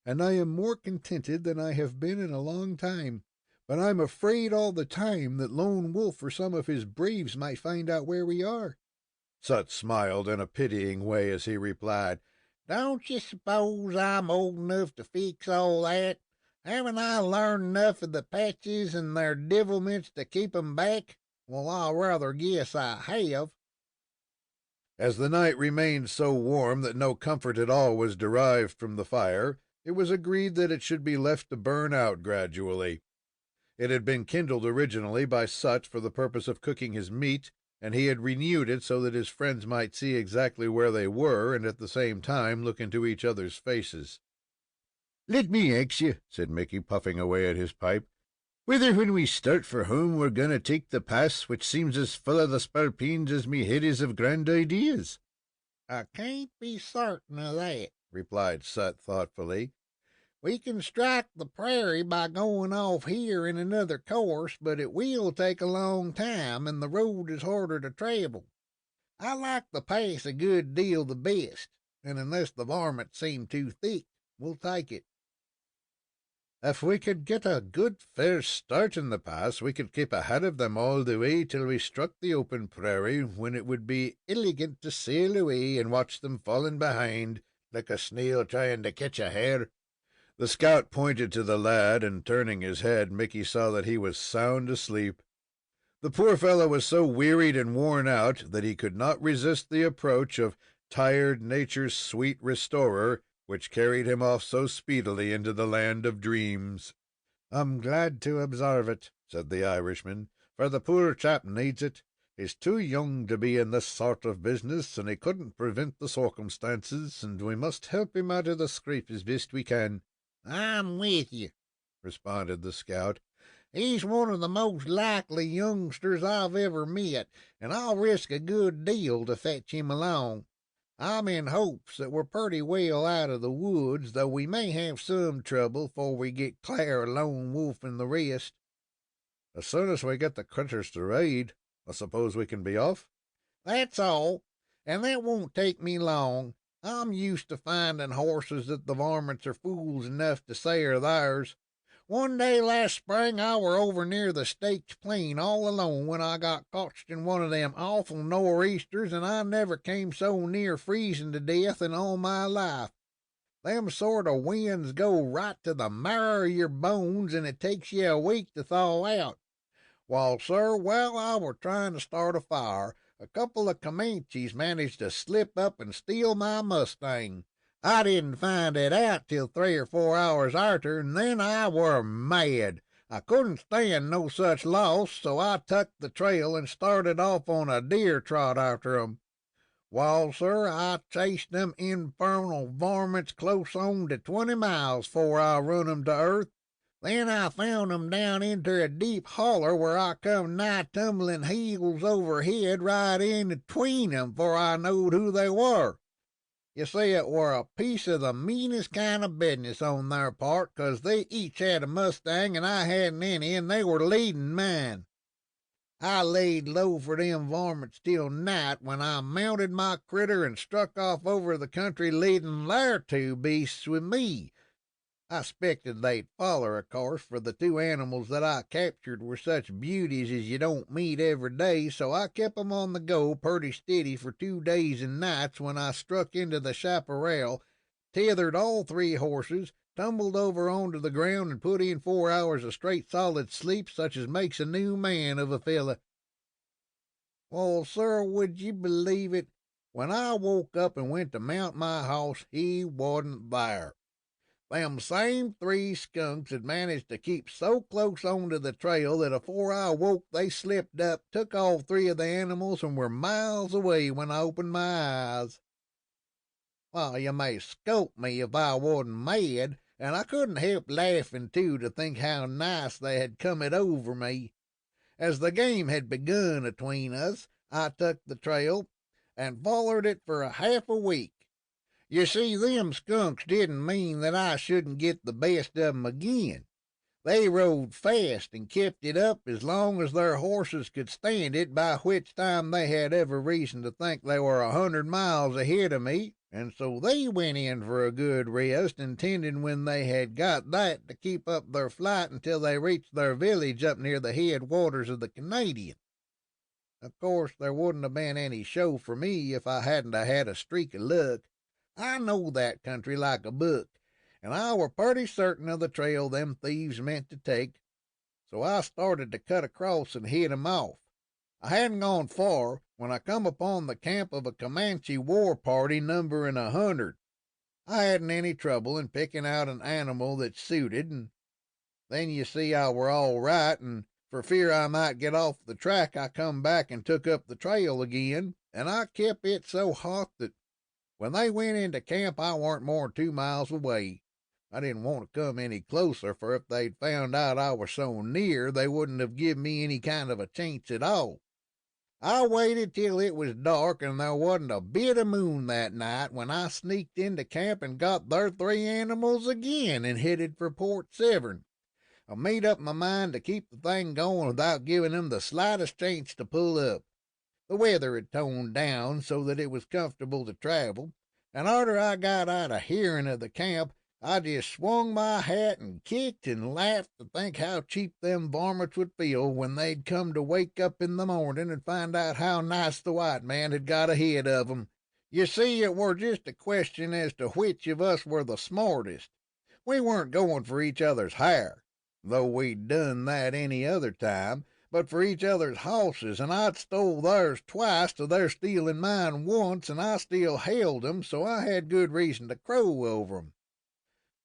"and I am more contented than I have been in a long time. But I'm afraid all the time that Lone Wolf or some of his braves might find out where we are." Sut smiled in a pitying way as he replied, "Don't you suppose I'm old enough to fix all that? Haven't I learned enough of the Apaches and their devilments to keep 'em back? Well, I rather guess I have." As the night remained so warm that no comfort at all was derived from the fire, it was agreed that it should be left to burn out gradually. It had been kindled originally by Sut for the purpose of cooking his meat, and he had renewed it so that his friends might see exactly where they were, and at the same time look into each other's faces. "Let me ax you," said Mickey, puffing away at his pipe, "whether when we start for home we're going to take the pass, which seems as full of the spalpeens as me head is of grand ideas." "I can't be certain of that," replied Sut thoughtfully. "We can strike the prairie by going off here in another course, but it will take a long time, and the road is harder to travel. I like the pass a good deal the best, and unless the varmints seem too thick, we'll take it." "If we could get a good fair start in the pass, we could keep ahead of them all the way till we struck the open prairie, when it would be elegant to sail away and watch them falling behind, like a snail trying to catch a hare." The scout pointed to the lad, and turning his head, Mickey saw that he was sound asleep. The poor fellow was so wearied and worn out that he could not resist the approach of tired nature's sweet restorer, which carried him off so speedily into the land of dreams. "I'm glad to observe it," said the Irishman, "for the poor chap needs it. He's too young to be in this sort of business, and he couldn't prevent the circumstances, and we must help him out of the scrape as best we can." "I'm with you," responded the scout. "He's one of the most likely youngsters I've ever met, and I'll risk a good deal to fetch him along. I'm in hopes that we're pretty well out of the woods, though we may have some trouble before we get clear of Lone Wolf and the rest." "As soon as we get the critters to ride, I suppose we can be off?" "That's all, and that won't take me long. I'm used to finding horses that the varmints are fools enough to say are theirs. One day last spring I were over near the Stakes Plain all alone when I got cotched in one of them awful nor'easters, and I never came so near freezing to death in all my life. Them sort of winds go right to the marrow of your bones, and it takes you a week to thaw out. Well, sir, while I were trying to start a fire, a couple of Comanches managed to slip up and steal my Mustang. I didn't find it out till 3 or 4 hours arter, and then I were mad. I couldn't stand no such loss, so I tucked the trail and started off on a deer trot after 'em. Wall, sir, I chased them infernal varmints close on to 20 miles 'fore I run 'em to earth. Then I found 'em down into a deep holler where I come nigh tumbling heels over head right in between 'em, for I knowed who they were. You see, it were a piece of the meanest kind of business on their part, 'cause they each had a mustang and I hadn't any, and they were leading mine. I laid low for them varmints till night, when I mounted my critter and struck off over the country leading their two beasts with me. I expected they'd foller, of course, for the two animals that I captured were such beauties as you don't meet every day, so I kept 'em on the go purty steady for 2 days and nights, when I struck into the chaparral, tethered all 3 horses, tumbled over onto the ground, and put in 4 hours of straight solid sleep, such as makes a new man of a fella. Well, sir, would you believe it? When I woke up and went to mount my hoss, he wasn't there. Them same 3 skunks had managed to keep so close onto the trail that afore I woke they slipped up, took all 3 of the animals, and were miles away when I opened my eyes. Well, you may scold me if I wasn't mad, and I couldn't help laughing too, to think how nice they had come it over me. As the game had begun atween us, I took the trail and follered it for half a week. You see, them skunks didn't mean that I shouldn't get the best of 'em again. They rode fast and kept it up as long as their horses could stand it, by which time they had every reason to think they were 100 miles ahead of me, and so they went in for a good rest, intending when they had got that to keep up their flight until they reached their village up near the head waters of the Canadian. Of course, there wouldn't have been any show for me if I hadn't had a streak of luck. I know that country like a book, and I were purty certain of the trail them thieves meant to take, so I started to cut across and head 'em off. I hadn't gone far when I come upon the camp of a Comanche war party numbering 100. I hadn't any trouble in picking out an animal that suited, and then you see I were all right, and for fear I might get off the track I come back and took up the trail again, and I kept it so hot that when they went into camp I warn't more'n 2 miles away. I didn't want to come any closer, for if they'd found out I was so near, they wouldn't have given me any kind of a chance at all. I waited till it was dark, and there wasn't a bit of moon that night, when I sneaked into camp and got their 3 animals again, and headed for Port Severn. I made up my mind to keep the thing going without giving them the slightest chance to pull up. The weather had toned down so that it was comfortable to travel, and arter I got out of hearing of the camp, I just swung my hat and kicked and laughed to think how cheap them varmints would feel when they'd come to wake up in the morning and find out how nice the white man had got ahead of 'em. You see, it were just a question as to which of us were the smartest. We weren't going for each other's hair, though we'd done that any other time, but for each other's hosses, and I'd stole theirs twice to their stealing mine once, and I still held 'em, so I had good reason to crow over 'em.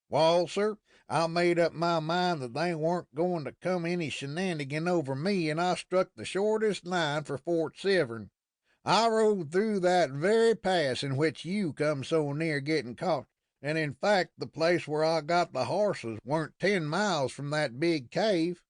Wall, sir, I made up my mind that they weren't going to come any shenanigan over me, and I struck the shortest line for Fort Severn. I rode through that very pass in which you come so near getting caught, and in fact the place where I got the horses weren't 10 miles from that big cave.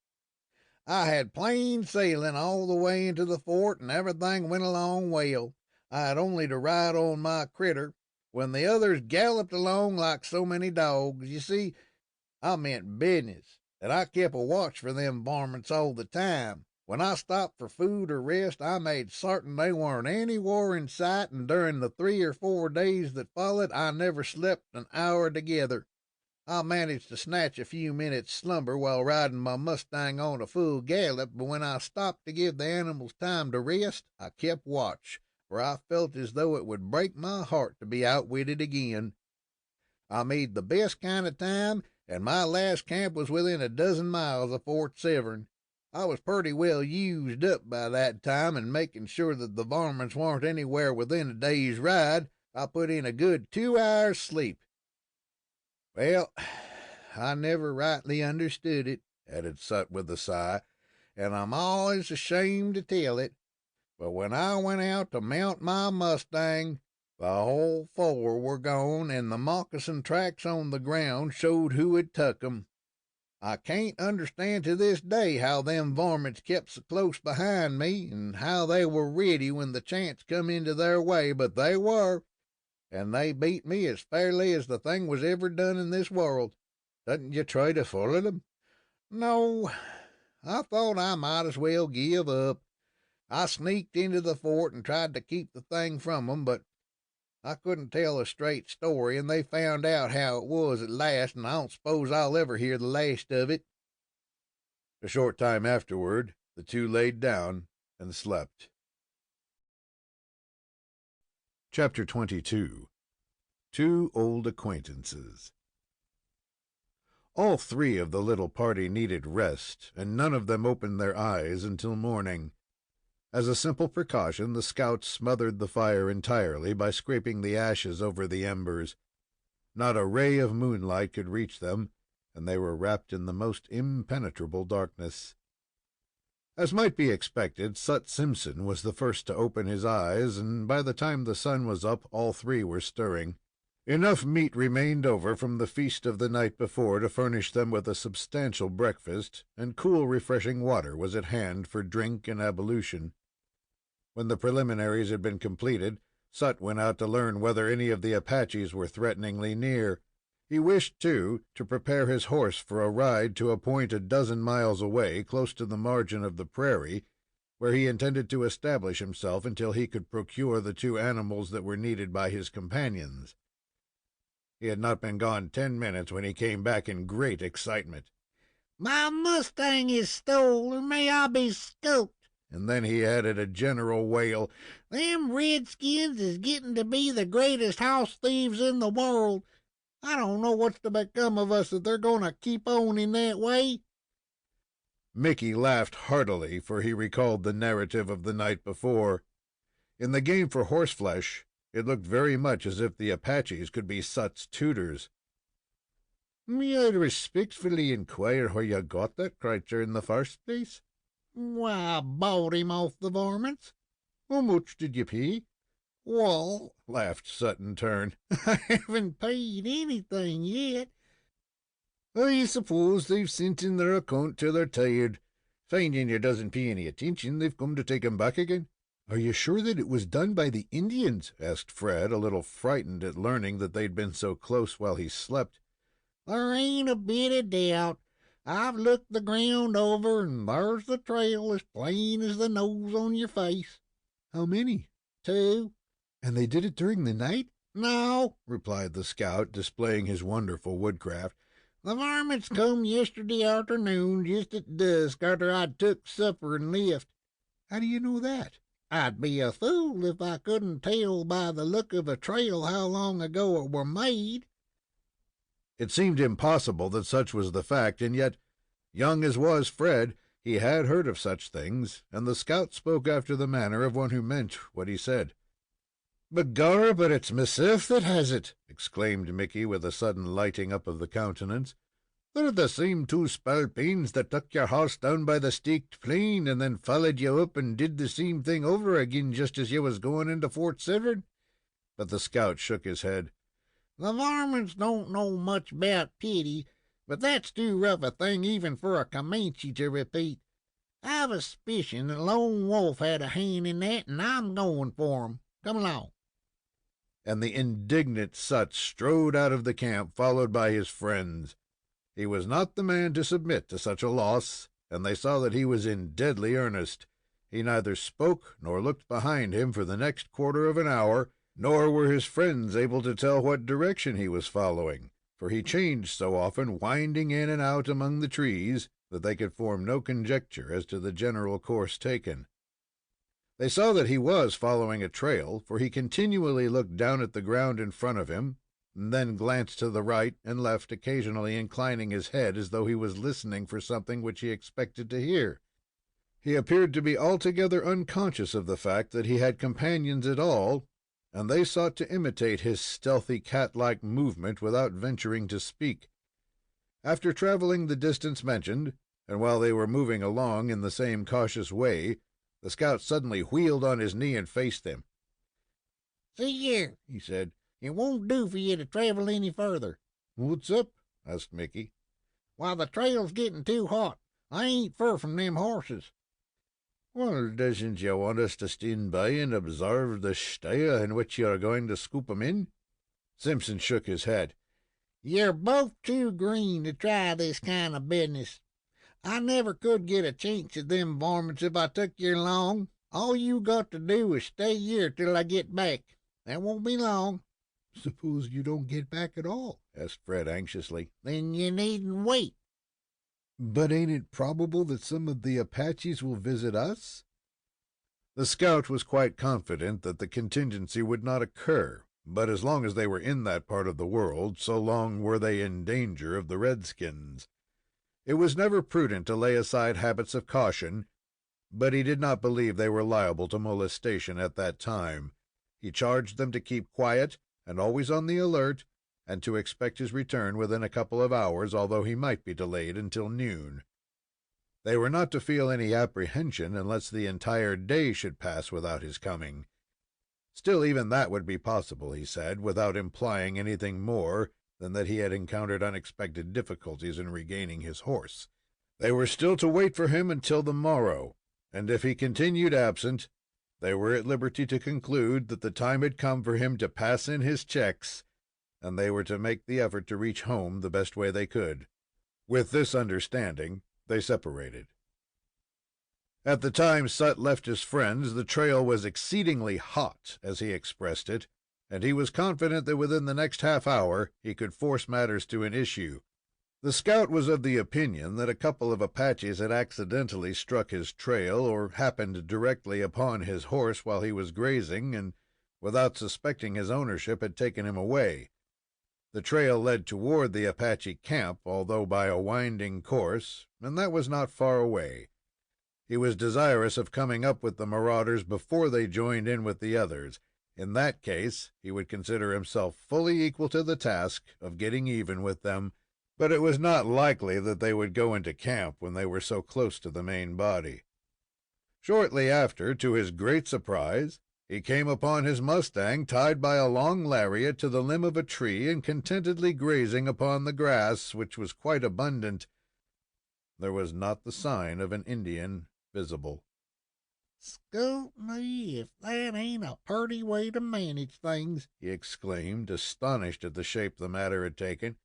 I had plain sailing all the way into the fort, and everything went along well. I had only to ride on my critter, when the others galloped along like so many dogs. You see, I meant business, and I kept a watch for them varmints all the time. When I stopped for food or rest, I made sartain they weren't anywhere in sight, and during the 3 or 4 days that followed, I never slept an hour together. I managed to snatch a few minutes' slumber while riding my mustang on a full gallop, but when I stopped to give the animals time to rest, I kept watch, for I felt as though it would break my heart to be outwitted again. I made the best kind of time, and my last camp was within a dozen miles of Fort Severn. I was purty well used up by that time, and making sure that the varmints warn't anywhere within a day's ride, I put in a good 2 hours' sleep. Well, I never rightly understood it," added Sut with a sigh, "and I'm always ashamed to tell it, but when I went out to mount my mustang, the whole 4 were gone, and the moccasin tracks on the ground showed who had tuck 'em. I can't understand to this day how them varmints kept so close behind me, and how they were ready when the chance come into their way, but they were, and they beat me as fairly as the thing was ever done in this world. Didn't you try to follow them? No, I thought I might as well give up. I sneaked into the fort and tried to keep the thing from 'em, but I couldn't tell a straight story, and they found out how it was at last, and I don't suppose I'll ever hear the last of it. A short time afterward, the two laid down and slept. Chapter 22. Two Old Acquaintances. All three of the little party needed rest, and none of them opened their eyes until morning. As a simple precaution, the scouts smothered the fire entirely by scraping the ashes over the embers. Not a ray of moonlight could reach them, and they were wrapped in the most impenetrable darkness. As might be expected, Sut Simpson was the first to open his eyes, and by the time the sun was up, all three were stirring. Enough meat remained over from the feast of the night before to furnish them with a substantial breakfast, and cool, refreshing water was at hand for drink and ablution. When the preliminaries had been completed, Sut went out to learn whether any of the Apaches were threateningly near. He wished, too, to prepare his horse for a ride to a point a dozen miles away, close to the margin of the prairie, where he intended to establish himself until he could procure the two animals that were needed by his companions. He had not been gone 10 minutes when he came back in great excitement. "My mustang is stole, or may I be scalped!" And then he added a general wail. "Them redskins is getting to be the greatest house thieves in the world. I don't know what's to become of us if they're going to keep on in that way." Mickey laughed heartily, for he recalled the narrative of the night before. In the game for horseflesh, it looked very much as if the Apaches could be Sut's tutors. "May I respectfully inquire where you got that creature in the first place?" "Why, I bought him off the varmints." "How much did you pay?" "Well," laughed Sut in turn, "I haven't paid anything yet." "I suppose they've sent in their account till they're tired. Finding you doesn't pay any attention, they've come to take him back again." "Are you sure that it was done by the Indians?" asked Fred, a little frightened at learning that they'd been so close while he slept. "There ain't a bit of doubt. I've looked the ground over, and there's the trail as plain as the nose on your face." "How many?" "2." "And they did it during the night?" "No," replied the scout, displaying his wonderful woodcraft. "the varmints come yesterday afternoon, just at dusk, arter I'd took supper and left." "How do you know that?" "I'd be a fool if I couldn't tell by the look of a trail how long ago it were made." It seemed impossible that such was the fact, and yet, young as was Fred, he had heard of such things, and the scout spoke after the manner of one who meant what he said. "Begorra, but it's myself that has it!" exclaimed Mickey, with a sudden lighting up of the countenance. "They're the same two spalpeens that took your horse down by the staked plain, and then followed you up and did the same thing over again just as you was going into Fort Severn." But the scout shook his head. "The varmints don't know much about pity, but that's too rough a thing even for a Comanche to repeat. I've a suspicion that Lone Wolf had a hand in that, and I'm going for him. Come along." And the indignant Sut strode out of the camp, followed by his friends. He was not the man to submit to such a loss, and they saw that he was in deadly earnest. He neither spoke nor looked behind him for the next quarter of an hour, nor were his friends able to tell what direction he was following, for he changed so often, winding in and out among the trees, that they could form no conjecture as to the general course taken. They saw that he was following a trail, for he continually looked down at the ground in front of him, and then glanced to the right and left, occasionally inclining his head as though he was listening for something which he expected to hear. He appeared to be altogether unconscious of the fact that he had companions at all, and they sought to imitate his stealthy cat-like movement without venturing to speak. After traveling the distance mentioned, and while they were moving along in the same cautious way, the scout suddenly wheeled on his knee and faced them. "See here," he said, "it won't do for you to travel any further." "What's up?" asked Mickey. Why, the trail's getting too hot. I ain't fur from them horses." "Well, doesn't you want us to stand by and observe the style in which you are going to scoop 'em in?" Simpson shook his head. "You're both too green to try this kind of business. I never could get a chance at them varmints if I took you along. All you got to do is stay here till I get back. That won't be long." "Suppose you don't get back at all?" asked Fred anxiously. "Then you needn't wait." "But ain't it probable that some of the Apaches will visit us?" The scout was quite confident that the contingency would not occur, but as long as they were in that part of the world, so long were they in danger of the redskins. It was never prudent to lay aside habits of caution, but he did not believe they were liable to molestation at that time. He charged them to keep quiet and always on the alert, and to expect his return within a couple of hours, although he might be delayed until noon. They were not to feel any apprehension unless the entire day should pass without his coming. Still, even that would be possible, he said, without implying anything more than that he had encountered unexpected difficulties in regaining his horse. They were still to wait for him until the morrow, and if he continued absent, they were at liberty to conclude that the time had come for him to pass in his checks, and they were to make the effort to reach home the best way they could. With this understanding, they separated. At the time Sut left his friends, the trail was exceedingly hot, as he expressed it, and he was confident that within the next half hour he could force matters to an issue. The scout was of the opinion that a couple of Apaches had accidentally struck his trail, or happened directly upon his horse while he was grazing, and, without suspecting his ownership, had taken him away. The trail led toward the Apache camp, although by a winding course, and that was not far away. He was desirous of coming up with the marauders before they joined in with the others. In that case, he would consider himself fully equal to the task of getting even with them, but it was not likely that they would go into camp when they were so close to the main body. Shortly after, to his great surprise, he came upon his mustang tied by a long lariat to the limb of a tree and contentedly grazing upon the grass, which was quite abundant. There was not the sign of an Indian visible. "Scoot me, if that ain't a purty way to manage things," he exclaimed, astonished at the shape the matter had taken.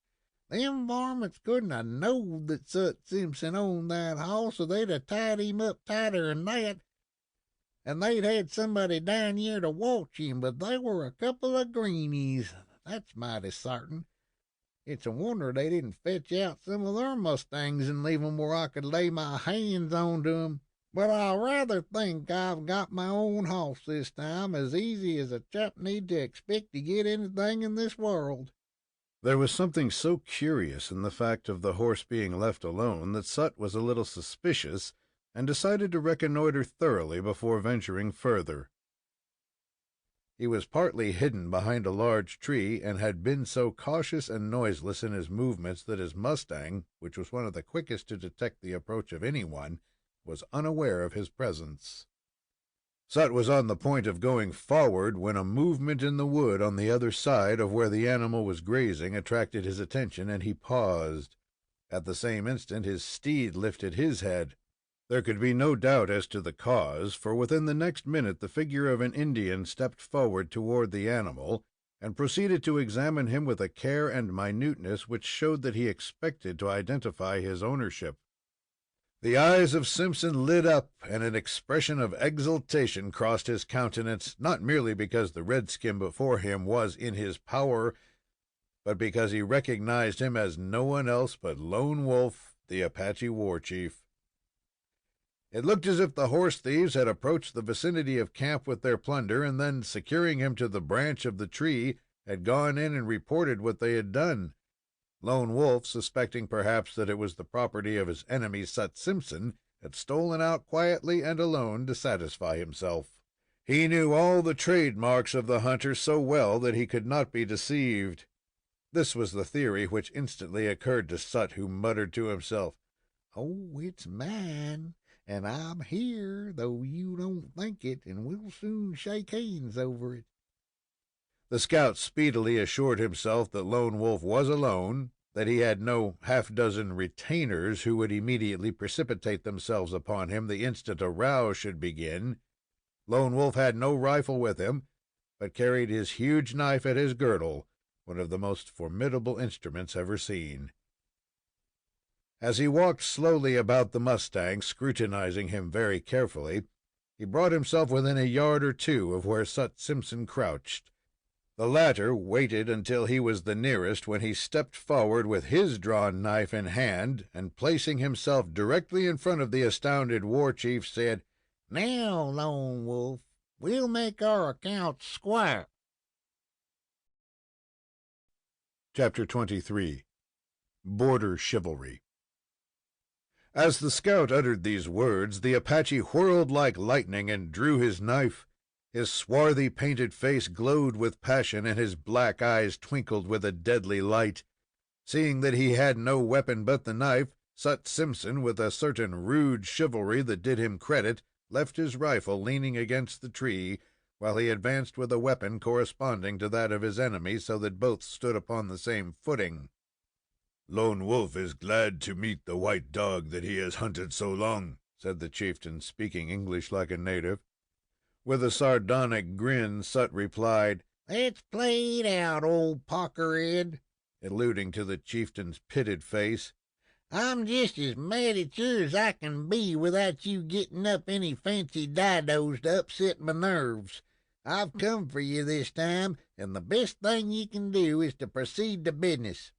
"Them varmints couldn't have knowed that Sut Simpson owned that hoss, or they'd have tied him up tighter'n that. And they'd had somebody down here to watch him, but they were a couple of greenies, that's mighty sartain. It's a wonder they didn't fetch out some of their mustangs and leave 'em where I could lay my hands on to 'em. But I rather think I've got my own hoss this time, as easy as a chap need to expect to get anything in this world." There was something so curious in the fact of the horse being left alone that Sut was a little suspicious, and decided to reconnoiter thoroughly before venturing further. He was partly hidden behind a large tree, and had been so cautious and noiseless in his movements that his mustang, which was one of the quickest to detect the approach of anyone, was unaware of his presence. Sut was on the point of going forward when a movement in the wood on the other side of where the animal was grazing attracted his attention, and he paused. At the same instant his steed lifted his head. There could be no doubt as to the cause, for within the next minute the figure of an Indian stepped forward toward the animal, and proceeded to examine him with a care and minuteness which showed that he expected to identify his ownership. The eyes of Simpson lit up, and an expression of exultation crossed his countenance, not merely because the redskin before him was in his power, but because he recognized him as no one else but Lone Wolf, the Apache war chief. It looked as if the horse thieves had approached the vicinity of camp with their plunder, and then, securing him to the branch of the tree, had gone in and reported what they had done. Lone Wolf, suspecting perhaps that it was the property of his enemy Sut Simpson, had stolen out quietly and alone to satisfy himself. He knew all the trademarks of the hunter so well that he could not be deceived. This was the theory which instantly occurred to Sut, who muttered to himself, "Oh, it's mine, and I'm here, though you don't think it, and we'll soon shake hands over it." The scout speedily assured himself that Lone Wolf was alone, that he had no half-dozen retainers who would immediately precipitate themselves upon him the instant a row should begin. Lone Wolf had no rifle with him, but carried his huge knife at his girdle, one of the most formidable instruments ever seen. As he walked slowly about the mustang, scrutinizing him very carefully, he brought himself within a yard or two of where Sut Simpson crouched. The latter waited until he was the nearest, when he stepped forward with his drawn knife in hand, and placing himself directly in front of the astounded war chief, said, "Now, Lone Wolf, we'll make our accounts square." Chapter 23. Border Chivalry. As the scout uttered these words, the Apache whirled like lightning and drew his knife. His swarthy, painted face glowed with passion, and his black eyes twinkled with a deadly light. Seeing that he had no weapon but the knife, Sut Simpson, with a certain rude chivalry that did him credit, left his rifle leaning against the tree, while he advanced with a weapon corresponding to that of his enemy, so that both stood upon the same footing. "Lone Wolf is glad to meet the white dog that he has hunted so long," said the chieftain, speaking English like a native. With a sardonic grin, Sut replied, "Let's play it out, old Pockerhead," alluding to the chieftain's pitted face. "I'm just as mad at you as I can be without you getting up any fancy didos to upset my nerves. I've come for you this time, and the best thing you can do is to proceed to business."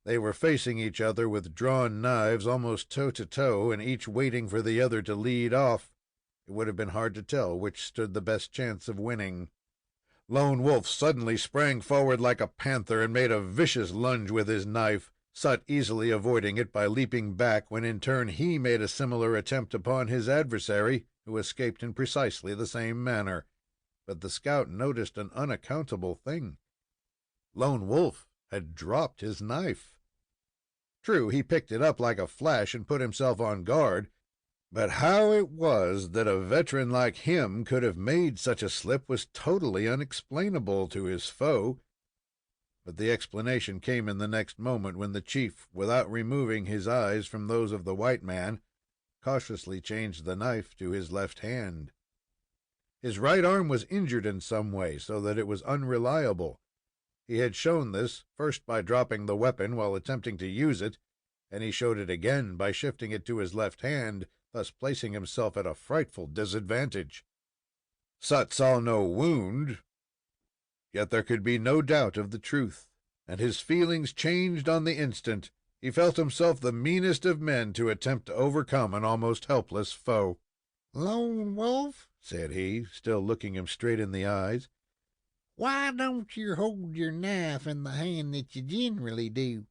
They were facing each other with drawn knives, almost toe to toe, and each waiting for the other to lead off. It would have been hard to tell which stood the best chance of winning. Lone Wolf suddenly sprang forward like a panther and made a vicious lunge with his knife, Sut easily avoiding it by leaping back, when in turn he made a similar attempt upon his adversary, who escaped in precisely the same manner. But the scout noticed an unaccountable thing. Lone Wolf had dropped his knife. True, he picked it up like a flash and put himself on guard, but how it was that a veteran like him could have made such a slip was totally unexplainable to his foe. But the explanation came in the next moment, when the chief, without removing his eyes from those of the white man, cautiously changed the knife to his left hand. His right arm was injured in some way, so that it was unreliable. He had shown this, first by dropping the weapon while attempting to use it, and he showed it again by shifting it to his left hand, thus placing himself at a frightful disadvantage. Sut saw no wound, yet there could be no doubt of the truth, and his feelings changed on the instant. He felt himself the meanest of men to attempt to overcome an almost helpless foe. "Lone Wolf," said he, still looking him straight in the eyes, "why don't you hold your knife in the hand that you generally do?"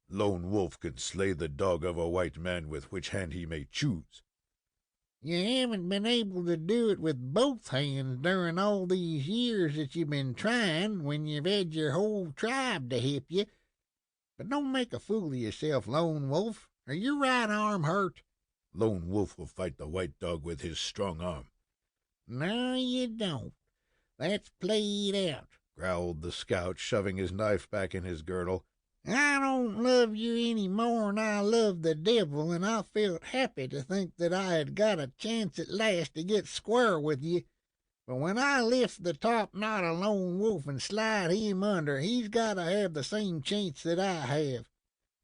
"Lone Wolf can slay the dog of a white man with which hand he may choose." "You haven't been able to do it with both hands during all these years that you've been trying, when you've had your whole tribe to help you. But don't make a fool of yourself, Lone Wolf. Are your right arm hurt?" "Lone Wolf will fight the white dog with his strong arm." "No, you don't. Let's play it out," growled the scout, shoving his knife back in his girdle. "I don't love you any more'n I love the devil, and I felt happy to think that I had got a chance at last to get square with you. But when I lift the top knot of Lone Wolf and slide him under, he's got to have the same chance that I have.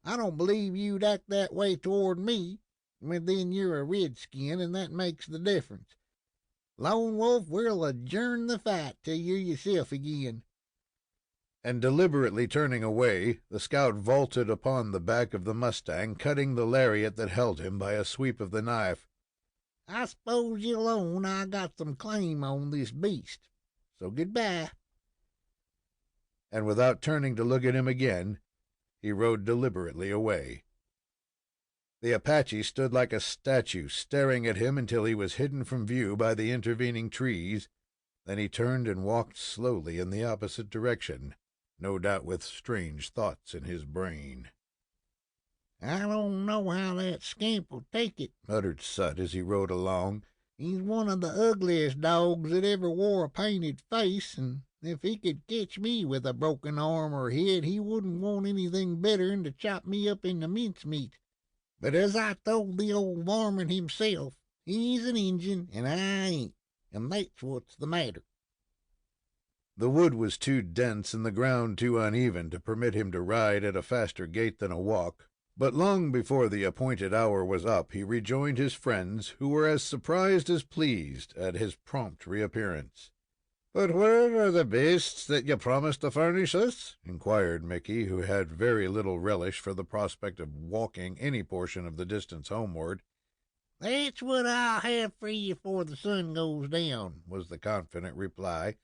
I don't believe you'd act that way toward me, but then you're a redskin, and that makes the difference. Lone Wolf, we'll adjourn the fight till you're yourself again." And deliberately turning away, the scout vaulted upon the back of the mustang, cutting the lariat that held him by a sweep of the knife. "I suppose you'll own I got some claim on this beast. So goodbye." And without turning to look at him again, he rode deliberately away. The Apache stood like a statue, staring at him until he was hidden from view by the intervening trees. Then he turned and walked slowly in the opposite direction, no doubt with strange thoughts in his brain. "I don't know how that scamp will take it," muttered Sut as he rode along. "He's one of the ugliest dogs that ever wore a painted face, and If he could catch me with a broken arm or head, he wouldn't want anything better'n to chop me up into mincemeat. But as I told the old varmint himself, he's an Injun and I ain't, and that's what's the matter." The wood was too dense and the ground too uneven to permit him to ride at a faster gait than a walk, but long before the appointed hour was up he rejoined his friends, who were as surprised as pleased at his prompt reappearance. "But where are the beasts that you promised to furnish us?" inquired Mickey, who had very little relish for the prospect of walking any portion of the distance homeward. "That's what I'll have for you before the sun goes down," was the confident reply.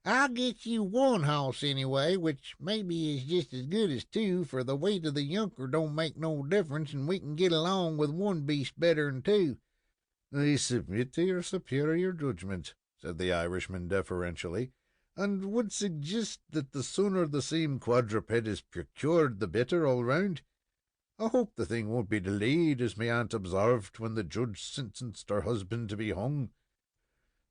"I'll get you one hoss anyway, which maybe is just as good as two, for the weight of the younker don't make no difference, and we can get along with one beast better'n two." "I submit to your superior judgment," said the Irishman deferentially, "and would suggest that the sooner the same quadruped is procured, the better all round. I hope the thing won't be delayed, as my aunt observed when the judge sentenced her husband to be hung."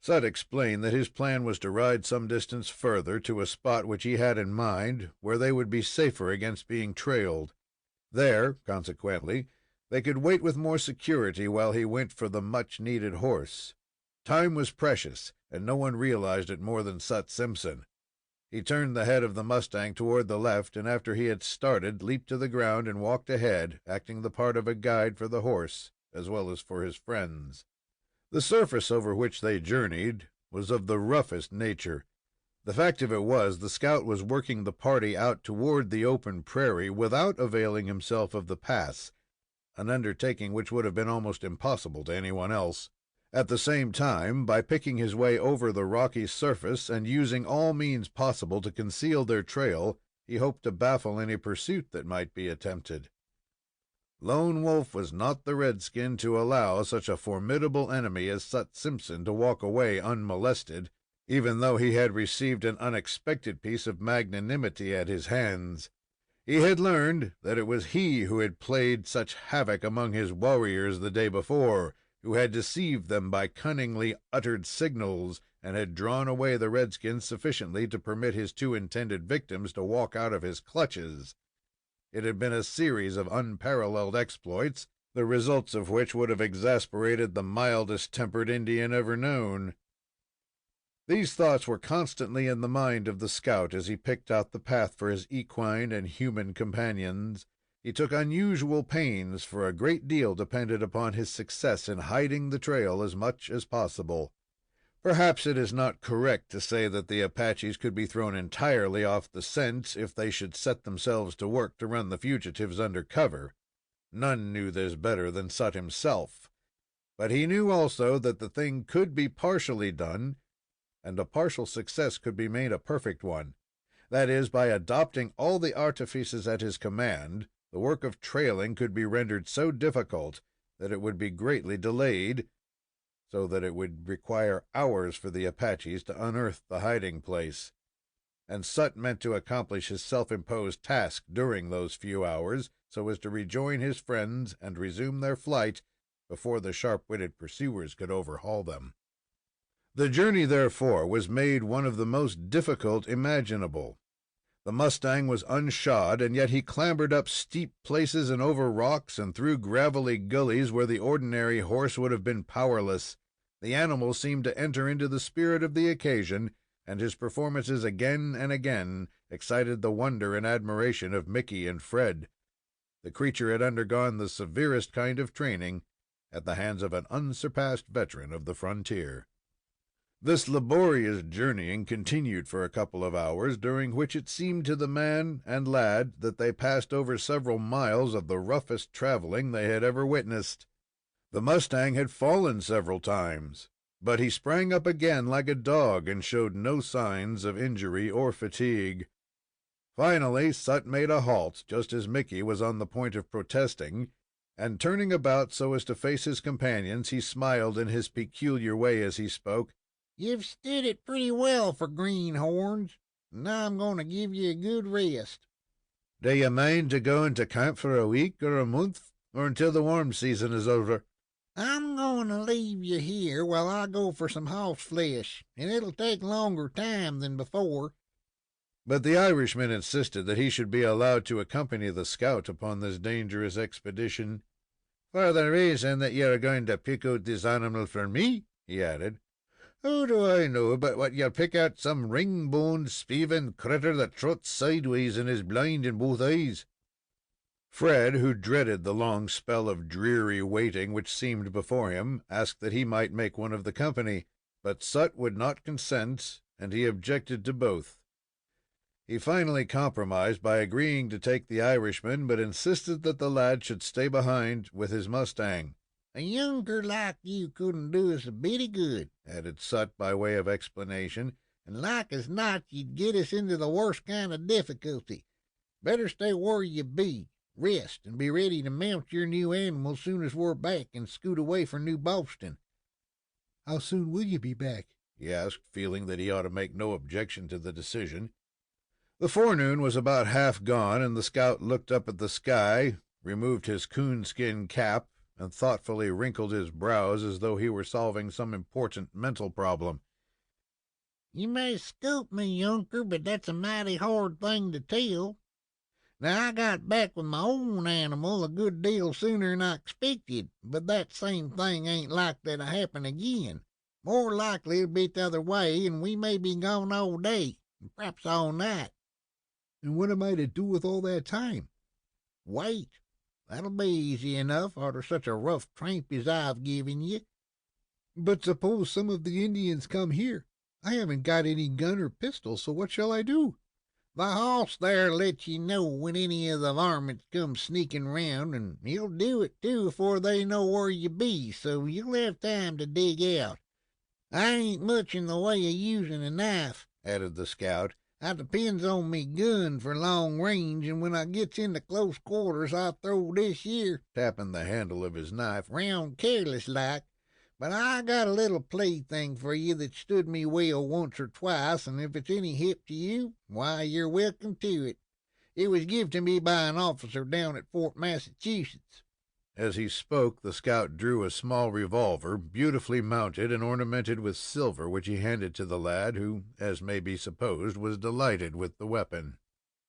Sut explained that his plan was to ride some distance further to a spot which he had in mind, where they would be safer against being trailed. There, consequently, they could wait with more security while he went for the much-needed horse. Time was precious, and no one realized it more than Sut Simpson. He turned the head of the mustang toward the left, and after he had started, leaped to the ground and walked ahead, acting the part of a guide for the horse, as well as for his friends. The surface over which they journeyed was of the roughest nature. The fact of it was, the scout was working the party out toward the open prairie without availing himself of the pass, an undertaking which would have been almost impossible to anyone else. At the same time, by picking his way over the rocky surface and using all means possible to conceal their trail, he hoped to baffle any pursuit that might be attempted. Lone Wolf was not the redskin to allow such a formidable enemy as Sut Simpson to walk away unmolested, even though he had received an unexpected piece of magnanimity at his hands. He had learned that it was he who had played such havoc among his warriors the day before, who had deceived them by cunningly uttered signals, and had drawn away the redskins sufficiently to permit his two intended victims to walk out of his clutches. It had been a series of unparalleled exploits, the results of which would have exasperated the mildest-tempered Indian ever known. These thoughts were constantly in the mind of the scout as he picked out the path for his equine and human companions. He took unusual pains, for a great deal depended upon his success in hiding the trail as much as possible. Perhaps it is not correct to say that the Apaches could be thrown entirely off the scent if they should set themselves to work to run the fugitives under cover. None knew this better than Sut himself. But he knew also that the thing could be partially done, and a partial success could be made a perfect one. That is, by adopting all the artifices at his command, the work of trailing could be rendered so difficult that it would be greatly delayed, so that it would require hours for the Apaches to unearth the hiding place. And Sut meant to accomplish his self-imposed task during those few hours, so as to rejoin his friends and resume their flight before the sharp-witted pursuers could overhaul them. The journey, therefore, was made one of the most difficult imaginable. The mustang was unshod, and yet he clambered up steep places and over rocks and through gravelly gullies where the ordinary horse would have been powerless. The animal seemed to enter into the spirit of the occasion, and his performances again and again excited the wonder and admiration of Mickey and Fred. The creature had undergone the severest kind of training at the hands of an unsurpassed veteran of the frontier. This laborious journeying continued for a couple of hours, during which it seemed to the man and lad that they passed over several miles of the roughest traveling they had ever witnessed. The mustang had fallen several times, but he sprang up again like a dog and showed no signs of injury or fatigue. Finally, Sut made a halt just as Mickey was on the point of protesting, and turning about so as to face his companions, he smiled in his peculiar way as he spoke. "You've stood it pretty well for greenhorns. Now I'm going to give you a good rest." "Do you mind to go into camp for a week or a month, or until the warm season is over?" I'm going to leave you here while I go for some horse flesh, and it'll take longer time than before." But the Irishman insisted that he should be allowed to accompany the scout upon this dangerous expedition. "For the reason that you're going to pick out this animal for me," he added. "How do I know but what you'll pick out some ring-boned, spievin critter that trots sideways and is blind in both eyes?" Fred, who dreaded the long spell of dreary waiting which seemed before him, asked that he might make one of the company, but Sut would not consent, and he objected to both. He finally compromised by agreeing to take the Irishman, but insisted that the lad should stay behind with his mustang. "A younker like you couldn't do us a bit of good," added Sut by way of explanation, "and like as not you'd get us into the worst kind of difficulty. Better stay where you be. Rest, and be ready to mount your new animal soon as we're back and scoot away for New Boston." "How soon will you be back?" he asked, feeling that he ought to make no objection to the decision. The forenoon was about half gone, and the scout looked up at the sky, removed his coonskin cap, and thoughtfully wrinkled his brows as though he were solving some important mental problem. "You may scoop me, younker, but that's a mighty hard thing to tell. Now, I got back with my own animal a good deal sooner than I expected, but that same thing ain't likely to happen again. More likely it'll be the other way, and we may be gone all day, and perhaps all night." "And what am I to do with all that time?" "Wait. That'll be easy enough after such a rough tramp as I've given you." "But suppose some of the Indians come here? I haven't got any gun or pistol, so what shall I do?" "The hoss there'll let you know when any of the varmints come sneaking round, and he'll do it, too, afore they know where you be, so you'll have time to dig out. I ain't much in the way of using a knife," added the scout. "I depends on me gun for long range, and when I gets into close quarters I throw this here," tapping the handle of his knife, "round careless like. But I got a little plaything for you that stood me well once or twice, and if it's any help to you, why, you're welcome to it. It was give to me by an officer down at Fort Massachusetts." As he spoke, the scout drew a small revolver, beautifully mounted and ornamented with silver, which he handed to the lad, who, as may be supposed, was delighted with the weapon.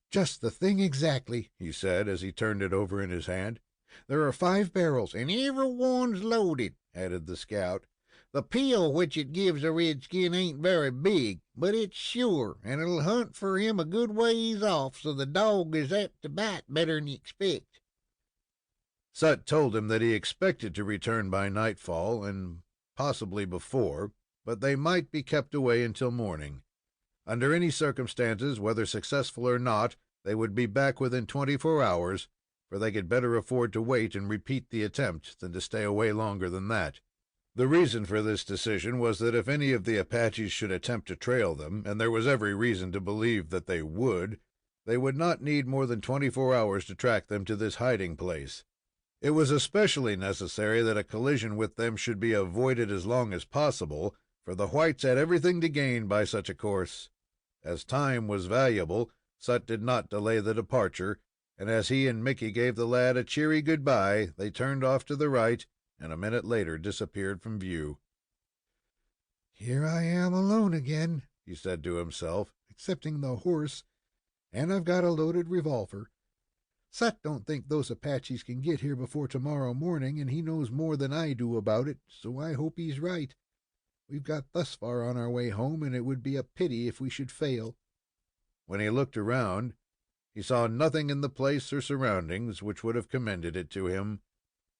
"Just the thing exactly," he said, as he turned it over in his hand. "There are 5 barrels, "And every one's loaded," added the scout. "The pill which it gives a redskin ain't very big, but it's sure, and it'll hunt for him a good ways off, so the dog is apt to bite better'n you expect." Sut told him that he expected to return by nightfall, and possibly before, but they might be kept away until morning. Under any circumstances, whether successful or not, they would be back within 24 hours, for they could better afford to wait and repeat the attempt than to stay away longer than that. The reason for this decision was that if any of the Apaches should attempt to trail them, and there was every reason to believe that they would not need more than 24 hours to track them to this hiding place. It was especially necessary that a collision with them should be avoided as long as possible, for the whites had everything to gain by such a course. As time was valuable, Sut did not delay the departure, and as he and Mickey gave the lad a cheery good-bye, they turned off to the right, and a minute later disappeared from view. "Here I am alone again," he said to himself, "excepting the horse, and I've got a loaded revolver. Sut don't think those Apaches can get here before tomorrow morning, and he knows more than I do about it, so I hope he's right. We've got thus far on our way home, and it would be a pity if we should fail." When he looked around, he saw nothing in the place or surroundings which would have commended it to him.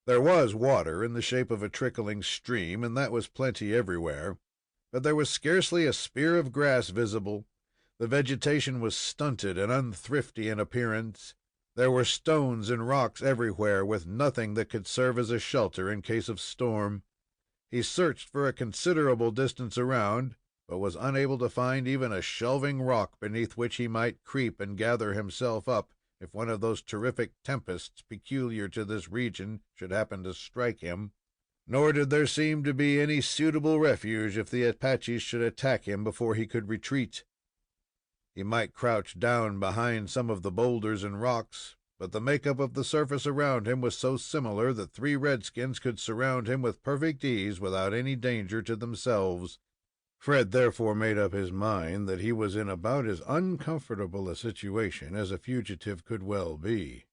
There was water in the shape of a trickling stream, and that was plenty everywhere, but there was scarcely a spear of grass visible. The vegetation was stunted and unthrifty in appearance. There were stones and rocks everywhere, with nothing that could serve as a shelter in case of storm. He searched for a considerable distance around, but was unable to find even a shelving rock beneath which he might creep and gather himself up if one of those terrific tempests peculiar to this region should happen to strike him. Nor did there seem to be any suitable refuge if the Apaches should attack him before he could retreat. He might crouch down behind some of the boulders and rocks, but the makeup of the surface around him was so similar that three redskins could surround him with perfect ease without any danger to themselves. Fred therefore made up his mind that he was in about as uncomfortable a situation as a fugitive could well be.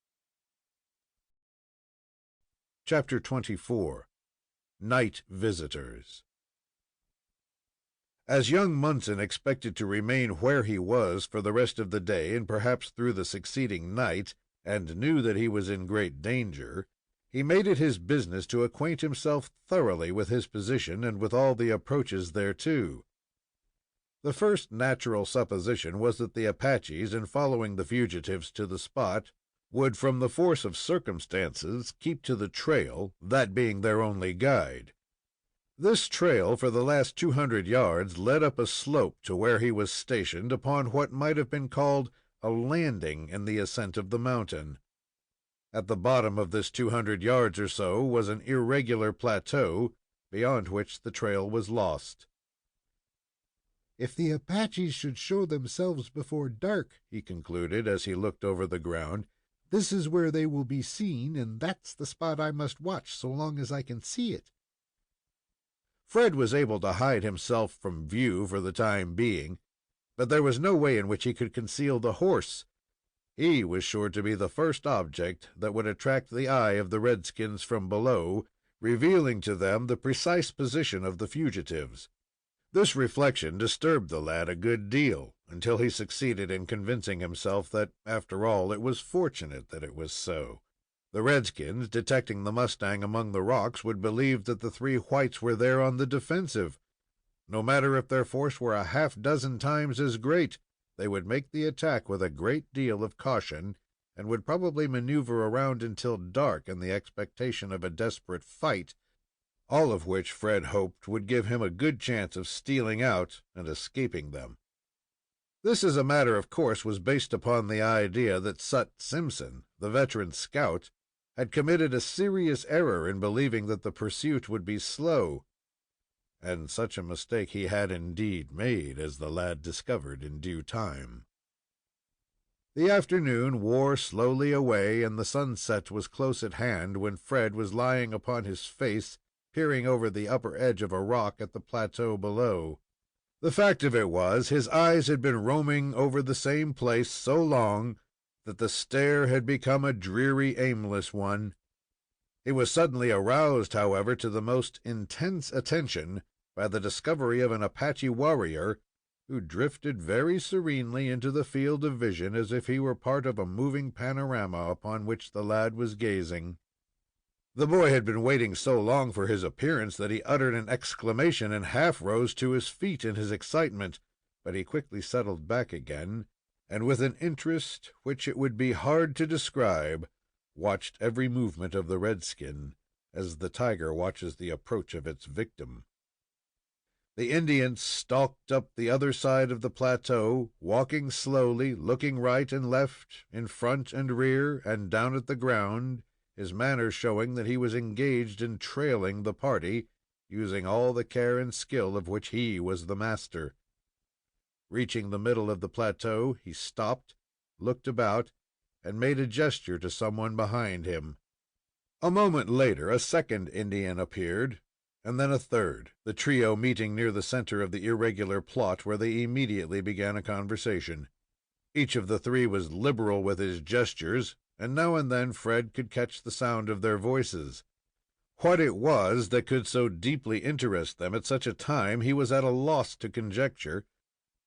Chapter 24. Night Visitors. As young Munson expected to remain where he was for the rest of the day and perhaps through the succeeding night, and knew that he was in great danger, he made it his business to acquaint himself thoroughly with his position and with all the approaches thereto. The first natural supposition was that the Apaches, in following the fugitives to the spot, would, from the force of circumstances, keep to the trail, that being their only guide. This trail, for the last 200 yards, led up a slope to where he was stationed upon what might have been called a landing in the ascent of the mountain. At the bottom of this 200 yards or so was an irregular plateau, beyond which the trail was lost. "If the Apaches should show themselves before dark," he concluded, as he looked over the ground, "this is where they will be seen, and that's the spot I must watch so long as I can see it." Fred was able to hide himself from view for the time being, but there was no way in which he could conceal the horse. He was sure to be the first object that would attract the eye of the redskins from below, revealing to them the precise position of the fugitives. This reflection disturbed the lad a good deal, until he succeeded in convincing himself that, after all, it was fortunate that it was so. The redskins, detecting the mustang among the rocks, would believe that the three whites were there on the defensive. No matter if their force were a half-dozen times as great, they would make the attack with a great deal of caution, and would probably maneuver around until dark in the expectation of a desperate fight, all of which Fred hoped would give him a good chance of stealing out and escaping them. This, as a matter of course, was based upon the idea that Sut Simpson, the veteran scout, had committed a serious error in believing that the pursuit would be slow, and such a mistake he had indeed made, as the lad discovered in due time. The afternoon wore slowly away, and the sunset was close at hand when Fred was lying upon his face, peering over the upper edge of a rock at the plateau below. The fact of it was, his eyes had been roaming over the same place so long that the stare had become a dreary, aimless one. He was suddenly aroused, however, to the most intense attention by the discovery of an Apache warrior, who drifted very serenely into the field of vision as if he were part of a moving panorama upon which the lad was gazing. The boy had been waiting so long for his appearance that he uttered an exclamation and half rose to his feet in his excitement, but he quickly settled back again, and with an interest which it would be hard to describe, watched every movement of the redskin, as the tiger watches the approach of its victim. The Indian stalked up the other side of the plateau, walking slowly, looking right and left, in front and rear, and down at the ground, his manner showing that he was engaged in trailing the party, using all the care and skill of which he was the master. Reaching the middle of the plateau, he stopped, looked about, and made a gesture to someone behind him. A moment later, a second Indian appeared, and then a third, the trio meeting near the center of the irregular plot, where they immediately began a conversation. Each of the three was liberal with his gestures, and now and then Fred could catch the sound of their voices. What it was that could so deeply interest them at such a time he was at a loss to conjecture,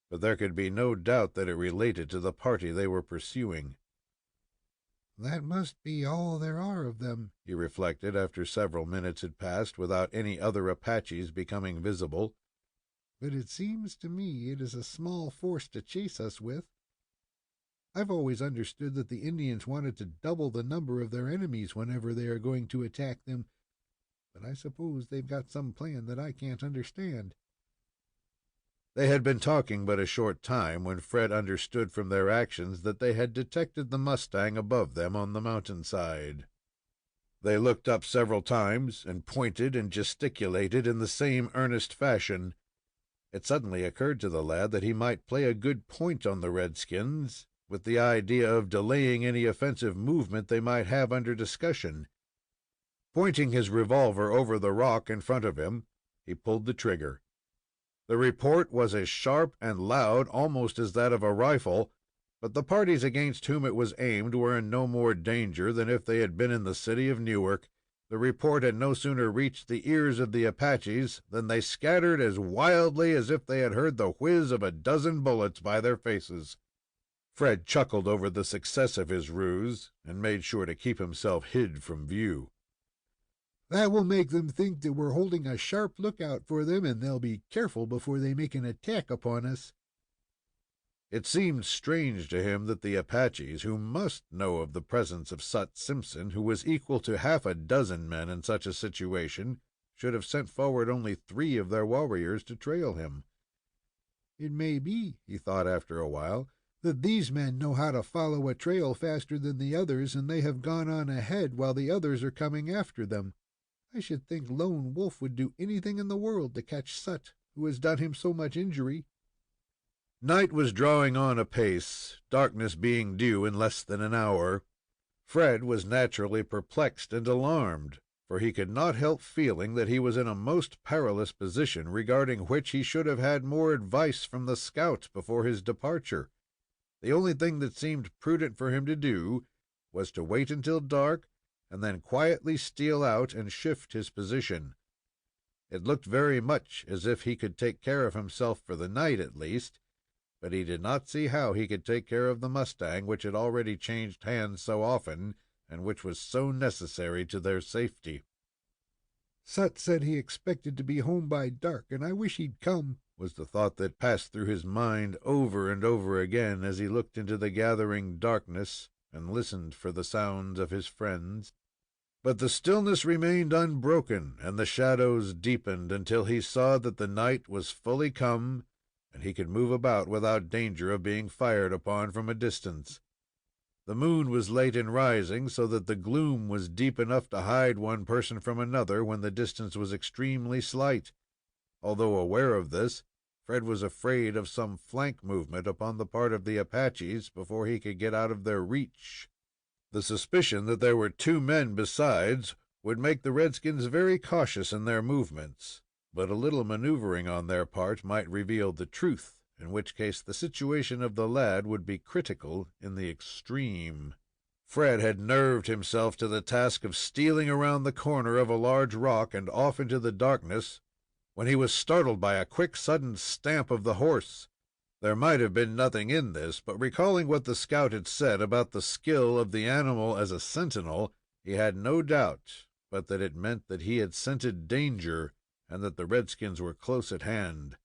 but there could be no doubt that it related to the party they were pursuing. "That must be all there are of them," he reflected, after several minutes had passed without any other Apaches becoming visible. "But it seems to me it is a small force to chase us with. I've always understood that the Indians wanted to double the number of their enemies whenever they are going to attack them, but I suppose they've got some plan that I can't understand." They had been talking but a short time when Fred understood from their actions that they had detected the mustang above them on the mountainside. They looked up several times and pointed and gesticulated in the same earnest fashion. It suddenly occurred to the lad that he might play a good point on the redskins with the idea of delaying any offensive movement they might have under discussion. Pointing his revolver over the rock in front of him, he pulled the trigger. The report was as sharp and loud almost as that of a rifle, but the parties against whom it was aimed were in no more danger than if they had been in the city of Newark. The report had no sooner reached the ears of the Apaches than they scattered as wildly as if they had heard the whiz of a dozen bullets by their faces. Fred chuckled over the success of his ruse, and made sure to keep himself hid from view. That will make them think that we're holding a sharp lookout for them, and they'll be careful before they make an attack upon us. It seemed strange to him that the Apaches, who must know of the presence of Sut Simpson, who was equal to half a dozen men in such a situation, should have sent forward only 3 of their warriors to trail him. It may be, he thought after a while, that these men know how to follow a trail faster than the others, and they have gone on ahead while the others are coming after them. I should think Lone Wolf would do anything in the world to catch Sut, who has done him so much injury. Night was drawing on apace, darkness being due in less than an hour. Fred was naturally perplexed and alarmed, for he could not help feeling that he was in a most perilous position, regarding which he should have had more advice from the scout before his departure. The only thing that seemed prudent for him to do was to wait until dark, and then quietly steal out and shift his position. It looked very much as if he could take care of himself for the night at least, but he did not see how he could take care of the mustang, which had already changed hands so often, and which was so necessary to their safety. Sut said he expected to be home by dark, and I wish he'd come, was the thought that passed through his mind over and over again as he looked into the gathering darkness and listened for the sounds of his friends. But the stillness remained unbroken, and the shadows deepened until he saw that the night was fully come, and he could move about without danger of being fired upon from a distance. The moon was late in rising, so that the gloom was deep enough to hide one person from another when the distance was extremely slight. Although aware of this, Fred was afraid of some flank movement upon the part of the Apaches before he could get out of their reach. The suspicion that there were 2 men besides would make the redskins very cautious in their movements, but a little maneuvering on their part might reveal the truth, in which case the situation of the lad would be critical in the extreme. Fred had nerved himself to the task of stealing around the corner of a large rock and off into the darkness, when he was startled by a quick, sudden stamp of the horse. There might have been nothing in this, but recalling what the scout had said about the skill of the animal as a sentinel, he had no doubt but that it meant that he had scented danger, and that the redskins were close at hand.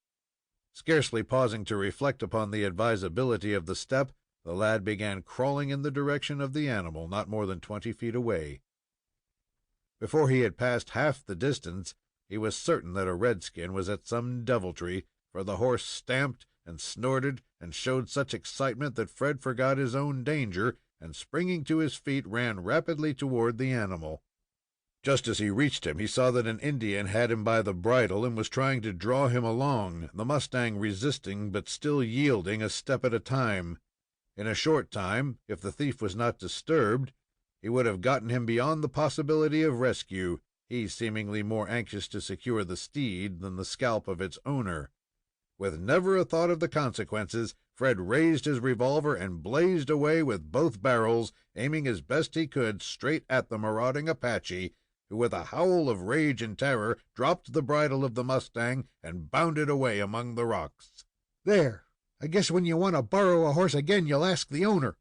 Scarcely pausing to reflect upon the advisability of the step, the lad began crawling in the direction of the animal, not more than 20 feet away. Before he had passed half the distance, he was certain that a redskin was at some deviltry, for the horse stamped and snorted and showed such excitement that Fred forgot his own danger, and springing to his feet, ran rapidly toward the animal. Just as he reached him, he saw that an Indian had him by the bridle and was trying to draw him along, the mustang resisting but still yielding a step at a time. In a short time, if the thief was not disturbed, he would have gotten him beyond the possibility of rescue, he seemingly more anxious to secure the steed than the scalp of its owner. With never a thought of the consequences, Fred raised his revolver and blazed away with both barrels, aiming as best he could straight at the marauding Apache, who, with a howl of rage and terror, dropped the bridle of the mustang and bounded away among the rocks. There! I guess when you want to borrow a horse again, you'll ask the owner.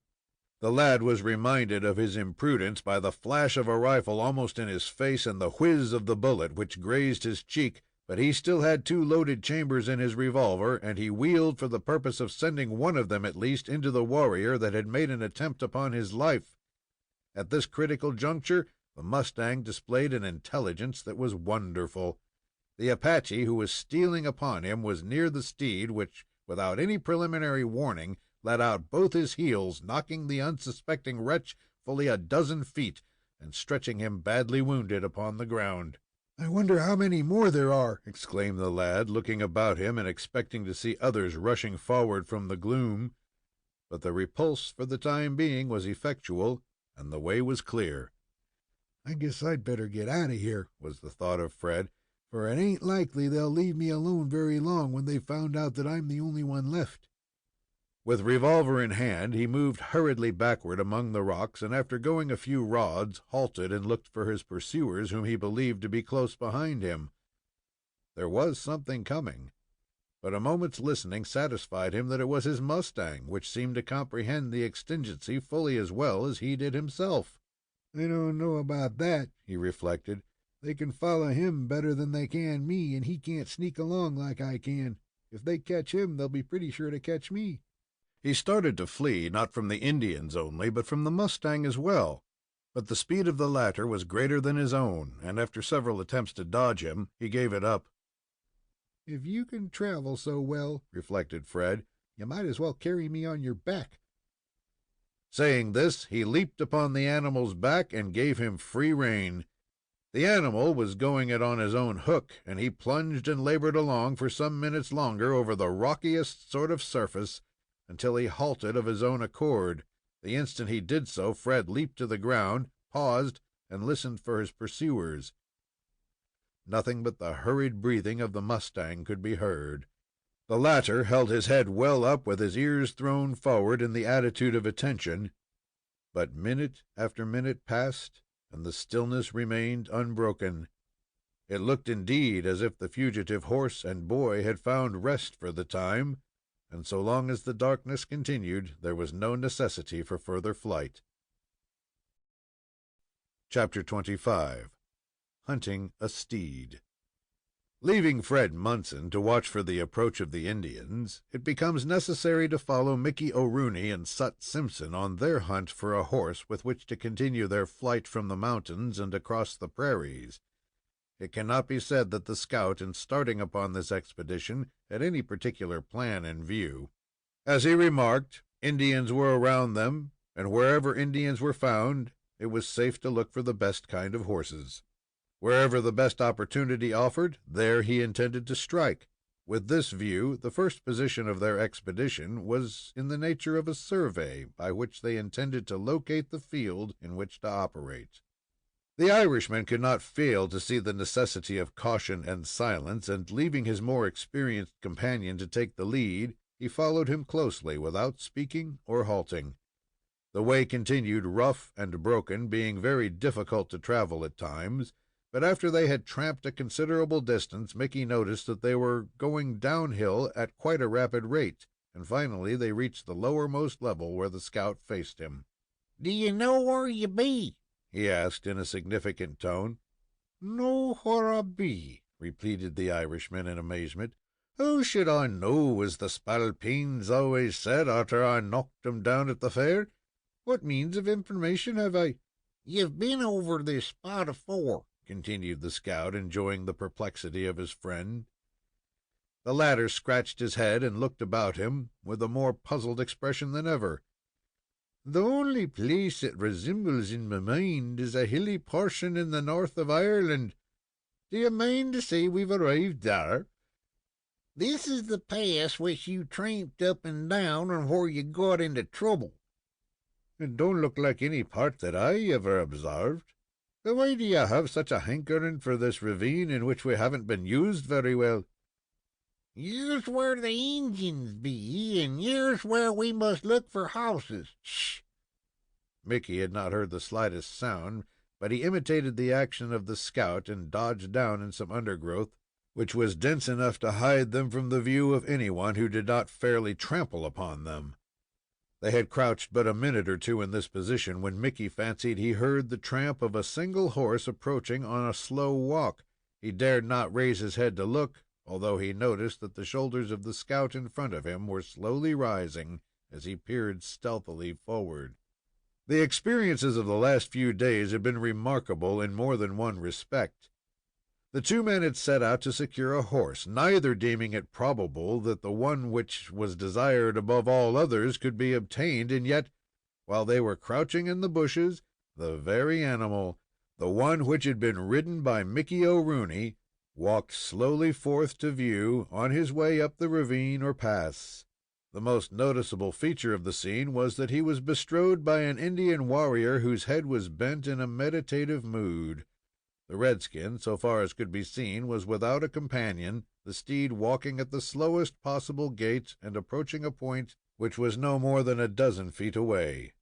The lad was reminded of his imprudence by the flash of a rifle almost in his face and the whiz of the bullet which grazed his cheek, but he still had 2 loaded chambers in his revolver, and he wheeled for the purpose of sending one of them at least into the warrior that had made an attempt upon his life. At this critical juncture, the mustang displayed an intelligence that was wonderful. The Apache who was stealing upon him was near the steed, which, without any preliminary warning, let out both his heels, knocking the unsuspecting wretch fully a dozen feet, and stretching him badly wounded upon the ground. I wonder how many more there are, exclaimed the lad, looking about him and expecting to see others rushing forward from the gloom. but the repulse for the time being was effectual, and the way was clear. I guess I'd better get out of here, was the thought of Fred, for it ain't likely they'll leave me alone very long when they've found out that I'm the only one left. With revolver in hand, he moved hurriedly backward among the rocks, and after going a few rods, halted and looked for his pursuers, whom he believed to be close behind him. There was something coming, but a moment's listening satisfied him that it was his mustang, which seemed to comprehend the exigency fully as well as he did himself. I don't know about that, he reflected. They can follow him better than they can me, and he can't sneak along like I can. If they catch him, they'll be pretty sure to catch me. He started to flee, not from the Indians only, but from the mustang as well. But the speed of the latter was greater than his own, and after several attempts to dodge him, he gave it up. If you can travel so well, reflected Fred, you might as well carry me on your back. Saying this, he leaped upon the animal's back and gave him free rein. The animal was going it on his own hook, and he plunged and labored along for some minutes longer over the rockiest sort of surface, until he halted of his own accord. The instant he did so, Fred leaped to the ground, paused, and listened for his pursuers. Nothing but the hurried breathing of the mustang could be heard. The latter held his head well up with his ears thrown forward in the attitude of attention, but minute after minute passed, and the stillness remained unbroken. It looked indeed as if the fugitive horse and boy had found rest for the time, and so long as the darkness continued, there was no necessity for further flight. Chapter 25. Hunting a Steed. Leaving Fred Munson to watch for the approach of the Indians, it becomes necessary to follow Mickey O'Rooney and Sut Simpson on their hunt for a horse with which to continue their flight from the mountains and across the prairies. It cannot be said that the scout, in starting upon this expedition, had any particular plan in view. As he remarked, Indians were around them, and wherever Indians were found, it was safe to look for the best kind of horses. Wherever the best opportunity offered, there he intended to strike. With this view, the first position of their expedition was in the nature of a survey, by which they intended to locate the field in which to operate. The Irishman could not fail to see the necessity of caution and silence, and leaving his more experienced companion to take the lead, he followed him closely, without speaking or halting. The way continued rough and broken, being very difficult to travel at times, but after they had tramped a considerable distance, Mickey noticed that they were going downhill at quite a rapid rate, and finally they reached the lowermost level where the scout faced him. "Do you know where you be?" he asked in a significant tone. "Know where I be?" repeated the Irishman in amazement. "How should I know, as the spalpeens always said arter I knocked 'em down at the fair? What means of information have I?" "You've been over this spot afore," continued the scout, enjoying the perplexity of his friend. The latter scratched his head and looked about him with a more puzzled expression than ever. "The only place it resembles in my mind is a hilly portion in the north of Ireland. Do you mean to say we've arrived there?" "This is the pass which you tramped up and down, and where you got into trouble." "It don't look like any part that I ever observed. But why do you have such a hankering for this ravine in which we haven't been used very well?" "Here's where the Injuns be, and here's where we must look for hosses. Shh!" Mickey had not heard the slightest sound, but he imitated the action of the scout and dodged down in some undergrowth, which was dense enough to hide them from the view of anyone who did not fairly trample upon them. They had crouched but a minute or two in this position when Mickey fancied he heard the tramp of a single horse approaching on a slow walk. He dared not raise his head to look, although he noticed that the shoulders of the scout in front of him were slowly rising as he peered stealthily forward. The experiences of the last few days had been remarkable in more than one respect. The two men had set out to secure a horse, neither deeming it probable that the one which was desired above all others could be obtained, and yet, while they were crouching in the bushes, the very animal, the one which had been ridden by Mickey O'Rooney, walked slowly forth to view on his way up the ravine or pass. The most noticeable feature of the scene was that he was bestrode by an Indian warrior whose head was bent in a meditative mood. The redskin, so far as could be seen, was without a companion, the steed walking at the slowest possible gait and approaching a point which was no more than a dozen feet away.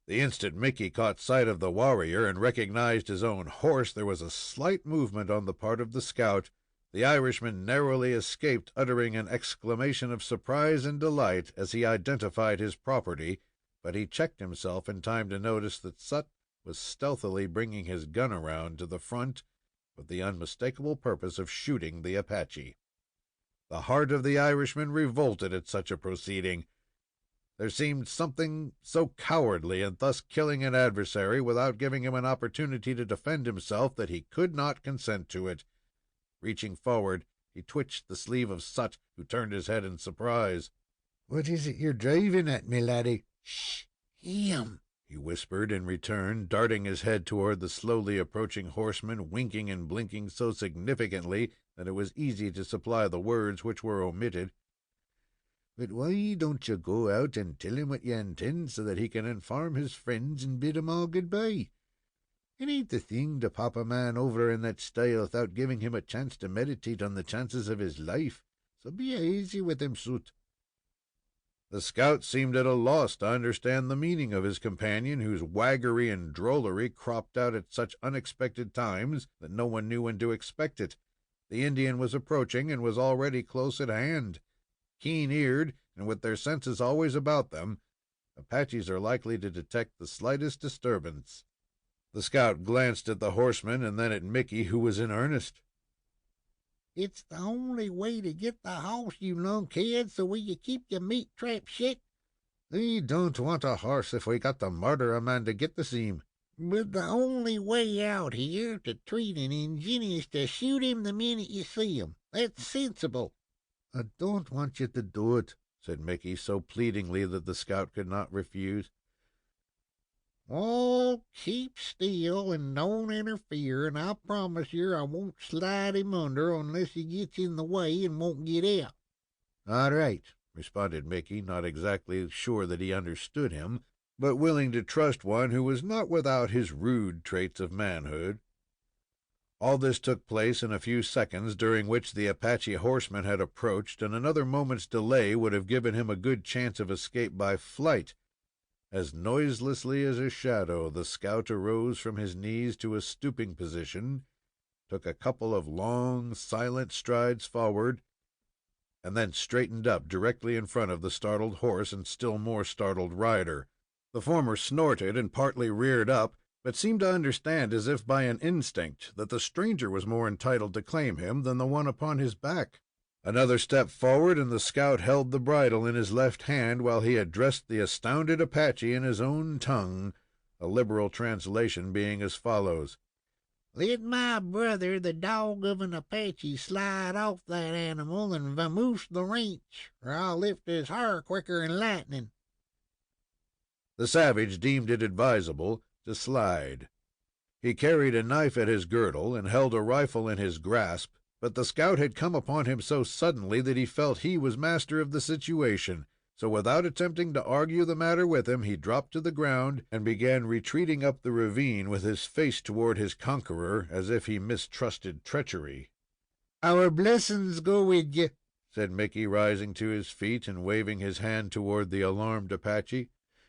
The instant Mickey caught sight of the warrior and recognized his own horse, there was a slight movement on the part of the scout. The Irishman narrowly escaped uttering an exclamation of surprise and delight as he identified his property, but he checked himself in time to notice that Sut was stealthily bringing his gun around to the front with the unmistakable purpose of shooting the Apache. The heart of the Irishman revolted at such a proceeding. There seemed something so cowardly in thus killing an adversary without giving him an opportunity to defend himself that he could not consent to it. Reaching forward, he twitched the sleeve of Sut, who turned his head in surprise. "What is it you're driving at, me laddie?" "Shh! Him!" he whispered in return, darting his head toward the slowly approaching horseman, winking and blinking so significantly that it was easy to supply the words which were omitted. "But why don't you go out and tell him what you intend, so that he can inform his friends and bid 'em all good-bye? It ain't the thing to pop a man over in that style without giving him a chance to meditate on the chances of his life. So be easy with him, Soot." The scout seemed at a loss to understand the meaning of his companion, whose waggery and drollery cropped out at such unexpected times that no one knew when to expect it. The Indian was approaching, and was already close at hand. Keen-eared, and with their senses always about them, Apaches are likely to detect the slightest disturbance. The scout glanced at the horseman and then at Mickey, who was in earnest. "It's the only way to get the hoss, you lunkhead, so will you keep your meat trap shut?" "I don't want a horse if we got to murder a man to get the same." "But the only way out here to treat an Injun is to shoot him the minute you see him. That's sensible." "I don't want you to do it," said Mickey, so pleadingly that the scout could not refuse. "Oh, keep still and don't interfere, and I'll promise you I won't slide him under unless he gets in the way and won't get out." "All right," responded Mickey, not exactly sure that he understood him, but willing to trust one who was not without his rude traits of manhood. All this took place in a few seconds, during which the Apache horseman had approached, and another moment's delay would have given him a good chance of escape by flight. As noiselessly as a shadow, the scout arose from his knees to a stooping position, took a couple of long, silent strides forward, and then straightened up directly in front of the startled horse and still more startled rider. The former snorted and partly reared up, but seemed to understand, as if by an instinct, that the stranger was more entitled to claim him than the one upon his back. Another step forward, and the scout held the bridle in his left hand while he addressed the astounded Apache in his own tongue, a liberal translation being as follows: "Let my brother, the dog of an Apache, slide off that animal and vamoose the ranch, or I'll lift his hair quicker'n lightning." The savage deemed it advisable to slide. He carried a knife at his girdle and held a rifle in his grasp, but the scout had come upon him so suddenly that he felt he was master of the situation, so without attempting to argue the matter with him, he dropped to the ground and began retreating up the ravine with his face toward his conqueror, as if he mistrusted treachery. "Our blessings go with you," said Mickey, rising to his feet and waving his hand toward the alarmed Apache.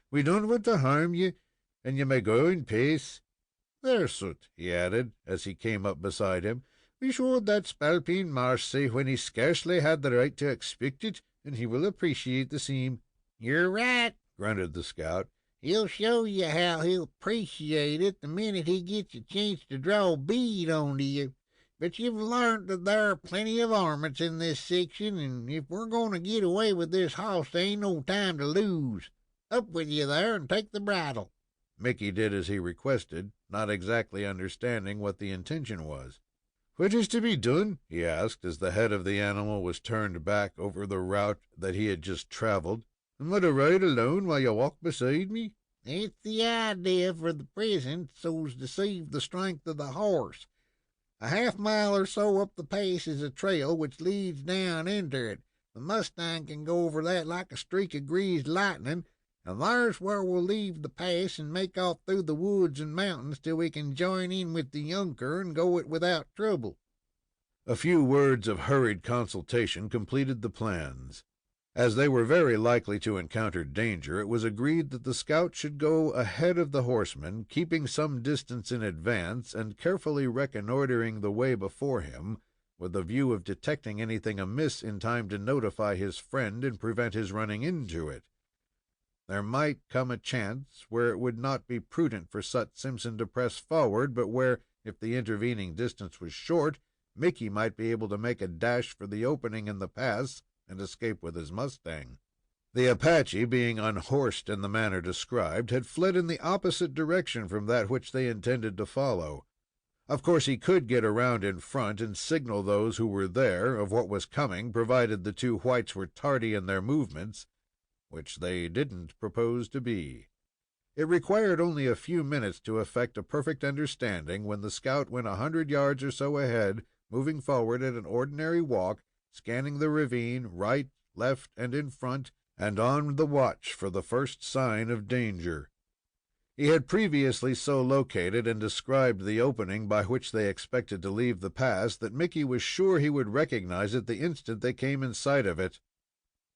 "We don't want to harm you, and you may go in peace. There, Soot," he added, as he came up beside him. "We showed that spalpeen marcy when he scarcely had the right to expect it, and he will appreciate the same." "You're right," grunted the scout. "He'll show you how he'll appreciate it the minute he gets a chance to draw bead onto you. But you've learned that there are plenty of varmints in this section, and if we're going to get away with this hoss, there ain't no time to lose. Up with you there, and take the bridle." Mickey did as he requested, not exactly understanding what the intention was. "What is to be done?" he asked, as the head of the animal was turned back over the route that he had just traveled. "Am I to ride alone while you walk beside me?" "That's the idea for the present, so's to save the strength of the horse. A half-mile or so up the pass is a trail which leads down into it. The mustang can go over that like a streak of greased lightning, and there's where we'll leave the pass and make off through the woods and mountains till we can join in with the younker and go it without trouble." A few words of hurried consultation completed the plans. As they were very likely to encounter danger, it was agreed that the scout should go ahead of the horsemen, keeping some distance in advance and carefully reconnoitering the way before him, with the view of detecting anything amiss in time to notify his friend and prevent his running into it. There might come a chance where it would not be prudent for Sut Simpson to press forward, but where, if the intervening distance was short, Mickey might be able to make a dash for the opening in the pass and escape with his mustang. The Apache, being unhorsed in the manner described, had fled in the opposite direction from that which they intended to follow. Of course, he could get around in front and signal those who were there of what was coming, provided the two whites were tardy in their movements, which they didn't propose to be. It required only a few minutes to effect a perfect understanding, when the scout went 100 yards or so ahead, moving forward at an ordinary walk, scanning the ravine right, left, and in front, and on the watch for the first sign of danger. He had previously so located and described the opening by which they expected to leave the pass that Mickey was sure he would recognize it the instant they came in sight of it.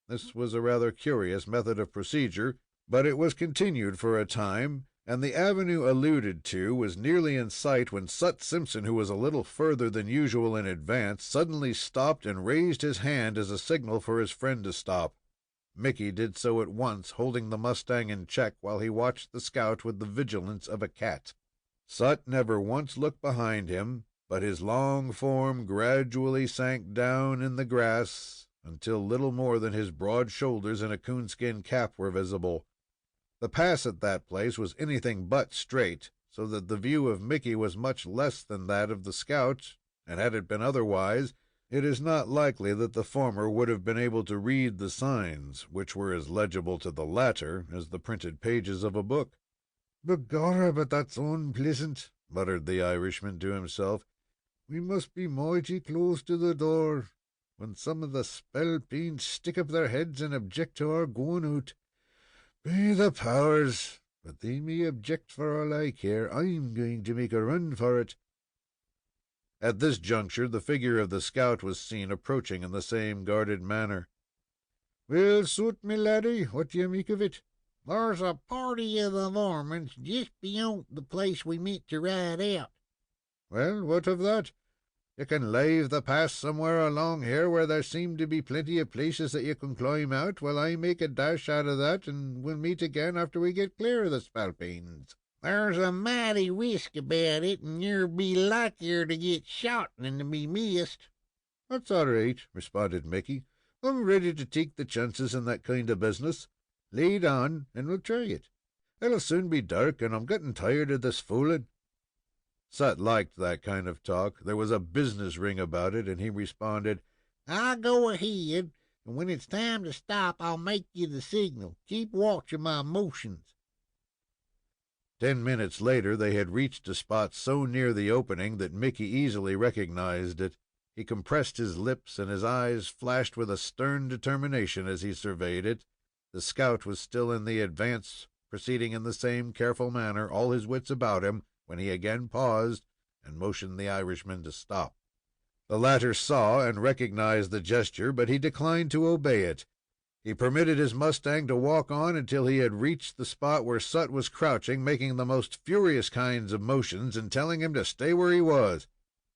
This was a rather curious method of procedure, but it was continued for a time, and the avenue alluded to was nearly in sight when Sut Simpson, who was a little further than usual in advance, suddenly stopped and raised his hand as a signal for his friend to stop. Mickey did so at once, holding the mustang in check while he watched the scout with the vigilance of a cat. Sut never once looked behind him, but his long form gradually sank down in the grass until little more than his broad shoulders and a coonskin cap were visible. The pass at that place was anything but straight, so that the view of Mickey was much less than that of the scout, and had it been otherwise, it is not likely that the former would have been able to read the signs, which were as legible to the latter as the printed pages of a book. "Begorra, but that's unpleasant," muttered the Irishman to himself. "We must be mighty close to the door, when some of the spalpeens stick up their heads and object to our going out. Be the powers, but they may object for all I care. I'm going to make a run for it." At this juncture, the figure of the scout was seen approaching in the same guarded manner. "Well, Soot, me laddie, what do you make of it?" "There's a party of the varmints just beyond the place we meant to ride out." "Well, what of that? You can lave the pass somewhere along here where there seem to be plenty of places that you can climb out, while I make a dash out of that, and we'll meet again after we get clear of the spalpeens." "There's a mighty risk about it, and you'll be likelier to get shot than to be missed." "That's all right," responded Mickey. "I'm ready to take the chances in that kind of business. Lead on, and we'll try it. It'll soon be dark, and I'm getting tired of this fooling." Sut liked that kind of talk. There was a business ring about it, and he responded, "I'll go ahead, and when it's time to stop, I'll make you the signal. Keep watch of my motions." 10 minutes later, they had reached a spot so near the opening that Mickey easily recognized it. He compressed his lips, and his eyes flashed with a stern determination as he surveyed it. The scout was still in the advance, proceeding in the same careful manner, all his wits about him, when he again paused and motioned the Irishman to stop. The latter saw and recognized the gesture, but he declined to obey it. He permitted his mustang to walk on until he had reached the spot where Sut was crouching, making the most furious kinds of motions and telling him to stay where he was.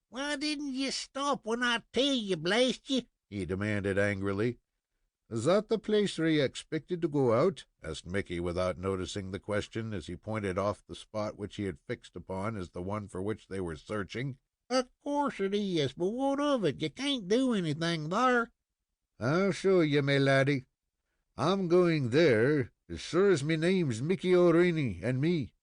"Why didn't you stop when I tell you, blast you?" he demanded angrily. "Is that the place where you expected to go out?" asked Mickey, without noticing the question, as he pointed off the spot which he had fixed upon as the one for which they were searching. "Of course it is, but what of it? You can't do anything there." "I'll show you, me laddie. I'm going there, as sure as me name's Mickey O'Reilly and me."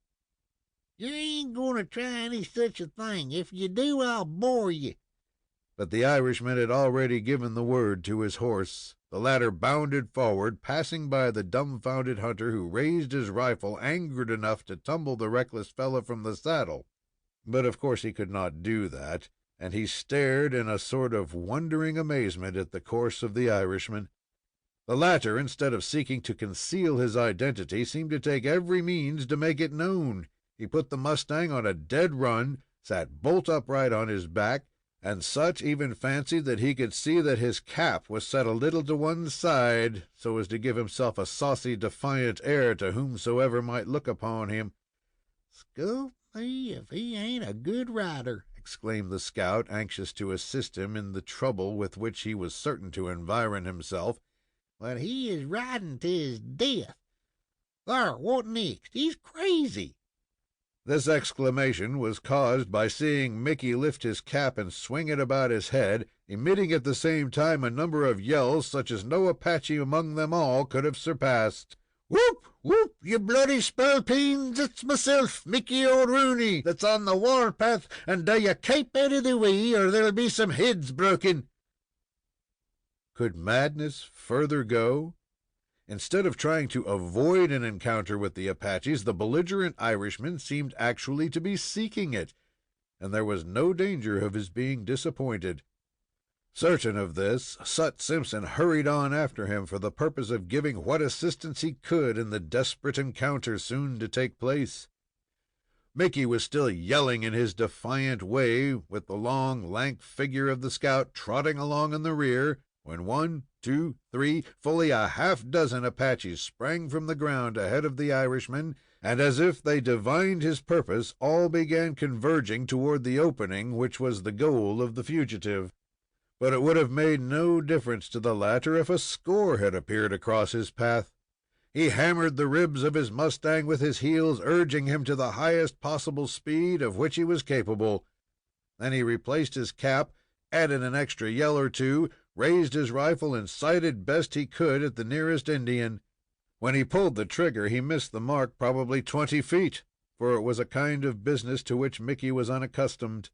"You ain't going to try any such a thing. If you do, I'll bore you." But the Irishman had already given the word to his horse. The latter bounded forward, passing by the dumbfounded hunter, who raised his rifle, angered enough to tumble the reckless fellow from the saddle. But of course he could not do that, and he stared in a sort of wondering amazement at the course of the Irishman. The latter, instead of seeking to conceal his identity, seemed to take every means to make it known. He put the mustang on a dead run, sat bolt upright on his back, and Sut even fancied that he could see that his cap was set a little to one side, so as to give himself a saucy, defiant air to whomsoever might look upon him. "Scoop me if he ain't a good rider!" exclaimed the scout, anxious to assist him in the trouble with which he was certain to environ himself. "But he is riding to his death. There, what next? He's crazy!" This exclamation was caused by seeing Mickey lift his cap and swing it about his head, emitting at the same time a number of yells such as no Apache among them all could have surpassed. "Whoop, whoop, you bloody spalpeens! It's myself, Mickey O'Rooney, that's on the warpath, and do you keep out of the way, or there'll be some heads broken." Could madness further go? Instead of trying to avoid an encounter with the Apaches, the belligerent Irishman seemed actually to be seeking it, and there was no danger of his being disappointed. Certain of this, Sut Simpson hurried on after him for the purpose of giving what assistance he could in the desperate encounter soon to take place. Mickey was still yelling in his defiant way, with the long, lank figure of the scout trotting along in the rear, when 1, 2, 3, fully a half-dozen Apaches sprang from the ground ahead of the Irishman, and as if they divined his purpose, all began converging toward the opening which was the goal of the fugitive. But it would have made no difference to the latter if a score had appeared across his path. He hammered the ribs of his mustang with his heels, urging him to the highest possible speed of which he was capable. Then he replaced his cap, added an extra yell or two, raised his rifle, and sighted best he could at the nearest Indian. When he pulled the trigger, he missed the mark probably 20 feet, for it was a kind of business to which Mickey was unaccustomed.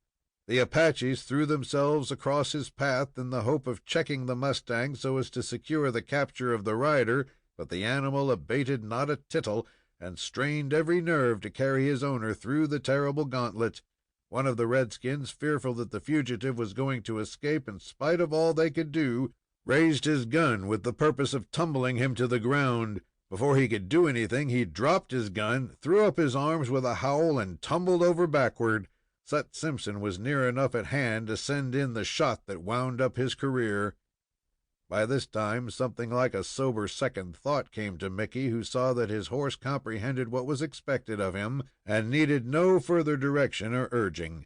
The Apaches threw themselves across his path in the hope of checking the mustang so as to secure the capture of the rider, but the animal abated not a tittle, and strained every nerve to carry his owner through the terrible gauntlet. One of the redskins, fearful that the fugitive was going to escape in spite of all they could do, raised his gun with the purpose of tumbling him to the ground. Before he could do anything, he dropped his gun, threw up his arms with a howl, and tumbled over backward. Sut Simpson was near enough at hand to send in the shot that wound up his career. By this time, something like a sober second thought came to Mickey, who saw that his horse comprehended what was expected of him, and needed no further direction or urging.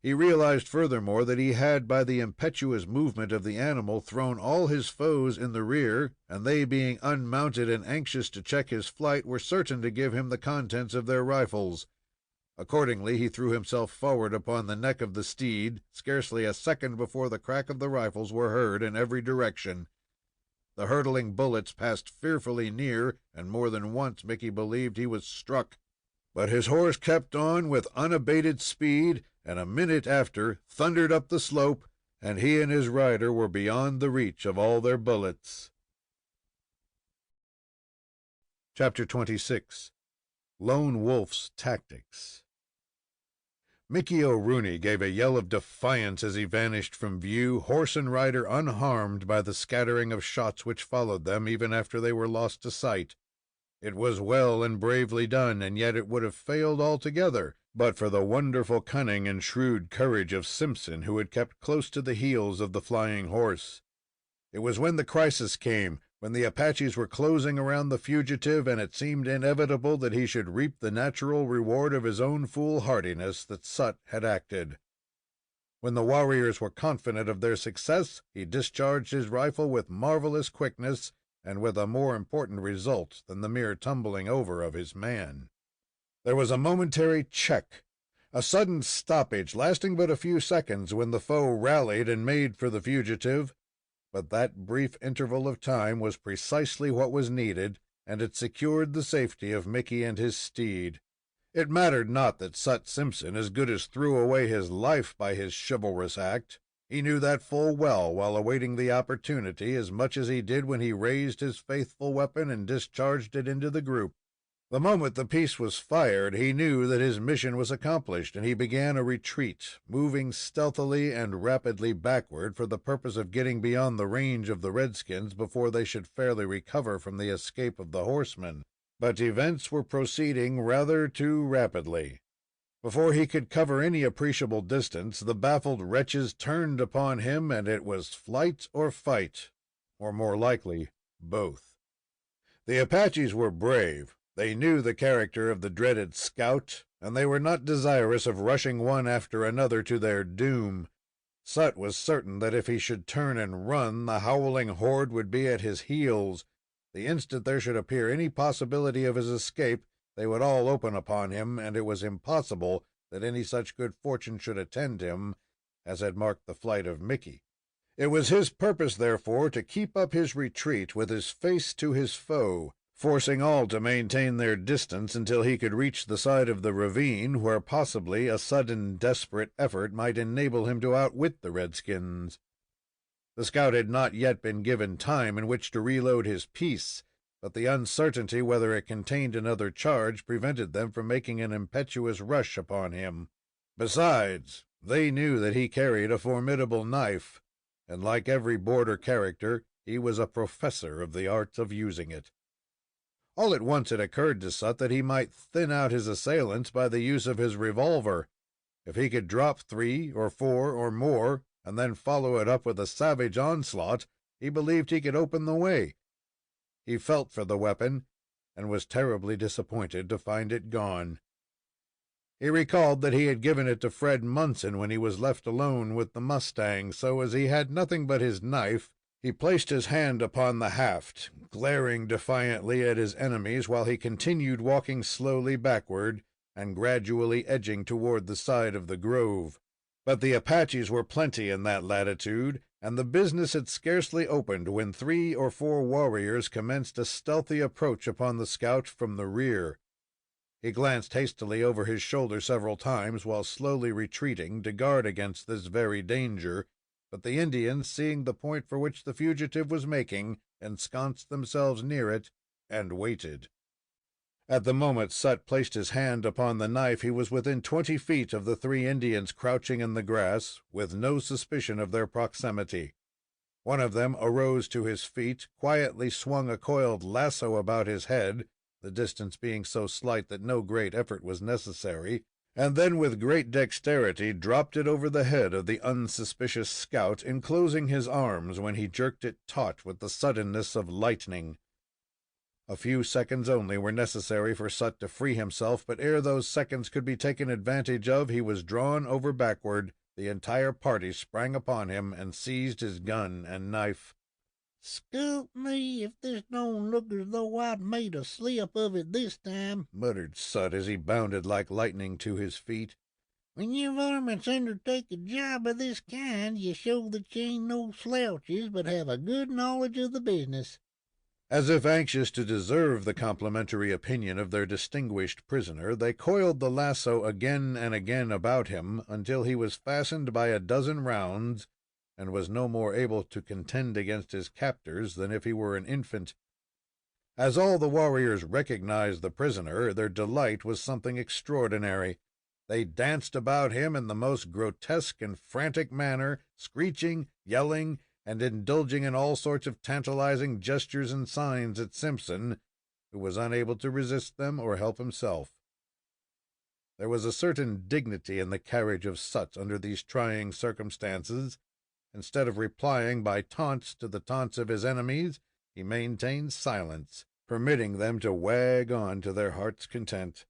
He realized furthermore that he had, by the impetuous movement of the animal, thrown all his foes in the rear, and they, being unmounted and anxious to check his flight, were certain to give him the contents of their rifles. Accordingly, he threw himself forward upon the neck of the steed, scarcely a second before the crack of the rifles were heard in every direction. The hurtling bullets passed fearfully near, and more than once Mickey believed he was struck. But his horse kept on with unabated speed, and a minute after thundered up the slope, and he and his rider were beyond the reach of all their bullets. Chapter 26. Lone Wolf's Tactics. Mickey O'Rooney gave a yell of defiance as he vanished from view, horse and rider unharmed by the scattering of shots which followed them even after they were lost to sight. It was well and bravely done, and yet it would have failed altogether, but for the wonderful cunning and shrewd courage of Simpson, who had kept close to the heels of the flying horse. It was when the crisis came, when the Apaches were closing around the fugitive, and it seemed inevitable that he should reap the natural reward of his own foolhardiness, that Sut had acted. When the warriors were confident of their success, he discharged his rifle with marvelous quickness, and with a more important result than the mere tumbling over of his man. There was a momentary check, a sudden stoppage lasting but a few seconds, when the foe rallied and made for the fugitive. But that brief interval of time was precisely what was needed, and it secured the safety of Mickey and his steed. It mattered not that Sut Simpson as good as threw away his life by his chivalrous act. He knew that full well while awaiting the opportunity, as much as he did when he raised his faithful weapon and discharged it into the group. The moment the piece was fired, he knew that his mission was accomplished, and he began a retreat, moving stealthily and rapidly backward for the purpose of getting beyond the range of the redskins before they should fairly recover from the escape of the horsemen. But events were proceeding rather too rapidly. Before he could cover any appreciable distance, the baffled wretches turned upon him, and it was flight or fight, or more likely, both. The Apaches were brave. They knew the character of the dreaded scout, and they were not desirous of rushing one after another to their doom. Sut was certain that if he should turn and run, the howling horde would be at his heels. The instant there should appear any possibility of his escape, they would all open upon him, and it was impossible that any such good fortune should attend him as had marked the flight of Mickey. It was his purpose, therefore, to keep up his retreat with his face to his foe, forcing all to maintain their distance until he could reach the side of the ravine, where possibly a sudden desperate effort might enable him to outwit the redskins. The scout had not yet been given time in which to reload his piece, but the uncertainty whether it contained another charge prevented them from making an impetuous rush upon him. Besides, they knew that he carried a formidable knife, and like every border character, he was a professor of the art of using it. All at once it occurred to Sut that he might thin out his assailants by the use of his revolver. If he could drop 3 or 4 or more, and then follow it up with a savage onslaught, he believed he could open the way. He felt for the weapon, and was terribly disappointed to find it gone. He recalled that he had given it to Fred Munson when he was left alone with the mustang, so as he had nothing but his knife, he placed his hand upon the haft, glaring defiantly at his enemies while he continued walking slowly backward and gradually edging toward the side of the grove. But the Apaches were plenty in that latitude, and the business had scarcely opened when 3 or 4 warriors commenced a stealthy approach upon the scout from the rear. He glanced hastily over his shoulder several times while slowly retreating to guard against this very danger, but the Indians, seeing the point for which the fugitive was making, ensconced themselves near it and waited. At the moment Sut placed his hand upon the knife, he was within 20 feet of the 3 Indians crouching in the grass, with no suspicion of their proximity. One of them arose to his feet, quietly swung a coiled lasso about his head, the distance being so slight that no great effort was necessary, and then with great dexterity dropped it over the head of the unsuspicious scout, enclosing his arms when he jerked it taut with the suddenness of lightning. A few seconds only were necessary for Sut to free himself, but ere those seconds could be taken advantage of, he was drawn over backward. The entire party sprang upon him and seized his gun and knife. "Scoop me if this don't look as though I'd made a slip of it this time," muttered Sut as he bounded like lightning to his feet. "When you varmints undertake a job of this kind, you show that you ain't no slouches, but have a good knowledge of the business." As if anxious to deserve the complimentary opinion of their distinguished prisoner, they coiled the lasso again and again about him until he was fastened by a dozen rounds, and was no more able to contend against his captors than if he were an infant. As all the warriors recognized the prisoner, their delight was something extraordinary. They danced about him in the most grotesque and frantic manner, screeching, yelling, and indulging in all sorts of tantalizing gestures and signs at Simpson, who was unable to resist them or help himself. There was a certain dignity in the carriage of Sut under these trying circumstances. Instead of replying by taunts to the taunts of his enemies, he maintained silence, permitting them to wag on to their heart's content.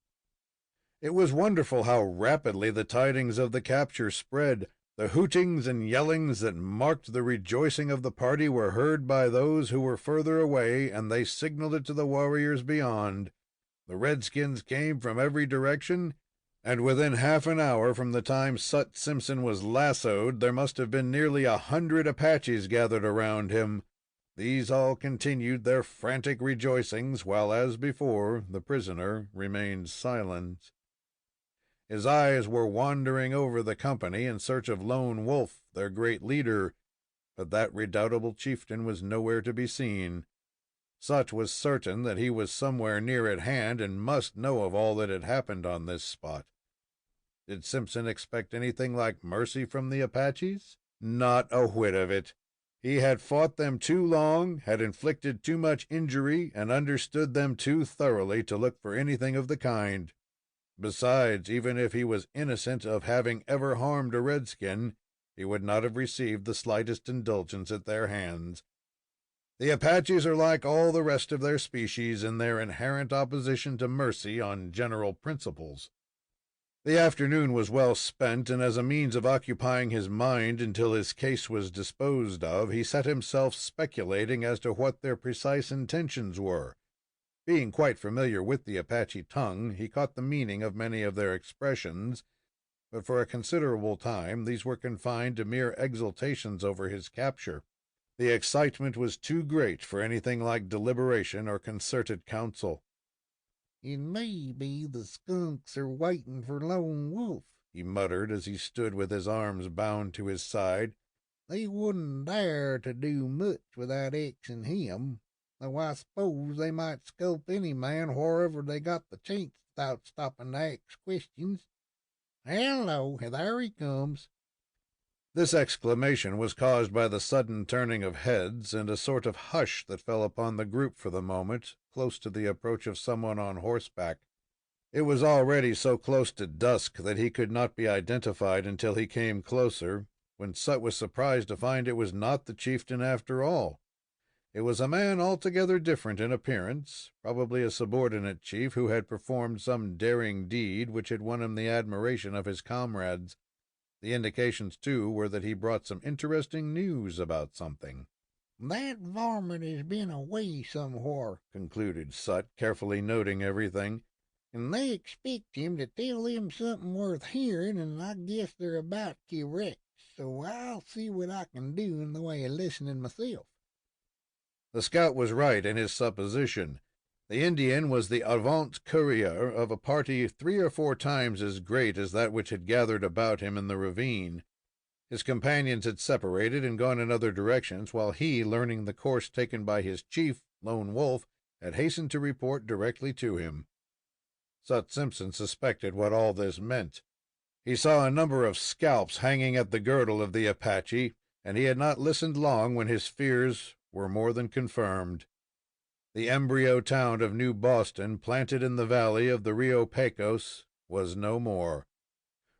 It was wonderful how rapidly the tidings of the capture spread. The hootings and yellings that marked the rejoicing of the party were heard by those who were further away, and they signaled it to the warriors beyond. The redskins came from every direction, and within half an hour from the time Sut Simpson was lassoed, there must have been nearly 100 Apaches gathered around him. These all continued their frantic rejoicings, while, as before, the prisoner remained silent. His eyes were wandering over the company in search of Lone Wolf, their great leader, but that redoubtable chieftain was nowhere to be seen. Sut was certain that he was somewhere near at hand and must know of all that had happened on this spot. Did Simpson expect anything like mercy from the Apaches? Not a whit of it. He had fought them too long, had inflicted too much injury, and understood them too thoroughly to look for anything of the kind. Besides, even if he was innocent of having ever harmed a redskin, he would not have received the slightest indulgence at their hands. The Apaches are like all the rest of their species in their inherent opposition to mercy on general principles. The afternoon was well spent, and as a means of occupying his mind until his case was disposed of, he set himself speculating as to what their precise intentions were. Being quite familiar with the Apache tongue, he caught the meaning of many of their expressions, but for a considerable time these were confined to mere exultations over his capture. The excitement was too great for anything like deliberation or concerted counsel. "It may be the skunks are waiting for Lone Wolf," he muttered as he stood with his arms bound to his side. "They wouldn't dare to do much without axing him, though I suppose they might sculp any man wherever they got the chance without stopping to ask questions. Hello, there he comes." This exclamation was caused by the sudden turning of heads and a sort of hush that fell upon the group for the moment, close to the approach of someone on horseback. It was already so close to dusk that he could not be identified until he came closer, when Sut was surprised to find it was not the chieftain after all. It was a man altogether different in appearance, probably a subordinate chief who had performed some daring deed which had won him the admiration of his comrades. The indications, too, were that he brought some interesting news about something. "That varmint has been away somewhere," concluded Sut, carefully noting everything, "and they expect him to tell them something worth hearing, and I guess they're about correct, so I'll see what I can do in the way of listening myself." The scout was right in his supposition. The Indian was the avant-courier of a party 3 or 4 times as great as that which had gathered about him in the ravine. His companions had separated and gone in other directions, while he, learning the course taken by his chief, Lone Wolf, had hastened to report directly to him. Sut Simpson suspected what all this meant. He saw a number of scalps hanging at the girdle of the Apache, and he had not listened long when his fears were more than confirmed. The embryo town of New Boston, planted in the valley of the Rio Pecos, was no more.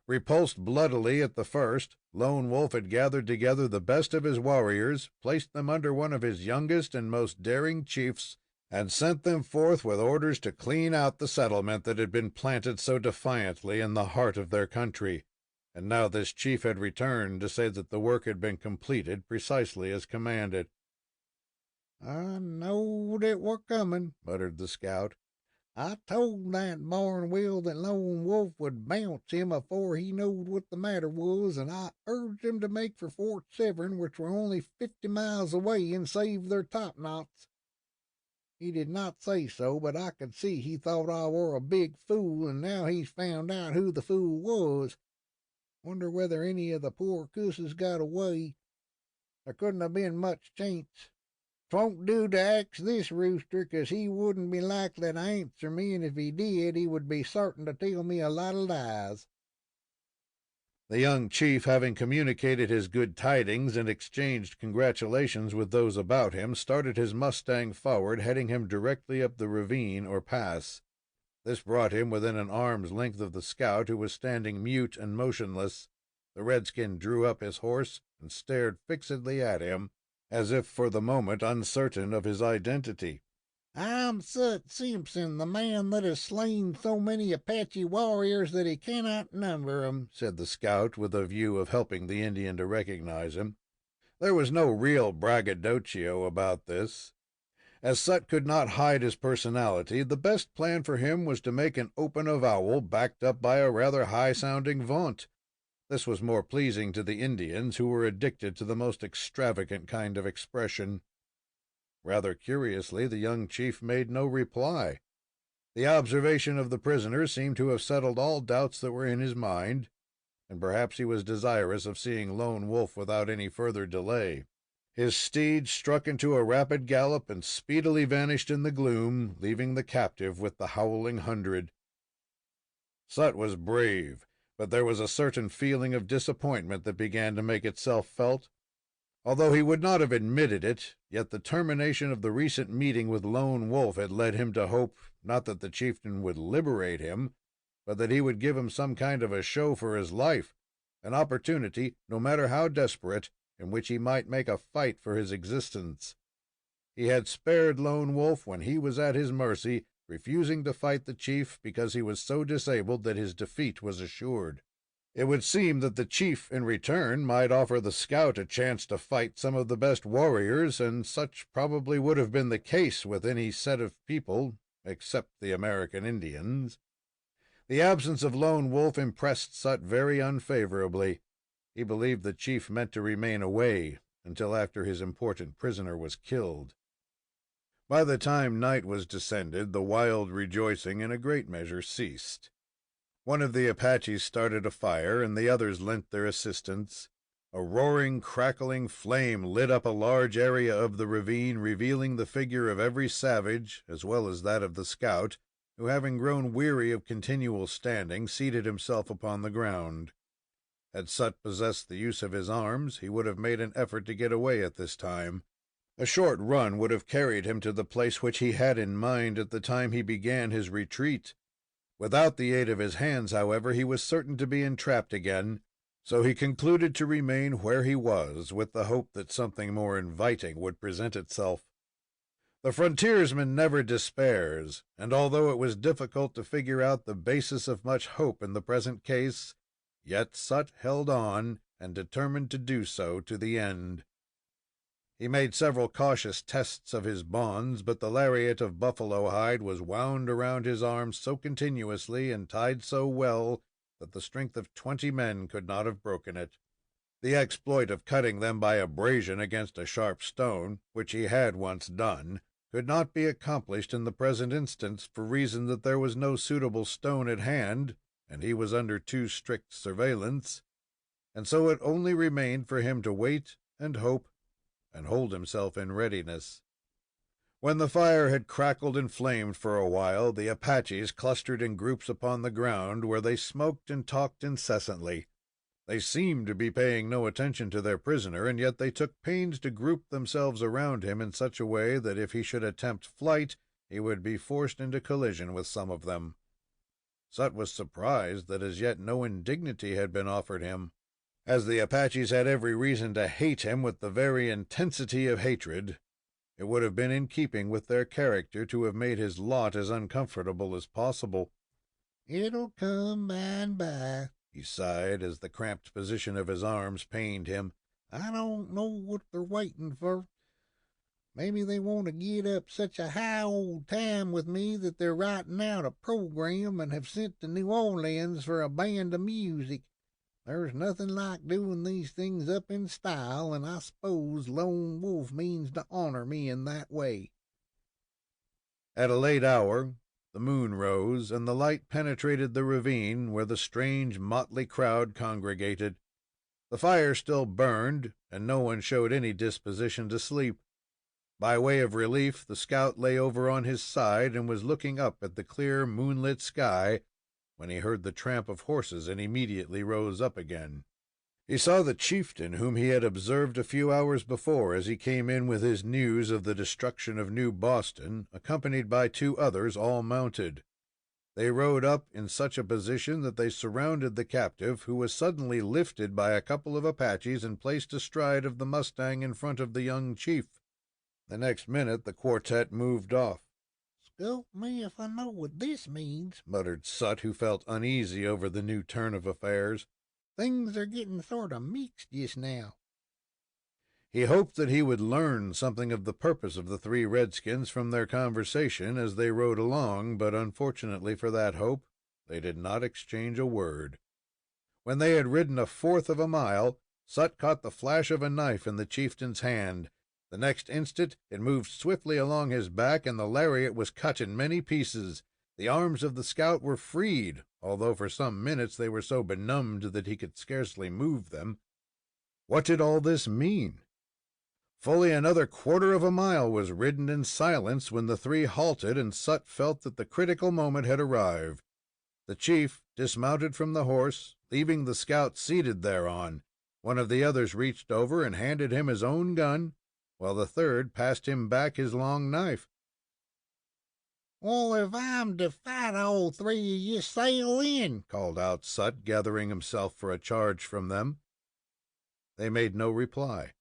Repulsed bloodily at the first, Lone Wolf had gathered together the best of his warriors, placed them under one of his youngest and most daring chiefs, and sent them forth with orders to clean out the settlement that had been planted so defiantly in the heart of their country. And now this chief had returned to say that the work had been completed precisely as commanded. "I knowed it were coming," muttered the scout. "I told that Barnwell that Lone Wolf would bounce him afore he knowed what the matter was, and I urged him to make for Fort Severn, which were only 50 miles away, and save their topknots. He did not say so, but I could see he thought I were a big fool, and now he's found out who the fool was. Wonder whether any of the poor cusses got away. There couldn't have been much chance. 'Twon't do to ax this rooster, 'cause he wouldn't be likely to answer me, and if he did, he would be certain to tell me a lot of lies." The young chief, having communicated his good tidings and exchanged congratulations with those about him, started his mustang forward, heading him directly up the ravine or pass. This brought him within an arm's length of the scout, who was standing mute and motionless. The redskin drew up his horse and stared fixedly at him, as if for the moment uncertain of his identity. "I'm Sut Simpson, the man that has slain so many Apache warriors that he cannot number 'em," said the scout, with a view of helping the Indian to recognize him. There was no real braggadocio about this. As Sut could not hide his personality, the best plan for him was to make an open avowal, backed up by a rather high-sounding vaunt. This was more pleasing to the Indians, who were addicted to the most extravagant kind of expression. Rather curiously, the young chief made no reply. The observation of the prisoner seemed to have settled all doubts that were in his mind, and perhaps he was desirous of seeing Lone Wolf without any further delay. His steed struck into a rapid gallop and speedily vanished in the gloom, leaving the captive with the howling 100. Sut was brave, but there was a certain feeling of disappointment that began to make itself felt. Although he would not have admitted it, yet the termination of the recent meeting with Lone Wolf had led him to hope not that the chieftain would liberate him, but that he would give him some kind of a show for his life, an opportunity, no matter how desperate, in which he might make a fight for his existence. He had spared Lone Wolf when he was at his mercy, refusing to fight the chief because he was so disabled that his defeat was assured. It would seem that the chief, in return, might offer the scout a chance to fight some of the best warriors, and such probably would have been the case with any set of people, except the American Indians. The absence of Lone Wolf impressed Sut very unfavorably. He believed the chief meant to remain away until after his important prisoner was killed. By the time night was descended, the wild rejoicing in a great measure ceased. One of the Apaches started a fire, and the others lent their assistance. A roaring, crackling flame lit up a large area of the ravine, revealing the figure of every savage, as well as that of the scout, who, having grown weary of continual standing, seated himself upon the ground. Had Sut possessed the use of his arms, he would have made an effort to get away at this time. A short run would have carried him to the place which he had in mind at the time he began his retreat. Without the aid of his hands, however, he was certain to be entrapped again, so he concluded to remain where he was, with the hope that something more inviting would present itself. The frontiersman never despairs, and although it was difficult to figure out the basis of much hope in the present case, yet Sut held on, and determined to do so to the end. He made several cautious tests of his bonds, but the lariat of buffalo hide was wound around his arms so continuously and tied so well that the strength of 20 men could not have broken it. The exploit of cutting them by abrasion against a sharp stone, which he had once done, could not be accomplished in the present instance, for reason that there was no suitable stone at hand, and he was under too strict surveillance, and so it only remained for him to wait and hope and hold himself in readiness. When the fire had crackled and flamed for a while, the Apaches clustered in groups upon the ground, where they smoked and talked incessantly. They seemed to be paying no attention to their prisoner, and yet they took pains to group themselves around him in such a way that if he should attempt flight, he would be forced into collision with some of them. Sut was surprised that as yet no indignity had been offered him. As the Apaches had every reason to hate him with the very intensity of hatred, it would have been in keeping with their character to have made his lot as uncomfortable as possible. "It'll come by and by," he sighed, as the cramped position of his arms pained him. "I don't know what they're waiting for. Maybe they want to get up such a high old time with me that they're writing out a program and have sent to New Orleans for a band of music. There's nothing like doing these things up in style, and I suppose Lone Wolf means to honor me in that way." At a late hour, the moon rose, and the light penetrated the ravine where the strange, motley crowd congregated. The fire still burned, and no one showed any disposition to sleep. By way of relief, the scout lay over on his side and was looking up at the clear, moonlit sky, when he heard the tramp of horses and immediately rose up again. He saw the chieftain whom he had observed a few hours before as he came in with his news of the destruction of New Boston, accompanied by 2 others, all mounted. They rode up in such a position that they surrounded the captive, who was suddenly lifted by a couple of Apaches and placed astride of the mustang in front of the young chief. The next minute the quartet moved off. "Sculp me if I know what this means," muttered Sut, who felt uneasy over the new turn of affairs. "Things are getting sort of mixed just now." He hoped that he would learn something of the purpose of the 3 redskins from their conversation as they rode along, but unfortunately for that hope, they did not exchange a word. When they had ridden 1/4 of a mile, Sut caught the flash of a knife in the chieftain's hand. The next instant it moved swiftly along his back, and the lariat was cut in many pieces. The arms of the scout were freed, although for some minutes they were so benumbed that he could scarcely move them. What did all this mean? Fully another quarter of a mile was ridden in silence when the three halted, and Sut felt that the critical moment had arrived. The chief dismounted from the horse, leaving the scout seated thereon. One of the others reached over and handed him his own gun, while the third passed him back his long knife. "Well, if I'm to fight, all three of you sail in," called out Sut, gathering himself for a charge from them. They made no reply.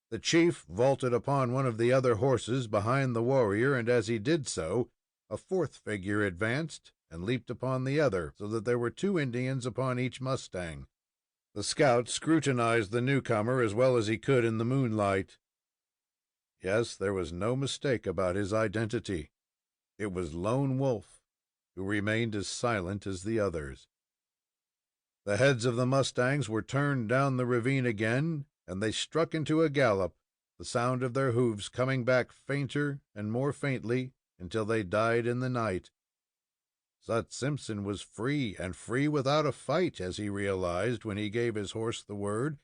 The chief vaulted upon one of the other horses behind the warrior, and as he did so, a fourth figure advanced and leaped upon the other, so that there were 2 Indians upon each mustang. The scout scrutinized the newcomer as well as he could in the moonlight. Yes, there was no mistake about his identity. It was Lone Wolf, who remained as silent as the others. The heads of the mustangs were turned down the ravine again, and they struck into a gallop, the sound of their hoofs coming back fainter and more faintly until they died in the night. Sut Simpson was free, and free without a fight, as he realized when he gave his horse the word,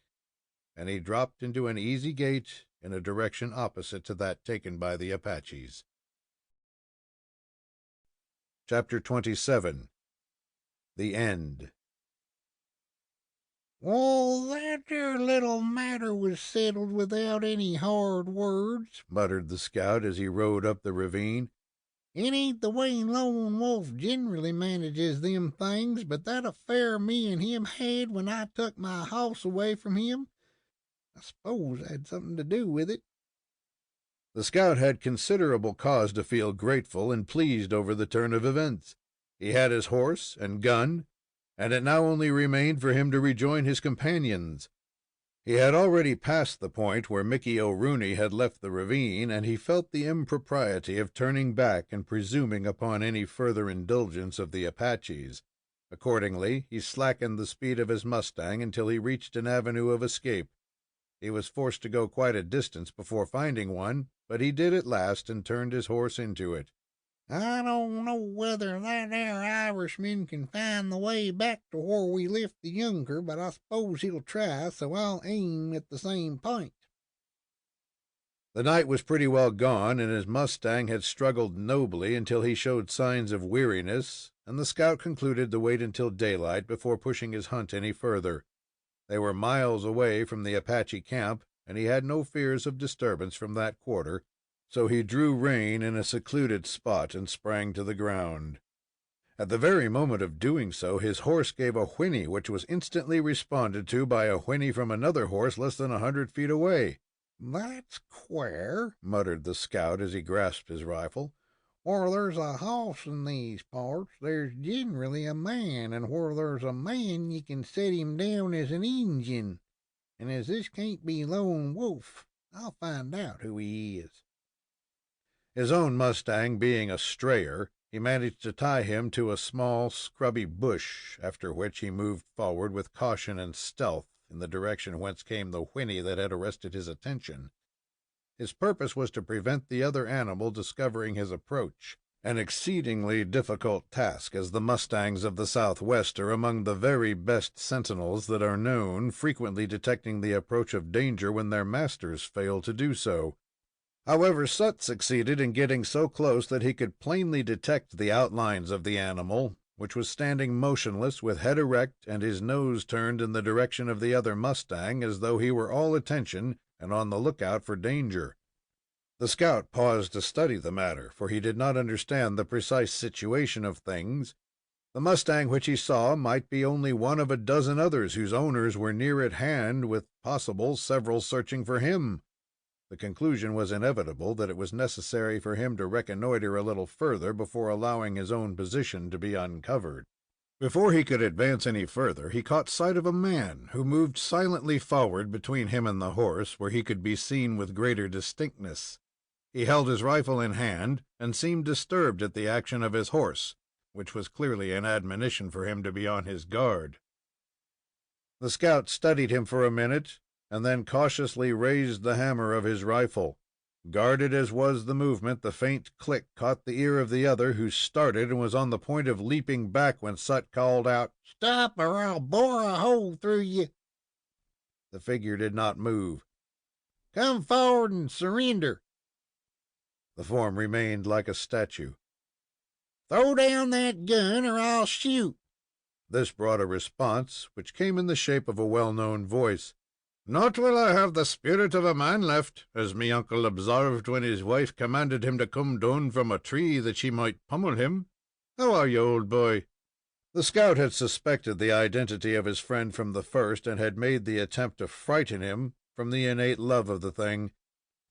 and he dropped into an easy gait in a direction opposite to that taken by the Apaches. Chapter 27. The End. "Well, that there little matter was settled without any hard words," muttered the scout as he rode up the ravine. "It ain't the way Lone Wolf generally manages them things, but that affair me and him had when I took my hoss away from him, I s'pose had something to do with it." The scout had considerable cause to feel grateful and pleased over the turn of events. He had his horse and gun, and it now only remained for him to rejoin his companions. He had already passed the point where Mickey O'Rooney had left the ravine, and he felt the impropriety of turning back and presuming upon any further indulgence of the Apaches. Accordingly, he slackened the speed of his mustang until he reached an avenue of escape. He was forced to go quite a distance before finding one, but he did at last, and turned his horse into it. "I don't know whether that there Irishman can find the way back to where we left the younker, but I s'pose he'll try, so I'll aim at the same point." The night was pretty well gone, and his mustang had struggled nobly until he showed signs of weariness, and the scout concluded to wait until daylight before pushing his hunt any further. They were miles away from the Apache camp, and he had no fears of disturbance from that quarter, so he drew rein in a secluded spot and sprang to the ground. At the very moment of doing so, his horse gave a whinny, which was instantly responded to by a whinny from another horse less than 100 feet away. "That's queer," muttered the scout as he grasped his rifle. "Where there's a hoss in these parts, there's generally a man, and where there's a man, you can set him down as an Injun. And as this can't be Lone Wolf, I'll find out who he is." His own mustang being a strayer, he managed to tie him to a small, scrubby bush, after which he moved forward with caution and stealth in the direction whence came the whinny that had arrested his attention. His purpose was to prevent the other animal discovering his approach, an exceedingly difficult task, as the mustangs of the Southwest are among the very best sentinels that are known, frequently detecting the approach of danger when their masters fail to do so. However, Sut succeeded in getting so close that he could plainly detect the outlines of the animal, which was standing motionless with head erect and his nose turned in the direction of the other mustang, as though he were all attention and on the lookout for danger. The scout paused to study the matter, for he did not understand the precise situation of things. The mustang which he saw might be only one of a dozen others whose owners were near at hand, with possible several searching for him. The conclusion was inevitable that it was necessary for him to reconnoiter a little further before allowing his own position to be uncovered. Before he could advance any further, he caught sight of a man who moved silently forward between him and the horse, where he could be seen with greater distinctness. He held his rifle in hand, and seemed disturbed at the action of his horse, which was clearly an admonition for him to be on his guard. The scout studied him for a minute, and then cautiously raised the hammer of his rifle. Guarded as was the movement, the faint click caught the ear of the other, who started and was on the point of leaping back when Sut called out, "Stop, or I'll bore a hole through you." The figure did not move. Come forward and surrender. The form remained like a statue. Throw down that gun or I'll shoot. This brought a response, which came in the shape of a well-known voice. Not while I have the spirit of a man left, as me uncle observed when his wife commanded him to come down from a tree that she might pummel him. How are you, old boy? The scout had suspected the identity of his friend from the first, and had made the attempt to frighten him from the innate love of the thing.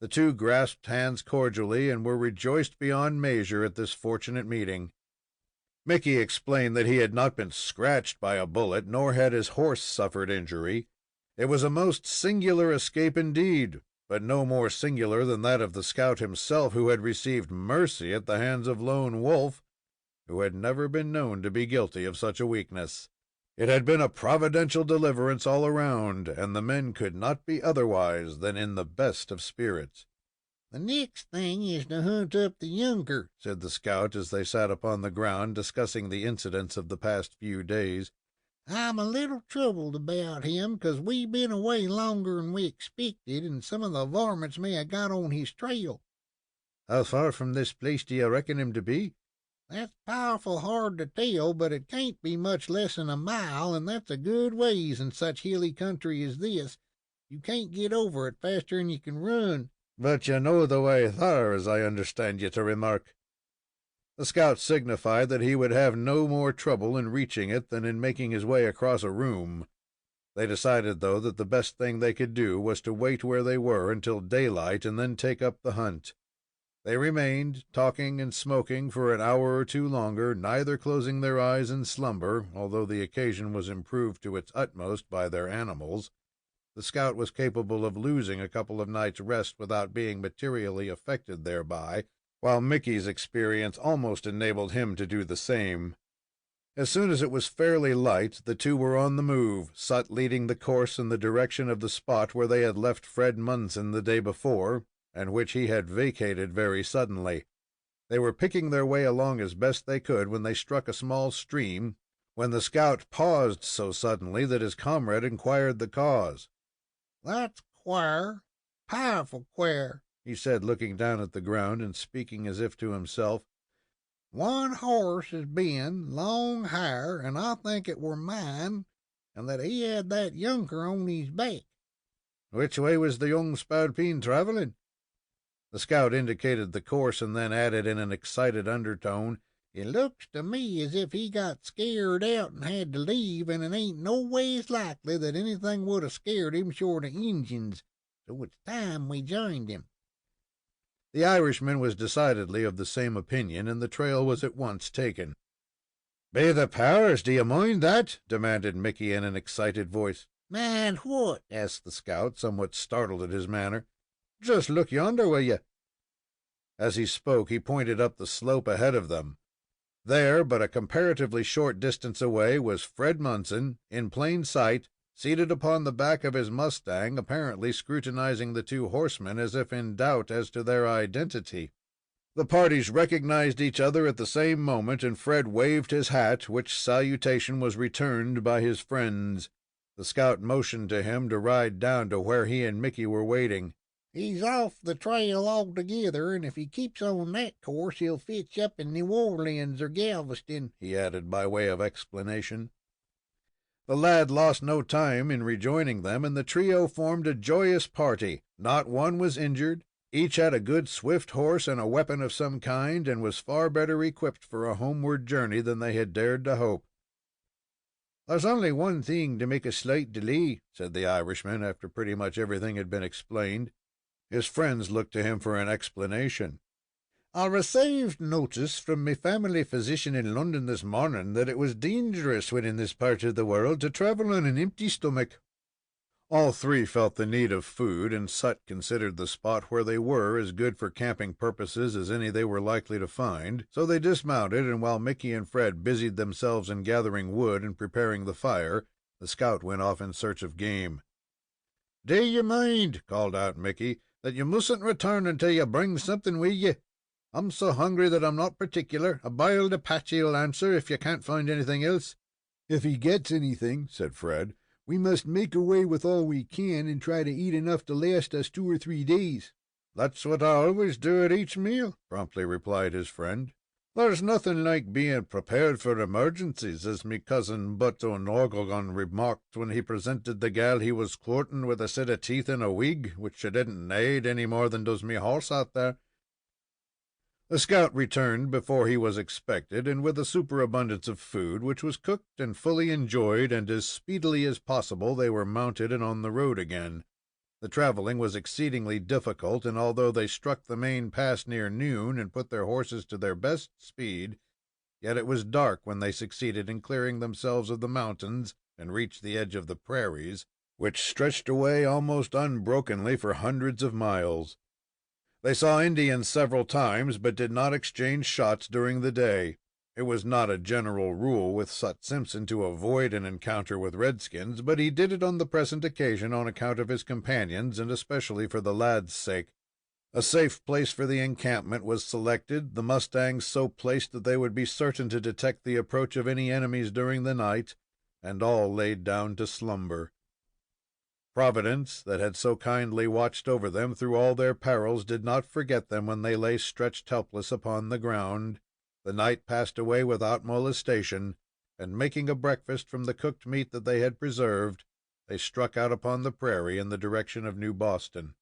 The two grasped hands cordially, and were rejoiced beyond measure at this fortunate meeting. Mickey explained that he had not been scratched by a bullet, nor had his horse suffered injury. It was a most singular escape indeed, but no more singular than that of the scout himself, who had received mercy at the hands of Lone Wolf, who had never been known to be guilty of such a weakness. It had been a providential deliverance all around, and the men could not be otherwise than in the best of spirits. The next thing is to hunt up the younger, said the scout as they sat upon the ground discussing the incidents of the past few days. I'm a little troubled about him, 'cause we been away longer than we expected, and some of the varmints may have got on his trail. How far from this place do you reckon him to be? That's powerful hard to tell, but it can't be much less than a mile, and that's a good ways in such hilly country as this. You can't get over it faster than you can run. But you know the way thar, as I understand you to remark. The scout signified that he would have no more trouble in reaching it than in making his way across a room. They decided, though, that the best thing they could do was to wait where they were until daylight, and then take up the hunt. They remained, talking and smoking, for an hour or two longer, neither closing their eyes in slumber, although the occasion was improved to its utmost by their animals. The scout was capable of losing a couple of nights' rest without being materially affected thereby, while Mickey's experience almost enabled him to do the same. As soon as it was fairly light, the two were on the move, Sut leading the course in the direction of the spot where they had left Fred Munson the day before, and which he had vacated very suddenly. They were picking their way along as best they could when they struck a small stream, when the scout paused so suddenly that his comrade inquired the cause. That's queer, powerful queer, he said, looking down at the ground and speaking as if to himself. One horse has been long hair, and I think it were mine, and that he had that younker on his back. Which way was the young spalpeen traveling? The scout indicated the course, and then added in an excited undertone, It looks to me as if he got scared out and had to leave, and it ain't no ways likely that anything would have scared him short of Injuns, so it's time we joined him. The Irishman was decidedly of the same opinion, and the trail was at once taken. "Be the powers, do you mind that?" demanded Mickey in an excited voice. "Mind what?" asked the scout, somewhat startled at his manner. "Just look yonder, will you?" As he spoke, he pointed up the slope ahead of them. There, but a comparatively short distance away, was Fred Munson, in plain sight, seated upon the back of his mustang, apparently scrutinizing the two horsemen as if in doubt as to their identity. The parties recognized each other at the same moment, and Fred waved his hat, which salutation was returned by his friends. The scout motioned to him to ride down to where he and Mickey were waiting. "He's off the trail altogether, and if he keeps on that course, he'll fetch up in New Orleans or Galveston," he added by way of explanation. The lad lost no time in rejoining them, and the trio formed a joyous party. Not one was injured. Each had a good swift horse and a weapon of some kind, and was far better equipped for a homeward journey than they had dared to hope. "There's only one thing to make a slight delay," said the Irishman, after pretty much everything had been explained. His friends looked to him for an explanation. "I received notice from my family physician in London this morning that it was dangerous when in this part of the world to travel on an empty stomach." All three felt the need of food, and Sut considered the spot where they were as good for camping purposes as any they were likely to find, so they dismounted, and while Mickey and Fred busied themselves in gathering wood and preparing the fire, the scout went off in search of game. "Do you mind," called out Mickey, "that you mustn't return until you bring something with you? I'm so hungry that I'm not particular. A boiled Apache will answer if you can't find anything else." "If he gets anything," said Fred. We must make away with all we can and try to eat enough to last us 2 or 3 days. "That's what I always do at each meal," promptly replied his friend. "There's nothing like being prepared for emergencies, as me cousin Butt O'Norgalgon remarked when he presented the gal he was courting with a set of teeth and a wig, which she didn't need any more than does me horse out there." The scout returned before he was expected, and with a superabundance of food, which was cooked and fully enjoyed, and as speedily as possible they were mounted and on the road again. The traveling was exceedingly difficult, and although they struck the main pass near noon and put their horses to their best speed, yet it was dark when they succeeded in clearing themselves of the mountains and reached the edge of the prairies, which stretched away almost unbrokenly for hundreds of miles. They saw Indians several times, but did not exchange shots during the day. It was not a general rule with Sut Simpson to avoid an encounter with redskins, but he did it on the present occasion on account of his companions, and especially for the lad's sake. A safe place for the encampment was selected, the mustangs so placed that they would be certain to detect the approach of any enemies during the night, and all laid down to slumber. Providence, that had so kindly watched over them through all their perils, did not forget them when they lay stretched helpless upon the ground. The night passed away without molestation, and making a breakfast from the cooked meat that they had preserved, they struck out upon the prairie in the direction of New Boston.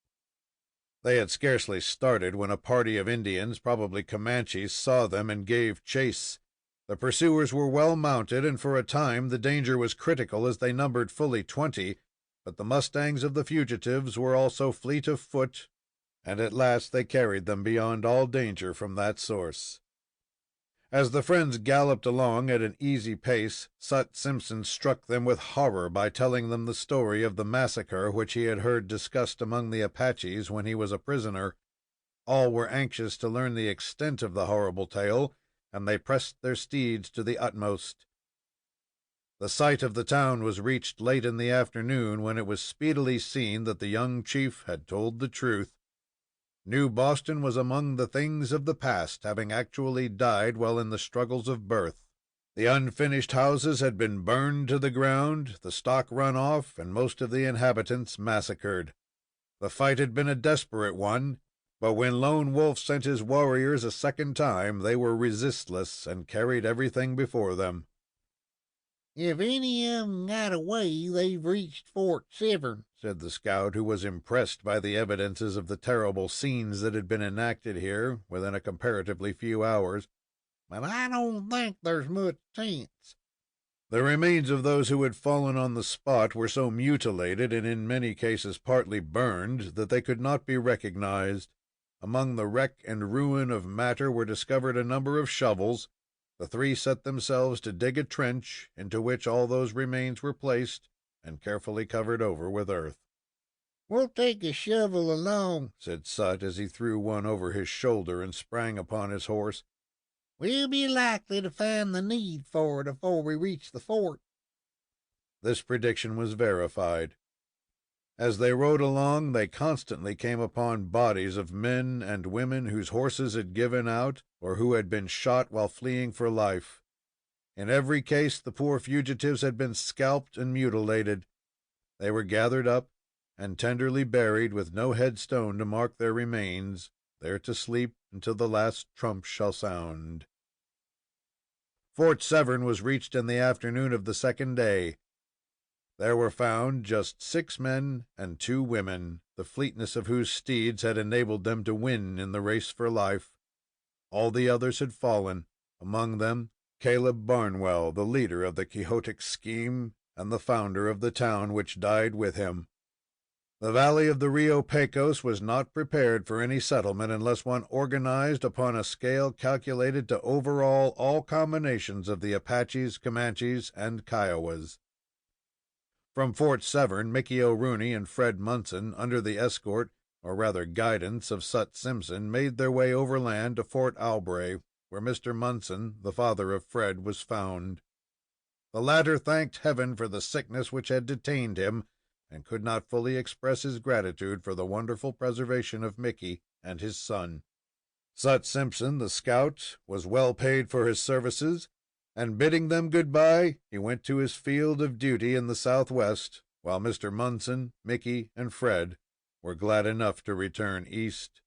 They had scarcely started when a party of Indians, probably Comanches, saw them and gave chase. The pursuers were well mounted, and for a time the danger was critical, as they numbered fully 20, but the mustangs of the fugitives were also fleet of foot, and at last they carried them beyond all danger from that source. As the friends galloped along at an easy pace, Sut Simpson struck them with horror by telling them the story of the massacre which he had heard discussed among the Apaches when he was a prisoner. All were anxious to learn the extent of the horrible tale, and they pressed their steeds to the utmost. The site of the town was reached late in the afternoon, when it was speedily seen that the young chief had told the truth. New Boston was among the things of the past, having actually died while in the struggles of birth. The unfinished houses had been burned to the ground, the stock run off, and most of the inhabitants massacred. The fight had been a desperate one, but when Lone Wolf sent his warriors a second time, they were resistless and carried everything before them. "If any of 'em got away, they've reached Fort Severn," said the scout, who was impressed by the evidences of the terrible scenes that had been enacted here within a comparatively few hours. "But I don't think there's much chance." The remains of those who had fallen on the spot were so mutilated, and in many cases partly burned, that they could not be recognized. Among the wreck and ruin of matter were discovered a number of shovels. The three set themselves to dig a trench, into which all those remains were placed and carefully covered over with earth. "We'll take a shovel along," said Sut, as he threw one over his shoulder and sprang upon his horse. "We'll be likely to find the need for it afore we reach the fort." This prediction was verified. As they rode along, they constantly came upon bodies of men and women whose horses had given out, or who had been shot while fleeing for life. In every case, the poor fugitives had been scalped and mutilated. They were gathered up and tenderly buried, with no headstone to mark their remains, there to sleep until the last trump shall sound. Fort Severn was reached in the afternoon of the second day. There were found just 6 men and 2 women, the fleetness of whose steeds had enabled them to win in the race for life. All the others had fallen, among them Caleb Barnwell, the leader of the Quixotic scheme, and the founder of the town, which died with him. The valley of the Rio Pecos was not prepared for any settlement unless one organized upon a scale calculated to overawe all combinations of the Apaches, Comanches, and Kiowas. From Fort Severn, Mickey O'Rooney and Fred Munson, under the escort, or rather guidance, of Sut Simpson, made their way overland to Fort Albray, where Mr. Munson, the father of Fred, was found. The latter thanked Heaven for the sickness which had detained him, and could not fully express his gratitude for the wonderful preservation of Mickey and his son. Sut Simpson, the scout, was well paid for his services, and bidding them good-bye, he went to his field of duty in the southwest, while Mr. Munson, Mickey, and Fred were glad enough to return east